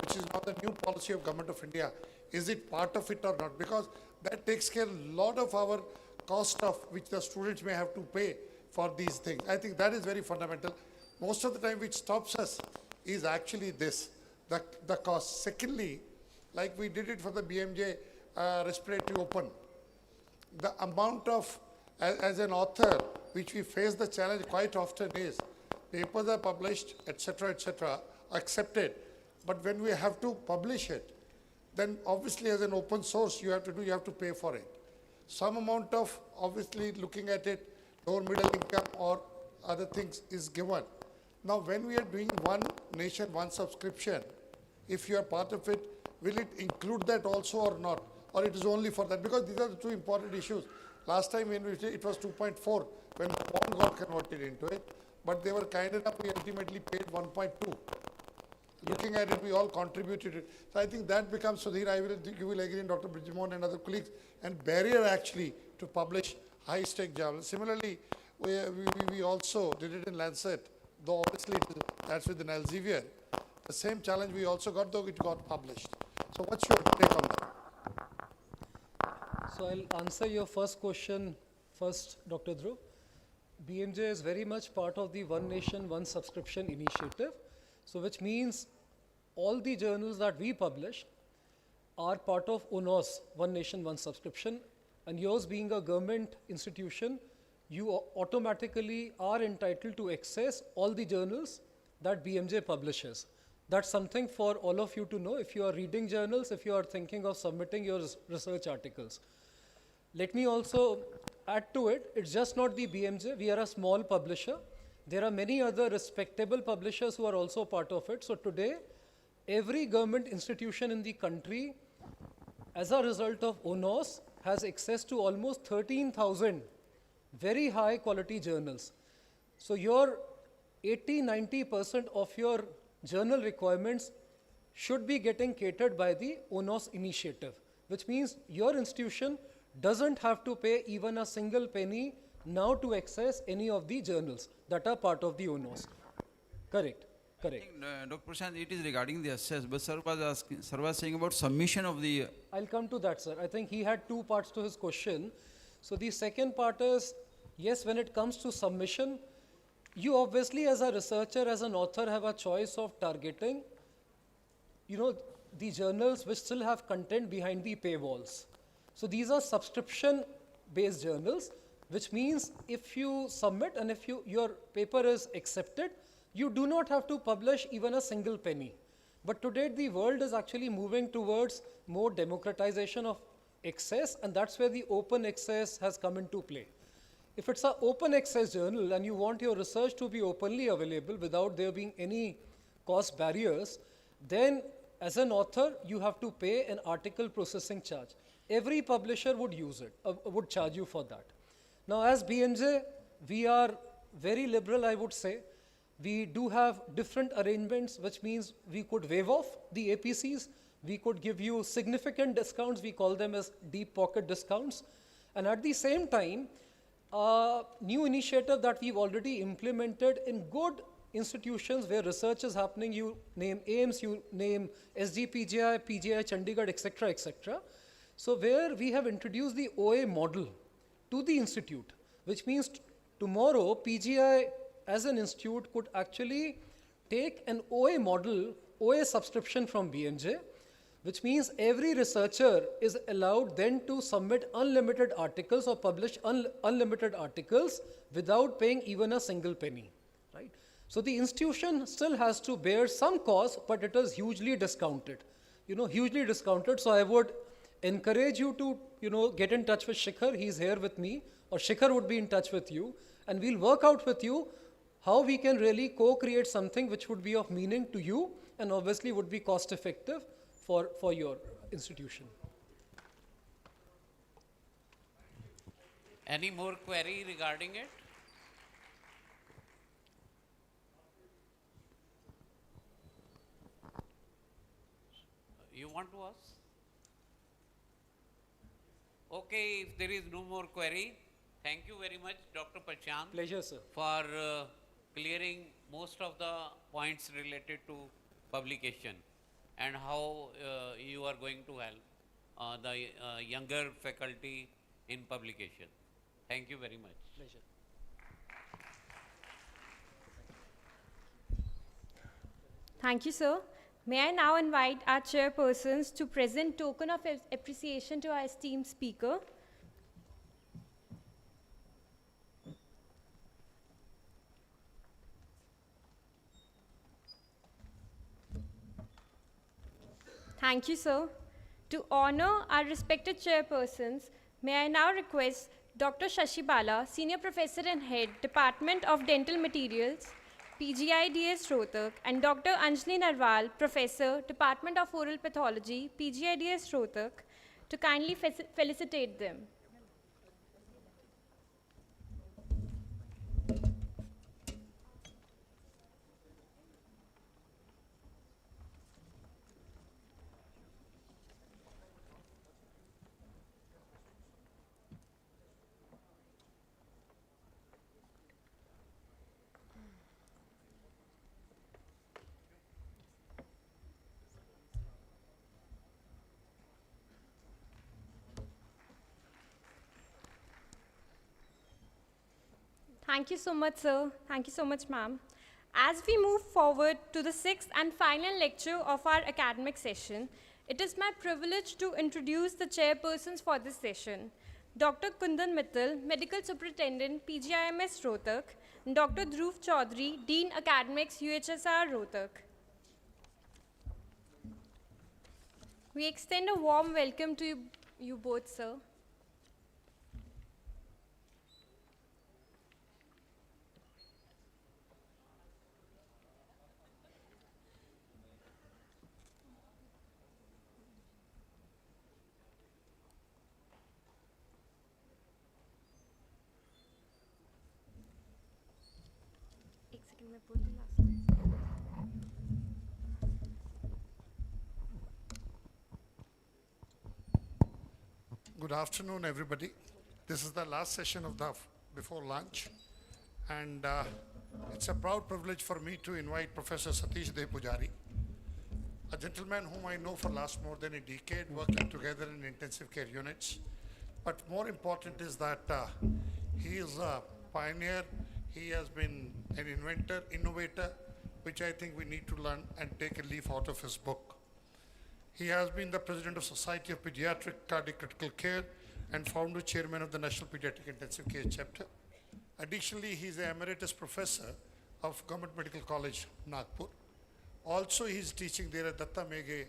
which is now the new policy of Government of India? Is it part of it or not? Because that takes care a lot of our cost of which the students may have to pay for these things. I think that is very fundamental. Most of the time which stops us is actually this, the cost. Secondly, like we did it for the BMJ Respiratory Open, the amount of, as an author, which we face the challenge quite often is, papers are published, etc., accepted, but when we have to publish it, then obviously as an open source you have to pay for it. Some amount of, obviously looking at it, lower middle income or other things is given. Now when we are doing one nation, one subscription, if you are part of it, will it include that also or not? Or it is only for that? Because these are the two important issues. Last time when it was 2.4 when the bond got converted into it, but they were kind enough, we ultimately paid 1.2. Looking at it, we all contributed it. So I think that becomes, Sudhir, you will agree, and Dr. Brijmon and other colleagues, and barrier actually to publish high-stake journals. Similarly, we also did it in Lancet, though obviously that's with an Elsevier. The same challenge we also got, though it got published. So what's your take on that? So I'll answer your first question first, Dr. Dhruv. BMJ is very much part of the One Nation, One Subscription initiative. So which means all the journals that we publish are part of ONOS, One Nation, One Subscription. And yours being a government institution, you automatically are entitled to access all the journals that BMJ publishes. That's something for all of you to know if you are reading journals, if you are thinking of submitting your research articles. Let me also add to it, it's just not the BMJ, we are a small publisher. There are many other respectable publishers who are also part of it. So today, every government institution in the country, as a result of ONOS, has access to almost 13,000 very high quality journals. So your 80-90% of your journal requirements should be getting catered by the ONOS initiative, which means your institution doesn't have to pay even a single penny now to access any of the journals that are part of the ONOS. Correct. Correct. Dr. Prashant, it is regarding the access, but sir was saying about submission of the... I'll come to that, sir. I think he had two parts to his question. So the second part is, yes, when it comes to submission, you obviously as a researcher, as an author, have a choice of targeting, the journals which still have content behind the paywalls. So these are subscription-based journals, which means if you submit and if your paper is accepted, you do not have to publish even a single penny. But today the world is actually moving towards more democratization of access, and that's where the open access has come into play. If it's an open access journal and you want your research to be openly available without there being any cost barriers, then as an author, you have to pay an article processing charge. Every publisher would use it, would charge you for that. Now, as BMJ, we are very liberal, I would say. We do have different arrangements, which means we could waive off the APCs. We could give you significant discounts. We call them as deep pocket discounts. And at the same time, a new initiative that we've already implemented in good institutions where research is happening, you name AIMS, you name SGPGI, PGI, Chandigarh, etc., etc. So where we have introduced the OA model to the institute, which means tomorrow PGI as an institute could actually take an OA model, OA subscription from BMJ, which means every researcher is allowed then to submit unlimited articles or publish unlimited articles without paying even a single penny, right? So the institution still has to bear some cost, but it is hugely discounted, hugely discounted. So I would encourage you to, get in touch with Shikhar. He's here with me, or Shikhar would be in touch with you, and we'll work out with you how we can really co-create something which would be of meaning to you and obviously would be cost effective for your institution. Any more query regarding it? You want to ask? Okay, if there is no more query, thank you very much, Dr. Prashant. Pleasure, sir. For clearing most of the points related to publication and how you are going to help the younger faculty in publication. Thank you very much. Pleasure. Thank you, sir. May I now invite our chairpersons to present token of appreciation to our esteemed speaker. Thank you, sir. To honor our respected chairpersons, may I now request Dr. Shashi Bala, Senior Professor and Head, Department of Dental Materials, PGIDS Rohtak, and Dr. Anjali Narwal, Professor, Department of Oral Pathology, PGIDS Rohtak, to kindly felicitate them. Thank you so much, sir. Thank you so much, ma'am. As we move forward to the sixth and final lecture of our academic session, it is my privilege to introduce the chairpersons for this session. Dr. Kundan Mittal, Medical Superintendent, PGIMS Rohtak, and Dr. Dhruv Chaudhary, Dean Academics, UHSR Rohtak. We extend a warm welcome to you both, sir. Good afternoon, everybody. This is the last session of the before lunch, and it's a proud privilege for me to invite Professor Satish Pujari, a gentleman whom I know for last more than a decade, working together in intensive care units. But more important is that he is a pioneer. He has been an inventor, innovator, which I think we need to learn and take a leaf out of his book. He has been the president of Society of Pediatric Cardiac Critical Care and founder chairman of the National Pediatric Intensive Care Chapter. Additionally, he is an emeritus professor of Government Medical College, Nagpur. Also, he is teaching there at Datta Meghe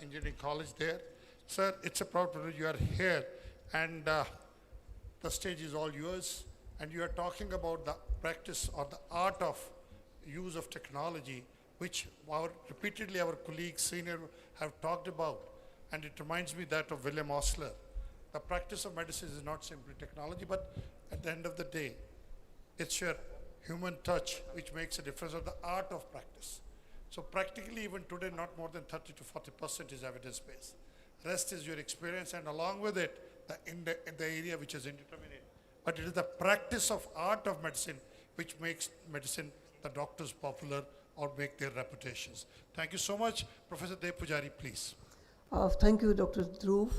Engineering College there. Sir, it's a proud privilege you are here, and the stage is all yours. And you are talking about the practice or the art of use of technology, which repeatedly our colleagues, senior, have talked about. And it reminds me that of William Osler. The practice of medicine is not simply technology, but at the end of the day, it's your human touch which makes a difference, of the art of practice. So practically even today, not more than 30 to 40% is evidence-based. Rest is your experience, and along with it, the area which is indeterminate. But it is the practice of art of medicine which makes medicine, the doctors, popular or make their reputations. Thank you so much. Professor Dev Pujari, please. Thank you, Dr. Dhruv,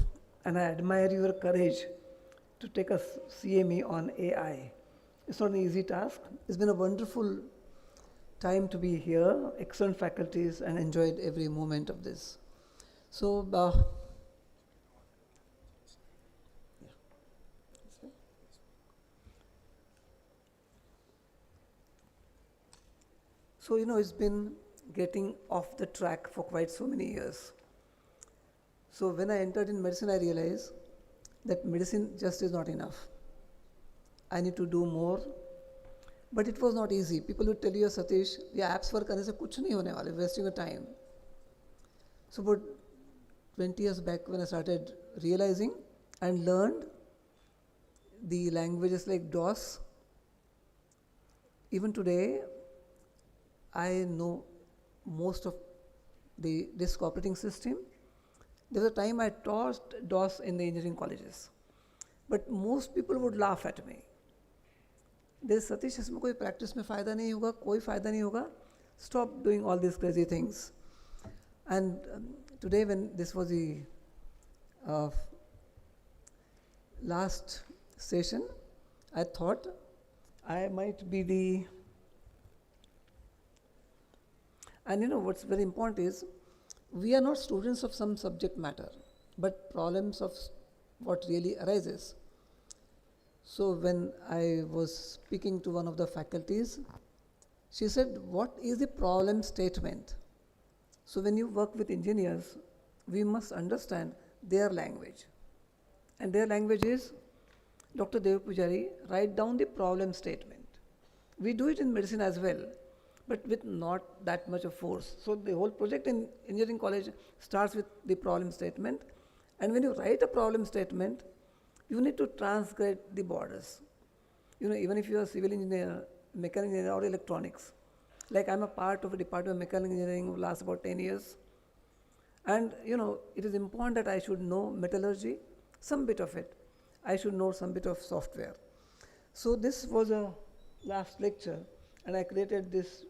and I admire your courage to take a CME on AI. It's not an easy task. It's been a wonderful time to be here, excellent faculties, and enjoyed every moment of this. So, it's been getting off the track for quite so many years. So when I entered in medicine, I realized that medicine just is not enough. I need to do more. But it was not easy. People would tell you, Satish, the apps work करने से कुछ नहीं होने वाले, wasting your time. So about 20 years back, when I started realizing and learned the languages like DOS, even today, I know most of the disk operating system. There was a time I taught DOS in the engineering colleges, but most people would laugh at me. There's Satish, इसमें कोई practice में फ़ायदा नहीं होगा, कोई फ़ायदा नहीं होगा. Stop doing all these crazy things. And today, when this was the last session, I thought I might be the. And what's very important is, we are not students of some subject matter, but problems of what really arises. So when I was speaking to one of the faculties, she said, what is the problem statement? So when you work with engineers, we must understand their language. And their language is, Dr. Dev Pujari, write down the problem statement. We do it in medicine as well. but with not that much of force. So the whole project in engineering college starts with the problem statement. And when you write a problem statement, you need to transgrade the borders. Even if you are a civil engineer, mechanical engineer, or electronics, like I'm a part of a department of mechanical engineering for last about 10 years. And it is important that I should know metallurgy, some bit of it. I should know some bit of software. So this was a last lecture, and I created this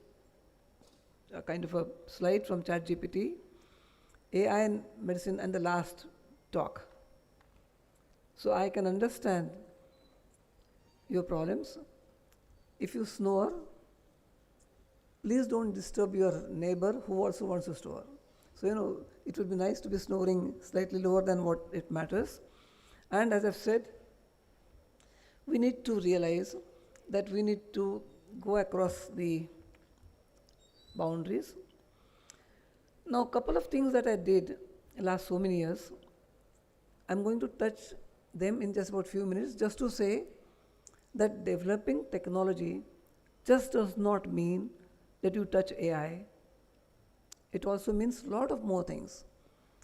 kind of a slide from ChatGPT, AI in medicine, and the last talk. So I can understand your problems. If you snore, please don't disturb your neighbor who also wants to snore. So, it would be nice to be snoring slightly lower than what it matters. And as I've said, we need to realize that we need to go across the boundaries. Now, a couple of things that I did in the last so many years, I'm going to touch them in just about few minutes, just to say that developing technology just does not mean that you touch AI. It also means a lot of more things.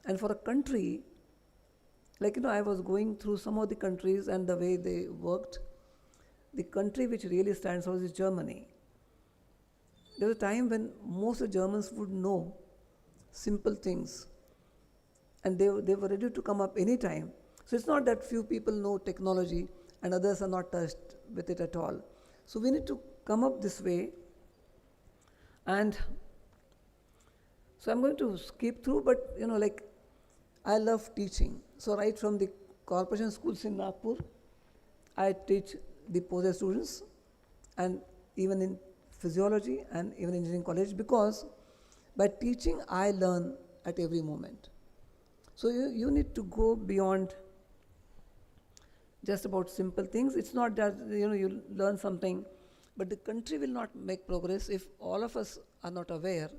And for a country, I was going through some of the countries and the way they worked. The country which really stands out is Germany. There was a time when most of the Germans would know simple things, and they were ready to come up any time. So it's not that few people know technology and others are not touched with it at all. So we need to come up this way. And so I'm going to skip through, but I love teaching. So right from the corporation schools in Nagpur, I teach the postgrad students, and even in physiology and even engineering college, because by teaching I learn at every moment. So you need to go beyond just about simple things. It's not that you learn something, but the country will not make progress if all of us are not aware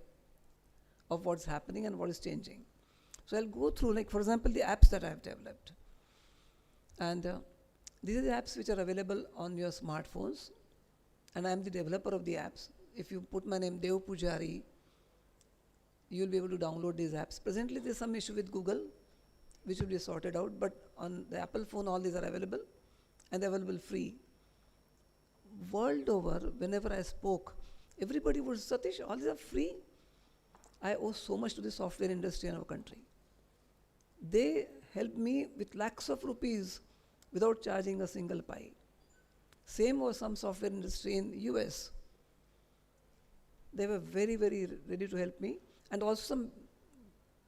of what's happening and what is changing. So I'll go through, for example, the apps that I've developed. And these are the apps which are available on your smartphones, and I'm the developer of the apps. If you put my name, Dev Pujari, you'll be able to download these apps. Presently, there's some issue with Google, which will be sorted out, but on the Apple phone, all these are available, and they're available free. World over, whenever I spoke, everybody was, Satish, all these are free. I owe so much to the software industry in our country. They helped me with lakhs of rupees without charging a single pie. Same was some software industry in US. They were very, very ready to help me. And also some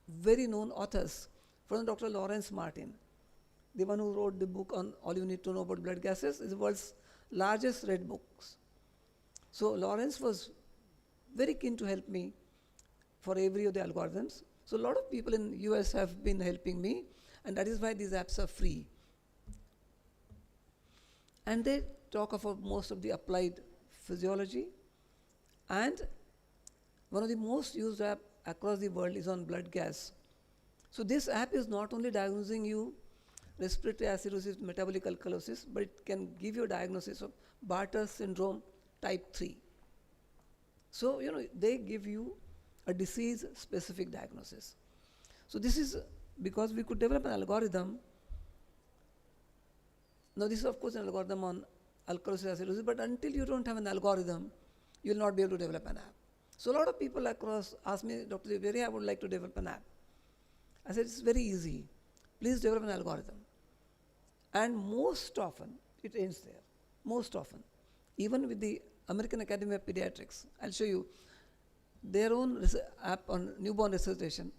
very known authors. For example, Dr. Lawrence Martin, the one who wrote the book on All You Need to Know About Blood Gases, is the world's largest read books. So Lawrence was very keen to help me for every of the algorithms. So a lot of people in US have been helping me, and that is why these apps are free. And they talk about most of the applied physiology. And one of the most used app across the world is on blood gas. So this app is not only diagnosing you respiratory acidosis, metabolic alkalosis, but it can give you a diagnosis of Bartter syndrome type 3. So, they give you a disease-specific diagnosis. So this is because we could develop an algorithm. Now this is of course an algorithm on alkalosis acidosis, but until you don't have an algorithm, you will not be able to develop an app. So a lot of people across ask me, Dr. Deveri, I would like to develop an app. I said, it's very easy. Please develop an algorithm. And most often, it ends there. Most often. Even with the American Academy of Pediatrics, I'll show you their own app on newborn resuscitation.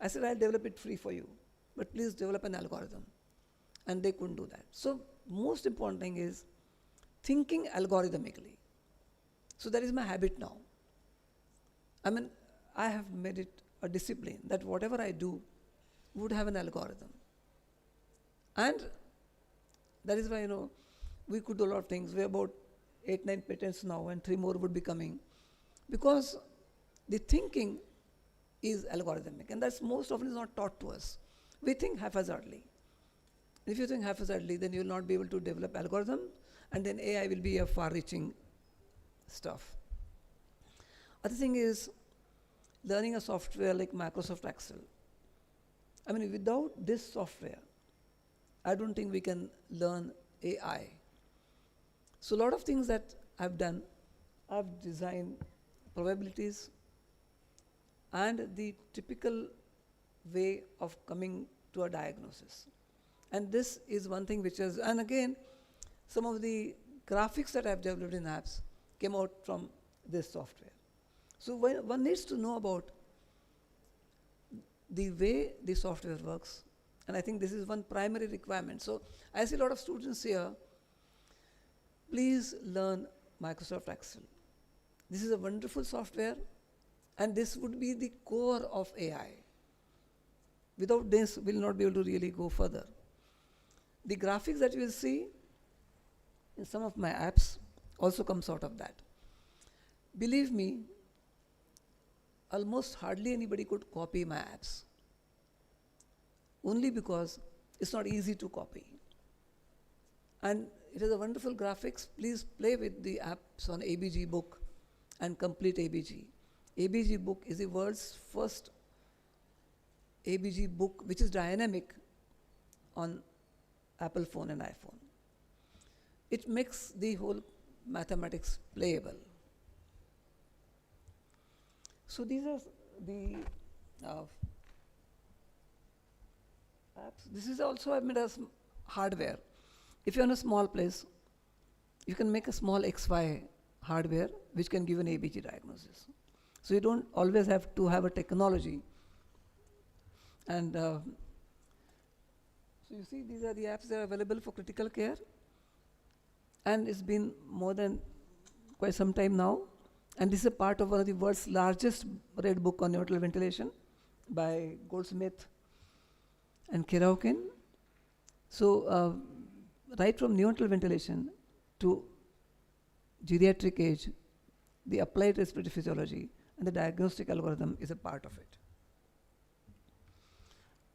I said, I'll develop it free for you, but please develop an algorithm. And they couldn't do that. So most important thing is thinking algorithmically. So that is my habit now. I have made it a discipline that whatever I do would have an algorithm. And that is why, we could do a lot of things. We're about 8-9 patents now, and 3 more would be coming. Because the thinking is algorithmic, and that's most often is not taught to us. We think haphazardly. If you think haphazardly, then you will not be able to develop algorithm, and then AI will be a far-reaching stuff. Other thing is learning a software like Microsoft Excel. I mean, without this software, I don't think we can learn AI. So a lot of things that I've done, I've designed probabilities and the typical way of coming to a diagnosis. And this is one thing which is, and again, some of the graphics that I've developed in apps came out from this software. So one needs to know about the way the software works, and I think this is one primary requirement. So I see a lot of students here, please learn Microsoft Excel. This is a wonderful software, and this would be the core of AI. Without this, we'll not be able to really go further. The graphics that you will see in some of my apps also comes out of that. Believe me, almost hardly anybody could copy my apps, only because it's not easy to copy. And it is a wonderful graphics. Please play with the apps on ABG book and complete ABG. ABG book is the world's first ABG book which is dynamic on Apple phone and iPhone. It makes the whole mathematics playable. So these are the apps. This is also I've made as hardware. If you're in a small place, you can make a small XY hardware which can give an ABG diagnosis. So you don't always have to have a technology. And so you see, these are the apps that are available for critical care. And it's been more than quite some time now. And this is a part of one of the world's largest red book on neonatal ventilation by Goldsmith and Kiraukin. So right from neonatal ventilation to geriatric age, the applied respiratory physiology and the diagnostic algorithm is a part of it.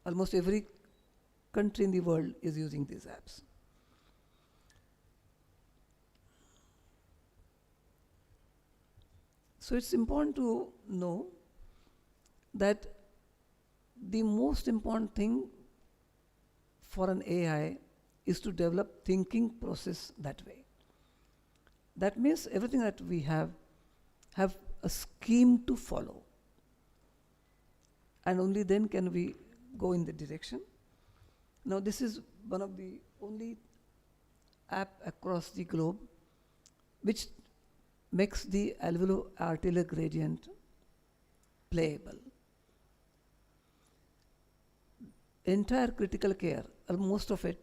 Almost every country in the world is using these apps. So it's important to know that the most important thing for an AI is to develop thinking process that way. That means everything that we have a scheme to follow. And only then can we go in the direction. Now this is one of the only app across the globe which makes the alveolo-arterial gradient playable. Entire critical care, most of it,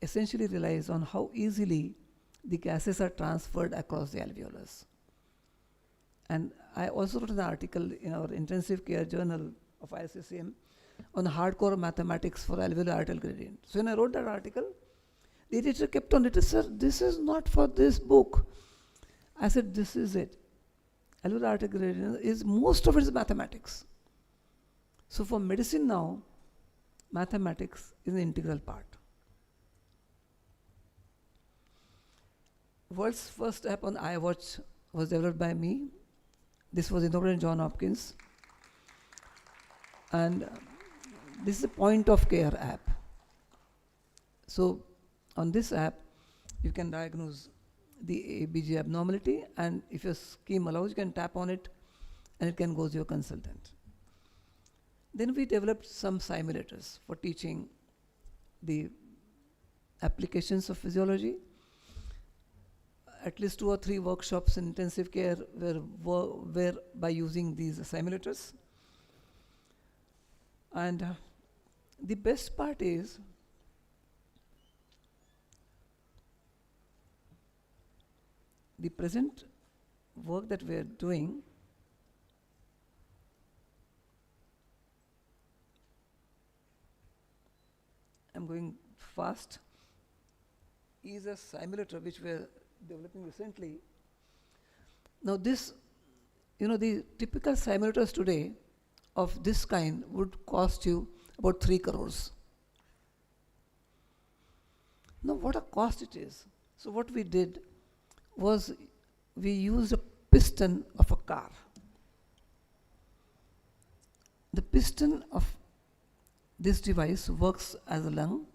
essentially relies on how easily the gases are transferred across the alveolus. And I also wrote an article in our intensive care journal of ISCCM on hardcore mathematics for alveolo-arterial gradient. So when I wrote that article, the editor kept on it, sir, this is not for this book. I said, this is it. Alveolo-arterial gradient is, most of it is mathematics. So for medicine now, mathematics is an integral part. World's first app on iWatch was developed by me. This was inaugurated in Johns Hopkins. And this is a point of care app. So on this app, you can diagnose the ABG abnormality, and if your scheme allows, you can tap on it and it can go to your consultant. Then we developed some simulators for teaching the applications of physiology. At least 2 or 3 workshops in intensive care were by using these simulators. And the best part is the present work that we are doing I'm going fast, is a simulator which we are developing recently. Now this, the typical simulators today of this kind would cost you about 3 crores. Now what a cost it is. So what we did was we used a piston of a car. the piston of this device works as a lung.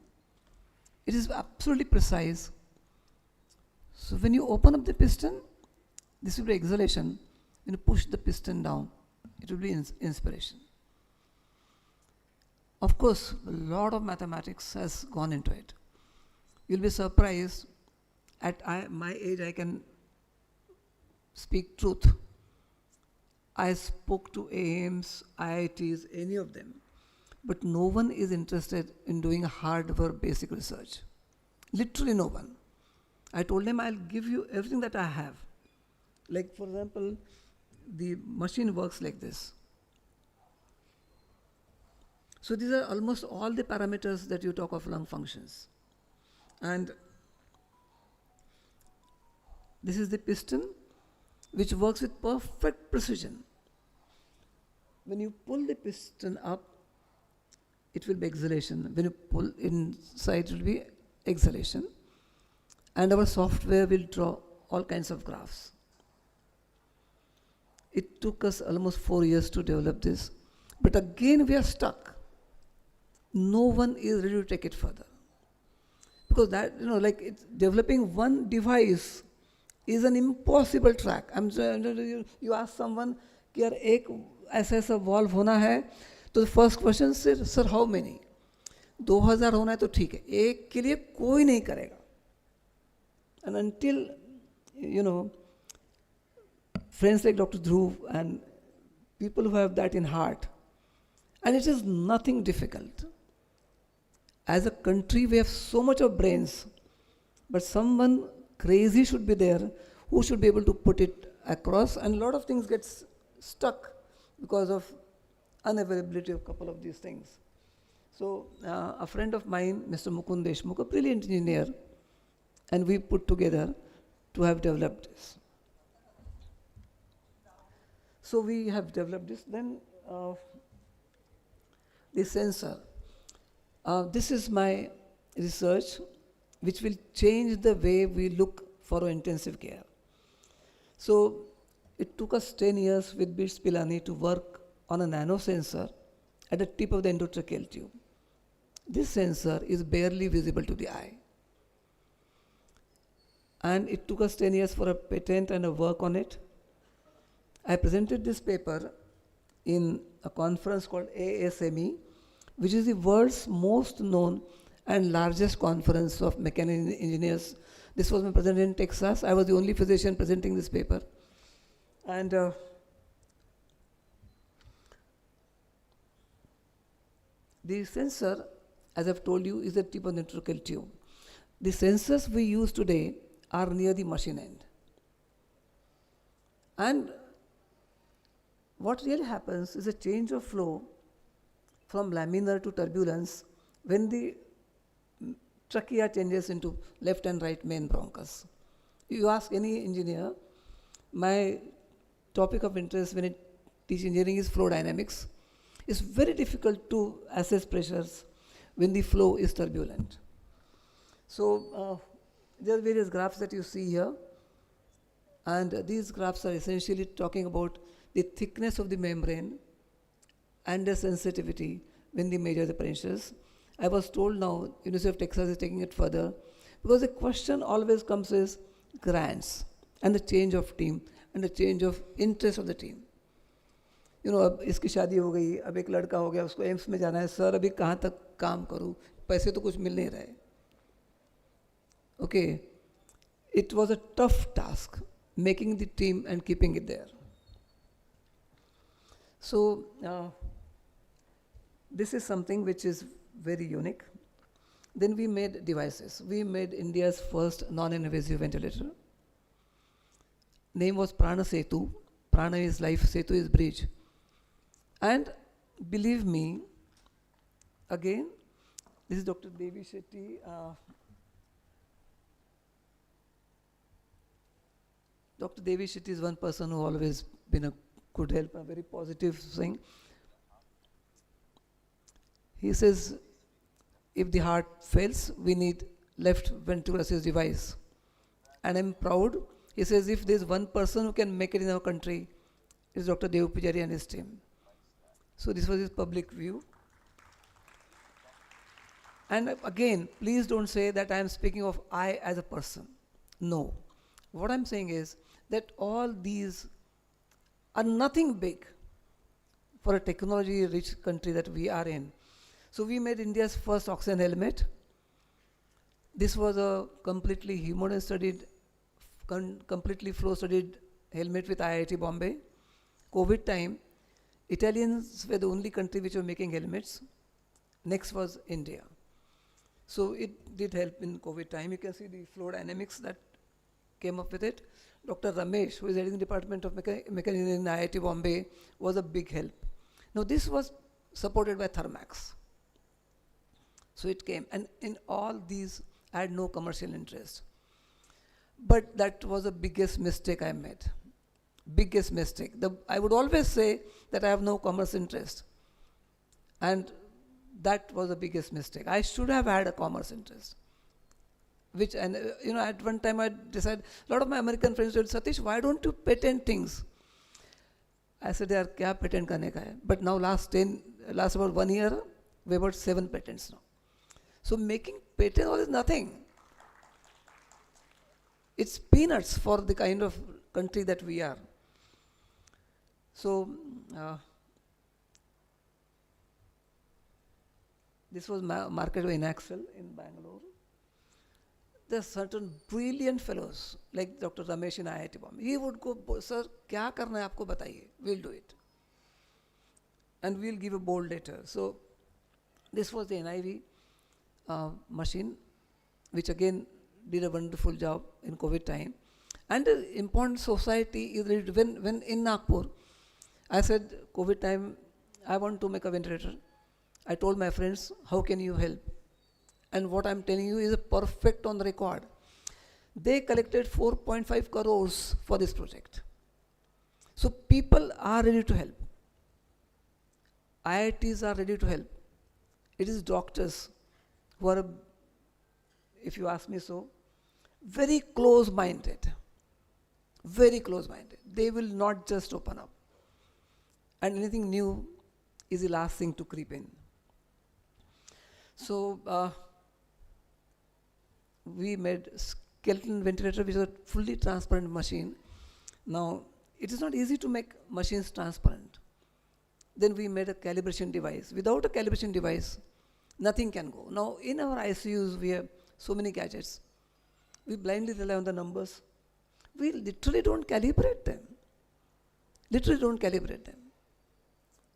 It is absolutely precise. So when you open up the piston, this will be exhalation. When you push the piston down, it will be inspiration. Of course, a lot of mathematics has gone into it. You'll be surprised. At my age, I can speak truth. I spoke to AIMS, IITs, any of them. But no one is interested in doing hardware basic research. Literally no one. I told them I'll give you everything that I have. Like for example, the machine works like this. So these are almost all the parameters that you talk of lung functions. And this is the piston which works with perfect precision. When you pull the piston up, it will be exhalation. When you pull inside, it will be exhalation. And our software will draw all kinds of graphs. It took us almost 4 years to develop this. But again, we are stuck. No one is ready to take it further. Because that, developing one device is an impossible track. You ask someone, कि यार एक ऐसा valve होना है, तो the first question is, sir, how many? 2000 होना है तो ठीक है, एक के लिए कोई नहीं करेगा. And until, friends like Dr. Dhruv and people who have that in heart, and it is nothing difficult. As a country, we have so much of brains, but someone crazy should be there who should be able to put it across, and a lot of things get stuck because of unavailability of a couple of these things. So a friend of mine, Mr. Mukund Deshmukh, a brilliant engineer, and we put together to have developed this. So we have developed this. Then the sensor. This is my research which will change the way we look for intensive care. So it took us 10 years with Bits Pilani to work on a nano sensor at the tip of the endotracheal tube. This sensor is barely visible to the eye. And it took us 10 years for a patent and a work on it. I presented this paper in a conference called ASME, which is the world's most known and largest conference of mechanical engineers. This was presented in Texas. I was the only physician presenting this paper. And the sensor, as I've told you, is the tip of the endotracheal tube. The sensors we use today are near the machine end. And what really happens is a change of flow from laminar to turbulence when the trachea changes into left and right main bronchus. You ask any engineer, my topic of interest when I teach engineering is flow dynamics. It's very difficult to assess pressures when the flow is turbulent. So there are various graphs that you see here. And these graphs are essentially talking about the thickness of the membrane and the sensitivity when they measure the pressures. I was told now University of Texas is taking it further because the question always comes is grants and the change of team and the change of interest of the team. अब इसकी शादी हो गई, अब एक लड़का हो गया, उसको एम्स में जाना है, सर अभी कहाँ तक काम करूँ, पैसे तो कुछ मिल नहीं रहे. Okay, it was a tough task making the team and keeping it there. So this is something which is very unique. Then we made devices. We made India's first non-invasive ventilator. Name was Prana Setu. Prana is life, Setu is bridge. And believe me, again, this is Dr. Devi Shetty. Dr. Devi Shetty is one person who always been a good help, a very positive thing. He says, if the heart fails, we need left ventricular assist device. And I'm proud. He says, if there's one person who can make it in our country, it's Dr. Dev Pujari and his team. So this was his public view. And again, please don't say that I am speaking of I as a person. No. What I'm saying is that all these are nothing big for a technology-rich country that we are in. So we made India's first oxygen helmet. This was a completely human-studied, completely flow-studied helmet with IIT Bombay. COVID time, Italians were the only country which were making helmets. Next was India. So it did help in COVID time. You can see the flow dynamics that came up with it. Dr. Ramesh, who is heading the Department of Mechanical Engineering in IIT Bombay, was a big help. Now this was supported by Thermax. So it came, and in all these, I had no commercial interest. But that was the biggest mistake I made. Biggest mistake. I would always say that I have no commercial interest. And that was the biggest mistake. I should have had a commerce interest. Which, and at one time I decided, a lot of my American friends said, Satish, why don't you patent things? I said, yaar, kya patent karne ka hai? But now last about 1 year, we have about 7 patents now. So making patent all is nothing. It's peanuts for the kind of country that we are. So, this was marketed in Axel in Bangalore. There are certain brilliant fellows like Dr. Ramesh in IIT Bombay. He would go, sir, kya karna hai aapko bataiye? We'll do it. And we'll give a bold letter. So this was the NIV machine, which again did a wonderful job in COVID time. And the important society is when in Nagpur, I said, COVID time, I want to make a ventilator. I told my friends, how can you help? And what I'm telling you is perfect on the record. They collected 4.5 crores for this project. So people are ready to help. IITs are ready to help. It is doctors who are, if you ask me so, very close-minded. Very close-minded. They will not just open up. And anything new is the last thing to creep in. So we made skeleton ventilator, which is a fully transparent machine. Now, it is not easy to make machines transparent. Then we made a calibration device. Without a calibration device, nothing can go. Now, in our ICUs, we have so many gadgets. We blindly rely on the numbers. We literally don't calibrate them. Literally don't calibrate them.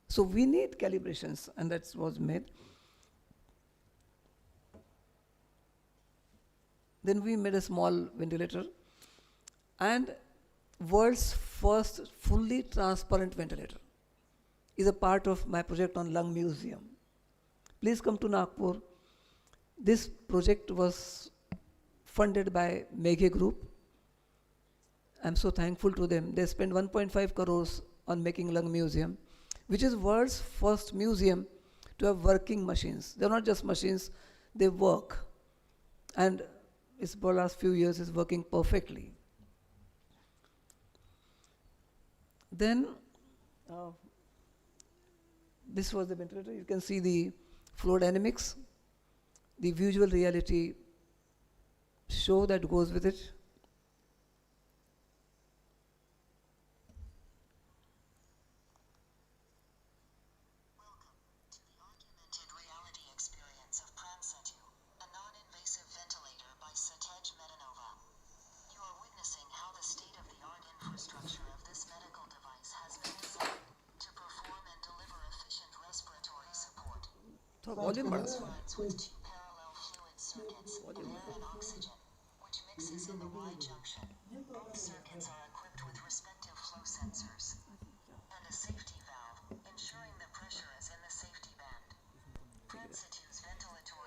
So we need calibrations, and that was made. Then we made a small ventilator, and world's first fully transparent ventilator is a part of my project on lung museum. Please come to Nagpur. This project was funded by Meghe Group. I'm so thankful to them. They spent 1.5 crores on making lung museum, which is world's first museum to have working machines. They're not just machines, they work. And it's for the last few years is working perfectly. Then, this was the ventilator. You can see the flow dynamics, the visual reality show that goes with it. Volume बढ़ा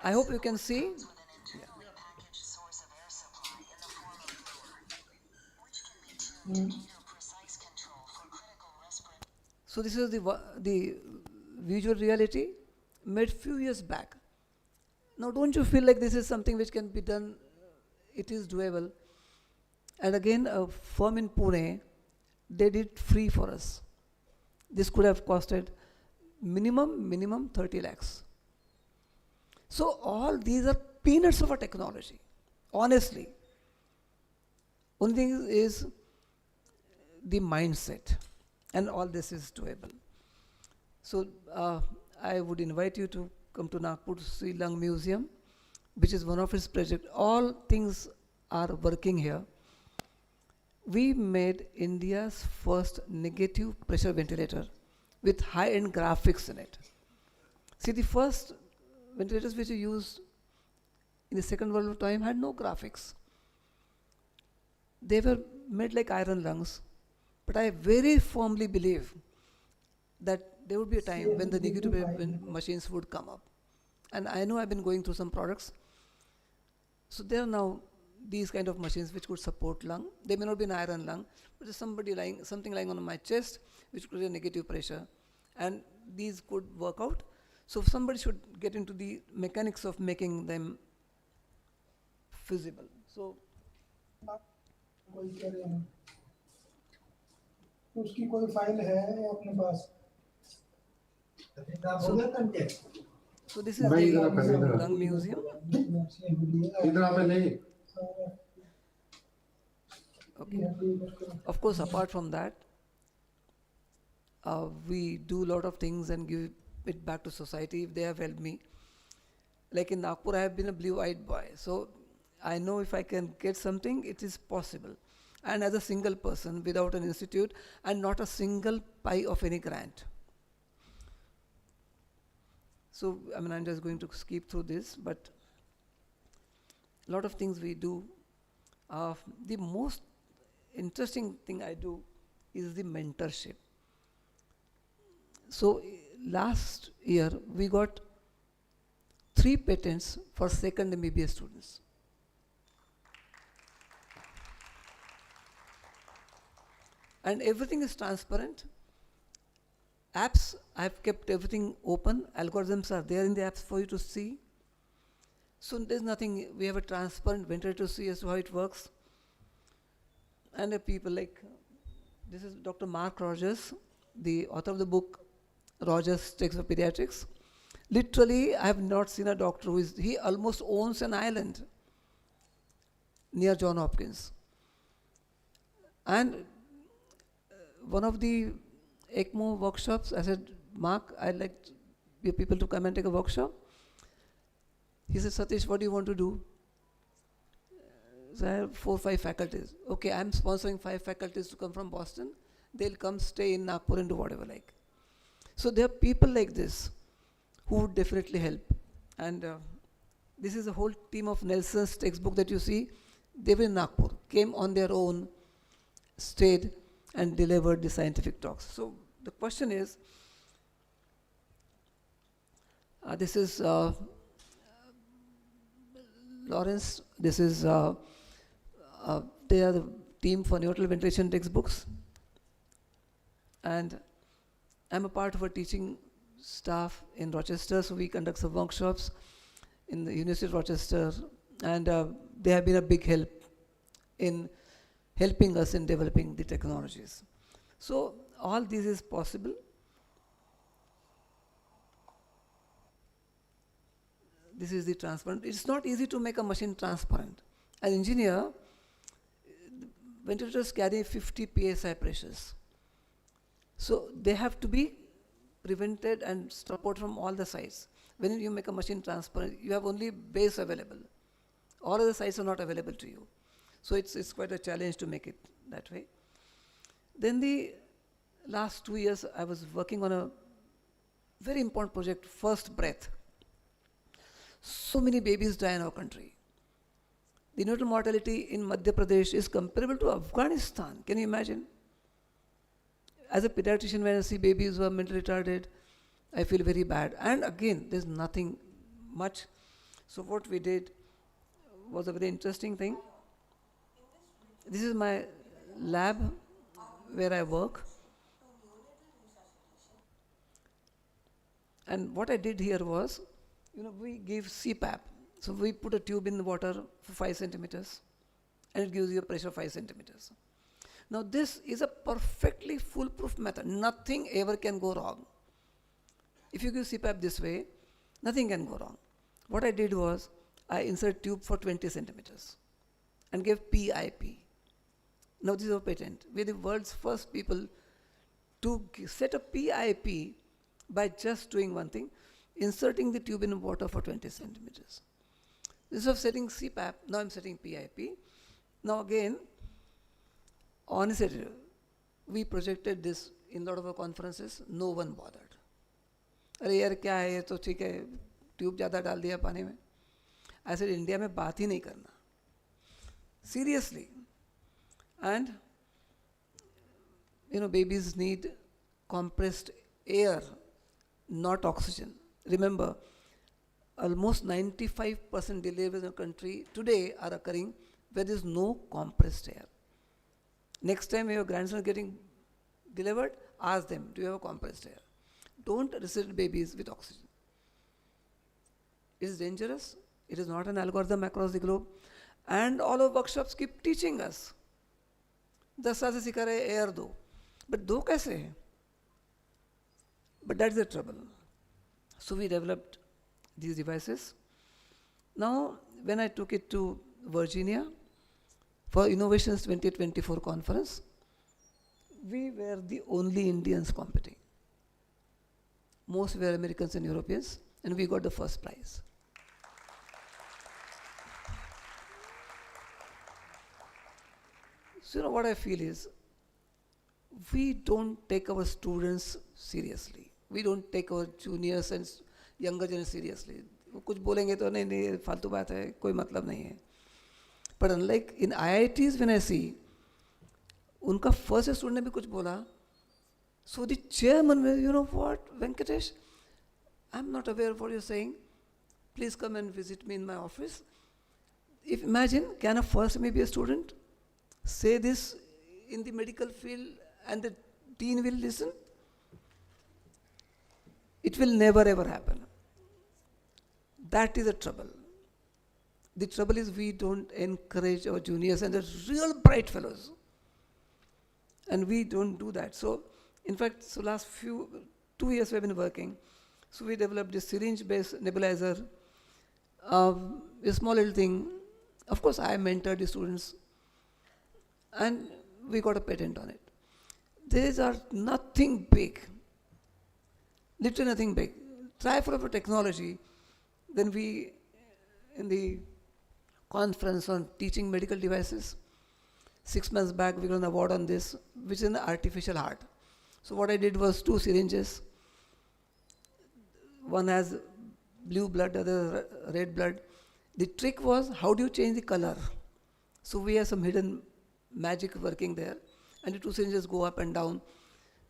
I hope you can see. So this is the visual reality made few years back. Now don't you feel like this is something which can be done? It is doable. And again, a firm in Pune, they did free for us. This could have costed minimum 30 lakhs. So all these are peanuts of a technology, honestly. Only thing is the mindset, and all this is doable. So I would invite you to come to Nagpur to see Lung Museum, which is one of its projects. All things are working here. We made India's first negative pressure ventilator with high-end graphics in it. See, the first ventilators which we used in the Second World War time had no graphics. They were made like iron lungs. But I very firmly believe that there would be a time when the negative machines would come up. And I know I've been going through some products. So there are now these kind of machines which could support lung. They may not be an iron lung, but there's something lying on my chest which could be a negative pressure. And these could work out. So somebody should get into the mechanics of making them feasible. So उसकी कोई file है अपने पास So this is the Lung Museum. Okay. Of course, apart from that, we do a lot of things and give it back to society if they have helped me. Like in Nagpur, I have been a blue-eyed boy. So I know if I can get something, it is possible. And as a single person, without an institute, and not a single pie of any grant. So, I mean, I'm just going to skip through this, but a lot of things we do. The most interesting thing I do is the mentorship. So, last year, we got 3 patents for second MBBS students. And everything is transparent. Apps, I've kept everything open. Algorithms are there in the apps for you to see. So there's nothing, we have a transparent ventilator to see as to how it works. And people like, this is Dr. Mark Rogers, the author of the book, Rogers Takes for Pediatrics. Literally, I have not seen a doctor who is, he almost owns an island near Johns Hopkins. And one of the ECMO workshops, I said, Mark, I'd like your people to come and take a workshop. He said, Satish, what do you want to do? So I have 4 or 5 faculties. Okay, I'm sponsoring 5 faculties to come from Boston. They'll come stay in Nagpur and do whatever like. So there are people like this who would definitely help. And this is a whole team of Nelson's textbook that you see. They were in Nagpur, came on their own, stayed, and delivered the scientific talks. So the question is, this is Lawrence, this is, they are the team for neonatal ventilation textbooks. And I'm a part of a teaching staff in Rochester, so we conduct some workshops in the University of Rochester, and they have been a big help in helping us in developing the technologies. So all this is possible. This is the transparent. It's not easy to make a machine transparent. An engineer, ventilators carry 50 psi pressures. So they have to be prevented and supported from all the sides. When you make a machine transparent, you have only base available. All other sides are not available to you. So it's quite a challenge to make it that way. Then the last 2 years, I was working on a very important project, First Breath. So many babies die in our country. The neonatal mortality in Madhya Pradesh is comparable to Afghanistan. Can you imagine? As a pediatrician, when I see babies who are mentally retarded, I feel very bad. And again, there's nothing much. So what we did was a very interesting thing. This is my lab where I work. And what I did here was, we give CPAP. So we put a tube in the water for 5 centimeters, and it gives you a pressure of 5 centimeters. Now this is a perfectly foolproof method. Nothing ever can go wrong. If you give CPAP this way, nothing can go wrong. What I did was, I insert tube for 20 centimeters and gave PIP. Now this is a patent. We're the world's first people to set a PIP by just doing one thing, inserting the tube in water for 20 centimeters. Instead of setting CPAP, now I'm setting PIP. Now again, honestly, we projected this in a lot of our conferences, no one bothered. अरे यार क्या है ये तो ठीक है tube ज़्यादा डाल दिया पानी में ऐसे इंडिया में बात ही नहीं करना seriously. And babies need compressed air, not oxygen. Remember, almost 95% deliveries in the country today are occurring where there is no compressed air. Next time your grandson is getting delivered, ask them, do you have a compressed air? Don't resuscitate babies with oxygen. It is dangerous. It is not an algorithm across the globe. And all our workshops keep teaching us. 10 साल से सिखा रहे air दो, but दो कैसे है? But that's the trouble. So we developed these devices. Now, when I took it to Virginia for Innovations 2024 conference, we were the only Indians competing. Most were Americans and Europeans, and we got the first prize. So what I feel is, we don't take our students seriously. We don't take our juniors and younger generation seriously. कुछ बोलेंगे तो नहीं फालतू बात है, कोई मतलब नहीं है. But unlike in IITs, when I see, उनका first student ने भी कुछ बोला, so the chairman will, you know what, Venkatesh, I'm not aware of what you're saying. Please come and visit me in my office. If imagine, can a first maybe a student say this in the medical field and the dean will listen? It will never ever happen. That is the trouble. The trouble is we don't encourage our juniors and the real bright fellows. And we don't do that. So, in fact, so last 2 years we've been working. So we developed this syringe-based nebulizer, a small little thing. Of course, I mentored the students, and we got a patent on it. These are nothing big, literally nothing big. Try for a technology. Then we, in the conference on teaching medical devices, 6 months back, we got an award on this, which is an artificial heart. So what I did was 2 syringes. One has blue blood, the other red blood. The trick was, how do you change the color? So we have some hidden magic working there. And the 2 syringes go up and down,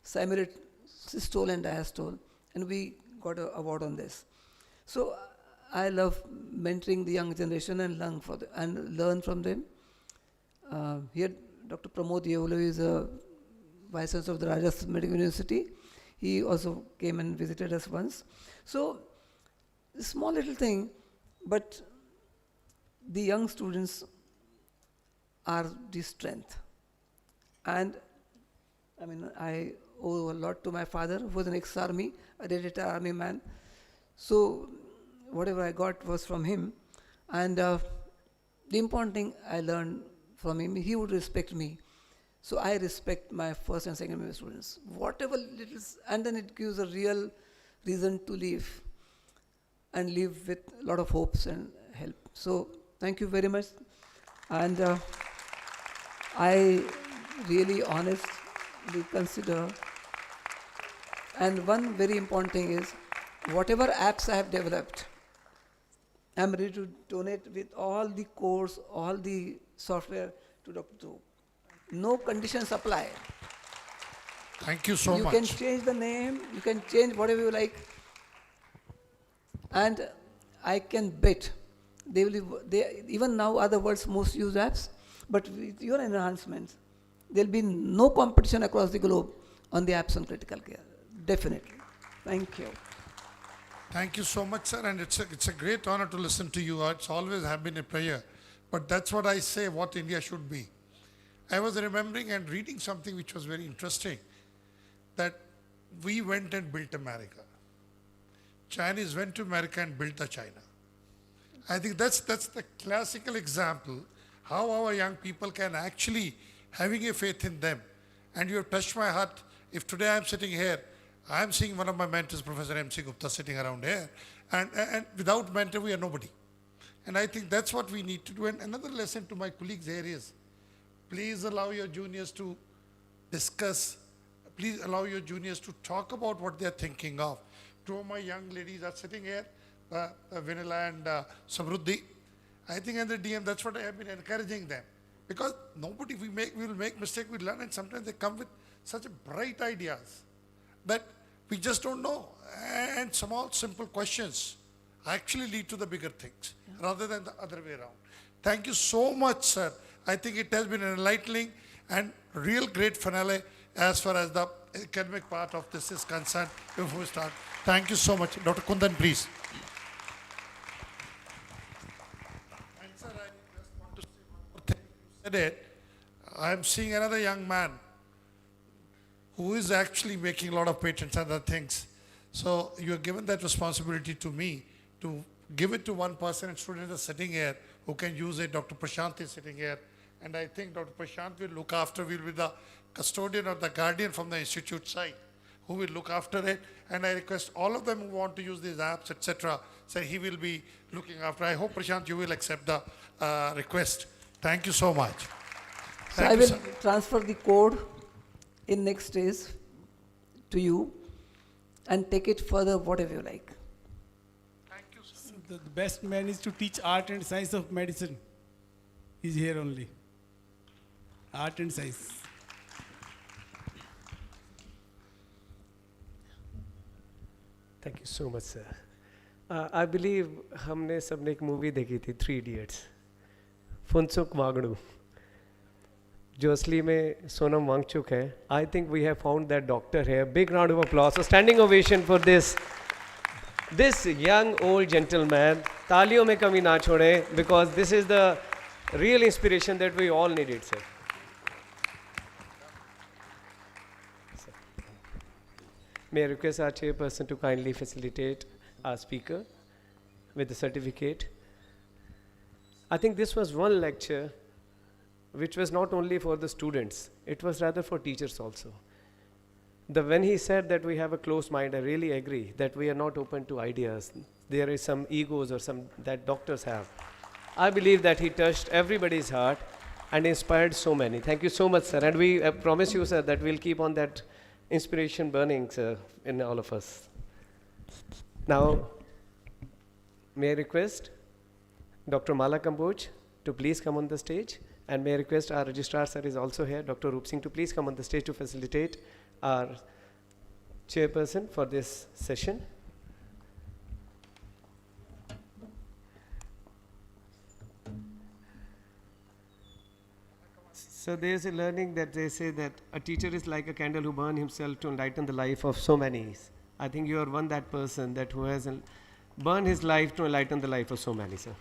simulate systole and diastole. And we got an award on this. So I love mentoring the young generation and learn from them. Here, Dr. Pramod Yevulu is a Vice Chancellor of the Rajasthan Medical University. He also came and visited us once. So, small little thing, but the young students are the strength. And I mean, I owe a lot to my father, who was an ex-army, a retired army man. So, whatever I got was from him. And the important thing I learned from him, he would respect me. So I respect my first and second year students. Whatever little, and then it gives a real reason to live and live with a lot of hopes and help. So thank you very much. And I really honestly consider, and one very important thing is, whatever apps I have developed, I'm ready to donate with all the course, all the software to Dr. Dhruv. No conditions apply. Thank you so much. You can change the name, you can change whatever you like. And I can bet they even now are the world's most used apps, but with your enhancements, there'll be no competition across the globe on the apps on critical care. Definitely. Thank you. Thank you so much, sir, and it's a great honor to listen to you. It's always have been a prayer, but that's what I say, what India should be. I was remembering and reading something which was very interesting, that we went and built America. Chinese went to America and built the China. I think that's the classical example how our young people can actually having a faith in them. And you have touched my heart. If today I'm sitting here, I'm seeing one of my mentors, Professor M.C. Gupta, sitting around here. And without mentor, we are nobody. And I think that's what we need to do. And another lesson to my colleagues here is, please allow your juniors to discuss, please allow your juniors to talk about what they're thinking of. Two of my young ladies are sitting here, Vinila and Samruddhi. I think in the DM, that's what I have been encouraging them. Because nobody, we will make mistake, we learn, and sometimes they come with such bright ideas that we just don't know. And small, simple questions actually lead to the bigger things rather than the other way around. Thank you so much, sir. I think it has been an enlightening and real great finale as far as the academic part of this is concerned. Before we start, thank you so much. Dr. Kundan, please. And sir, I just want to say one more thing. You said it. I am seeing another young man who is actually making a lot of patents and other things. So you have given that responsibility to me to give it to one person, and students are sitting here who can use it. Dr. Prashant is sitting here. And I think Dr. Prashant will look after, will be the custodian or the guardian from the institute side who will look after it. And I request all of them who want to use these apps, etc., say he will be looking after. I hope, Prashant, you will accept the request. Thank you so much. So I will transfer the code in next days to you and take it further whatever you like. Thank you, sir. So the best man is to teach art and science of medicine. He's here only. Art and science. Thank you so much, sir. I believe हमने सबने एक movie देखी थी 3 Idiots. Phunsukh Wangdu जो असली में सोनम वांगचुक है. I think we have found that doctor here. Big round of applause. A standing ovation for this young old gentleman. तालियों में कमी ना छोड़ें, because this is the real inspiration that we all needed, sir. May I request our chairperson to kindly facilitate our speaker with the certificate. I think this was one lecture which was not only for the students, it was rather for teachers also. When he said that we have a closed mind, I really agree that we are not open to ideas. There is some egos or some that doctors have. I believe that he touched everybody's heart and inspired so many. Thank you so much, sir. And we promise you, sir, that we'll keep on that inspiration burning, sir, in all of us. Now, may I request Dr. Mala Kamboj to please come on the stage. And may I request our registrar, sir, is also here, Dr. Roop Singh, to please come on the stage to facilitate our chairperson for this session. So there's a learning that they say that a teacher is like a candle who burns himself to enlighten the life of so many. I think you are that person that who has burned his life to enlighten the life of so many, sir.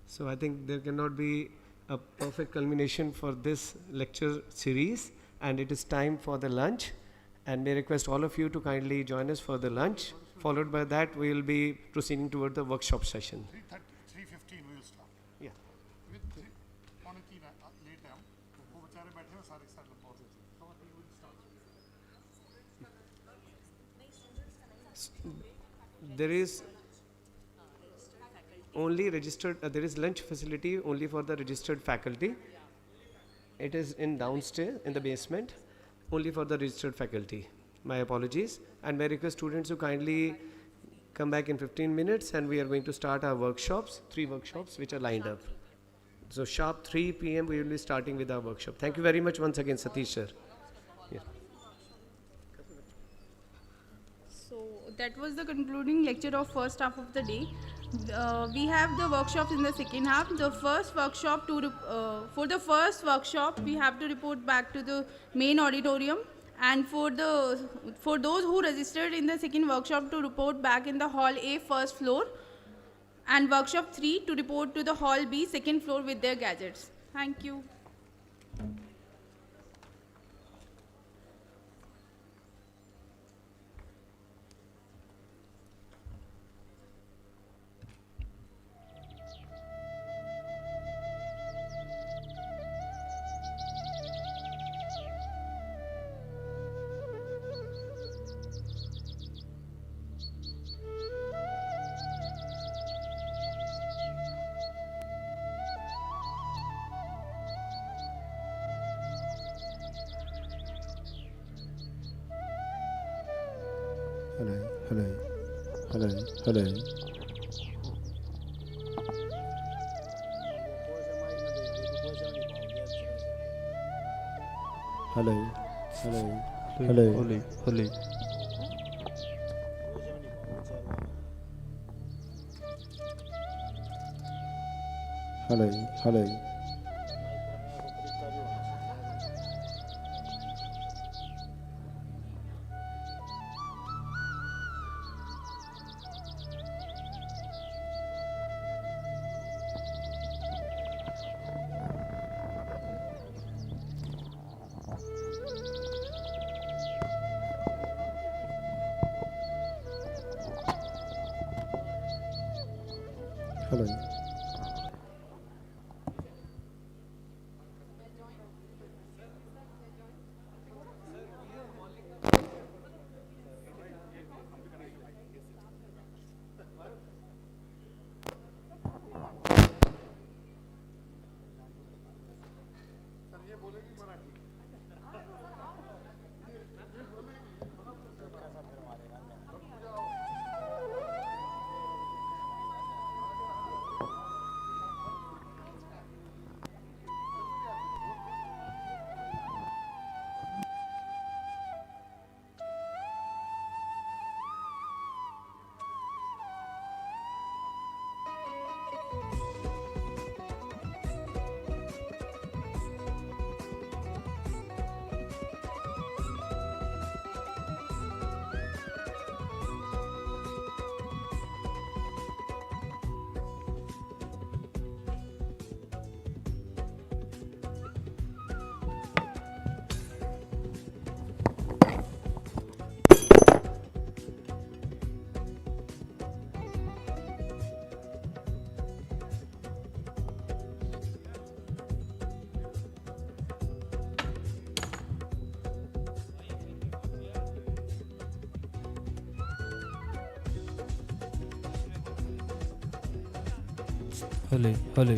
So I think there cannot be a perfect culmination for this lecture series, and it is time for the lunch. And may I request all of you to kindly join us for the lunch. Followed by that, we will be proceeding toward the workshop session. 3:15 we will start. Yeah. With 3:15 late down. वो बेचारे बैठे हैं सारे सारे लोग बहुत अच्छे. So we will start. There is only registered. There is lunch facility only for the registered faculty. It is in downstairs in the basement, only for the registered faculty. My apologies, and may I request students to kindly come back in 15 minutes, and we are going to start our workshops, 3 workshops which are lined up. So sharp 3 p.m. we will be starting with our workshop. Thank you very much once again, Satish sir. Yeah. So that was the concluding lecture of first half of the day. We have the workshops in the second half. The first workshop for the first workshop we have to report back to the main auditorium. And for those who registered in the second workshop to report back in the hall A, first floor, and workshop 3 to report to the hall B, second floor with their gadgets. Thank you. hello, hello, hello, hello. Hello, hello, hello. Hello, hello. Hello. Hello, hello.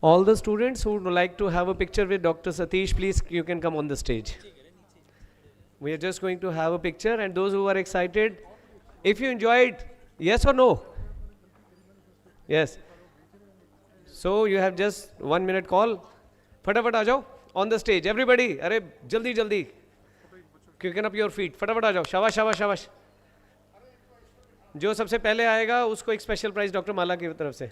All the students who would like to have a picture with Dr. Satish, please, you can come on the stage. We are just going to have a picture, and those who are excited, if you enjoyed, yes or no? Yes. So you have just 1 minute call. फटाफट आ जाओ on the stage. Everybody, अरे जल्दी जल्दी. Quicken up your feet. फटाफट आ जाओ. शाबाश शाबाश शाबाश. जो सबसे पहले आएगा उसको एक स्पेशल प्राइज डॉक्टर माला की तरफ से.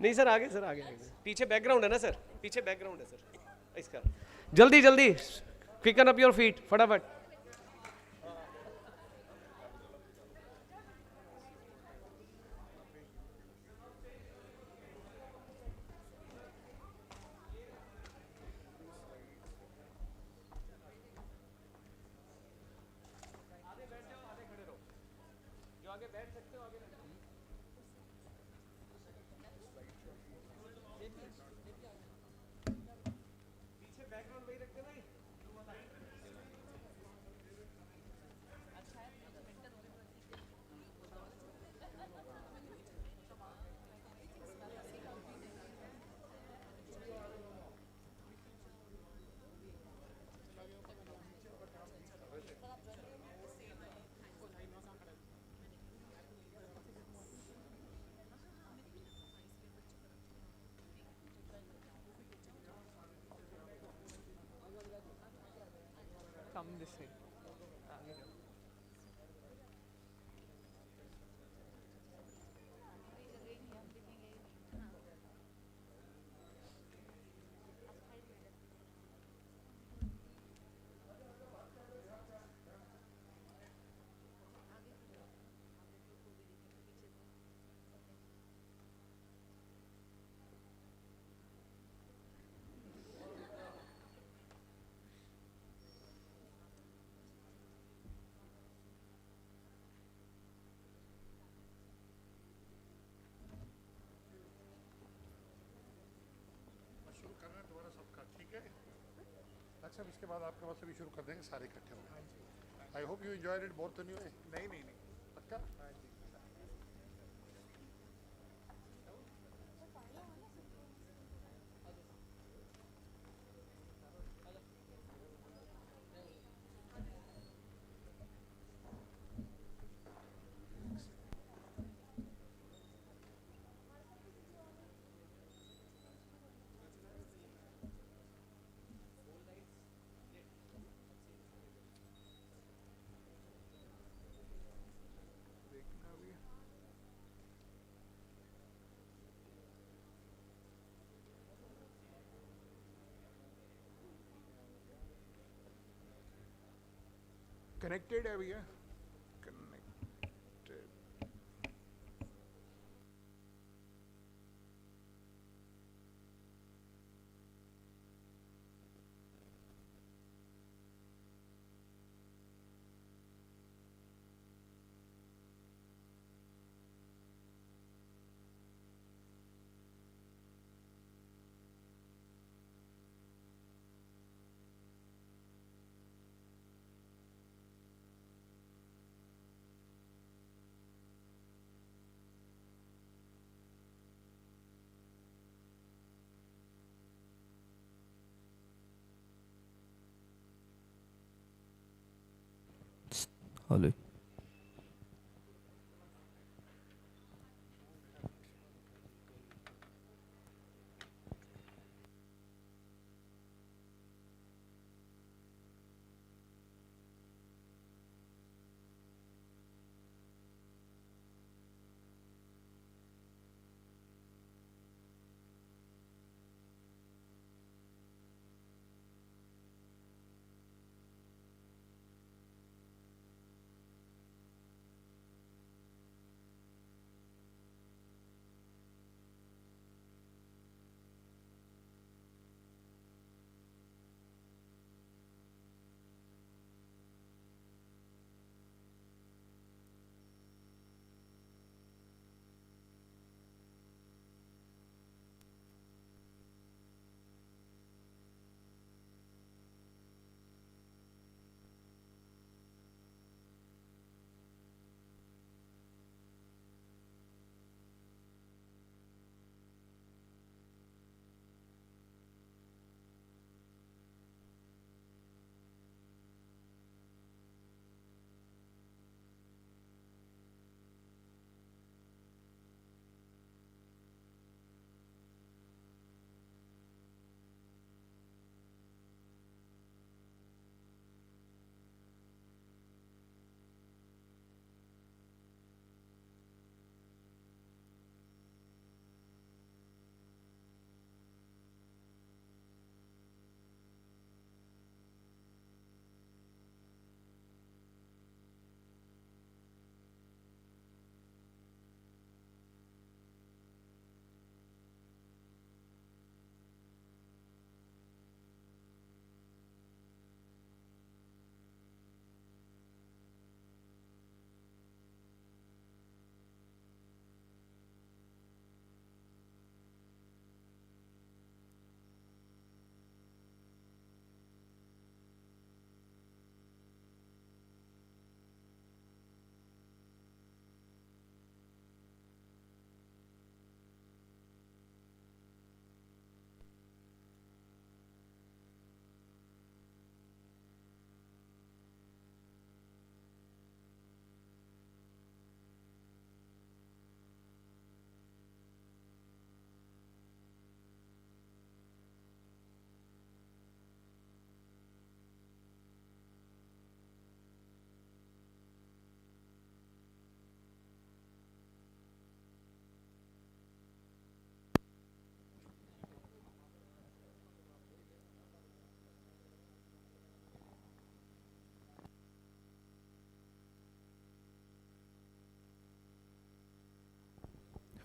नहीं सर, आगे सर, आगे. पीछे बैकग्राउंड है ना सर, पीछे बैकग्राउंड है सर इसका. जल्दी जल्दी. Quicken up your feet. फटाफट. Come this way. अच्छा, इसके बाद आपके पास भी शुरू कर देंगे, सारे इकट्ठे हो गए. I hope you enjoyed it both new. नहीं नहीं नहीं, पक्का. कनेक्टेड है भैया. Hello.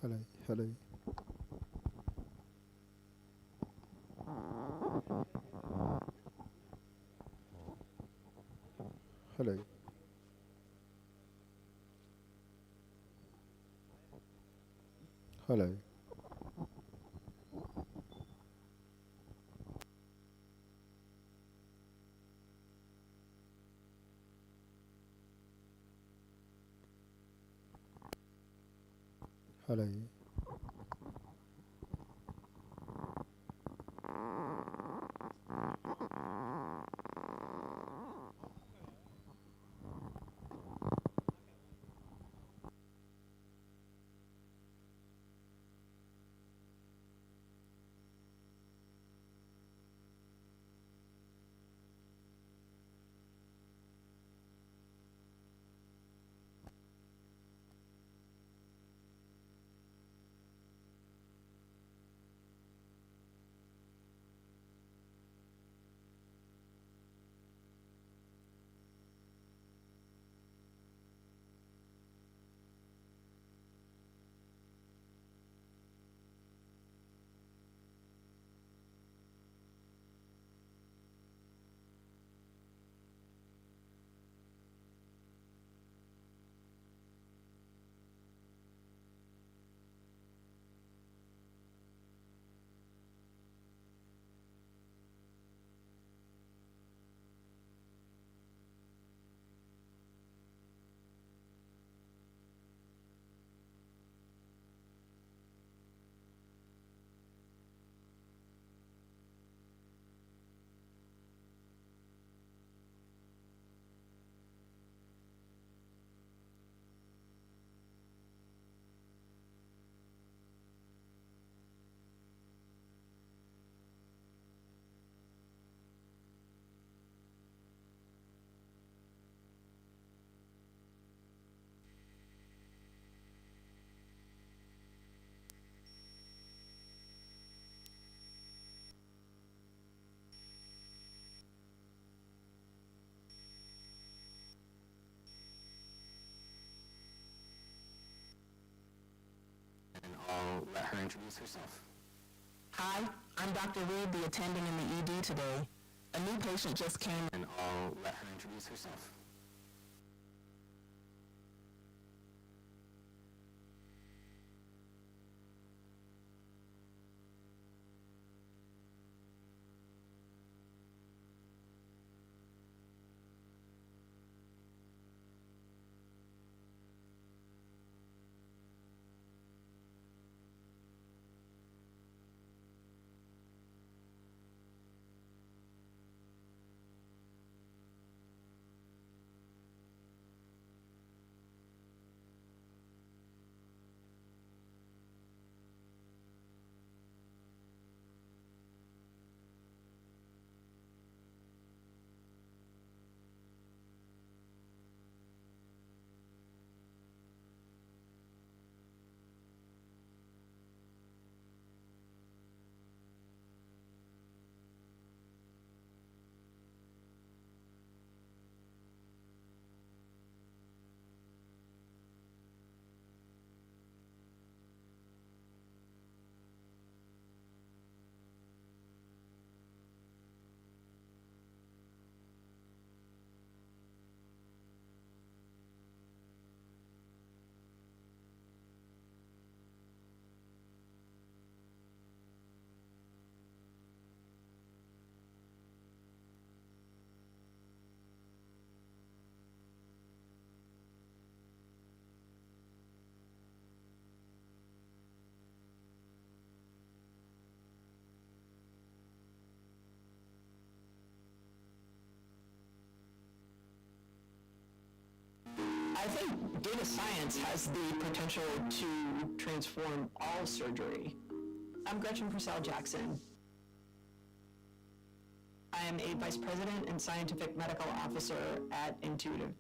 Hello, hello. Hello. Hello. Hello. I'll let her introduce herself. Hi, I'm Dr. Reed, the attending in the ED today. A new patient just came and I'll let her introduce herself. I think data science has the potential to transform all surgery. I'm Gretchen Purcell Jackson. I am a Vice President and Scientific Medical Officer at Intuitive.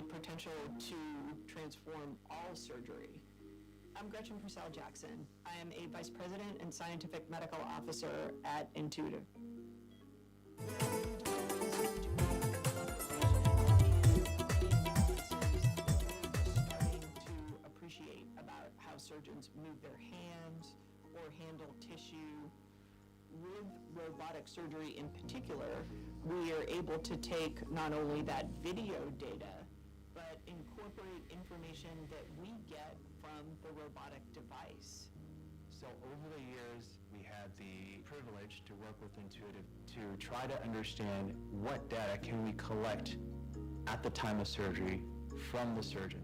potential to transform all surgery. I'm Gretchen Purcell-Jackson. I am a Vice President and Scientific Medical Officer at Intuitive. Appreciate about how surgeons move their hands or handle tissue. With robotic surgery in particular, we are able to take not only that video data, but incorporate information that we get from the robotic device. So over the years, we had the privilege to work with Intuitive to try to understand what data can we collect at the time of surgery from the surgeon,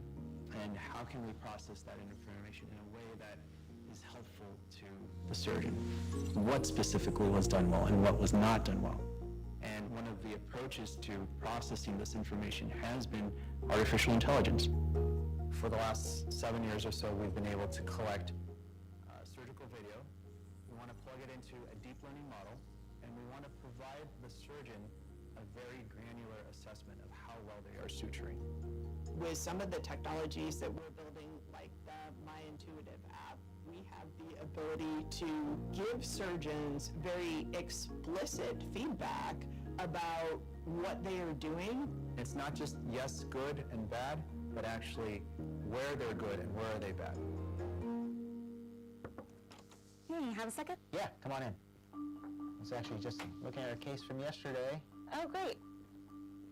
and how can we process that information in a way that is helpful to the surgeon. What specifically was done well and what was not done well. And one of the approaches to processing this information has been artificial intelligence. For the last 7 years or so, we've been able to collect surgical video. We want to plug it into a deep learning model, and we want to provide the surgeon a very granular assessment of how well they are suturing. With some of the technologies that we're building, like the My Intuitive app, we have the ability to give surgeons very explicit feedback about what they are doing. It's not just yes, good and bad, but actually where they're good and where are they bad. Hey, have a second? Yeah, come on in. I was actually just looking at a case from yesterday. Oh, great.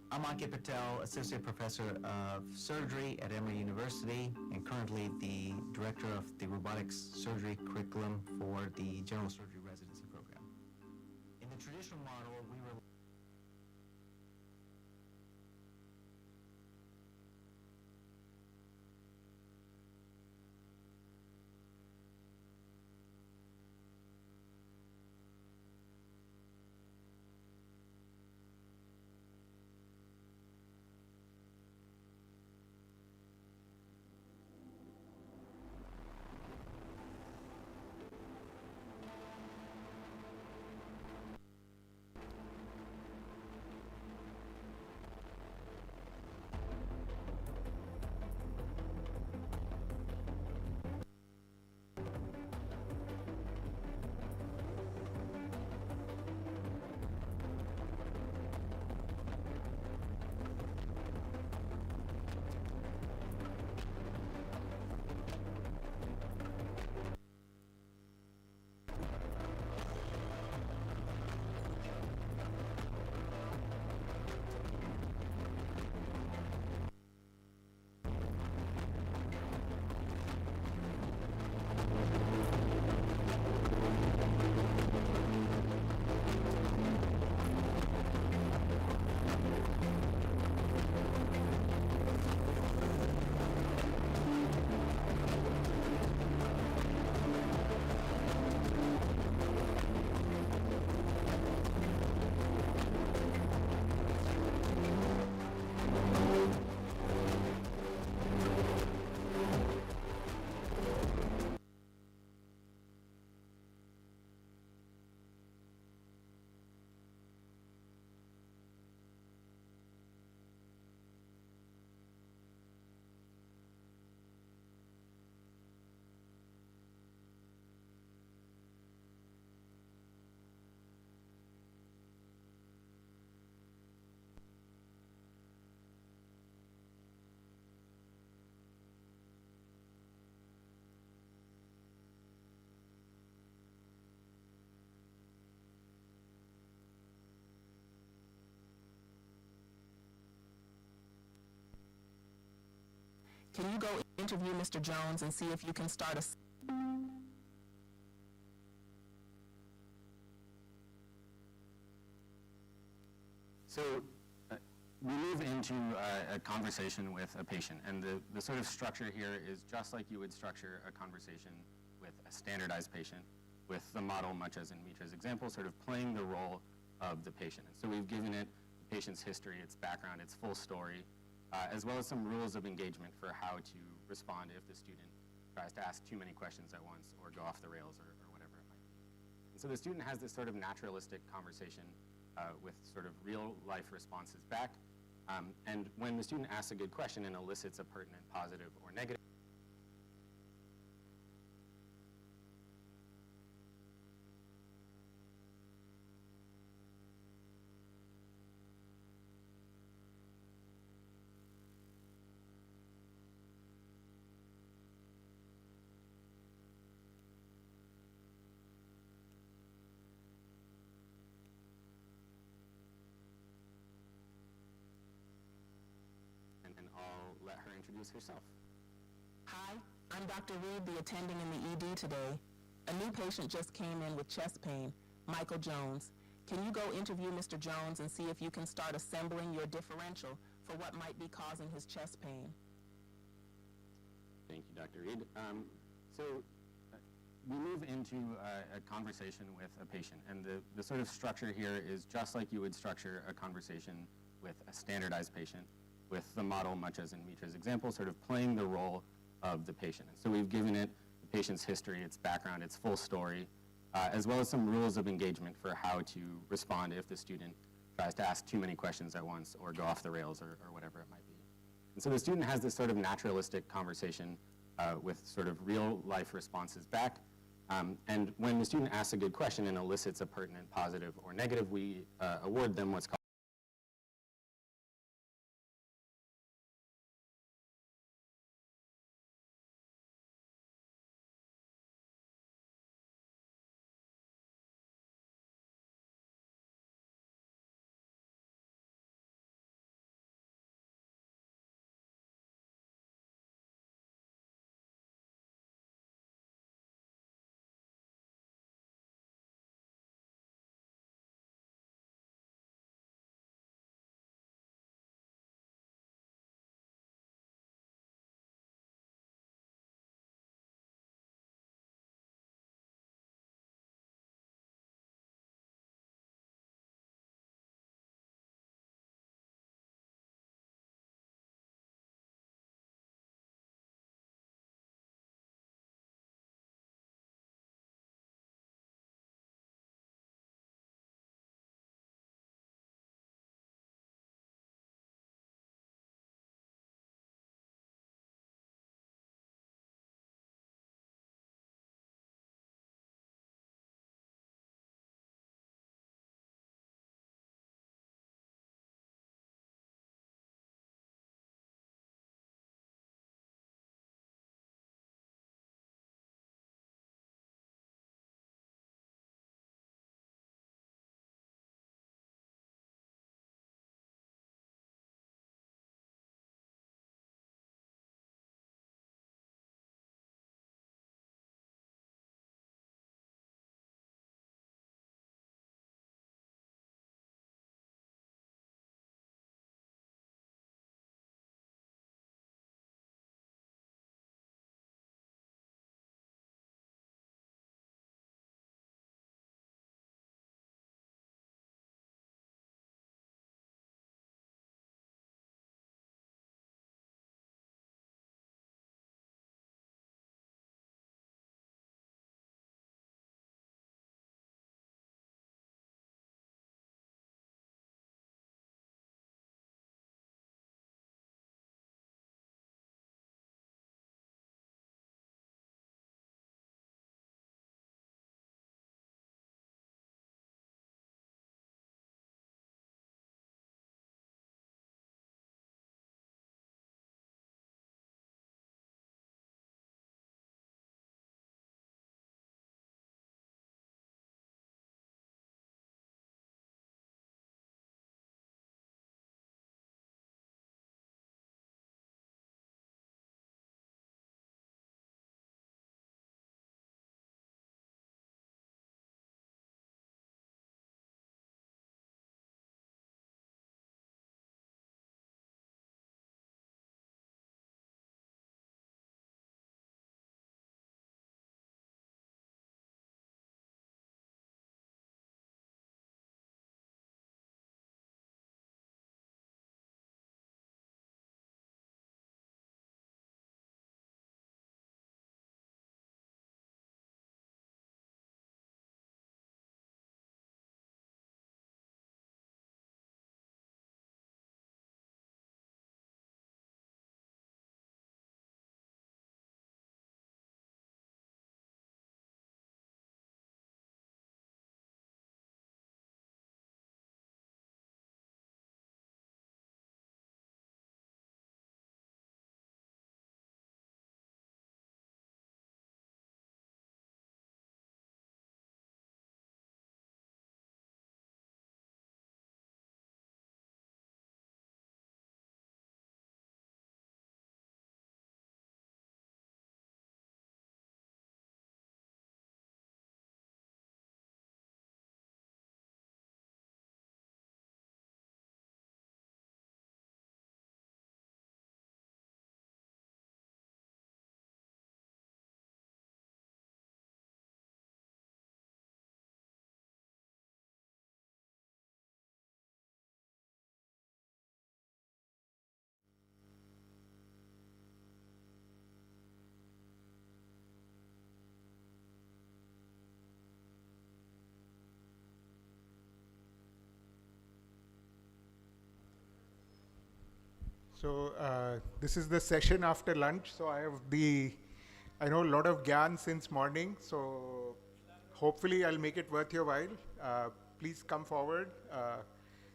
I'm Ankit Patel, Associate Professor of Surgery at Emory University, and currently the Director of the Robotics Surgery Curriculum for the General Surgery Residency Program. In the traditional model, we were Can you go interview Mr. Jones and see if you can start us? So we move into a conversation with a patient, and the sort of structure here is just like you would structure a conversation with a standardized patient, with the model, much as in Mitra's example, sort of playing the role of the patient. And so we've given it the patient's history, its background, its full story, as well as some rules of engagement for how to respond if the student tries to ask too many questions at once or go off the rails or whatever it might be. And so the student has this sort of naturalistic conversation with sort of real life responses back, And when the student asks a good question and elicits a pertinent positive or negative, and I'll let her introduce herself. Hi, I'm Dr. Reed, the attending in the ED today. A new patient just came in with chest pain, Michael Jones. Can you go interview Mr. Jones and see if you can start assembling your differential for what might be causing his chest pain? Thank you, Dr. Reed. We move into a conversation with a patient, and the sort of structure here is just like you would structure a conversation with a standardized patient, with the model, much as in Mitra's example, sort of playing the role of the patient. And so we've given it the patient's history, its background, its full story, as well as some rules of engagement for how to respond if the student tries to ask too many questions at once or go off the rails or whatever it might be. And so the student has this sort of naturalistic conversation with sort of real life responses back. And when the student asks a good question and elicits a pertinent positive or negative, we award them what's called So this is the session after lunch. So I know a lot of gyan since morning. So hopefully I'll make it worth your while. Please come forward.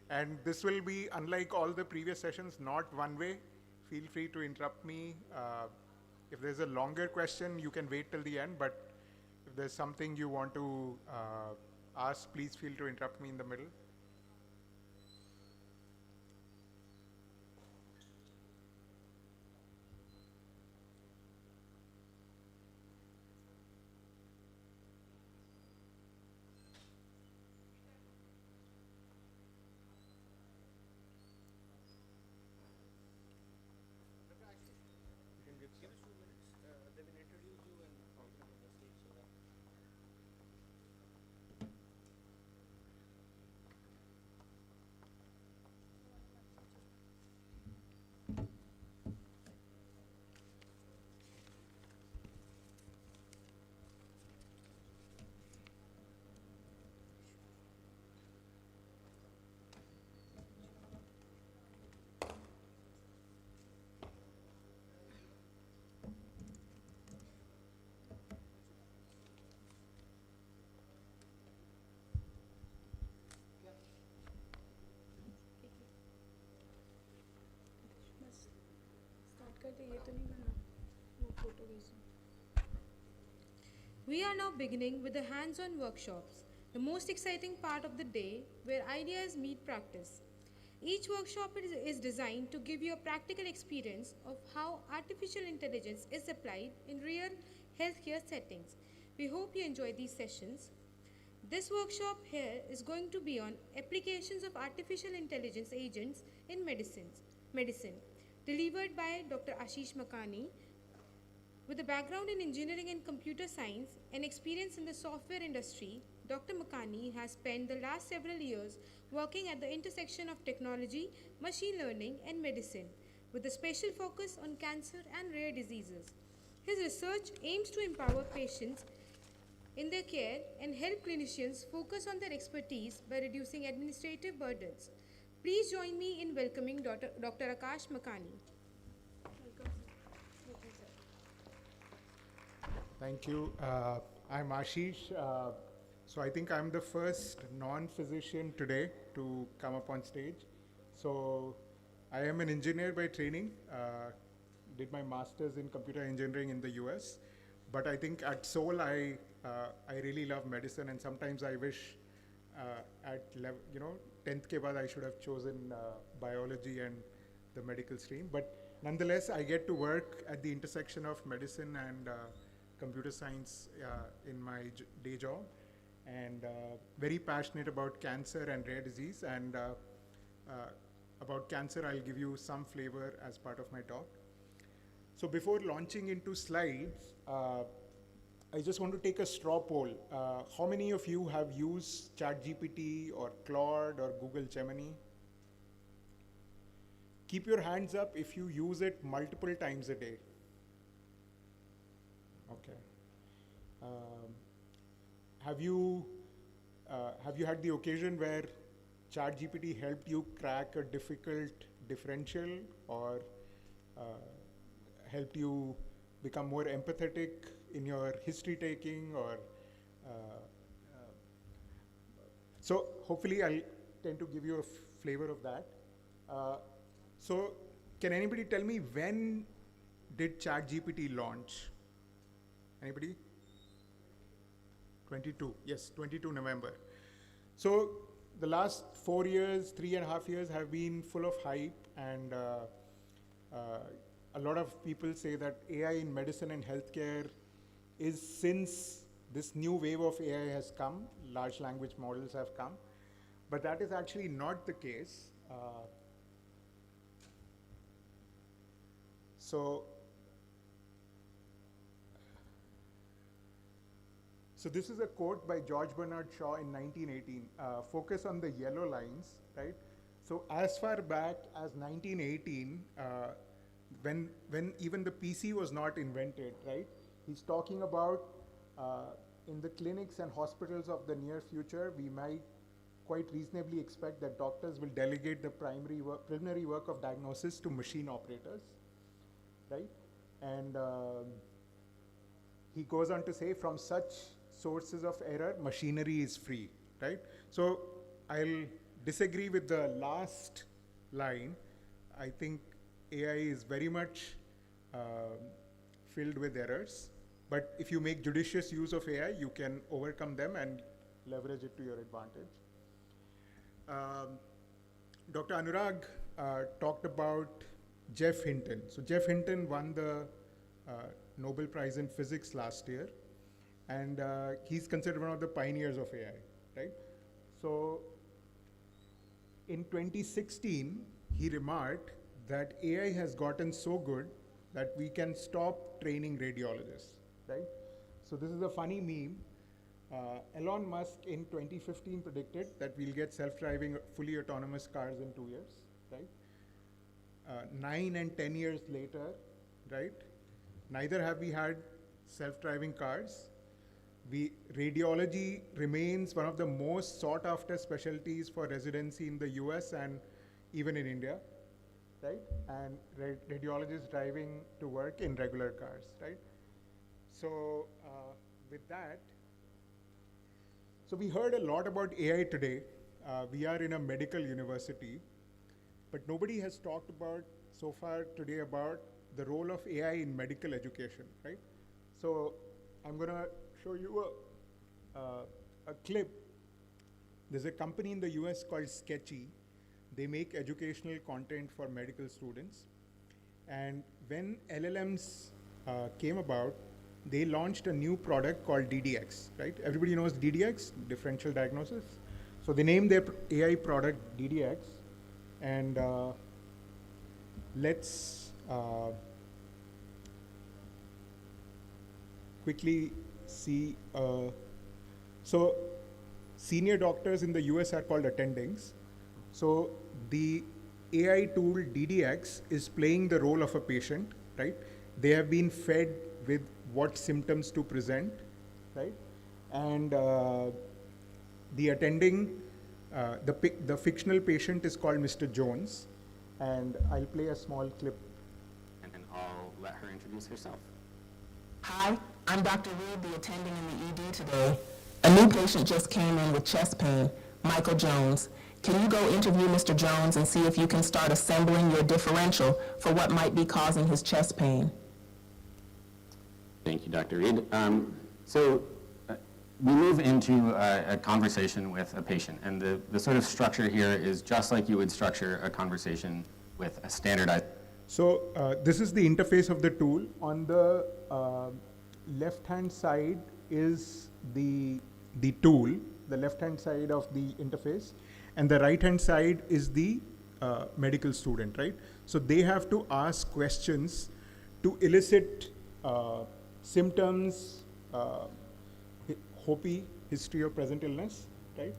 And this will be, unlike all the previous sessions, not one way. Feel free to interrupt me. If there's a longer question, you can wait till the end. But if there's something you want to ask, please feel to interrupt me in the middle. We are now beginning with the hands-on workshops, the most exciting part of the day where ideas meet practice. Each workshop is designed to give you a practical experience of how artificial intelligence is applied in real healthcare settings. We hope you enjoy these sessions. This workshop here is going to be on applications of artificial intelligence agents in medicine, delivered by Dr. Ashish Makani. With a background in engineering and computer science and experience in the software industry, Dr. Makani has spent the last several years working at the intersection of technology, machine learning, and medicine, with a special focus on cancer and rare diseases. His research aims to empower patients in their care and help clinicians focus on their expertise by reducing administrative burdens. Please join me in welcoming Dr. Akash Makani. Thank you. I'm Ashish. So I think I'm the first non-physician today to come up on stage. So I am an engineer by training. Did my master's in computer engineering in the US. But I think at soul, I really love medicine, and sometimes I wish at 10th ke baad I should have chosen biology and the medical stream. But nonetheless, I get to work at the intersection of medicine and computer science in my day job, and very passionate about cancer and rare disease. And about cancer, I'll give you some flavor as part of my talk. So before launching into slides, I just want to take a straw poll. How many of you have used ChatGPT or Claude or Google Gemini? Keep your hands up if you use it multiple times a day. Okay. Have you had the occasion where ChatGPT helped you crack a difficult differential, or helped you become more empathetic in your history taking, or so hopefully I'll tend to give you a flavor of that. So can anybody tell me, when did ChatGPT launch? Anybody? 22, yes, 22 November. So the last 4 years, 3.5 years have been full of hype, and a lot of people say that AI in medicine and healthcare is, since this new wave of AI has come, large language models have come, but that is actually not the case. So this is a quote by George Bernard Shaw in 1918. Focus on the yellow lines, right? So as far back as 1918, when even the PC was not invented, right? He's talking about in the clinics and hospitals of the near future, we might quite reasonably expect that doctors will delegate the preliminary work of diagnosis to machine operators, right? And he goes on to say, from such sources of error, machinery is free, right? So I'll disagree with the last line. I think AI is very much filled with errors, but if you make judicious use of AI, you can overcome them and leverage it to your advantage. Dr. Anurag talked about Jeff Hinton. So Jeff Hinton won the Nobel Prize in Physics last year, and he's considered one of the pioneers of AI, right? So in 2016, he remarked that AI has gotten so good that we can stop training radiologists, right? So this is a funny meme. Elon Musk in 2015 predicted that we'll get self-driving, fully autonomous cars in 2 years, right? 9 and 10 years later, right? Neither have we had self-driving cars. Radiology remains one of the most sought after specialties for residency in the US and even in India, right? And radiologists driving to work in regular cars, right? So with that, so we heard a lot about AI today. We are in a medical university, but nobody has talked about so far today about the role of AI in medical education, right? So I'm gonna show you a clip. There's a company in the US called Sketchy. They make educational content for medical students. And when LLMs came about, they launched a new product called DDX, right? Everybody knows DDX, differential diagnosis. So they named their AI product DDX. And let's quickly see. So senior doctors in the US are called attendings. So the AI tool DDX is playing the role of a patient, right? They have been fed with what symptoms to present, right? And the attending, the fictional patient is called Mr. Jones. And I'll play a small clip. And I'll let her introduce herself. Hi, I'm Dr. Reed, the attending in the ED today. A new patient just came in with chest pain, Michael Jones. Can you go interview Mr. Jones and see if you can start assembling your differential for what might be causing his chest pain? Thank you, Dr. Reed. We move into a conversation with a patient, and the sort of structure here is just like you would structure a conversation with a standardized. So this is the interface of the tool. On the left-hand side is the tool, the left-hand side of the interface, and the right-hand side is the medical student, right? So they have to ask questions to elicit symptoms, HOPI, history of present illness, right?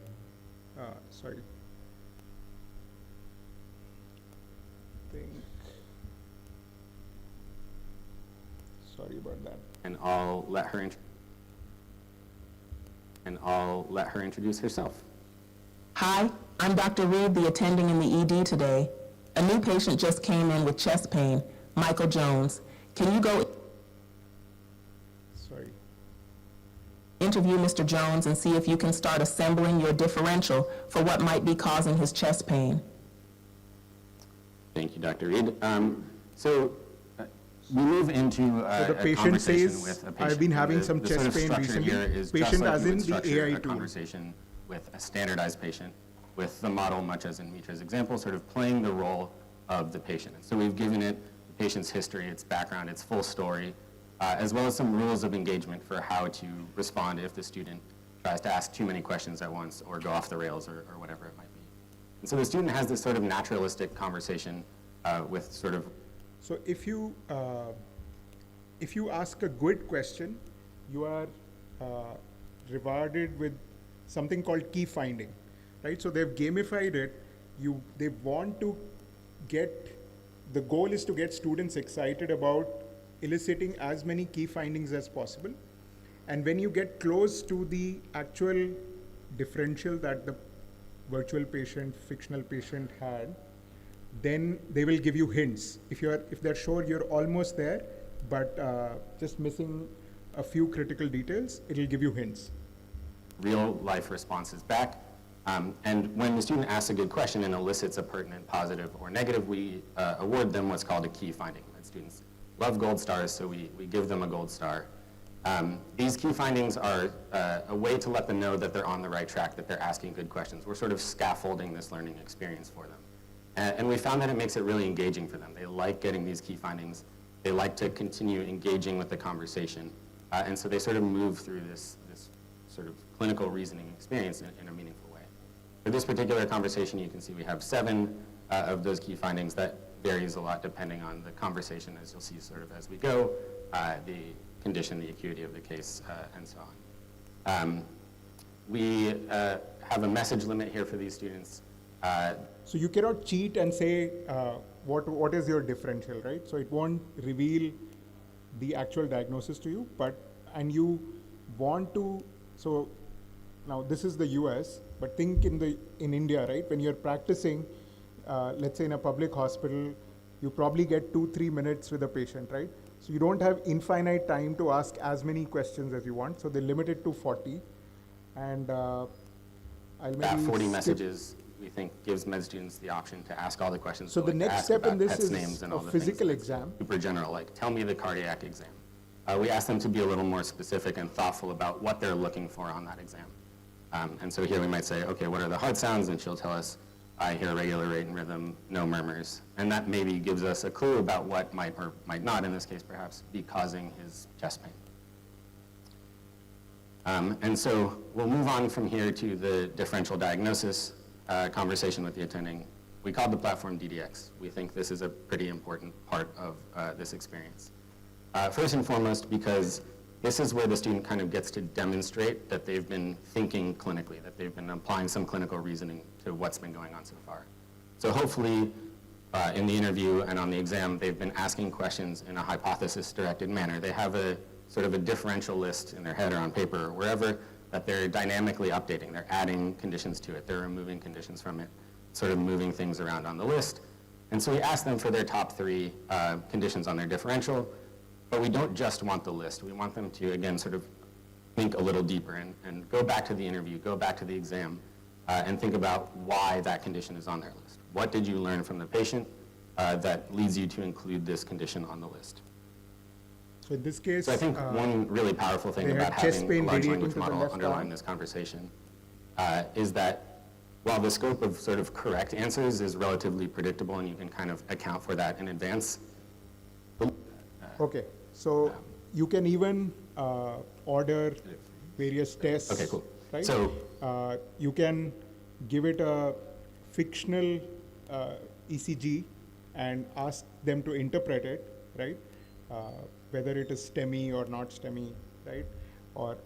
Sorry. Sorry about that. And I'll let her introduce herself. Hi, I'm Dr. Reed, the attending in the ED today. A new patient just came in with chest pain, Michael Jones. Can you go interview Mr. Jones and see if you can start assembling your differential for what might be causing his chest pain? Thank you, Dr. Reed. We move into the patient says, I've been having some chest pain recently. Patient as in the AI tool. Conversation with a standardized patient, with the model, much as in Mitra's example, sort of playing the role of the patient. So we've given it the patient's history, its background, its full story, as well as some rules of engagement for how to respond if the student tries to ask too many questions at once or go off the rails or whatever it might be. And so the student has this sort of naturalistic conversation with sort of. So if you ask a good question, you are rewarded with something called key finding, right? So they've gamified it. They want to the goal is to get students excited about eliciting as many key findings as possible. And when you get close to the actual differential that the virtual patient, fictional patient had, then they will give you hints. If they're sure you're almost there, but just missing a few critical details, it'll give you hints. Real life responses back. And when the student asks a good question and elicits a pertinent positive or negative, we award them what's called a key finding. And students love gold stars, so we give them a gold star. These key findings are a way to let them know that they're on the right track, that they're asking good questions. We're sort of scaffolding this learning experience for them. And we found that it makes it really engaging for them. They like getting these key findings. They like to continue engaging with the conversation. And so they sort of move through this sort of clinical reasoning experience in a meaningful way. For this particular conversation, you can see we have 7 of those key findings. That varies a lot depending on the conversation, as you'll see sort of as we go, the condition, the acuity of the case, and so on. We have a message limit here for these students. So you cannot cheat and say what is your differential, right? So it won't reveal the actual diagnosis to you, and you want to, so now this is the US, but think in India, right? When you're practicing, let's say in a public hospital, you probably get 2-3 minutes with a patient, right? So you don't have infinite time to ask as many questions as you want, so they limit it to 40. And I'll maybe That 40 skip. messages, we think, gives med students the option to ask all the questions. So the like to next ask step in about this pets' is names and a all the things physical that's exam. super general, like tell me the cardiac exam. We ask them to be a little more specific and thoughtful about what they're looking for on that exam. And so here we might say, okay, what are the heart sounds? And she'll tell us, I hear a regular rate and rhythm, no murmurs. And that maybe gives us a clue about what might or might not, in this case perhaps, be causing his chest pain. And so we'll move on from here to the differential diagnosis conversation with the attending. We called the platform DDX. We think this is a pretty important part of this experience. First and foremost, because this is where the student kind of gets to demonstrate that they've been thinking clinically, that they've been applying some clinical reasoning to what's been going on so far. So hopefully, in the interview and on the exam, they've been asking questions in a hypothesis-directed manner. They have a sort of a differential list in their head or on paper or wherever that they're dynamically updating. They're adding conditions to it. They're removing conditions from it, sort of moving things around on the list. And so we ask them for their top 3 conditions on their differential, but we don't just want the list. We want them to, again, sort of think a little deeper and go back to the interview, go back to the exam, and think about why that condition is on their list. What did you learn from the patient that leads you to include this condition on the list? So in this case, So I think one really powerful thing they about had chest having a pain large radiating language to the model left underlying arm. this conversation is that while the scope of sort of correct answers is relatively predictable and you can kind of account for that in advance. Okay, so you can even order various tests. Okay, cool. Right? So you can give it a fictional ECG and ask them to interpret it, right? Whether it is STEMI or not STEMI, right? Or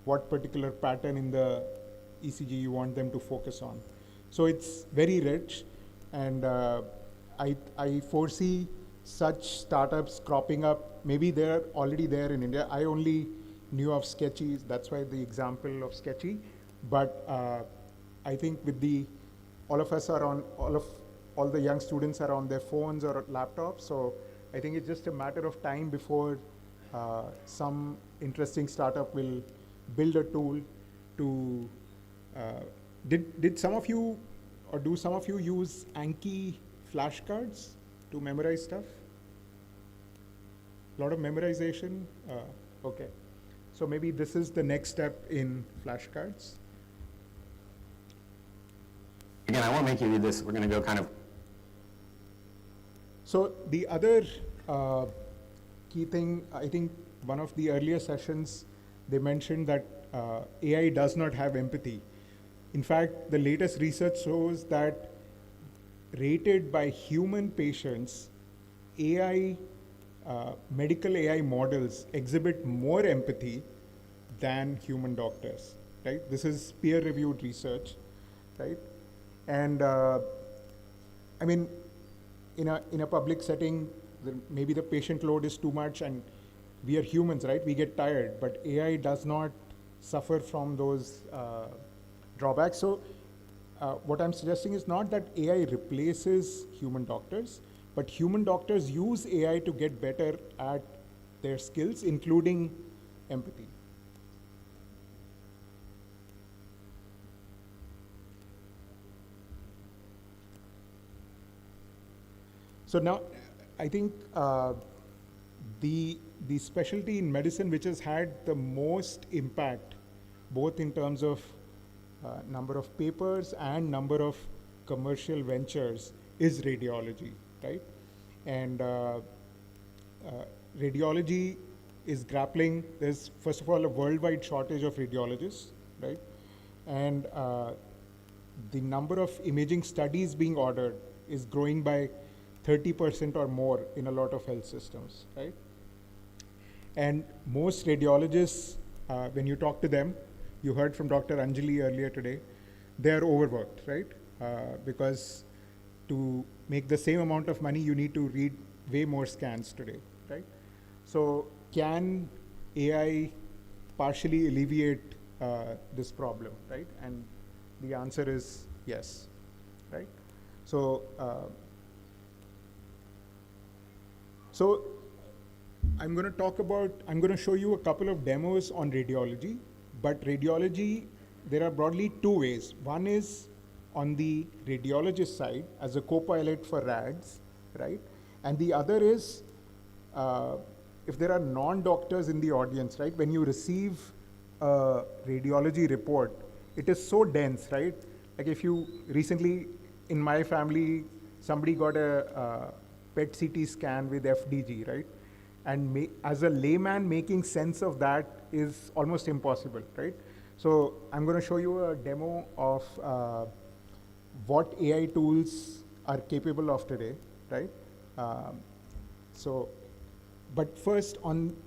what particular pattern in the ECG you want them to focus on. So it's very rich, and I foresee such startups cropping up. Maybe they're already there in India. I only knew of Sketchy, that's why the example of Sketchy. But I think with all of us are on, all the young students are on their phones or laptops, so I think it's just a matter of time before some interesting startup will build a tool to, did some of you, or do some of you use Anki flashcards to memorize stuff? A lot of memorization? Okay. So maybe this is the next step in flashcards. Again, I won't make you read this. We're going to go kind of. So the other key thing, I think one of the earlier sessions, they mentioned that AI does not have empathy. In fact, the latest research shows that rated by human patients, medical AI models exhibit more empathy than human doctors, right? This is peer-reviewed research, right? And I mean, in a public setting, maybe the patient load is too much, and we are humans, right? We get tired, but AI does not suffer from those drawbacks. So what I'm suggesting is not that AI replaces human doctors, but human doctors use AI to get better at their skills, including empathy. So now, I think the specialty in medicine which has had the most impact, both in terms of number of papers and number of commercial ventures, is radiology, right? And radiology is grappling. There's first of all a worldwide shortage of radiologists, right? And the number of imaging studies being ordered is growing by 30% or more in a lot of health systems, right? And most radiologists, when you talk to them, you heard from Dr. Anjali earlier today, they are overworked, right? Because to make the same amount of money, you need to read way more scans today, right? So can AI partially alleviate this problem, right? And the answer is yes, right? So, I'm going to show you a couple of demos on radiology, but radiology, there are broadly two ways. One is on the radiologist side as a co-pilot for RADs, right? And the other is if there are non-doctors in the audience, right? When you receive a radiology report, it is so dense, right? Like if you recently, in my family, somebody got a PET CT scan with FDG, right? And as a layman, making sense of that is almost impossible, right? So I'm going to show you a demo of what AI tools are capable of today, right? But first,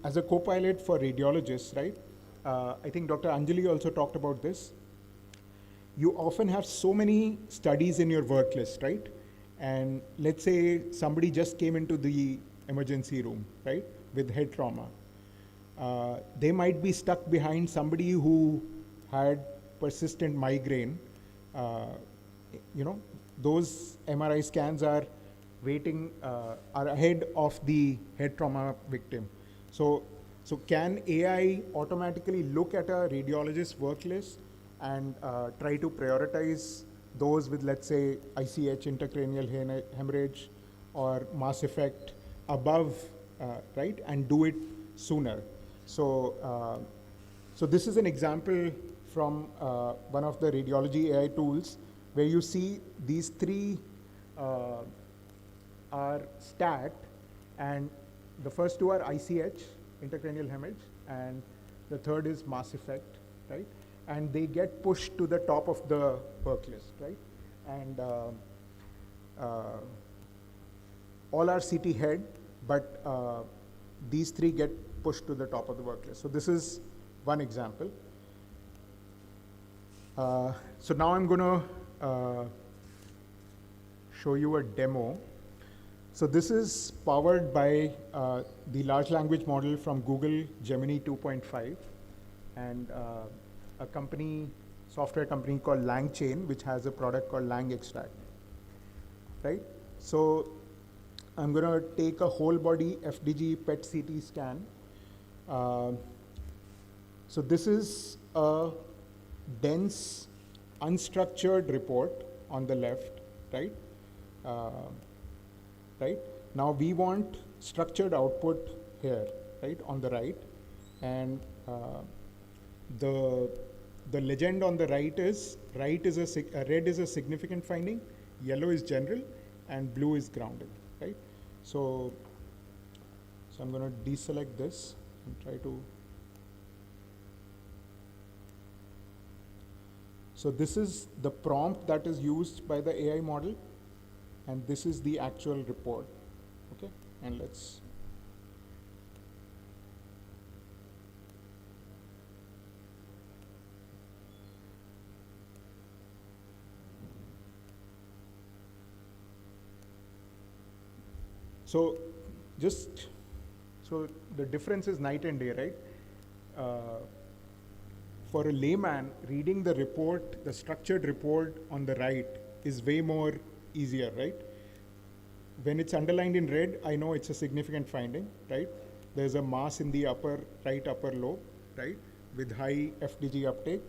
as a co-pilot for radiologists, right? I think Dr. Anjali also talked about this. You often have so many studies in your work list, right? And let's say somebody just came into the emergency room, right, with head trauma. They might be stuck behind somebody who had persistent migraine. Those MRI scans are waiting, are ahead of the head trauma victim. So can AI automatically look at a radiologist's work list and try to prioritize those with, let's say, ICH, intracranial hemorrhage, or mass effect above, right, and do it sooner. So this is an example from one of the radiology AI tools where you see these three are stacked, and the first two are ICH, intracranial hemorrhage, and the third is mass effect, right? And they get pushed to the top of the work list, right? And all are CT head, but these three get pushed to the top of the work list. So this is one example. So now I'm going to show you a demo. So this is powered by the large language model from Google Gemini 2.5 and a software company called LangChain, which has a product called LangExtract, right? So I'm going to take a whole body FDG PET CT scan. So this is a dense, unstructured report on the left, right? Right? Now we want structured output here, right, on the right. And the legend on the right is red is a significant finding, yellow is general, and blue is grounded, right? So I'm going to deselect this and try to. So this is the prompt that is used by the AI model, and this is the actual report, okay? And let's. So the difference is night and day, right? for a layman, reading the report, the structured report on the right is way more easier, right? When it's underlined in red, I know it's a significant finding, right? There's a mass in the right upper lobe, right, with high FDG uptake.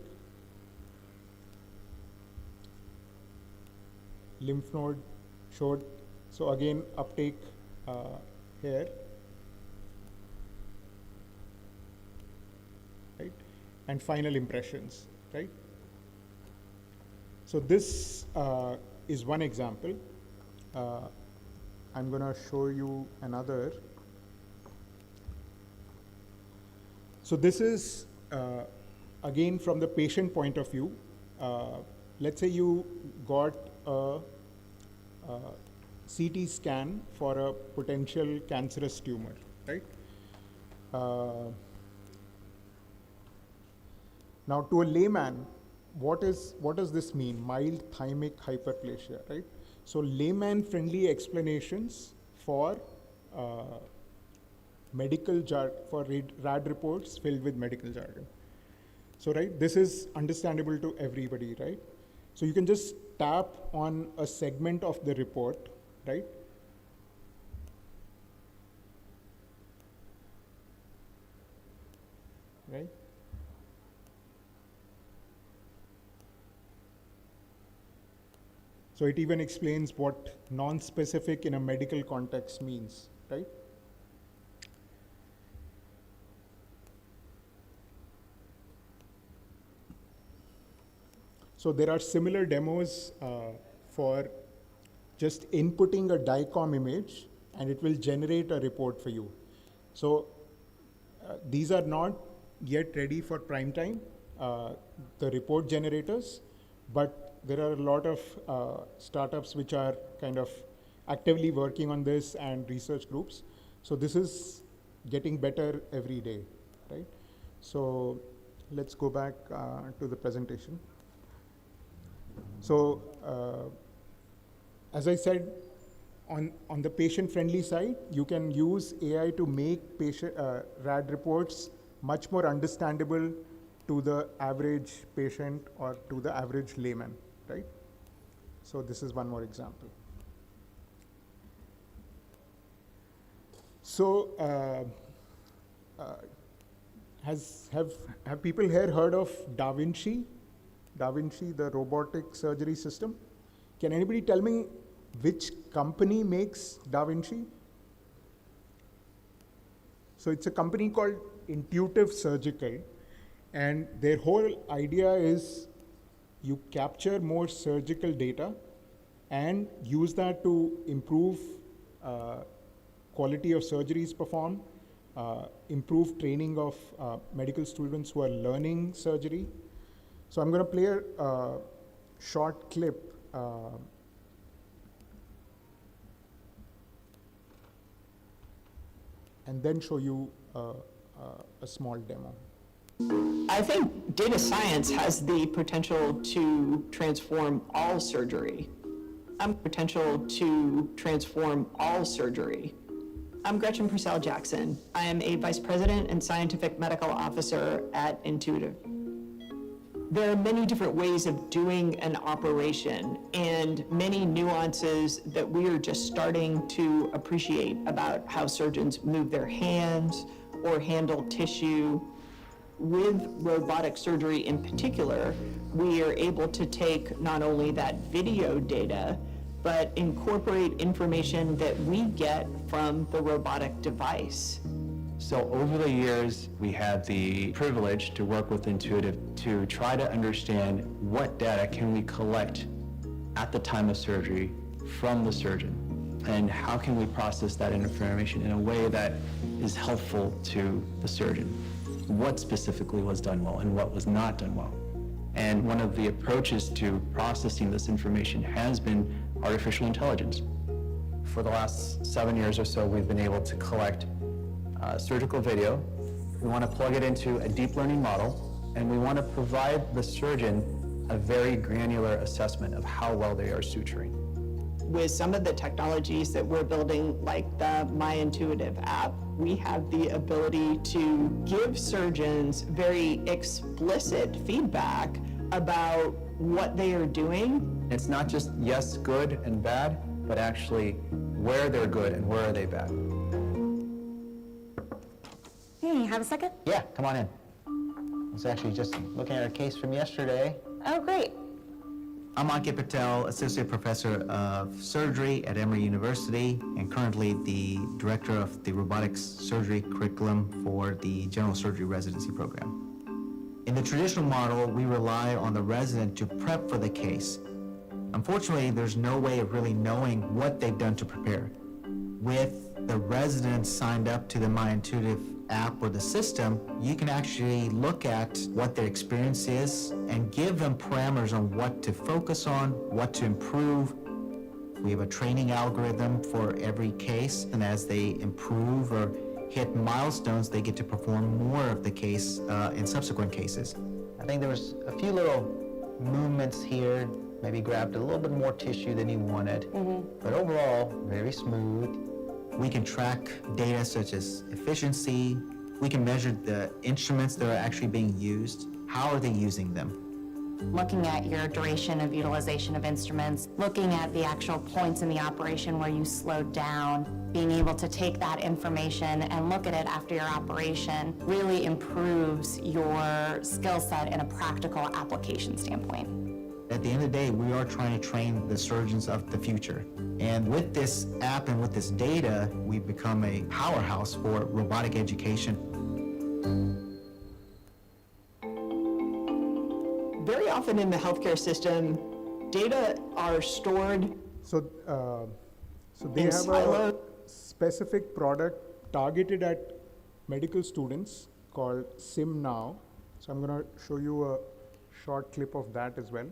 Lymph node showed, so again, uptake here, right? And final impressions, right? So this is one example. I'm going to show you another. So this is, again, from the patient point of view. Let's say you got a CT scan for a potential cancerous tumor, right? Now, to a layman, what does this mean? Mild thymic hyperplasia, right? So layman-friendly explanations for medical for RAD reports filled with medical jargon. So, right, this is understandable to everybody, right? So you can just tap on a segment of the report, right? Right? So it even explains what non-specific in a medical context means, right? So there are similar demos for just inputting a DICOM image and it will generate a report for you. So these are not yet ready for prime time, the report generators, but there are a lot of startups which are kind of actively working on this and research groups. So this is getting better every day, right? So let's go back to the presentation. So as I said, on the patient-friendly side, you can use AI to make RAD reports much more understandable to the average patient or to the average layman, right? So this is one more example. So have people here heard of Da Vinci? Da Vinci, the robotic surgery system? Can anybody tell me which company makes Da Vinci? So it's a company called Intuitive Surgical, and their whole idea is you capture more surgical data and use that to improve quality of surgeries performed, improve training of medical students who are learning surgery. So I'm going to play a short clip and then show you a small demo. I think data science has the potential to transform all surgery. I'm Gretchen Purcell Jackson. I am a Vice President and Scientific Medical Officer at Intuitive. There are many different ways of doing an operation and many nuances that we are just starting to appreciate about how surgeons move their hands or handle tissue. With robotic surgery in particular, we are able to take not only that video data, but incorporate information that we get from the robotic device. So over the years, we had the privilege to work with Intuitive to try to understand what data can we collect at the time of surgery from the surgeon, and how can we process that information in a way that is helpful to the surgeon. What specifically was done well and what was not done well. And one of the approaches to processing this information has been artificial intelligence. For the last 7 years or so, we've been able to collect surgical video. We want to plug it into a deep learning model, and we want to provide the surgeon a very granular assessment of how well they are suturing. with some of the technologies that we're building, like the My Intuitive app, we have the ability to give surgeons very explicit feedback about what they are doing. It's not just yes, good and bad, but actually where they're good and where are they bad. Hey, have a second? Yeah, come on in. I was actually just looking at a case from yesterday. Oh, great. I'm Ankit Patel, Associate Professor of Surgery at Emory University, and currently the Director of the Robotics Surgery Curriculum for the General Surgery Residency Program. In the traditional model, we rely on the resident to prep for the case. Unfortunately, there's no way of really knowing what they've done to prepare. With the residents signed up to the My Intuitive app or the system, you can actually look at what their experience is and give them parameters on what to focus on, what to improve. We have a training algorithm for every case, and as they improve or hit milestones, they get to perform more of the case in subsequent cases. I think there was a few little movements here, maybe grabbed a little bit more tissue than you wanted, but overall, very smooth. We can track data such as efficiency. We can measure the instruments that are actually being used. How are they using them? Looking at your duration of utilization of instruments, looking at the actual points in the operation where you slowed down, being able to take that information and look at it after your operation really improves your skill set in a practical application standpoint. At the end of the day, we are trying to train the surgeons of the future. And with this app and with this data, we've become a powerhouse for robotic education. Very often in the healthcare system, data are stored So they in have silos. a specific product targeted at medical students called SimNow. So I'm going to show you a short clip of that as well.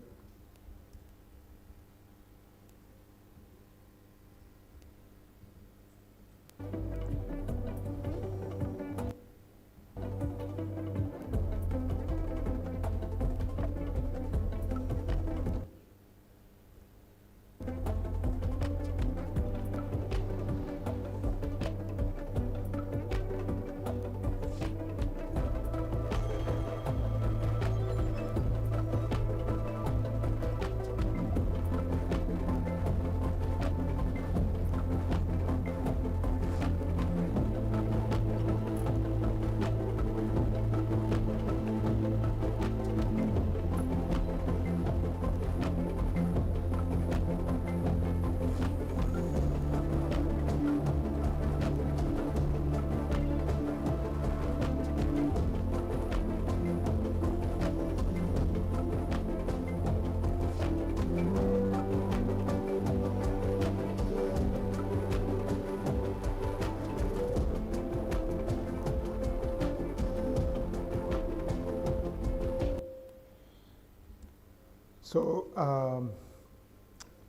So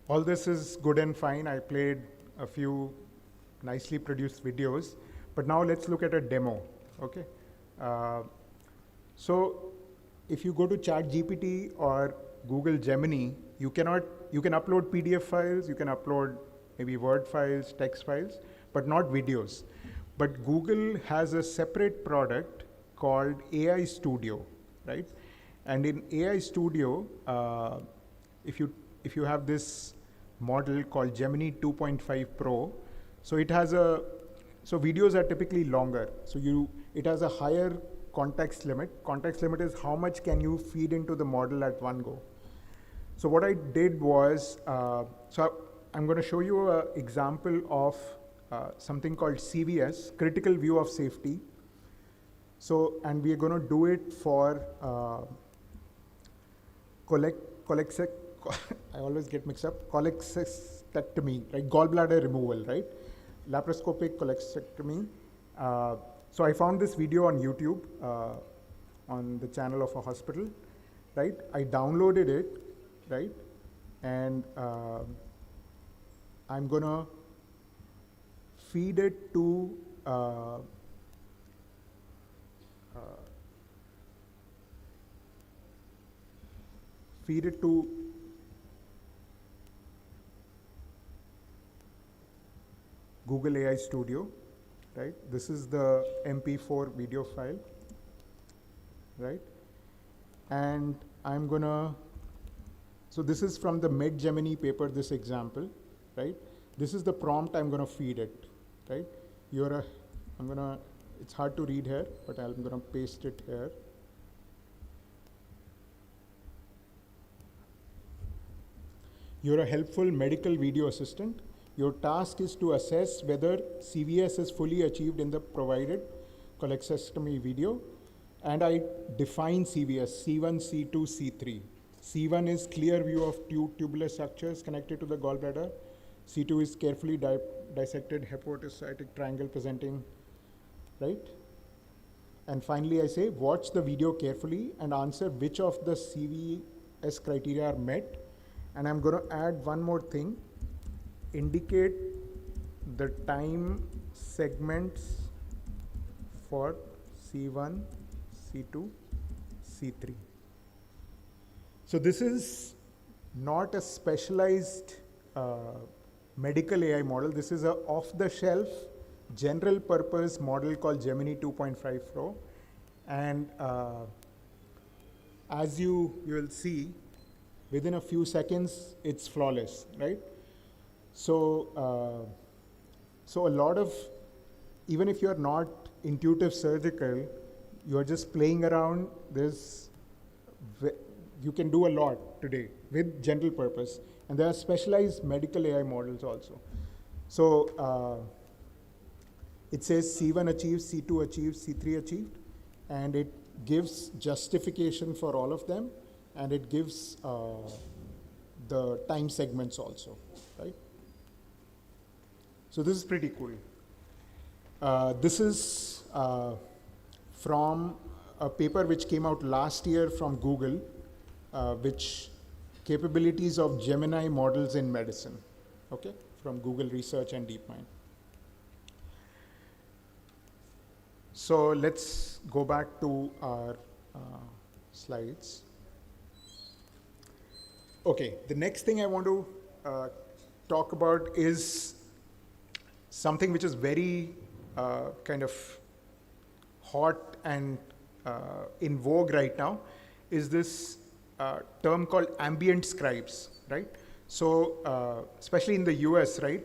all this is good and fine. I played a few nicely produced videos, but now let's look at a demo, okay? So if you go to ChatGPT or Google Gemini, you can upload PDF files, you can upload maybe Word files, text files, but not videos. But Google has a separate product called AI Studio, right? And in AI Studio, if you have this model called Gemini 2.5 Pro, so it has so videos are typically longer. So it has a higher context limit. Context limit is how much can you feed into the model at one go. So what I did was, so I'm going to show you an example of something called CVS, Critical View of Safety. So, and we are going to do it for I always get mixed up, cholecystectomy, right? Gallbladder removal, right? Laparoscopic cholecystectomy. So I found this video on YouTube, on the channel of a hospital, right? I downloaded it, right? And I'm gonna feed it to Google AI Studio, right? This is the MP4 video file, right? And I'm gonna, so this is from the Gemini paper, this example, right? This is the prompt I'm gonna feed it, right? It's hard to read here, but I'm gonna paste it here. You're a helpful medical video assistant. Your task is to assess whether CVS is fully achieved in the provided cholecystectomy video. And I define CVS, C1, C2, C3. C1 is clear view of tubular structures connected to the gallbladder. C2 is carefully dissected hepatocytic triangle presenting, right? And finally I say, watch the video carefully and answer which of the CVS criteria are met. And I'm going to add one more thing. Indicate the time segments for C1, C2, C3. So this is not a specialized medical AI model. This is a off-the-shelf general purpose model called Gemini 2.5 Pro. And as you will see, within a few seconds, it's flawless, right? So, so a lot of, even if you're not intuitive surgical, you're just playing around, you can do a lot today with general purpose. And there are specialized medical AI models also. So it says C1 achieved, C2 achieved, C3 achieved, and it gives justification for all of them, and it gives the time segments also, right? So this is pretty cool. This is from a paper which came out last year from Google, which capabilities of Gemini models in medicine, okay, from Google Research and DeepMind. So let's go back to our slides. Okay, the next thing I want to talk about is something which is very kind of hot and in vogue right now, is this term called ambient scribes, right? So especially in the US, right,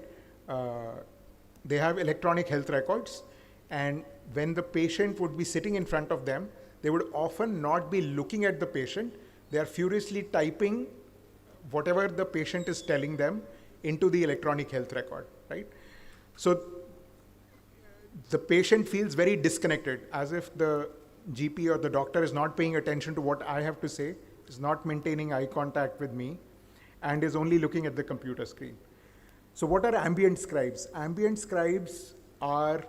they have electronic health records, and when the patient would be sitting in front of them, they would often not be looking at the patient. They are furiously typing whatever the patient is telling them into the electronic health record, right? So the patient feels very disconnected, as if the GP or the doctor is not paying attention to what I have to say, is not maintaining eye contact with me, and is only looking at the computer screen. So what are ambient scribes? Ambient scribes are,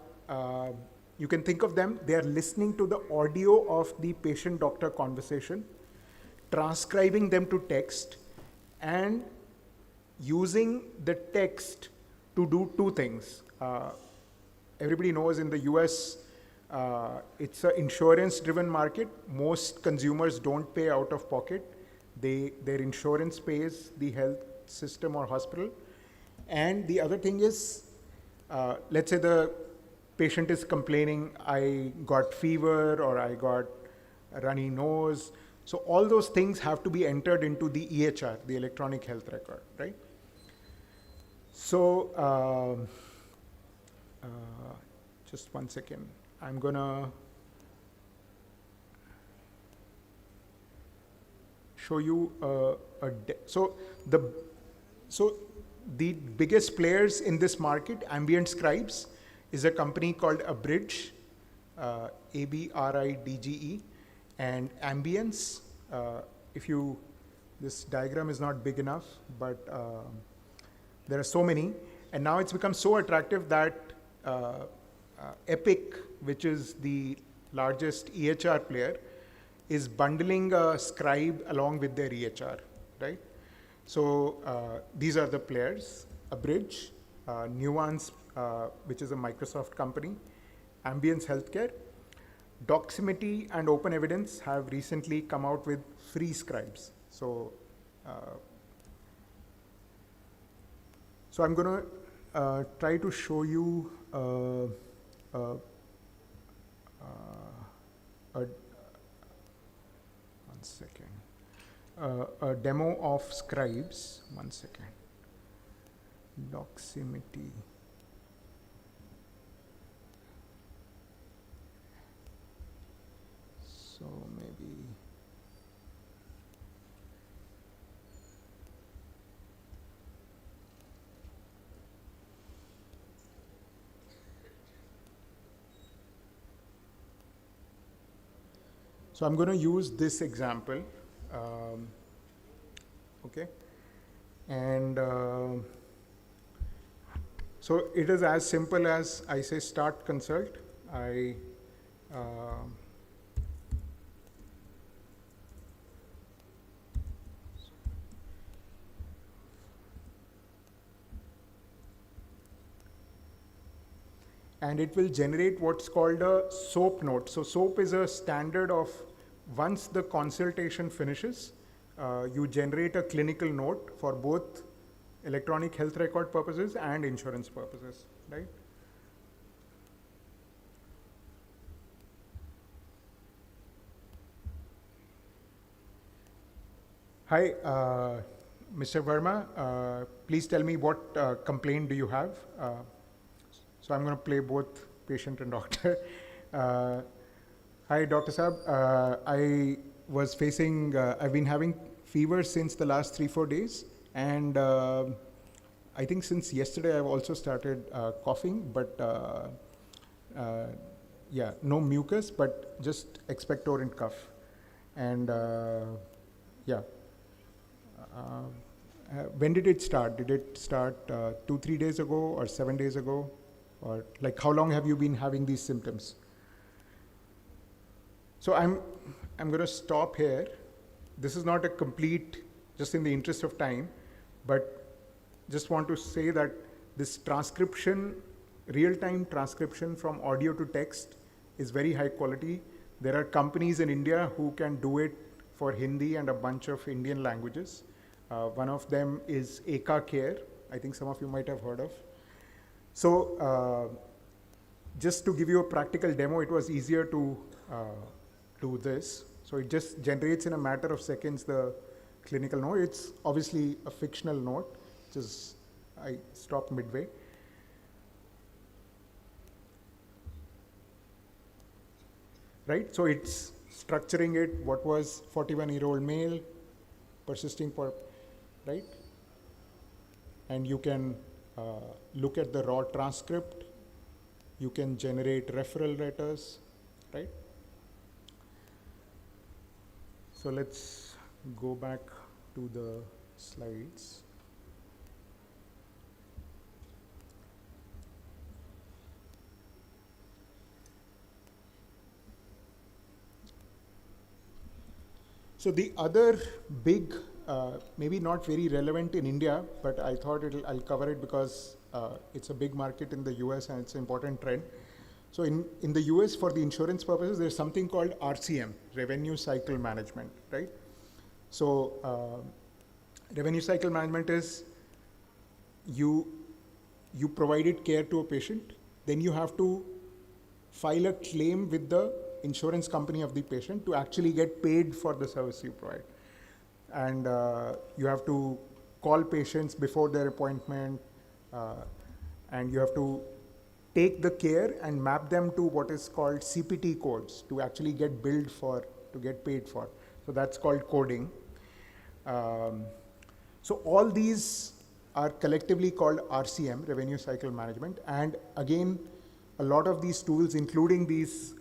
you can think of them, they are listening to the audio of the patient-doctor conversation, transcribing them to text, and using the text to do two things. Everybody knows in the US, it's an insurance-driven market. Most consumers don't pay out of pocket. Their insurance pays the health system or hospital. And the other thing is, let's say the patient is complaining, I got fever or I got a runny nose. So all those things have to be entered into the EHR, the electronic health record, right? So just one second. I'm gonna show you so the biggest players in this market, ambient scribes, is a company called Abridge, ABRIDGE, and Ambience. This diagram is not big enough, but there are so many, and now it's become so attractive that Epic, which is the largest EHR player, is bundling a scribe along with their EHR, right? So these are the players: Abridge, Nuance, which is a Microsoft company, Ambience Healthcare. Doximity and Open Evidence have recently come out with free scribes. So I'm going to try to show you one second. A demo of scribes. One second. Doximity. So maybe. So I'm going to use this example, okay, and so it is as simple as I say start consult. And it will generate what's called a SOAP note. So SOAP is a standard of once the consultation finishes, you generate a clinical note for both electronic health record purposes and insurance purposes, right? Hi, Mr. Verma, please tell me what complaint do you have? So I'm going to play both patient and doctor. Hi, Dr. Saab. I was facing, I've been having fever since the last 3-4 days. And I think since yesterday I've also started coughing, but yeah, no mucus, but just expectorant cough. And yeah. When did it start? Did it start 2-3 days ago or 7 days ago? Or like how long have you been having these symptoms? So I'm going to stop here. This is not a complete, just in the interest of time, but just want to say that this transcription, real-time transcription from audio to text is very high quality. There are companies in India who can do it for Hindi and a bunch of Indian languages. One of them is Eka Care. I think some of you might have heard of. So just to give you a practical demo, it was easier to do this. So it just generates in a matter of seconds the clinical note. It's obviously a fictional note, which is, I stopped midway. Right, so it's structuring it, what was 41-year-old male, persisting for, right? And you can look at the raw transcript. You can generate referral letters, right? So let's go back to the slides. So the other big, maybe not very relevant in India, but I thought I'll cover it because it's a big market in the US and it's an important trend. So in the US, for the insurance purposes, there's something called RCM, Revenue Cycle Management, right? So revenue cycle management is you provided care to a patient, then you have to file a claim with the insurance company of the patient to actually get paid for the service you provide. And you have to call patients before their appointment, and you have to take the care and map them to what is called CPT codes to actually get billed for, to get paid for. So that's called coding. So all these are collectively called RCM, Revenue Cycle Management. And again, a lot of these tools, including these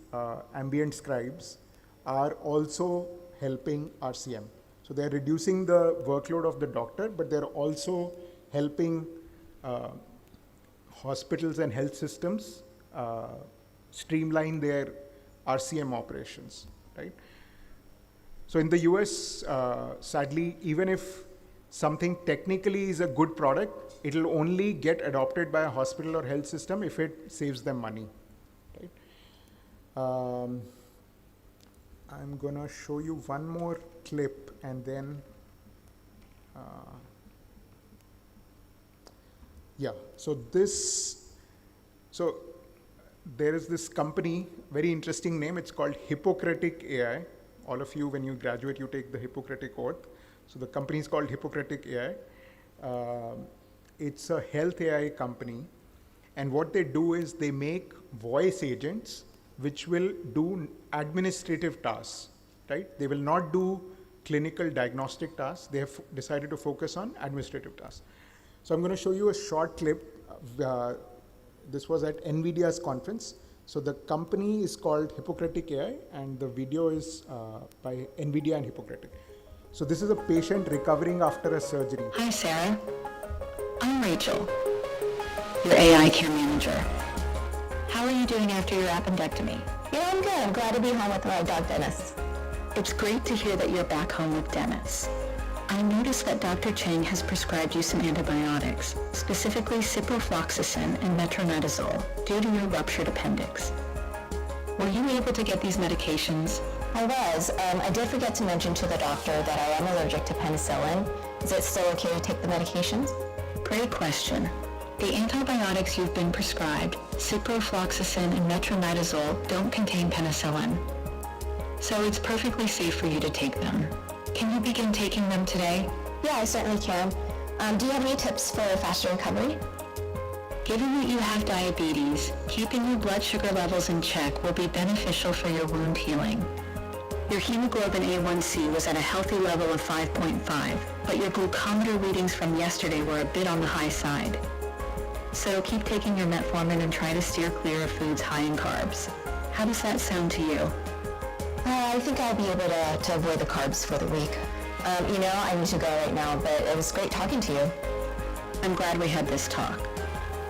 ambient scribes, are also helping RCM. So they're reducing the workload of the doctor, but they're also helping hospitals and health systems streamline their RCM operations, right? So in the US, sadly, even if something technically is a good product, it'll only get adopted by a hospital or health system if it saves them money, right? I'm gonna show you one more clip and then Yeah, so there is this company, very interesting name, it's called Hippocratic AI. All of you, when you graduate, you take the Hippocratic Oath. So the company is called Hippocratic AI. It's a health AI company. And what they do is they make voice agents which will do administrative tasks, right? They will not do clinical diagnostic tasks. They have decided to focus on administrative tasks. So I'm going to show you a short clip. This was at NVIDIA's conference. So the company is called Hippocratic AI, and the video is by NVIDIA and Hippocratic. So this is a patient recovering after a surgery. Hi, Sarah. I'm Rachel, your AI care manager. How are you doing after your appendectomy? You know, I'm good. I'm glad to be home with my dog, Dennis. It's great to hear that you're back home with Dennis. I noticed that Dr. Chang has prescribed you some antibiotics, specifically ciprofloxacin and metronidazole, due to your ruptured appendix. Were you able to get these medications? I was. I did forget to mention to the doctor that I am allergic to penicillin. Is it still okay to take the medications? Great question. The antibiotics you've been prescribed, ciprofloxacin and metronidazole, don't contain penicillin. So it's perfectly safe for you to take them. Can you begin taking them today? Yeah, I certainly can. Do you have any tips for faster recovery? Given that you have diabetes, keeping your blood sugar levels in check will be beneficial for your wound healing. Your hemoglobin A1C was at a healthy level of 5.5, but your glucometer readings from yesterday were a bit on the high side. So keep taking your metformin and try to steer clear of foods high in carbs. How does that sound to you? I think I'll be able to avoid the carbs for the week. You know, I need to go right now, but it was great talking to you. I'm glad we had this talk.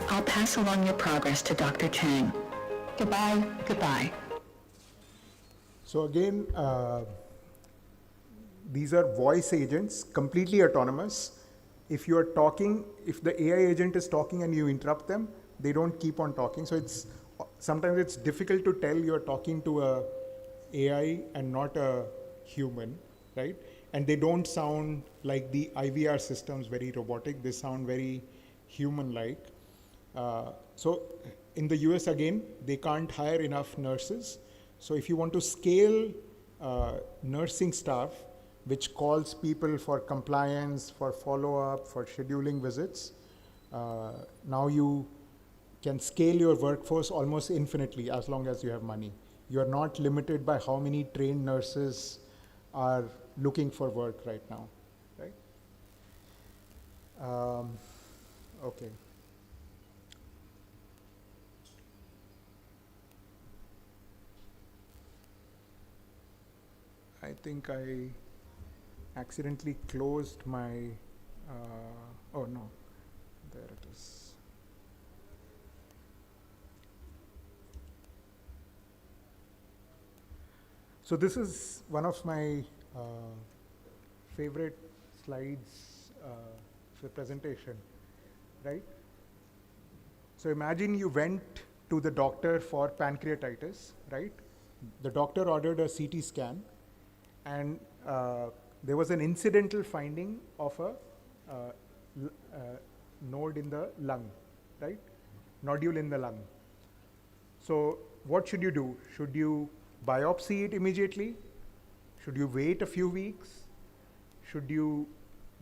I'll pass along your progress to Dr. Chang. Goodbye. Goodbye. So again, these are voice agents, completely autonomous. If you are talking, if the AI agent is talking and you interrupt them, they don't keep on talking. So sometimes it's difficult to tell you're talking to a AI and not a human, right? And they don't sound like the IVR systems, very robotic. They sound very human-like. So in the US, again, they can't hire enough nurses. So if you want to scale nursing staff, which calls people for compliance, for follow-up, for scheduling visits, now you can scale your workforce almost infinitely as long as you have money. You are not limited by how many trained nurses are looking for work right now, right? Okay. I think I accidentally closed my, oh no, there it is. So this is one of my favorite slides for presentation, right? So imagine you went to the doctor for pancreatitis, right? The doctor ordered a CT scan, and there was an incidental finding of a node in the lung, right? Nodule in the lung. So what should you do? Should you biopsy it immediately? Should you wait a few weeks? Should you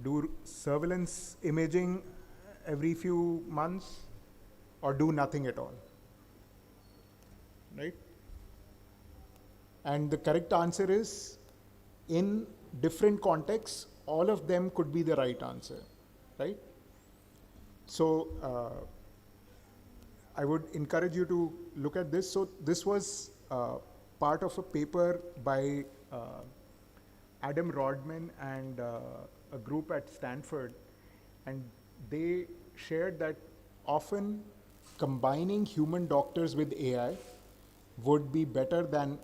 do surveillance imaging every few months, or do nothing at all, right? And the correct answer is, in different contexts, all of them could be the right answer, right? So I would encourage you to look at this. So this was part of a paper by Adam Rodman and a group at Stanford, and they shared that often combining human doctors with AI would be better than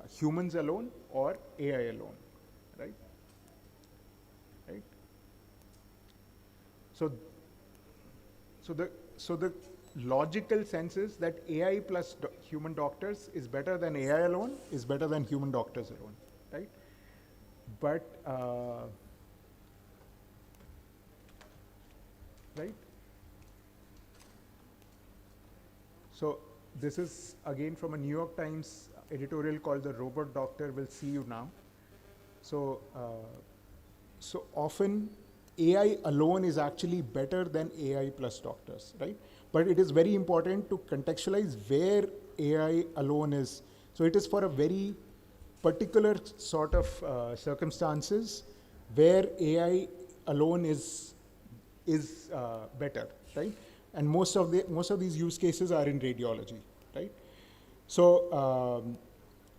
humans alone or AI alone, right? Right? So the logical sense is that AI plus human doctors is better than AI alone, is better than human doctors alone, right? But, right? So this is again from a New York Times editorial called "The Robot Doctor Will See You Now." So, so often AI alone is actually better than AI plus doctors, right? But it is very important to contextualize where AI alone is. So it is for a very particular sort of circumstances where AI alone is better, right? And most of these use cases are in radiology, right? So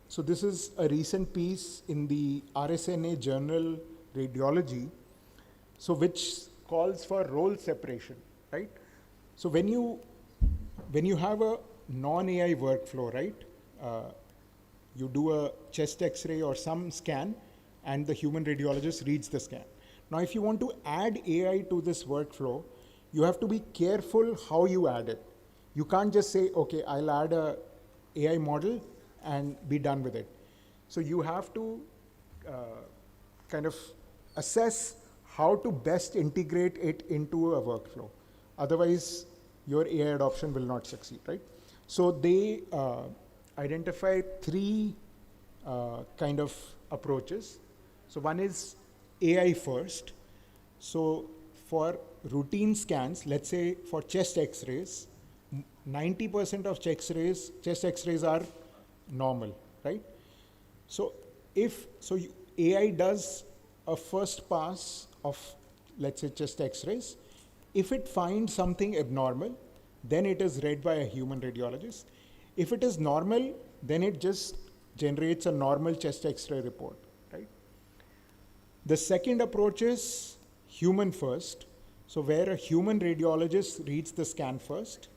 so this is a recent piece in the RSNA journal Radiology, so which calls for role separation, right? So when you have a non-AI workflow, right? You do a chest X-ray or some scan, and the human radiologist reads the scan. Now, if you want to add AI to this workflow, you have to be careful how you add it. You can't just say, okay, I'll add a AI model and be done with it. So you have to kind of assess how to best integrate it into a workflow. Otherwise, your AI adoption will not succeed, right? So they identify three kind of approaches. So one is AI first. So for routine scans, let's say for chest X-rays, 90% of chest X-rays are normal, right? So AI does a first pass of, let's say, chest X-rays. If it finds something abnormal, then it is read by a human radiologist. If it is normal, then it just generates a normal chest X-ray report, right? The second approach is human first. So where a human radiologist reads the scan first,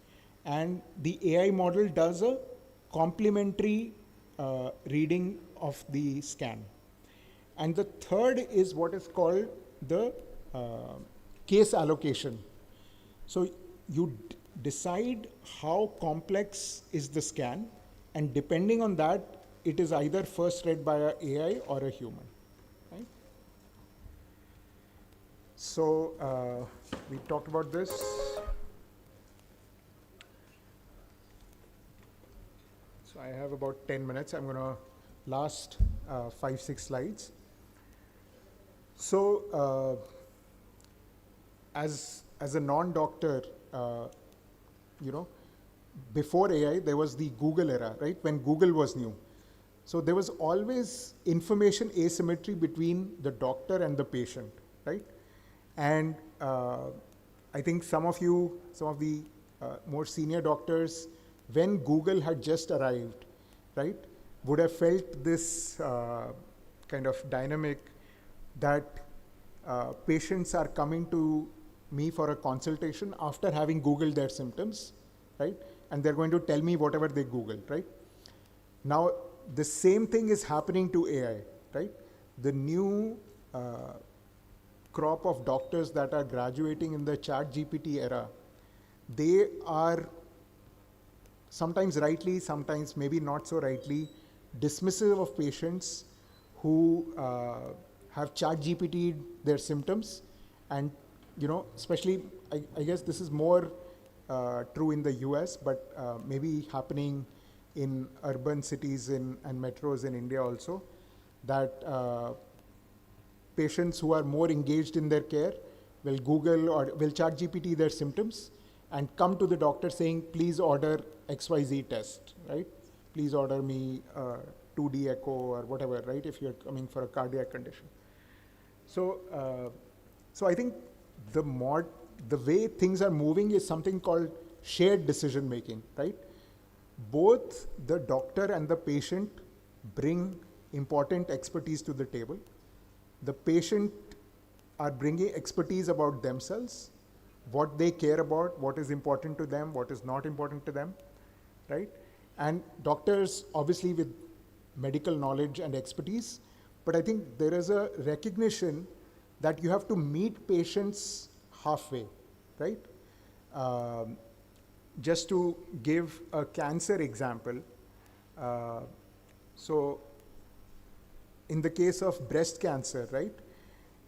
and the AI model does a complementary reading of the scan. And the third is what is called the case allocation. So you decide how complex is the scan, and depending on that, it is either first read by an AI or a human. Right? So we talked about this. So I have about 10 minutes. I'm going to last 5-6 slides. So as a non-doctor, you know, before AI, there was the Google era, right? When Google was new. So there was always information asymmetry between the doctor and the patient, right? And I think some of the more senior doctors, when Google had just arrived, right, would have felt this kind of dynamic that patients are coming to me for a consultation after having Googled their symptoms, right? And they're going to tell me whatever they Googled, right? Now, the same thing is happening to AI, right? The new crop of doctors that are graduating in the ChatGPT era, they are sometimes rightly, sometimes maybe not so rightly, dismissive of patients who have ChatGPT their symptoms. And, you know, especially, I guess this is more true in the US, but maybe happening in urban cities and metros in India also, that patients who are more engaged in their care will Google or will ChatGPT their symptoms and come to the doctor saying, please order XYZ test, right? Please order me 2D echo or whatever, right? If you're coming for a cardiac condition. So, so I think the way things are moving is something called shared decision making, right? Both the doctor and the patient bring important expertise to the table. The patient are bringing expertise about themselves, what they care about, what is important to them, what is not important to them, right? And doctors, obviously with medical knowledge and expertise, but I think there is a recognition that you have to meet patients halfway, right? Just to give a cancer example, so in the case of breast cancer, right?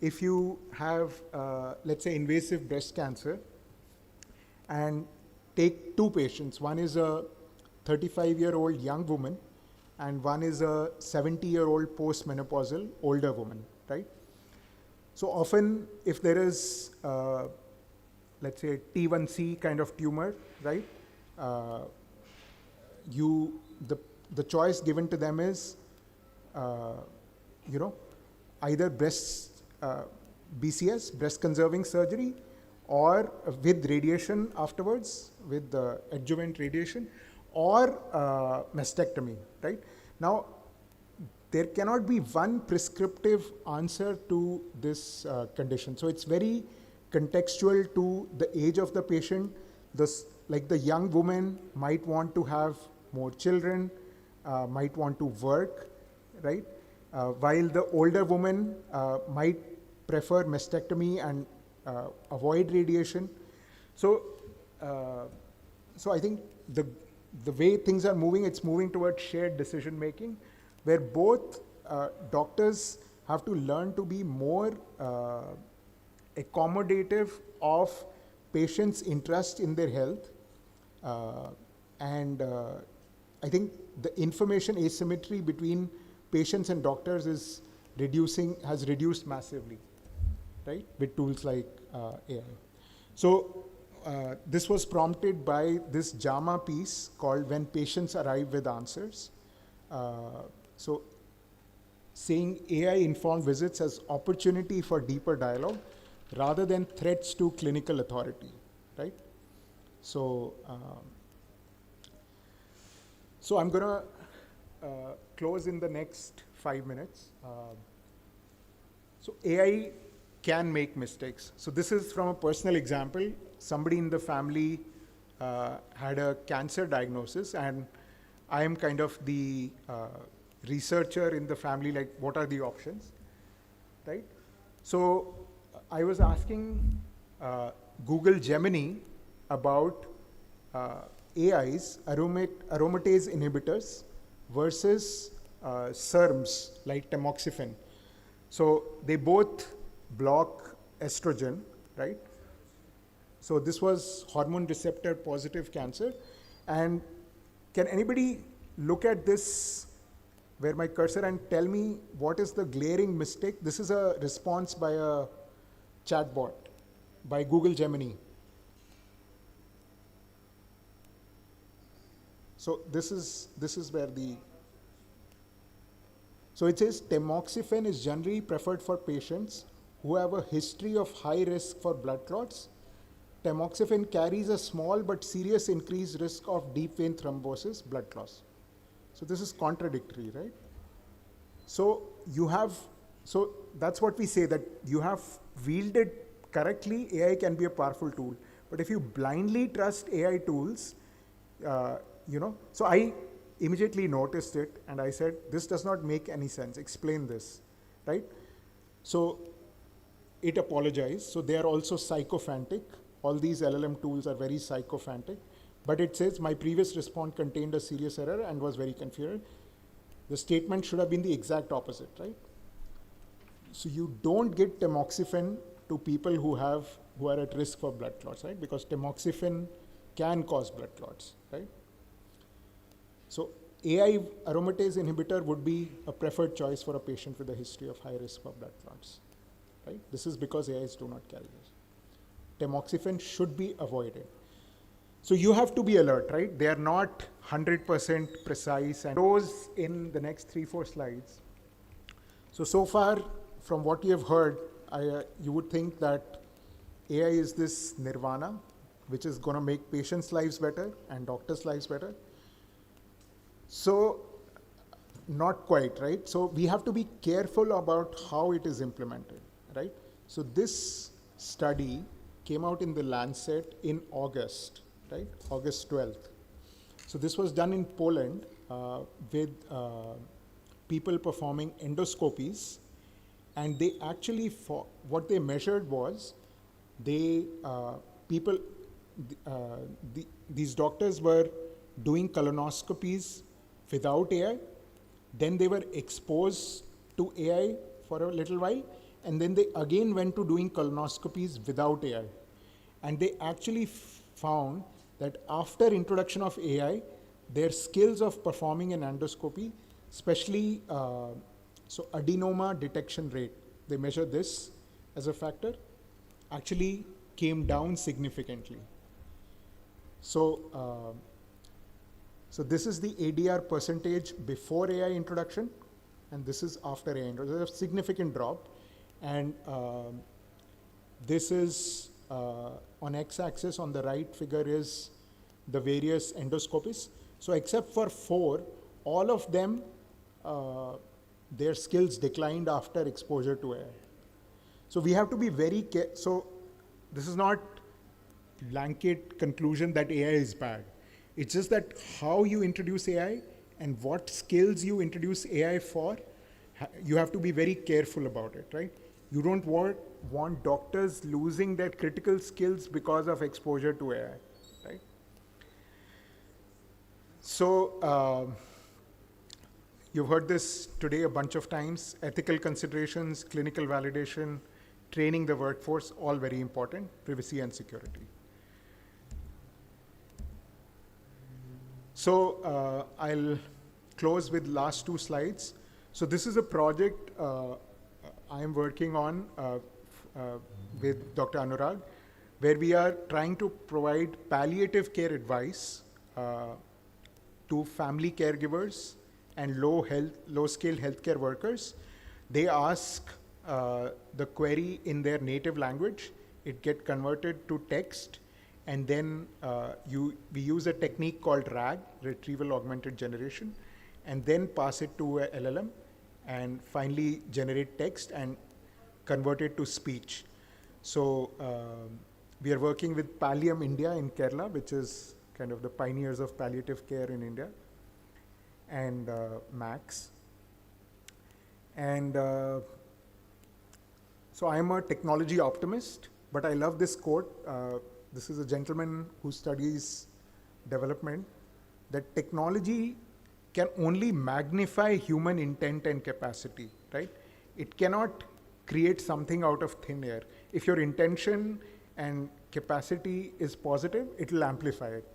If you have, let's say, invasive breast cancer, and take two patients. One is a 35-year-old young woman, and one is a 70-year-old postmenopausal older woman, right? So often, if there is, let's say, a T1C kind of tumor, right? The choice given to them is, either BCS, breast conserving surgery, or with radiation afterwards, with the adjuvant radiation, or mastectomy, right? Now, there cannot be one prescriptive answer to this condition. So it's very contextual to the age of the patient. Like the young woman might want to have more children, might want to work, right? While the older woman might prefer mastectomy and avoid radiation. So I think the way things are moving, it's moving towards shared decision making, where both doctors have to learn to be more accommodative of patients' interest in their health. I think the information asymmetry between patients and doctors has reduced massively, right, with tools like AI. So this was prompted by this JAMA piece called When Patients Arrive with Answers. So saying AI-informed visits as opportunity for deeper dialogue rather than threats to clinical authority, right? So, so I'm gonna close in the next 5 minutes. So AI can make mistakes. So this is from a personal example. Somebody in the family had a cancer diagnosis, and I am kind of the researcher in the family, like what are the options, right? So I was asking Google Gemini about AI's aromatase inhibitors versus SERMs like tamoxifen. So they both block estrogen, right? So this was hormone receptor positive cancer. And can anybody look at this where my cursor and tell me what is the glaring mistake? This is a response by a chatbot by Google Gemini. So this is where so it says tamoxifen is generally preferred for patients who have a history of high risk for blood clots. Tamoxifen carries a small but serious increased risk of deep vein thrombosis, blood clots. So this is contradictory, right? So so that's what we say, that you have wielded correctly, AI can be a powerful tool. But if you blindly trust AI tools, so I immediately noticed it and I said, this does not make any sense, explain this, right? So it apologized. So they are also sycophantic. All these LLM tools are very sycophantic. But it says, my previous response contained a serious error and was very confused. The statement should have been the exact opposite, right? So you don't get tamoxifen to people who are at risk for blood clots, right? Because tamoxifen can cause blood clots, right? So AI aromatase inhibitor would be a preferred choice for a patient with a history of high risk for blood clots, right? This is because AIs do not carry this. Tamoxifen should be avoided. So you have to be alert, right? They are not 100% precise, and those in the next 3-4 slides. So far, from what you have heard, you would think that AI is this nirvana, which is going to make patients' lives better and doctors' lives better. So not quite, right? So we have to be careful about how it is implemented, right? So this study came out in the Lancet in August, right? August 12th. So this was done in Poland with people performing endoscopies, and they actually, what they measured was, these doctors were doing colonoscopies without AI, then they were exposed to AI for a little while, and then they again went to doing colonoscopies without AI. And they actually found that after introduction of AI, their skills of performing an endoscopy, especially so adenoma detection rate, they measure this as a factor, actually came down significantly. So, so this is the ADR percentage before AI introduction, and this is after AI introduction. There's a significant drop, and this is on x-axis on the right figure is the various endoscopies. So except for 4, all of them, their skills declined after exposure to AI. So we have to be very careful. So this is not blanket conclusion that AI is bad. It's just that how you introduce AI and what skills you introduce AI for, you have to be very careful about it, right? You don't want doctors losing their critical skills because of exposure to AI, right? So you've heard this today a bunch of times. Ethical considerations, clinical validation, training the workforce, all very important, privacy and security. So I'll close with last 2 slides. So this is a project I am working on with Dr. Anurag, where we are trying to provide palliative care advice to family caregivers and low-skilled healthcare workers. They ask the query in their native language. It gets converted to text, and then we use a technique called RAG, Retrieval Augmented Generation, and then pass it to a LLM, and finally generate text and convert it to speech. So we are working with Pallium India in Kerala, which is kind of the pioneers of palliative care in India, and Max. And so I'm a technology optimist, but I love this quote. This is a gentleman who studies development, that technology can only magnify human intent and capacity, right? It cannot create something out of thin air. If your intention and capacity is positive, it will amplify it.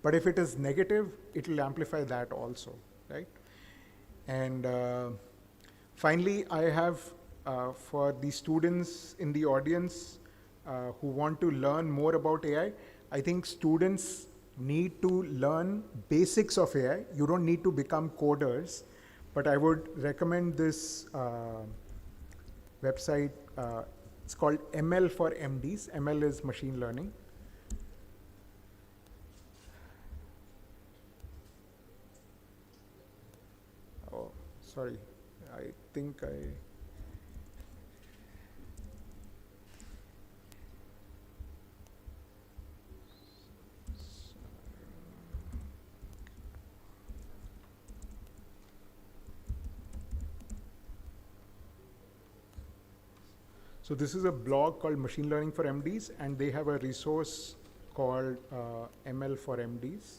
But if it is negative, it will amplify that also, right? And finally, I have for the students in the audience who want to learn more about AI, I think students need to learn basics of AI. You don't need to become coders, but I would recommend this website. It's called ML for MDs. ML is machine learning. Oh, sorry. I think I... So this is a blog called Machine Learning for MDs, and they have a resource called ML for MDs.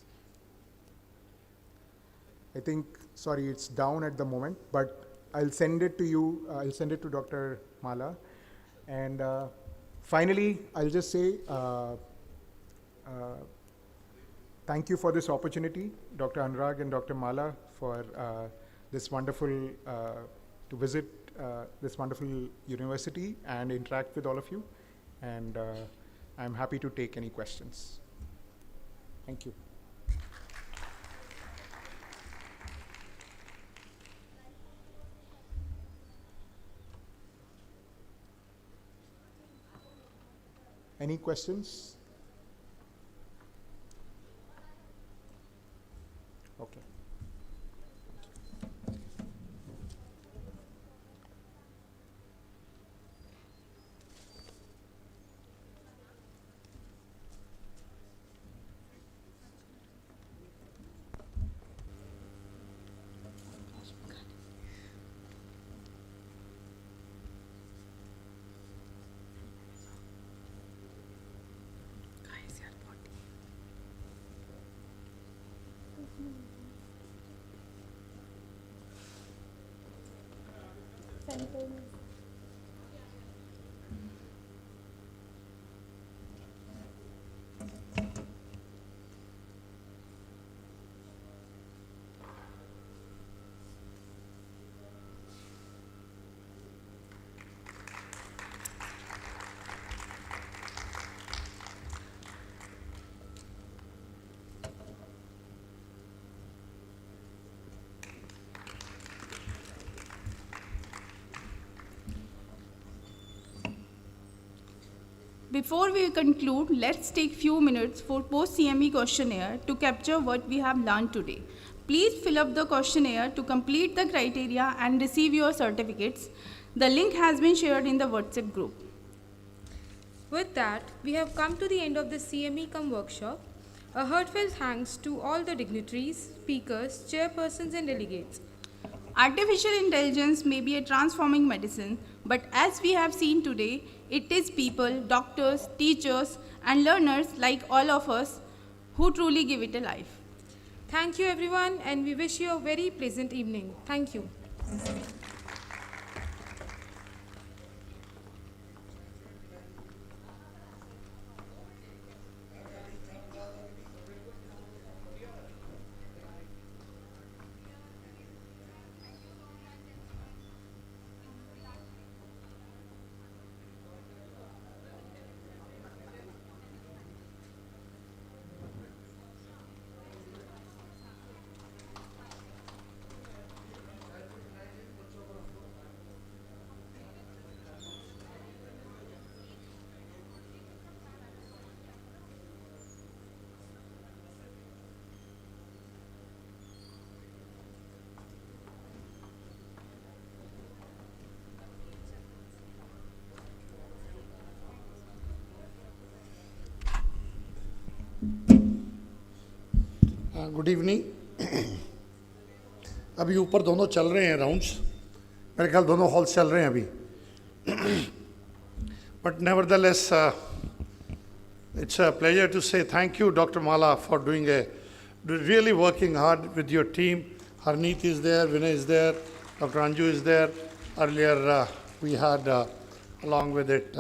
I think, sorry, it's down at the moment, but I'll send it to you. I'll send it to Dr. Mala. And finally, I'll just say thank you for this opportunity, Dr. Anurag and Dr. Mala, for this wonderful, to visit this wonderful university and interact with all of you. And I'm happy to take any questions. Thank you. Any questions? Okay. Before we conclude, let's take few minutes for post-CME questionnaire to capture what we have learned today. Please fill up the questionnaire to complete the criteria and receive your certificates. The link has been shared in the WhatsApp group. With that, we have come to the end of the CME Come workshop. A heartfelt thanks to all the dignitaries, speakers, chairpersons and delegates. Artificial intelligence may be a transforming medicine, but as we have seen today, it is people, doctors, teachers, and learners like all of us who truly give it a life. Thank you everyone, and we wish you a very pleasant evening. Thank you. Good evening अभी ऊपर दोनों चल रहे हैं rounds मेरे ख्याल दोनों halls चल रहे हैं अभी but nevertheless it's a pleasure to say thank you Dr. Mala for doing really working hard with your team. Harneet is there, Vinay is there, Dr. Anju is there. Earlier we had along with it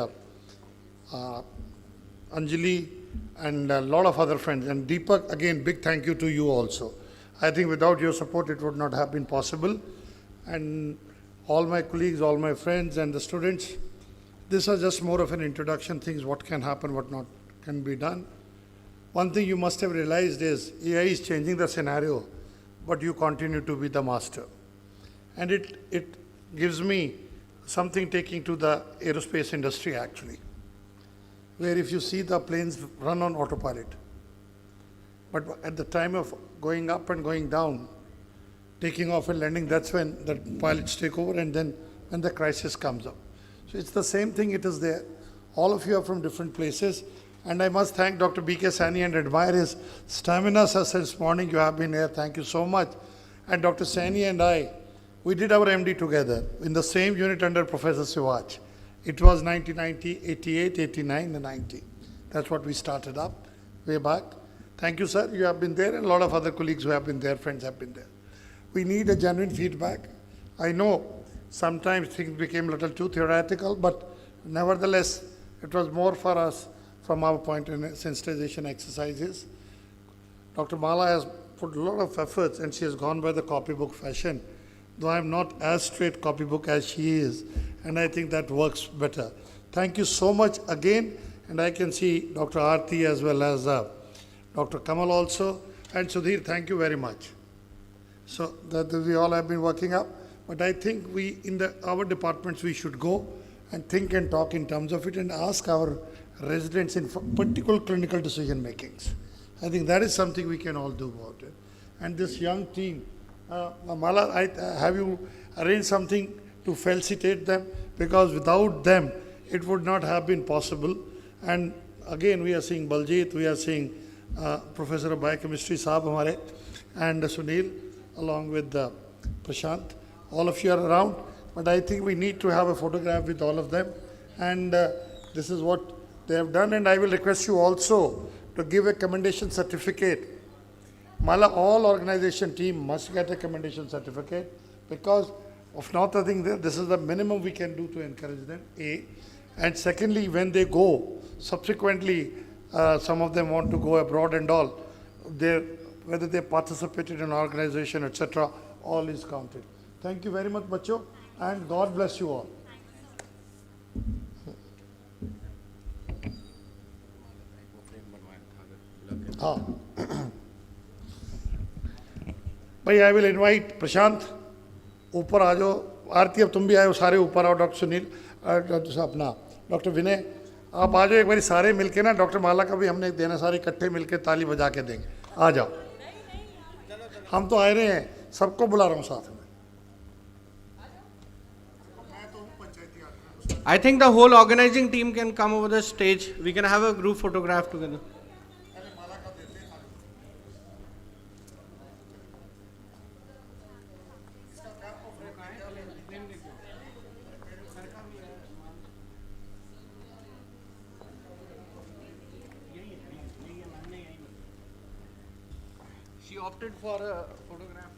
Anjali and a lot of other friends. And Deepak, again, big thank you to you also. I think without your support, it would not have been possible. And all my colleagues, all my friends and the students, this is just more of an introduction, things what can happen, what not can be done. One thing you must have realized is AI is changing the scenario, but you continue to be the master. And it gives me something taking to the aerospace industry actually, where if you see the planes run on autopilot, but at the time of going up and going down, taking off and landing, that's when the pilots take over and then when the crisis comes up. So it's the same thing, it is there. All of you are from different places. And I must thank Dr. B.K. Saini and admire his stamina since morning. You have been here. Thank you so much. And Dr. Saini and I, we did our MD together in the same unit under Professor Sivaj. It was 1990, 88, 89, and 90. That's what we started up way back. Thank you, sir. You have been there, and a lot of other colleagues who have been there, friends have been there. We need a genuine feedback. I know sometimes things became a little too theoretical, but nevertheless, it was more for us from our point in sensitization exercises. Dr. Mala has put a lot of efforts and she has gone by the copybook fashion, though I am not as straight copybook as she is, and I think that works better. Thank you so much again, and I can see Dr. Aarti as well as Dr. Kamal also, and Sudhir, thank you very much. So that we all have been working up, but I think we, in our departments, we should go and think and talk in terms of it and ask our residents in particular clinical decision makings. I think that is something we can all do about it. And this young team, Mala, have you arranged something to felicitate them? Because without them, it would not have been possible. And again, we are seeing Baljit, we are seeing Professor of Biochemistry, Saab Hamare, and Sunil, along with Prashant. All of you are around, but I think we need to have a photograph with all of them. And this is what they have done, and I will request you also to give a commendation certificate. Mala, all organization team must get a commendation certificate because of not a thing there. This is the minimum we can do to encourage them, A. And secondly, when they go, subsequently, some of them want to go abroad and all, whether they participated in an organization, etc., all is counted. Thank you very much, Bacho, and God bless you all. भाई I will invite प्रशांत ऊपर आ जाओ आरती अब तुम भी आए हो सारे ऊपर आओ डॉक्टर सुनील अपना डॉक्टर विनय आप आ जाओ एक बारी सारे मिलके ना, डॉक्टर माला का भी हमने देना, सारे इकट्ठे मिलके ताली बजा के देंगे। आ जाओ, हम तो आए रहे हैं, सबको बुला रहा हूँ साथ में। I think the whole organizing team can come over the stage. We can have a group photograph together. She opted for a photograph.